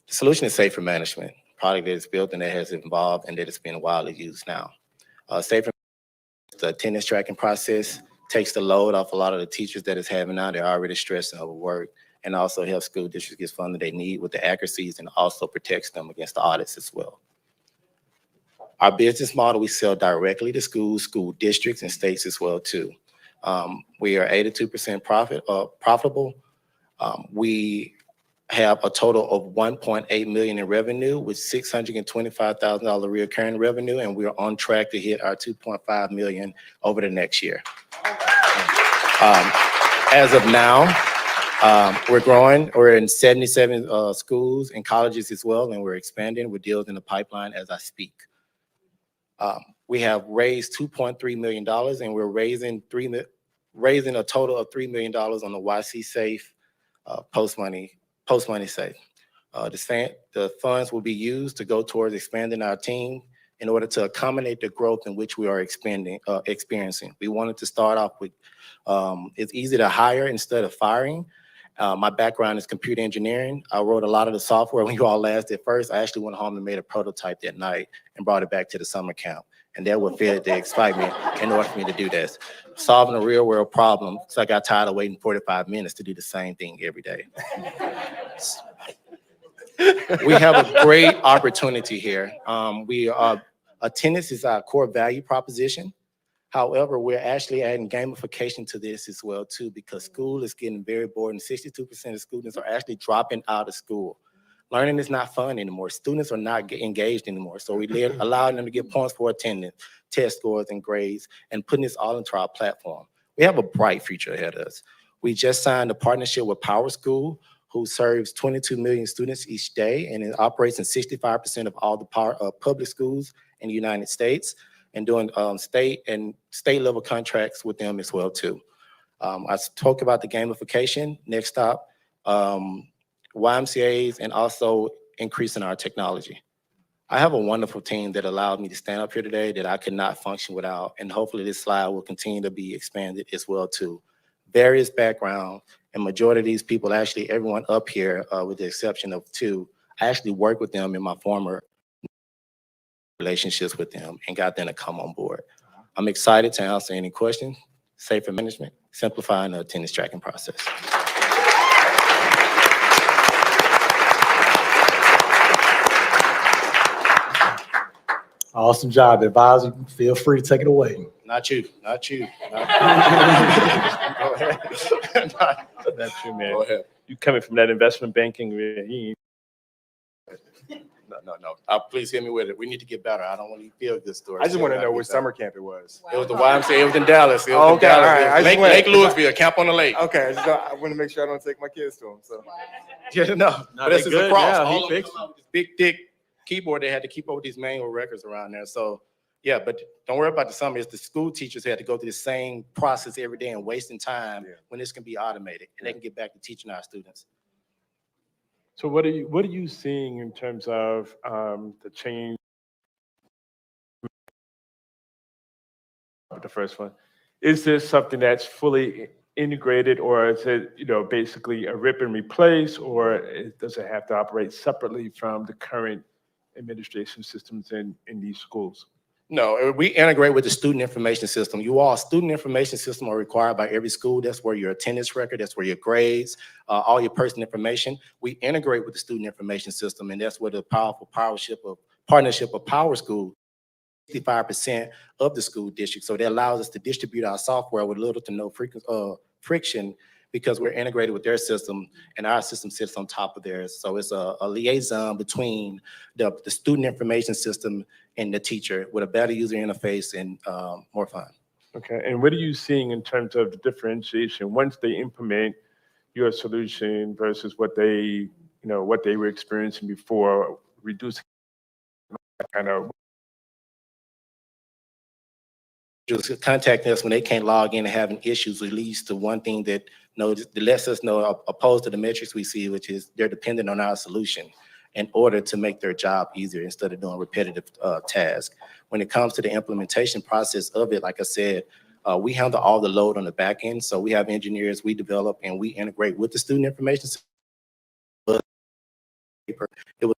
The solution is Safer Management, a product that is built and that has evolved and that is being widely used now. Safer the attendance tracking process takes the load off a lot of the teachers that it's having now. They're already stressed and overworked, and also helps school districts get funding they need with the accuracies, and also protects them against the audits as well. Our business model, we sell directly to schools, school districts, and states as well too. We are 82% profitable. We have a total of $1.8 million in revenue with $625,000 recurring revenue, and we are on track to hit our $2.5 million over the next year. As of now, we're growing. We're in 77 schools and colleges as well, and we're expanding with deals in the pipeline as I speak. We have raised $2.3 million, and we're raising a total of $3 million on the YC Safe post-money safe. The funds will be used to go towards expanding our team in order to accommodate the growth in which we are experiencing. We wanted to start off with, it's easy to hire instead of firing. My background is computer engineering. I wrote a lot of the software when you all last at first. I actually went home and made a prototype that night and brought it back to the summer camp. And that would fed the excitement in order for me to do this. Solving a real world problem, so I got tired of waiting 45 minutes to do the same thing every day. We have a great opportunity here. Attendance is our core value proposition. However, we're actually adding gamification to this as well too, because school is getting very bored, and 62% of students are actually dropping out of school. Learning is not fun anymore. Students are not engaged anymore. So we allowing them to get points for attendance, test scores, and grades, and putting this all into our platform. We have a bright future ahead of us. We just signed a partnership with Power School, who serves 22 million students each day, and it operates in 65% of all the public schools in the United States, and doing state level contracts with them as well too. I spoke about the gamification. Next stop, YMCAs, and also increasing our technology. I have a wonderful team that allowed me to stand up here today that I could not function without, and hopefully this slide will continue to be expanded as well too. Various backgrounds, and majority of these people, actually everyone up here, with the exception of two, I actually worked with them in my former relationships with them and got them to come on board. I'm excited to answer any questions. Safer Management, simplifying the attendance tracking process. Awesome job, advisor. Feel free to take it away. Not you. Go ahead. Not you, man. Go ahead. You coming from that investment banking? No. Please hit me with it. We need to get better. I don't want to feel this story. I just want to know which summer camp it was. It was the YMCA. It was in Dallas. All right. Lake Louisville, Camp on the Lake. Okay, I want to make sure I don't take my kids to them. So. Yeah, no. But this is good across. now. All of them with this big, thick keyboard. They had to keep up with these manual records around there. So, yeah, but don't worry about the summer. It's the school teachers who had to go through the same process every day and wasting time when this can be automated and they can get back to teaching our students. So what are you seeing in terms of the change? The first one, is this something that's fully integrated, or is it basically a rip and replace, or does it have to operate separately from the current administration systems in these schools? No, we integrate with the student information system. You all student information system are required by every school. That's where your attendance record, that's where your grades, all your personal information. We integrate with the student information system, and that's where the powerful partnership of Power School, 65% of the school district. So that allows us to distribute our software with little to no friction because we're integrated with their system and our system sits on top of theirs. So it's a liaison between the student information system and the teacher with a better user interface and more fun. Okay, and what are you seeing in terms of the differentiation once they implement your solution versus what they were experiencing before, reducing that kind of Just contacting us when they can't log in and having issues, it leads to one thing that lets us know, opposed to the metrics we see, which is they're dependent on our solution in order to make their job easier instead of doing repetitive tasks. When it comes to the implementation process of it, like I said, we handle all the load on the back end. So we have engineers, we develop, and we integrate with the student information system. It was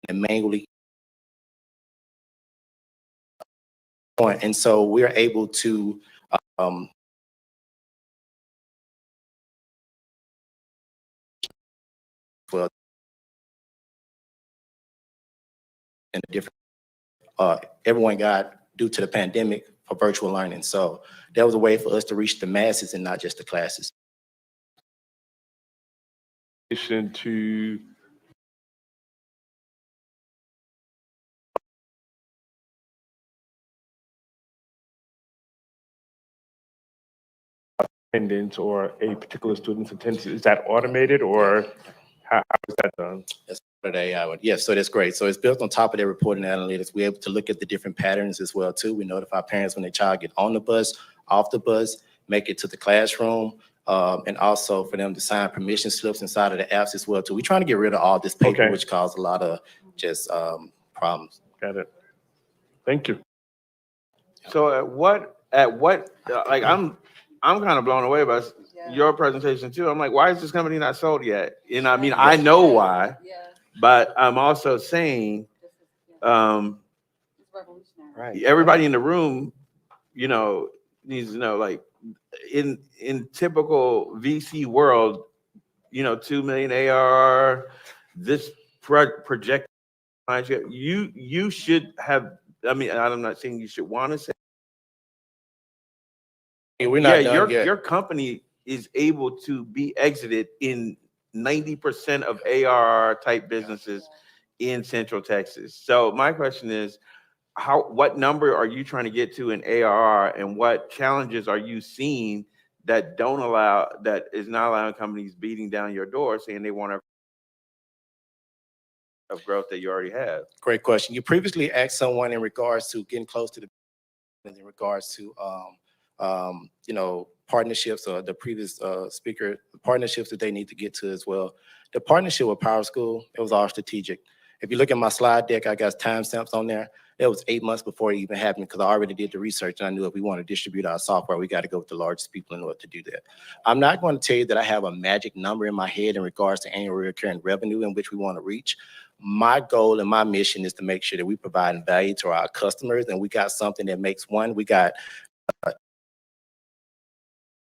manually. And so we're able to well, and different everyone got due to the pandemic for virtual learning. So that was a way for us to reach the masses and not just the classes. to attendance or a particular student's attendance, is that automated or how is that done? That's part of the AI one. Yes, so that's great. So it's built on top of their reporting analytics. We're able to look at the different patterns as well too. We notify parents when their child get on the bus, off the bus, make it to the classroom, and also for them to sign permission slips inside of the apps as well too. We're trying to get rid of all this paper, which caused a lot of just problems. Got it. Thank you. So at what like I'm kind of blown away by your presentation too. I'm like, why is this company not sold yet? And I mean, I know why, but I'm also saying, everybody in the room, needs to know, like in typical VC world, 2 million ARR, this project, you should have. I mean, I'm not saying you should want to say. We're not done yet. Your company is able to be exited in 90% of ARR type businesses in Central Texas. So my question is, what number are you trying to get to in ARR, and what challenges are you seeing that is not allowing companies beating down your door saying they want of growth that you already have? Great question. You previously asked someone in regards to getting close to in regards to partnerships, or the previous speaker, partnerships that they need to get to as well. The partnership with Power School, it was all strategic. If you look at my slide deck, I got timestamps on there. It was 8 months before it even happened because I already did the research and I knew if we want to distribute our software, we got to go with the largest people in order to do that. I'm not going to tell you that I have a magic number in my head in regards to annual recurring revenue in which we want to reach. My goal and my mission is to make sure that we provide value to our customers, and we got something that makes we got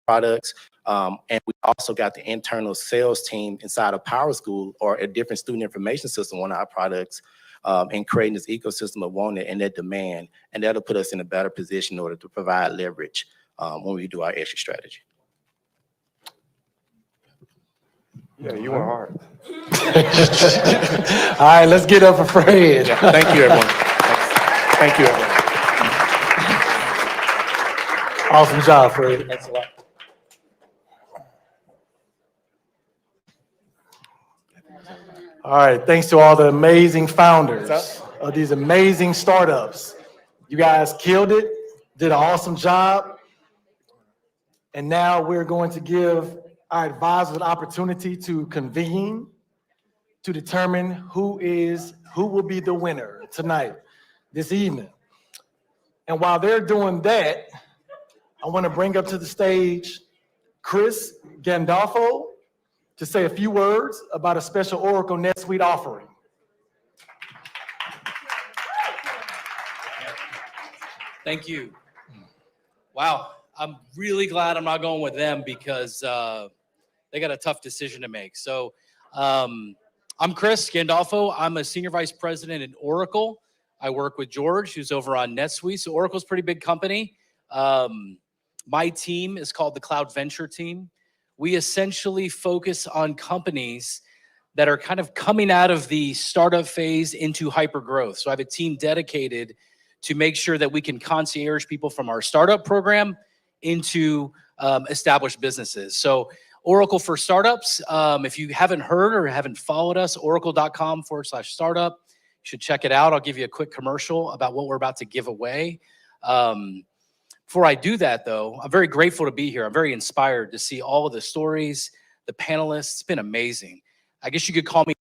products, and we also got the internal sales team inside of Power School or a different student information system on our products, and creating this ecosystem of wanting and that demand, and that'll put us in a better position in order to provide leverage when we do our extra strategy. Yeah, you were hard. All right, let's get up for Fred. Yeah, thank you, everyone. Thank you, everyone. Awesome job, Fred. Thanks a lot. All right, thanks to all the amazing founders of these amazing startups. You guys killed it, did an awesome job. And now we're going to give our advisors an opportunity to convene to determine who will be the winner tonight, this evening. And while they're doing that, I want to bring up to the stage Chris Gandolfo to say a few words about a special Oracle NetSuite offering. Thank you. Wow, I'm really glad I'm not going with them because they got a tough decision to make. So I'm Chris Gandolfo. I'm a senior vice president in Oracle. I work with George, who's over on NetSuite. So Oracle's a pretty big company. My team is called the Cloud Venture Team. We essentially focus on companies that are kind of coming out of the startup phase into hyper growth. So I have a team dedicated to make sure that we can concierge people from our startup program into established businesses. So Oracle for Startups, if you haven't heard or haven't followed us, oracle.com/startup. You should check it out. I'll give you a quick commercial about what we're about to give away. Before I do that, though, I'm very grateful to be here. I'm very inspired to see all of the stories, the panelists. It's been amazing. I guess you could call me.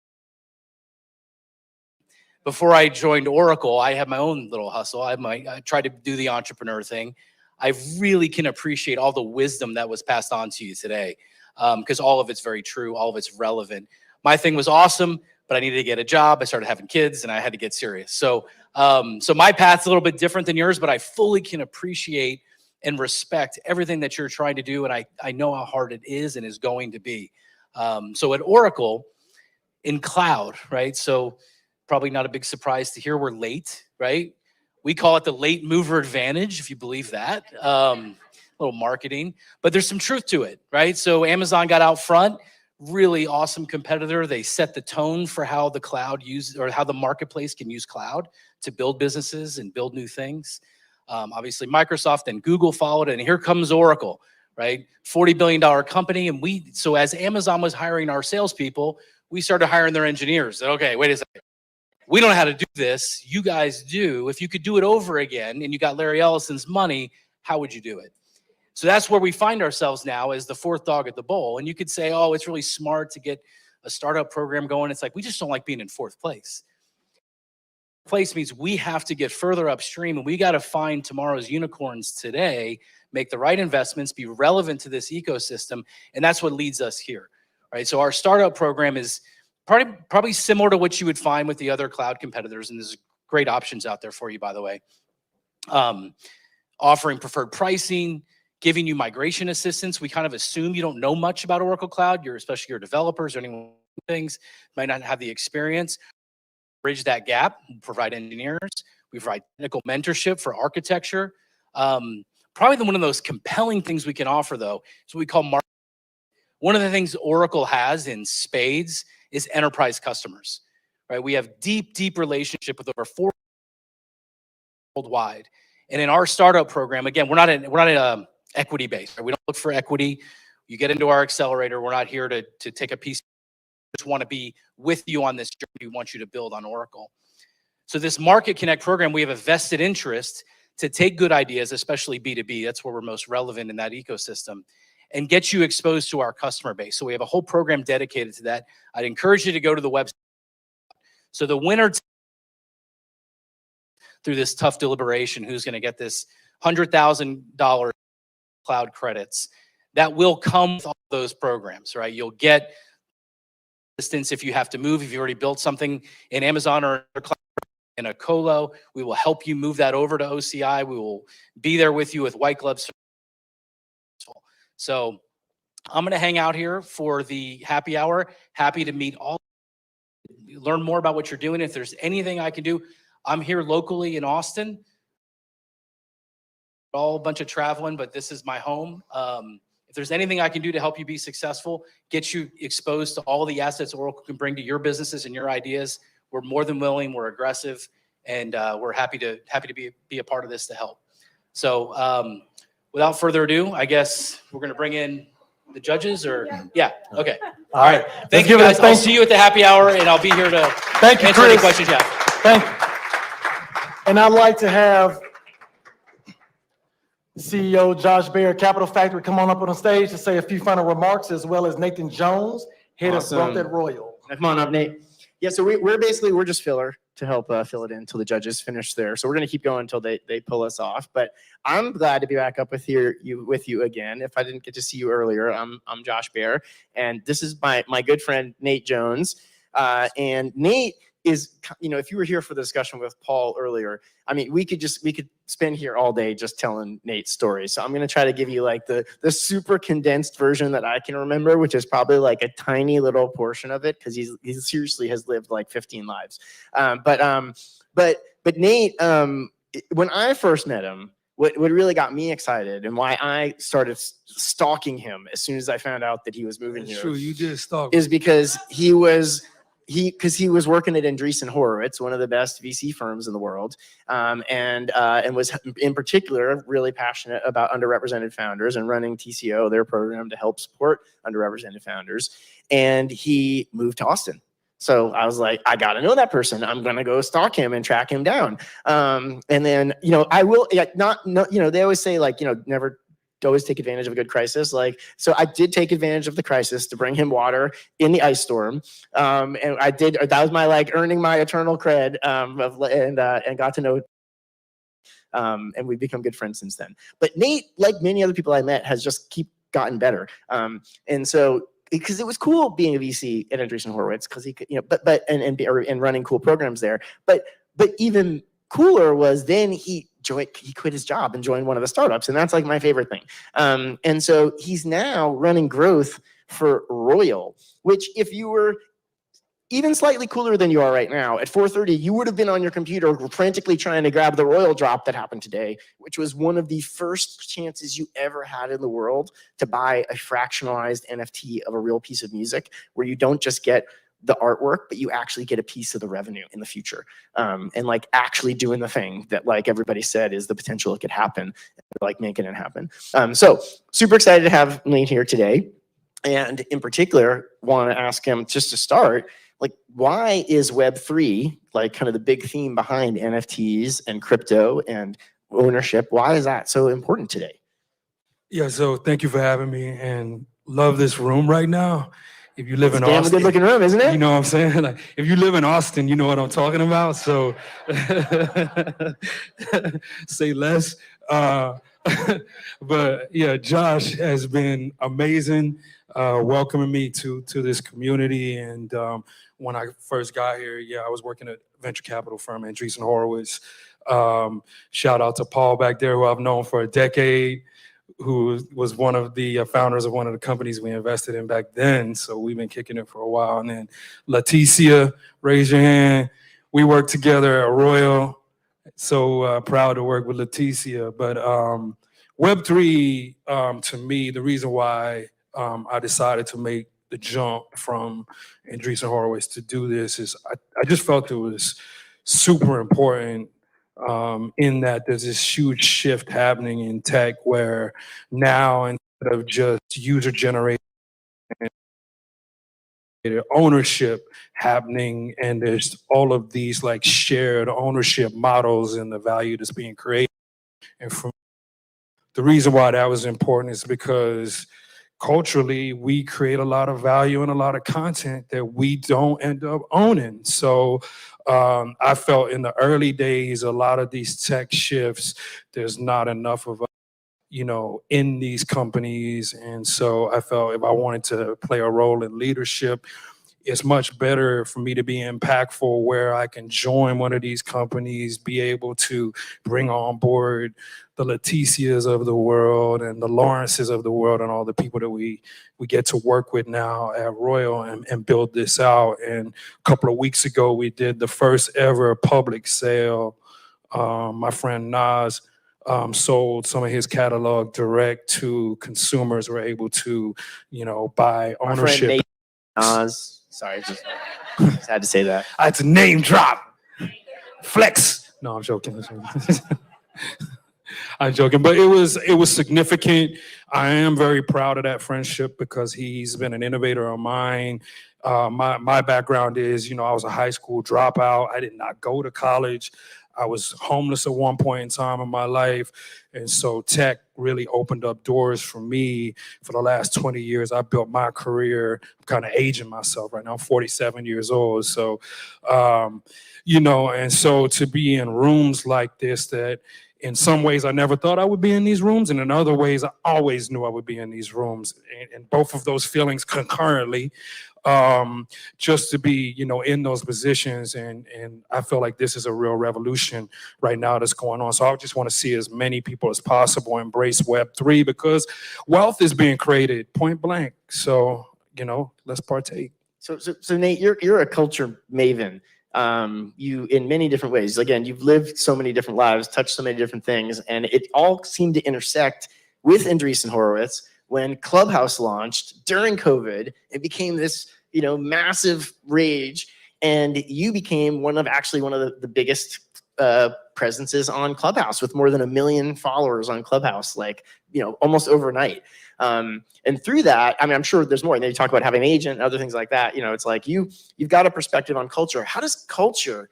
Before I joined Oracle, I had my own little hustle. I tried to do the entrepreneur thing. I really can appreciate all the wisdom that was passed on to you today, because all of it's very true. All of it's relevant. My thing was awesome, but I needed to get a job. I started having kids, and I had to get serious. So my path's a little bit different than yours, but I fully can appreciate and respect everything that you're trying to do, and I know how hard it is and is going to be. So at Oracle, in cloud, right? So probably not a big surprise to hear we're late, right? We call it the late mover advantage, if you believe that. A little marketing, but there's some truth to it, right? So Amazon got out front, really awesome competitor. They set the tone for how the cloud how the marketplace can use cloud to build businesses and build new things. Obviously Microsoft and Google followed, and here comes Oracle, right? $40 billion company. And so as Amazon was hiring our salespeople, we started hiring their engineers. Said, okay, wait a second. We don't know how to do this. You guys do. If you could do it over again and you got Larry Ellison's money, how would you do it? So that's where we find ourselves now as the fourth dog at the bowl. And you could say, oh, it's really smart to get a startup program going. It's like, we just don't like being in fourth place. Place means we have to get further upstream, and we got to find tomorrow's unicorns today, make the right investments, be relevant to this ecosystem. And that's what leads us here, right? So our startup program is probably similar to what you would find with the other cloud competitors. And there's great options out there for you, by the way. Offering preferred pricing, giving you migration assistance. We kind of assume you don't know much about Oracle Cloud, especially your developers or anyone things might not have the experience. Bridge that gap, provide engineers. We provide technical mentorship for architecture. Probably one of those compelling things we can offer, though, is what we call market. One of the things Oracle has in spades is enterprise customers, right? We have deep relationship with over 4 worldwide. And in our startup program, again, we're not equity based. Right? We don't look for equity. You get into our accelerator. We're not here to take a piece. We just want to be with you on this journey. We want you to build on Oracle. So this Market Connect program, we have a vested interest to take good ideas, especially B2B. That's where we're most relevant in that ecosystem, and get you exposed to our customer base. So we have a whole program dedicated to that. I'd encourage you to go to the website. So the winner through this tough deliberation, who's going to get this $100,000 cloud credits, that will come with all those programs, right? You'll get assistance if you have to move, if you already built something in Amazon or in a colo, we will help you move that over to OCI. We will be there with you with white gloves. So I'm going to hang out here for the happy hour. Happy to meet all, learn more about what you're doing. If there's anything I can do, I'm here locally in Austin. All a bunch of traveling, but this is my home. If there's anything I can do to help you be successful, get you exposed to all the assets Oracle can bring to your businesses and your ideas, we're more than willing. We're aggressive, and we're happy to be a part of this to help. So without further ado, I guess we're going to bring in the judges, or yeah, okay. All right. Thank you, guys. I'll see you at the happy hour, and I'll be here to answer any questions you have. Thank you. And I'd like to have CEO Josh Baer, Capital Factory, come on up on the stage to say a few final remarks, as well as Nathan Jones, head of Growth at Royal. Come on up, Nate. Yeah, so we're just filler to help fill it in until the judges finish there. So we're going to keep going until they pull us off. But I'm glad to be back up with you again. If I didn't get to see you earlier, I'm Josh Baer, and this is my good friend Nate Jones. And Nate is, if you were here for the discussion with Paul earlier, I mean, we could spend here all day just telling Nate's stories. So I'm going to try to give you like the super condensed version that I can remember, which is probably like a tiny little portion of it, because he seriously has lived like 15 lives. But Nate, when I first met him, what really got me excited and why I started stalking him as soon as I found out that he was moving here. True, you did stalk. Is because he was working at Andreessen Horowitz, one of the best VC firms in the world, and was in particular really passionate about underrepresented founders and running TCO, their program to help support underrepresented founders. And he moved to Austin. So I was like, I got to know that person. I'm going to go stalk him and track him down. And then, I will they always say like, never always take advantage of a good crisis. Like, so I did take advantage of the crisis to bring him water in the ice storm. And that was my like earning my eternal cred and got to know. And we've become good friends since then. But Nate, like many other people I met, has just gotten better. And so, because it was cool being a VC at Andreessen Horowitz, because he could, and running cool programs there. But even cooler was then he quit his job and joined one of the startups, and that's like my favorite thing. And so he's now running growth for Royal, which if you were even slightly cooler than you are right now, at 4:30, you would have been on your computer frantically trying to grab the Royal drop that happened today, which was one of the first chances you ever had in the world to buy a fractionalized NFT of a real piece of music, where you don't just get the artwork, but you actually get a piece of the revenue in the future. And like actually doing the thing that like everybody said is the potential it could happen, like making it happen. So super excited to have Nate here today. And in particular, want to ask him just to start, like, why is Web3 like kind of the big theme behind NFTs and crypto and ownership? Why is that so important today? Yeah, so thank you for having me, and love this room right now. If you live in Damn Austin, good looking room, isn't it? You know what I'm saying? Like, if you live in Austin, you know what I'm talking about. So say less. But yeah, Josh has been amazing welcoming me to this community. And when I first got here, I was working at a venture capital firm, Andreessen Horowitz. Shout out to Paul back there, who I've known for a decade, who was one of the founders of one of the companies we invested in back then. So we've been kicking it for a while. And then Leticia, raise your hand. We worked together at Royal. So proud to work with Leticia. But Web3, to me, the reason why I decided to make the jump from Andreessen Horowitz to do this is I just felt it was super important, in that there's this huge shift happening in tech where now, instead of just user-generated ownership happening, and there's all of these like shared ownership models and the value that's being created. And from the reason why that was important is because culturally, we create a lot of value and a lot of content that we don't end up owning. So I felt in the early days, a lot of these tech shifts, there's not enough of us, in these companies. And so I felt if I wanted to play a role in leadership, it's much better for me to be impactful where I can join one of these companies, be able to bring on board the Leticias of the world and the Lawrences of the world and all the people that we get to work with now at Royal and build this out. And a couple of weeks ago, we did the first ever public sale. My friend Nas sold some of his catalog direct to consumers, were able to, buy ownership. My friend Nate Nas. Sorry, just had to say that. I had to name drop. Flex. No, I'm joking. I'm joking, but it was significant. I am very proud of that friendship because he's been an innovator of mine. My background is, I was a high school dropout. I did not go to college. I was homeless at one point in time in my life. And so tech really opened up doors for me. For the last 20 years, I built my career. I'm kind of aging myself right now. I'm 47 years old. So, and so to be in rooms like this that in some ways I never thought I would be in these rooms, and in other ways I always knew I would be in these rooms, and both of those feelings concurrently, just to be, in those positions. And I feel like this is a real revolution right now that's going on. So I just want to see as many people as possible embrace Web3 because wealth is being created point blank. So, let's partake. So Nate, you're a culture maven. You in many different ways. Again, you've lived so many different lives, touched so many different things, and it all seemed to intersect with Andreessen Horowitz when Clubhouse launched during COVID. It became this, massive rage, and you became one of the biggest presences on Clubhouse with more than 1 million followers on Clubhouse, almost overnight. And through that, I mean, I'm sure there's more. And then you talk about having an agent and other things like that. It's like you've got a perspective on culture. How does culture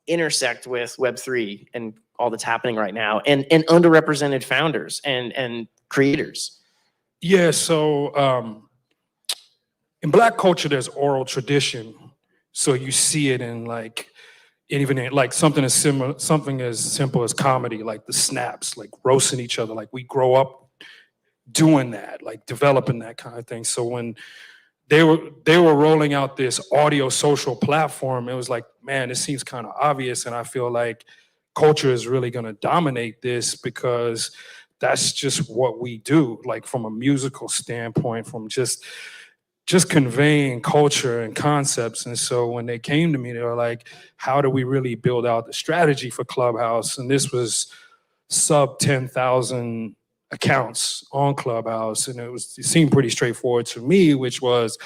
intersect with Web3 and all that's happening right now, and underrepresented founders and creators? Yeah, so in Black culture, there's oral tradition. So you see it in even in something as simple as comedy, like the snaps, like roasting each other. Like we grow up doing that, like developing that kind of thing. So when they were rolling out this audio social platform, it was like, man, it seems kind of obvious. And I feel like culture is really going to dominate this because that's just what we do, like from a musical standpoint, from just conveying culture and concepts. And so when they came to me, they were like, how do we really build out the strategy for Clubhouse? And this was sub 10,000 accounts on Clubhouse. And it seemed pretty straightforward to me, which was,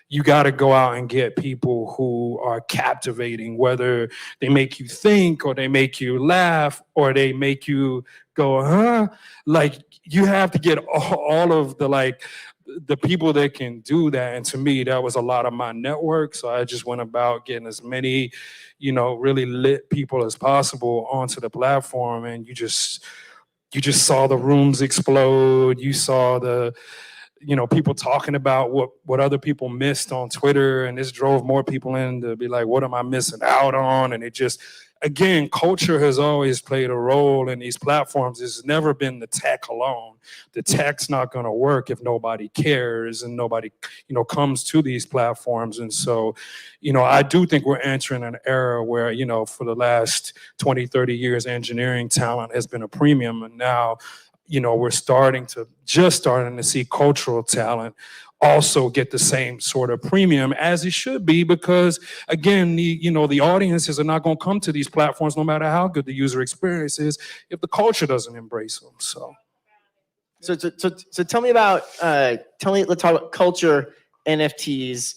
you got to go out and get people who are captivating, whether they make you think or they make you laugh or they make you go, huh? Like you have to get all of the people that can do that. And to me, that was a lot of my network. So I just went about getting as many, really lit people as possible onto the platform. And you just saw the rooms explode. You saw the, people talking about what other people missed on Twitter. And this drove more people in to be like, what am I missing out on? And it just, again, culture has always played a role in these platforms. It's never been the tech alone. The tech's not going to work if nobody cares and nobody, comes to these platforms. And so, I do think we're entering an era where, for the last 20, 30 years, engineering talent has been a premium. And now, we're starting to see cultural talent also get the same sort of premium as it should be, because again, the audiences are not going to come to these platforms no matter how good the user experience is if the culture doesn't embrace them. So tell me about let's talk about culture, NFTs,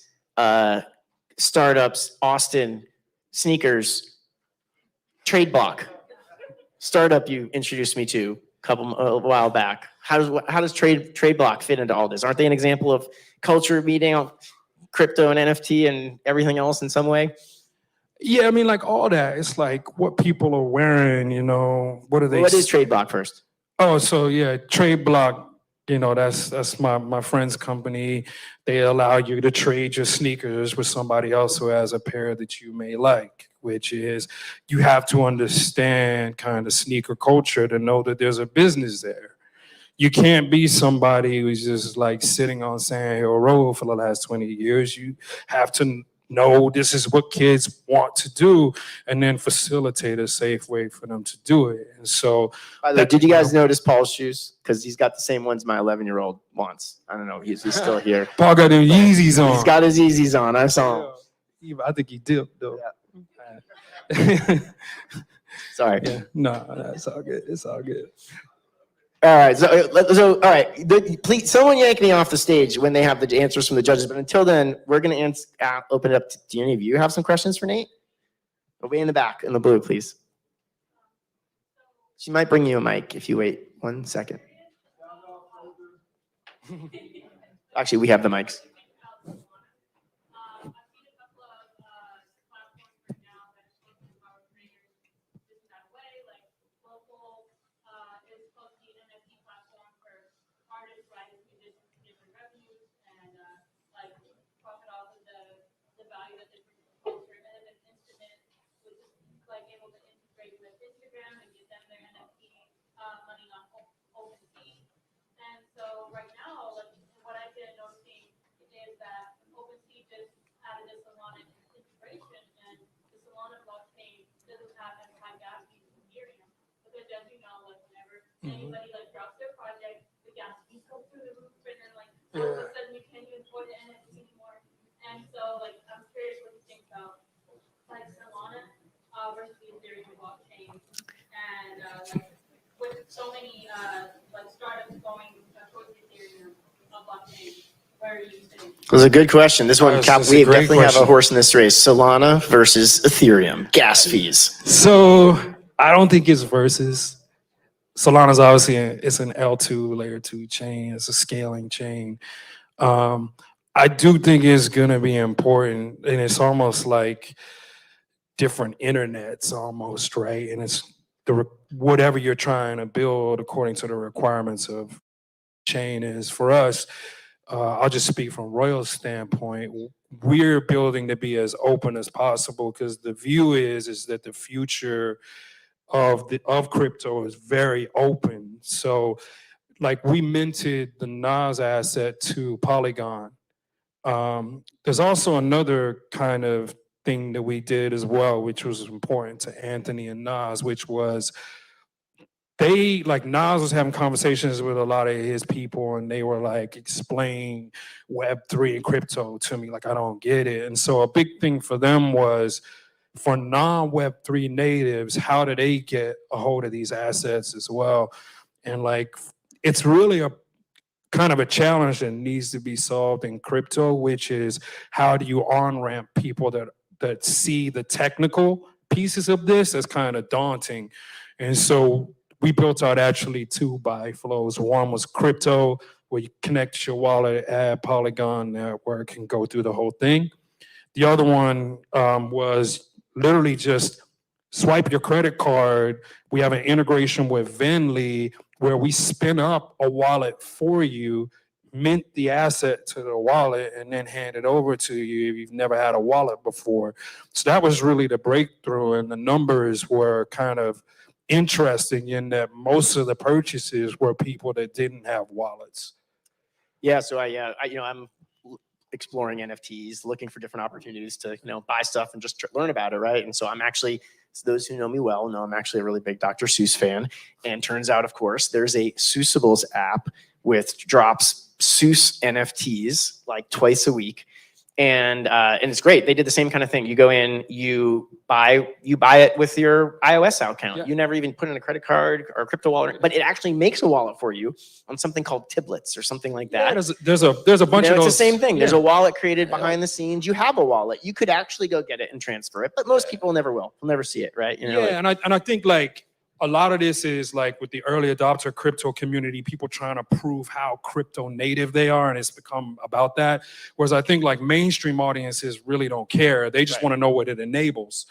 startups, Austin, sneakers, TradeBlock, startup you introduced me to a while back. How does TradeBlock fit into all this? Aren't they an example of culture meeting crypto and NFT and everything else in some way? Yeah, I mean, like all that. It's like what people are wearing, what are they? What is TradeBlock first? Oh, so yeah, TradeBlock, that's my friend's company. They allow you to trade your sneakers with somebody else who has a pair that you may like, which is you have to understand kind of sneaker culture to know that there's a business there. You can't be somebody who's just like sitting on Sand Hill Road for the last 20 years. You have to know this is what kids want to do and then facilitate a safe way for them to do it. And so, by the way, did you guys notice Paul's shoes? Because he's got the same ones my 11-year-old wants. I don't know. He's still here. Paul got them Yeezys on. He's got his Yeezys on. I saw him. I think he dipped though. Yeah. Sorry. Yeah. No, that's all good. It's all good. All right. So all right. Please, someone yank me off the stage when they have the answers from the judges. But until then, we're going to open it up to any of you. Have some questions for Nate? Way in the back, in the blue, please. She might bring you a mic if you wait 1 second. Actually, we have the mics. So right now, like what I've been noticing is that OpenSea just anybody like drops their project, the gas fees go through the roof, and then like all of a sudden you can't even afford the NFT anymore. And so like I'm curious what you think about like Solana versus the Ethereum blockchain, and like with so many like startups going towards the Ethereum blockchain. Where are you sitting? It was a good question. This one, Yes, it's a we great definitely have a question. horse in this race. Solana versus Ethereum, gas fees. So I don't think it's versus. Solana's obviously it's an L2 layer 2 chain. It's a scaling chain. I do think it's gonna be important, and it's almost like different internets, almost right. And it's whatever you're trying to build according to the requirements of chain is for us. I'll just speak from Royal's standpoint. We're building to be as open as possible because the view is that the future of crypto is very open. So like we minted the Nas asset to Polygon. There's also another kind of thing that we did as well, which was important to Anthony and Nas, which was they like Nas was having conversations with a lot of his people, and they were like, explain Web3 and crypto to me. Like, I don't get it. And so a big thing for them was for non-Web3 natives, how do they get a hold of these assets as well? And like, it's really a kind of a challenge that needs to be solved in crypto, which is how do you on-ramp people that see the technical pieces of this as kind of daunting. And so we built out actually 2 buy flows. One was crypto, where you connect your wallet, add Polygon network, and go through the whole thing. The other one was literally just swipe your credit card. We have an integration with Venly where we spin up a wallet for you, mint the asset to the wallet, and then hand it over to you if you've never had a wallet before. So that was really the breakthrough, and the numbers were kind of interesting in that most of the purchases were people that didn't have wallets. Yeah, so I'm exploring NFTs, looking for different opportunities to buy stuff and just learn about it, right? And so I'm actually, so those who know me well know I'm actually a really big Dr. Seuss fan. And turns out, of course, there's a Seussibles app with drops Seuss NFTs like twice a week. And it's great. They did the same kind of thing. You go in, you buy it with your iOS account. Yeah. You never even put in a credit card or a crypto wallet, but it actually makes a wallet for you on something called Tiblets or something like that. Yeah, there's a bunch of those. It's the same thing. There's Yeah. a wallet created behind the scenes. You have a wallet. You could actually go get it and transfer it, but most people never will. They'll never see it, right? And I think like a lot of this is like with the early adopter crypto community, people trying to prove how crypto native they are, and it's become about that. Whereas I think like mainstream audiences really don't care. They just want to know what it enables.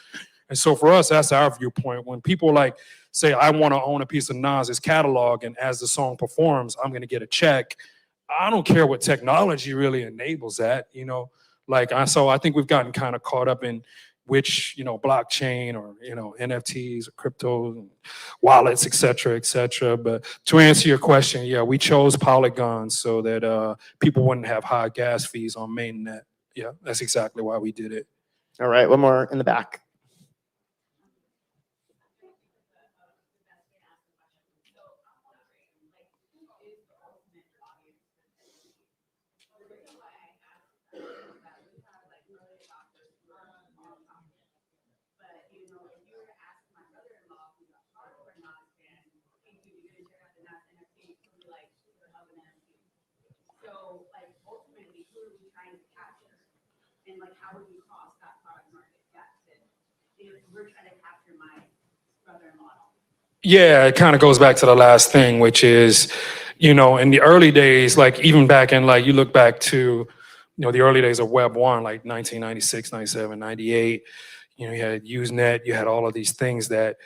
And so for us, that's our viewpoint. When people like say, I want to own a piece of Nas's catalog, and as the song performs, I'm going to get a check. I don't care what technology really enables that, so I think we've gotten kind of caught up in which, blockchain or, NFTs or crypto wallets, et cetera. But to answer your question, yeah, we chose Polygon so that people wouldn't have high gas fees on mainnet. Yeah, that's exactly why we did it. All right, one more in the back. So, like, ultimately, who are we trying to capture? And like, how would we cross that product market fit? If we're trying to capture my brother-in-law. Yeah, it kind of goes back to the last thing, which is, in the early days, like even back in like, you look back to, the early days of Web 1, like 1996, 97, 98, you had Usenet, you had all of these things that,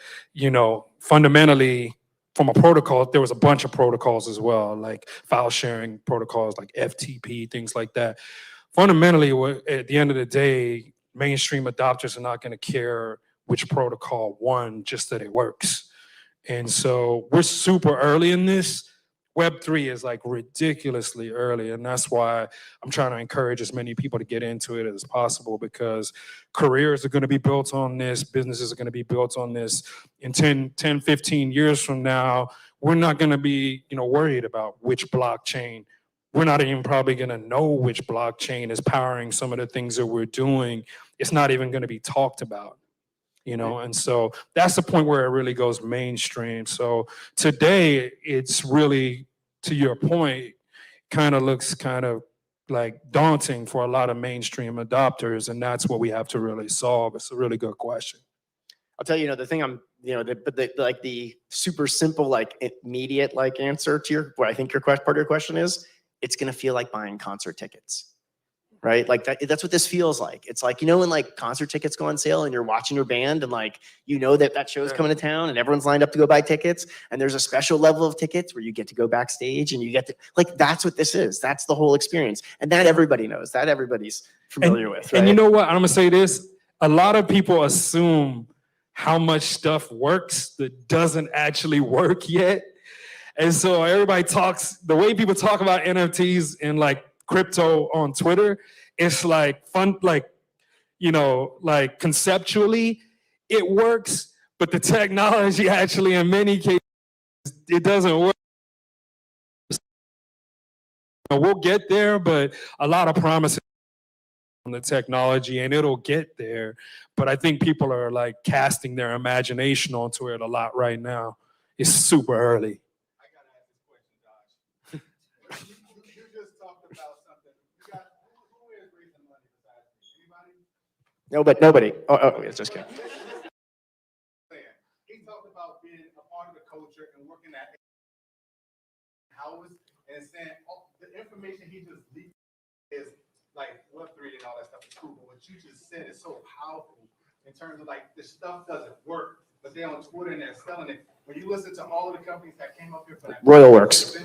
fundamentally from a protocol, there was a bunch of protocols as well, like file sharing protocols, like FTP, things like that. Fundamentally, at the end of the day, mainstream adopters are not going to care which protocol won, just that it works. And so we're super early in this. Web3 is like ridiculously early. And that's why I'm trying to encourage as many people to get into it as possible, because careers are going to be built on this. Businesses are going to be built on this. In 10, 15 years from now, we're not going to be, worried about which blockchain. We're not even probably going to know which blockchain is powering some of the things that we're doing. It's not even going to be talked about, and so that's the point where it really goes mainstream. So today it's really, to your point, kind of looks kind of like daunting for a lot of mainstream adopters, and that's what we have to really solve. It's a really good question. I'll tell you, the thing the super simple, like immediate, like answer to what I think part of your question is, it's going to feel like buying concert tickets, right? Like that's what this feels like. It's like, when like concert tickets go on sale and you're watching your band and like, that show's coming to town and everyone's lined up to go buy tickets. And there's a special level of tickets where you get to go backstage and you get to, like, that's what this is. That's the whole experience. And that everybody knows, that everybody's familiar with, right? And you know what? I'm going to say this. A lot of people assume how much stuff works that doesn't actually work yet. And so everybody talks, the way people talk about NFTs and like crypto on Twitter, it's like fun, like, like conceptually it works, but the technology actually in many cases, it doesn't work. We'll get there, but a lot of promises on the technology and it'll get there. But I think people are like casting their imagination onto it a lot right now. It's super early. No, but nobody. Oh, it's just kidding. He talked about being a part of the culture and working at hours and saying the information he just leaked is like Web3 and all that stuff is cool, but what you just said is so powerful in terms of like this stuff doesn't work, but they're on Twitter and they're selling it. When you listen to all of the companies that came up here for that, Royal Works.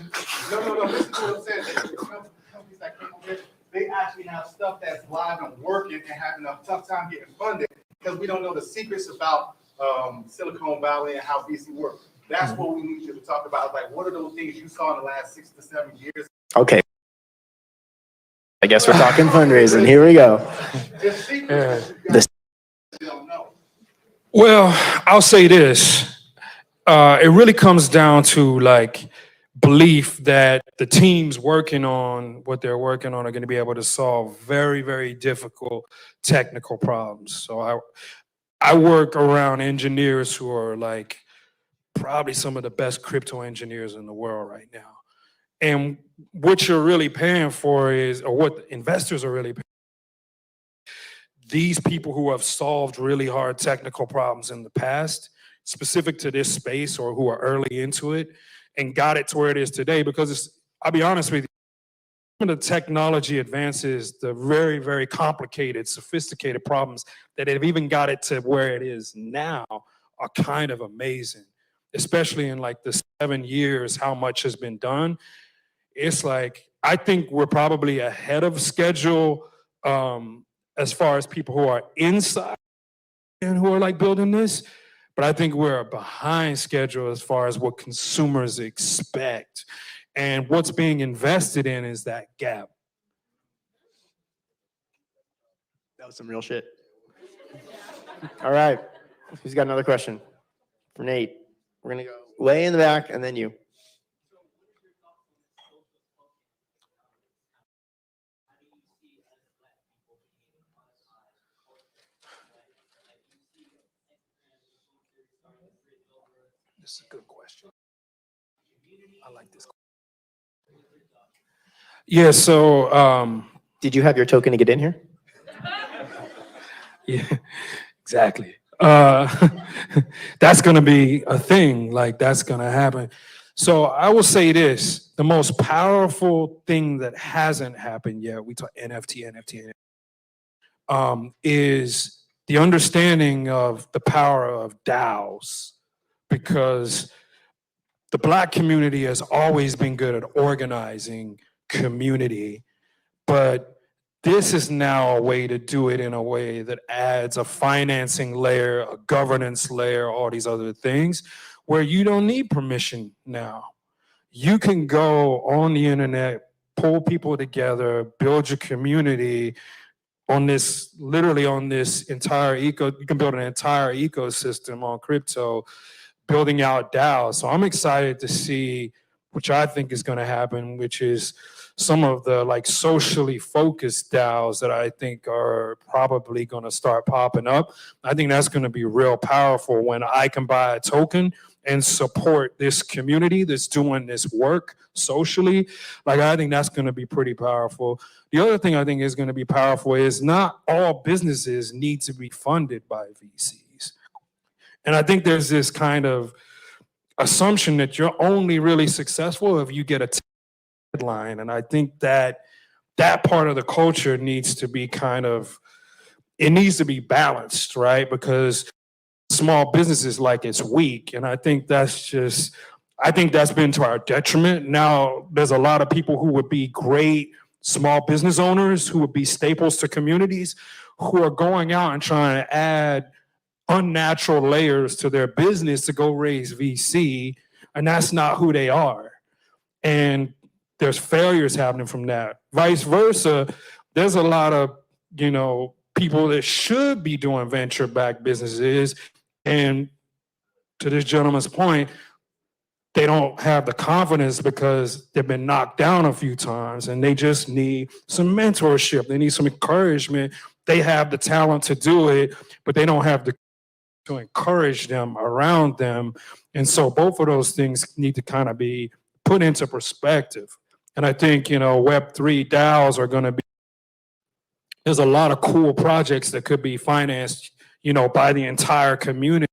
No, listen to what I'm saying. The companies that came up here, they actually have stuff that's live and working and having a tough time getting funded because we don't know the secrets about Silicon Valley and how VC works. That's what we need you to talk about. Like, what are those things you saw in the last 6 to 7 years? Okay. I guess we're talking fundraising. Here we go. Well, I'll say this. It really comes down to like belief that the teams working on what they're working on are going to be able to solve very, very difficult technical problems. So I work around engineers who are like probably some of the best crypto engineers in the world right now. And what you're really paying for is, or what investors are really paying, these people who have solved really hard technical problems in the past, specific to this space or who are early into it and got it to where it is today. Because I'll be honest with you, some of the technology advances, the very, very complicated, sophisticated problems that have even got it to where it is now are kind of amazing, especially in like the 7 years, how much has been done. It's like, I think we're probably ahead of schedule as far as people who are inside and who are like building this. But I think we're behind schedule as far as what consumers expect. And what's being invested in is that gap. That was some real shit. All right. Who's got another question? For Nate. We're going to go way in the back and then you. This is a good question. I like this. Yeah, so did you have your token to get in here? Yeah, exactly. That's gonna be a thing, like that's gonna happen. So I will say this, the most powerful thing that hasn't happened yet, we talk NFT, is the understanding of the power of DAOs, because the Black community has always been good at organizing community, but this is now a way to do it in a way that adds a financing layer, a governance layer, all these other things, where you don't need permission now. You can go on the internet, pull people together, build your community on this, literally on this entire you can build an entire ecosystem on crypto building out DAOs. So I'm excited to see, which I think is going to happen, which is some of the like socially focused DAOs that I think are probably going to start popping up. I think that's going to be real powerful when I can buy a token and support this community that's doing this work socially. Like, I think that's going to be pretty powerful. The other thing I think is going to be powerful is not all businesses need to be funded by VCs. And I think there's this kind of assumption that you're only really successful if you get a deadline. And I think that that part of the culture needs to be it needs to be balanced, right? Because small businesses like it's weak. And I think that's been to our detriment. Now, there's a lot of people who would be great small business owners, who would be staples to communities, who are going out and trying to add unnatural layers to their business to go raise VC, and that's not who they are. And there's failures happening from that. Vice versa, there's a lot of, people that should be doing venture-backed businesses, and to this gentleman's point, they don't have the confidence because they've been knocked down a few times, and they just need some mentorship. They need some encouragement. They have the talent to do it, but they don't have to encourage them around them. And so both of those things need to kind of be put into perspective. And I think, Web3 DAOs are going to be, there's a lot of cool projects that could be financed, by the entire community.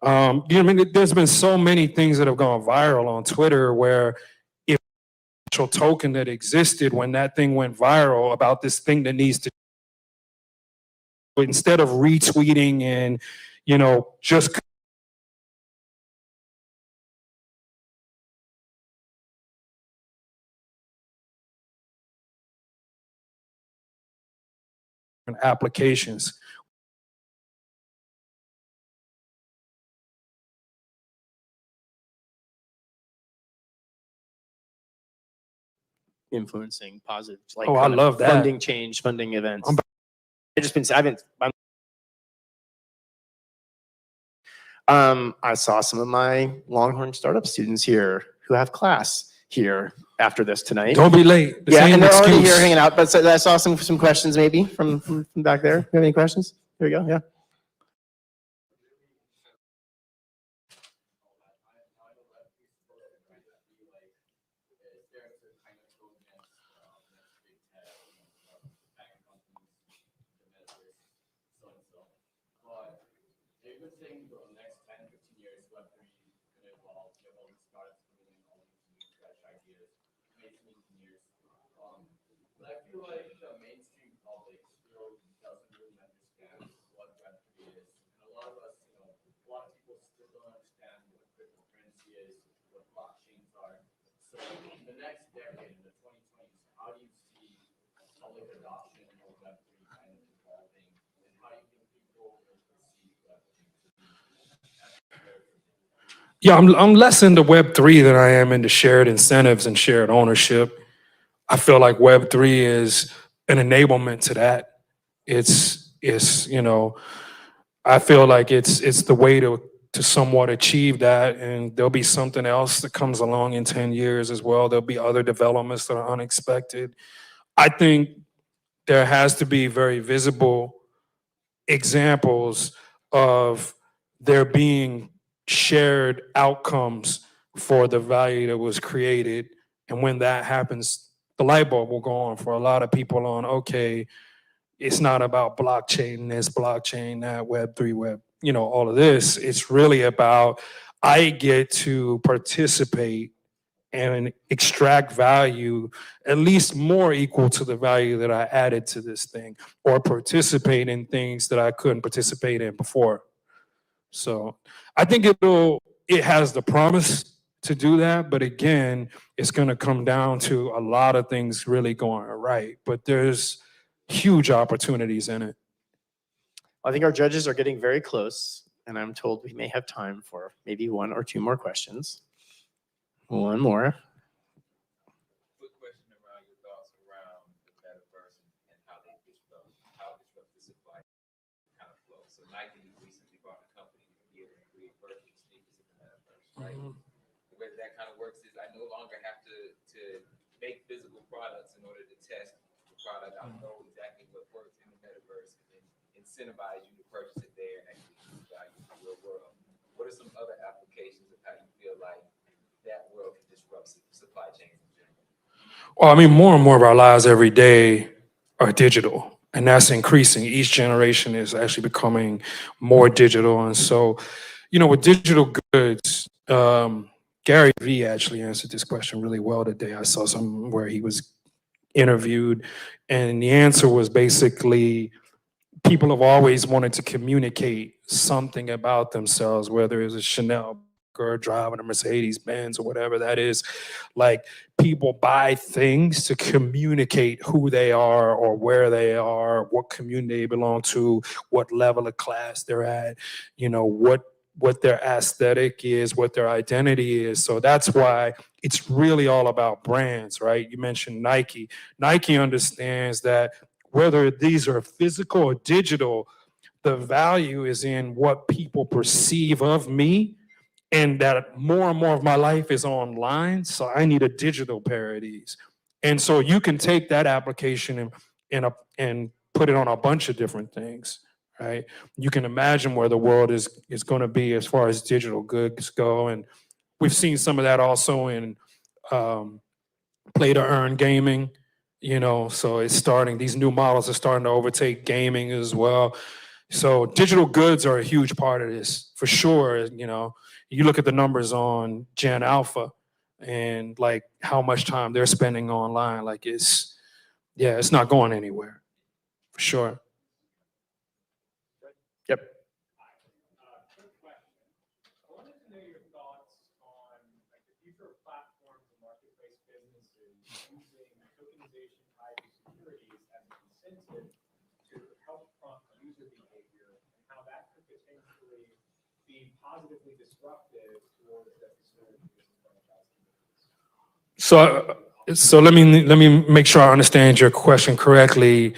There's been so many things that have gone viral on Twitter where if a token that existed when that thing went viral about this thing that needs to, instead of retweeting and, just applications. Influencing positive, like Oh, I kind of love that. funding change, funding events. I saw some of my Longhorn startup students here who have class here after this tonight. Don't be late. This Yeah, ain't and an they're already excuse. here hanging out. But so I saw some questions maybe from back there. You have any questions? Here we go. Yeah. Yeah, I'm less into Web3 than I am into shared incentives and shared ownership. I feel like Web3 is an enablement to that. It's I feel like it's the way to somewhat achieve that, and there'll be something else that comes along in 10 years as well. There'll be other developments that are unexpected. I think there has to be very visible examples of there being shared outcomes for the value that was created. And when that happens, the light bulb will go on for a lot of people on, okay, it's not about blockchain this, blockchain that, Web3, all of this. It's really about, I get to participate and extract value at least more equal to the value that I added to this thing, or participate in things that I couldn't participate in before. So I think it has the promise to do that, but again, it's going to come down to a lot of things really going right, but there's huge opportunities in it. I think our judges are getting very close, and I'm told we may have time for maybe one or two more questions. One more. right? The way that kind of works is I no longer have to make physical products in order to test the product. I know exactly what works in the metaverse and then incentivize you to purchase it there and actually use value in the real world. What are some other applications of how you feel like that world can disrupt supply chains in general? Well, I mean, more and more of our lives every day are digital, and that's increasing. Each generation is actually becoming more digital. And so, with digital goods, Gary Vee actually answered this question really well today. I saw some where he was interviewed, and the answer was basically people have always wanted to communicate something about themselves, whether it's a Chanel or driving a Mercedes Benz or whatever that is. Like, people buy things to communicate who they are or where they are, what community they belong to, what level of class they're at, what their aesthetic is, what their identity is. So that's why it's really all about brands, right? You mentioned Nike. Nike understands that whether these are physical or digital, the value is in what people perceive of me, and that more and more of my life is online. So I need a digital pair of these. And so you can take that application and put it on a bunch of different things, right? You can imagine where the world is going to be as far as digital goods go. And we've seen some of that also in play to earn gaming, so it's starting, these new models are starting to overtake gaming as well. So digital goods are a huge part of this for sure. You look at the numbers on Gen Alpha and like how much time they're spending online, like it's not going anywhere for sure. Yep. Positively disruptive towards that So let me make sure I understand your question correctly.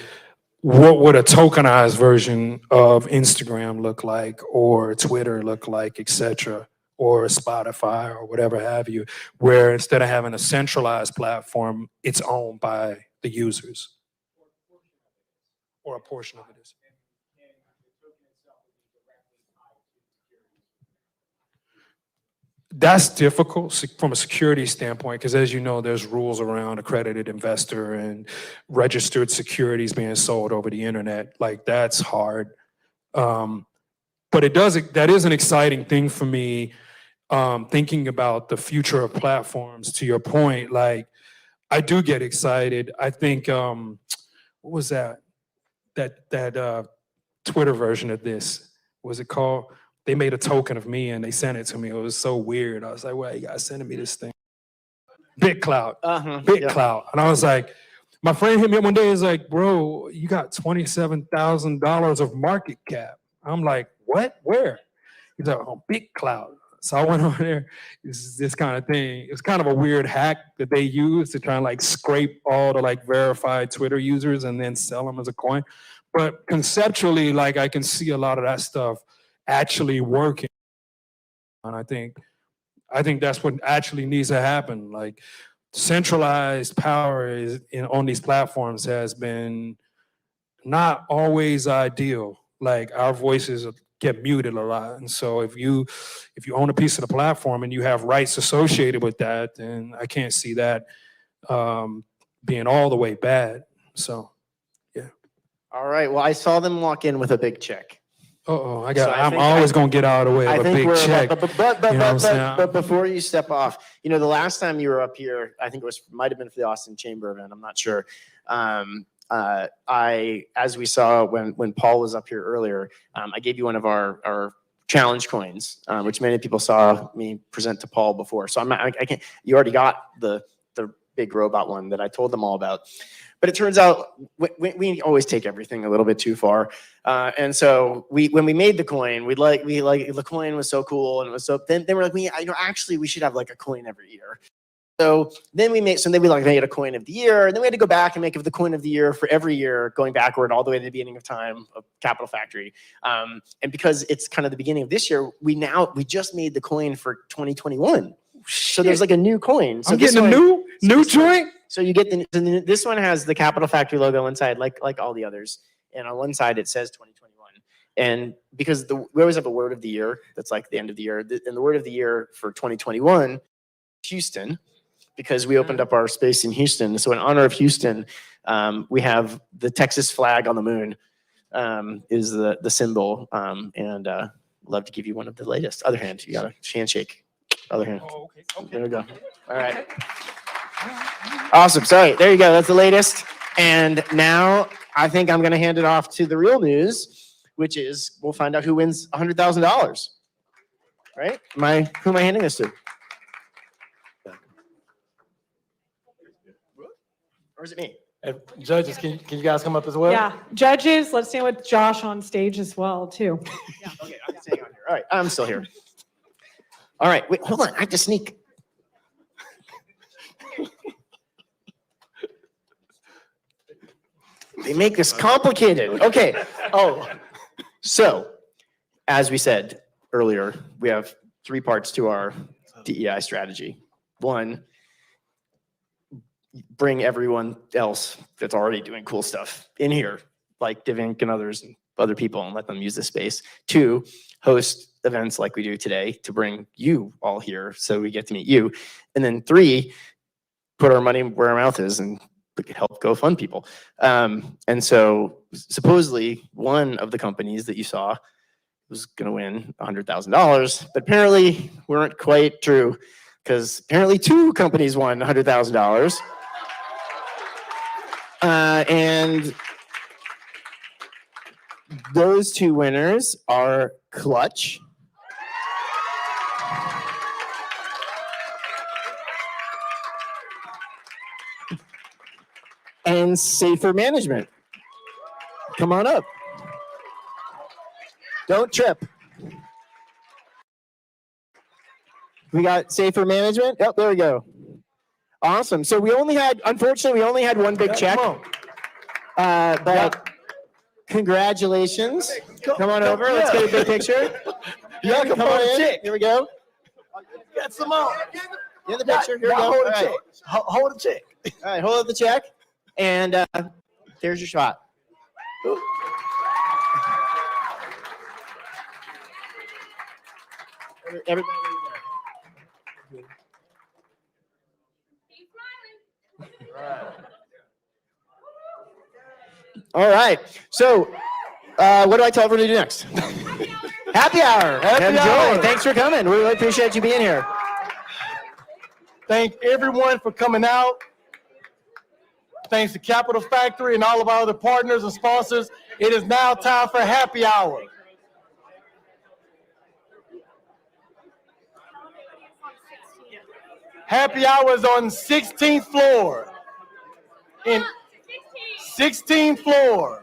What would a tokenized version of Instagram look like, or Twitter look like, etc., or Spotify or whatever have you, where instead of having a centralized platform, it's owned by the users, or a portion of it is. That's difficult from a security standpoint because, as you know, there's rules around accredited investor and registered securities being sold over the internet. Like, that's hard. But that is an exciting thing for me, thinking about the future of platforms. To your point, like, I do get excited. I think, what was that Twitter version of this? What was it called? They made a token of me and they sent it to me. It was so weird. I was like, "Well, you guys sending me this thing?" BitCloud. BitCloud. And I was like, my friend hit me up one day. He's like, "Bro, you got $27,000 of market cap." I'm like, "What? Where?" He's like, "Oh, BitCloud." So I went over there. It's this kind of thing. It's kind of a weird hack that they use to try and like scrape all the like verified Twitter users and then sell them as a coin. But conceptually, like, I can see a lot of that stuff actually working. And I think that's what actually needs to happen. Like, centralized power on these platforms has been not always ideal. Like, our voices get muted a lot. And so if you own a piece of the platform and you have rights associated with that, then I can't see that being all the way bad. So, yeah. All right. Well, I saw them walk in with a big check. Uh-oh, I'm always going to get out of the way of a big check. But before you step off, the last time you were up here, I think might have been for the Austin Chamber event. I'm not sure. As we saw when Paul was up here earlier, I gave you one of our challenge coins, which many people saw me present to Paul before. So I can't. You already got the big robot one that I told them all about. But it turns out we always take everything a little bit too far, and so when we made the coin, the coin was so cool, and it was so. Then we're like, actually we should have like a coin every year. So then we made a coin of the year, and then we had to go back and make the coin of the year for every year, going backward all the way to the beginning of time of Capital Factory. And because it's kind of the beginning of this year, we just made the coin for 2021. So there's like a new coin. So I'm getting a new joint. So you get this one has the Capital Factory logo inside, like all the others, and on one side it says 2021. And because we always have a word of the year that's like the end of the year, and the word of the year for 2021, Houston, because we opened up our space in Houston. So in honor of Houston, we have the Texas flag on the moon is the symbol, and love to give you one of the latest. Other hand, you got a handshake. Other hand. Oh, okay. There we go. All right. Awesome. Sorry. There you go. That's the latest. And now I think I'm going to hand it off to the real news, which is we'll find out who wins $100,000. Right? Who am I handing this to? Or is it me? Judges, can you guys come up as well? Yeah, judges, let's stand with Josh on stage as well, too. Yeah, okay, I'm staying on here. All right, I'm still here. All right, wait, hold on, I have to sneak. They make this complicated. Okay, so as we said earlier, we have 3 parts to our DEI strategy. 1, bring everyone else that's already doing cool stuff in here, like Divink and others and other people, and let them use the space. 2, host events like we do today to bring you all here so we get to meet you. And then 3, put our money where our mouth is and help go fund people. And so supposedly one of the companies that you saw was going to win $100,000, but apparently weren't quite true, because apparently 2 companies won $100,000. And those 2 winners are Clutch and Safer Management. Come on up. Don't trip. We got Safer Management. Yep, there we go. Awesome. So unfortunately, we only had 1 big check. But congratulations. Come on over. Let's get a big picture. Yeah, come on in. Here we go. Get some more. In the picture. Here we go. Hold the check. Hold the check. All right, hold up the check. And there's your shot. Everybody. All right. So, what do I tell everyone to do next? Happy hour. Happy hour. Thanks for coming. We really appreciate you being here. Thank everyone for coming out. Thanks to Capital Factory and all of our other partners and sponsors. It is now time for happy hour. Happy hour is on 16th floor. In 16th floor.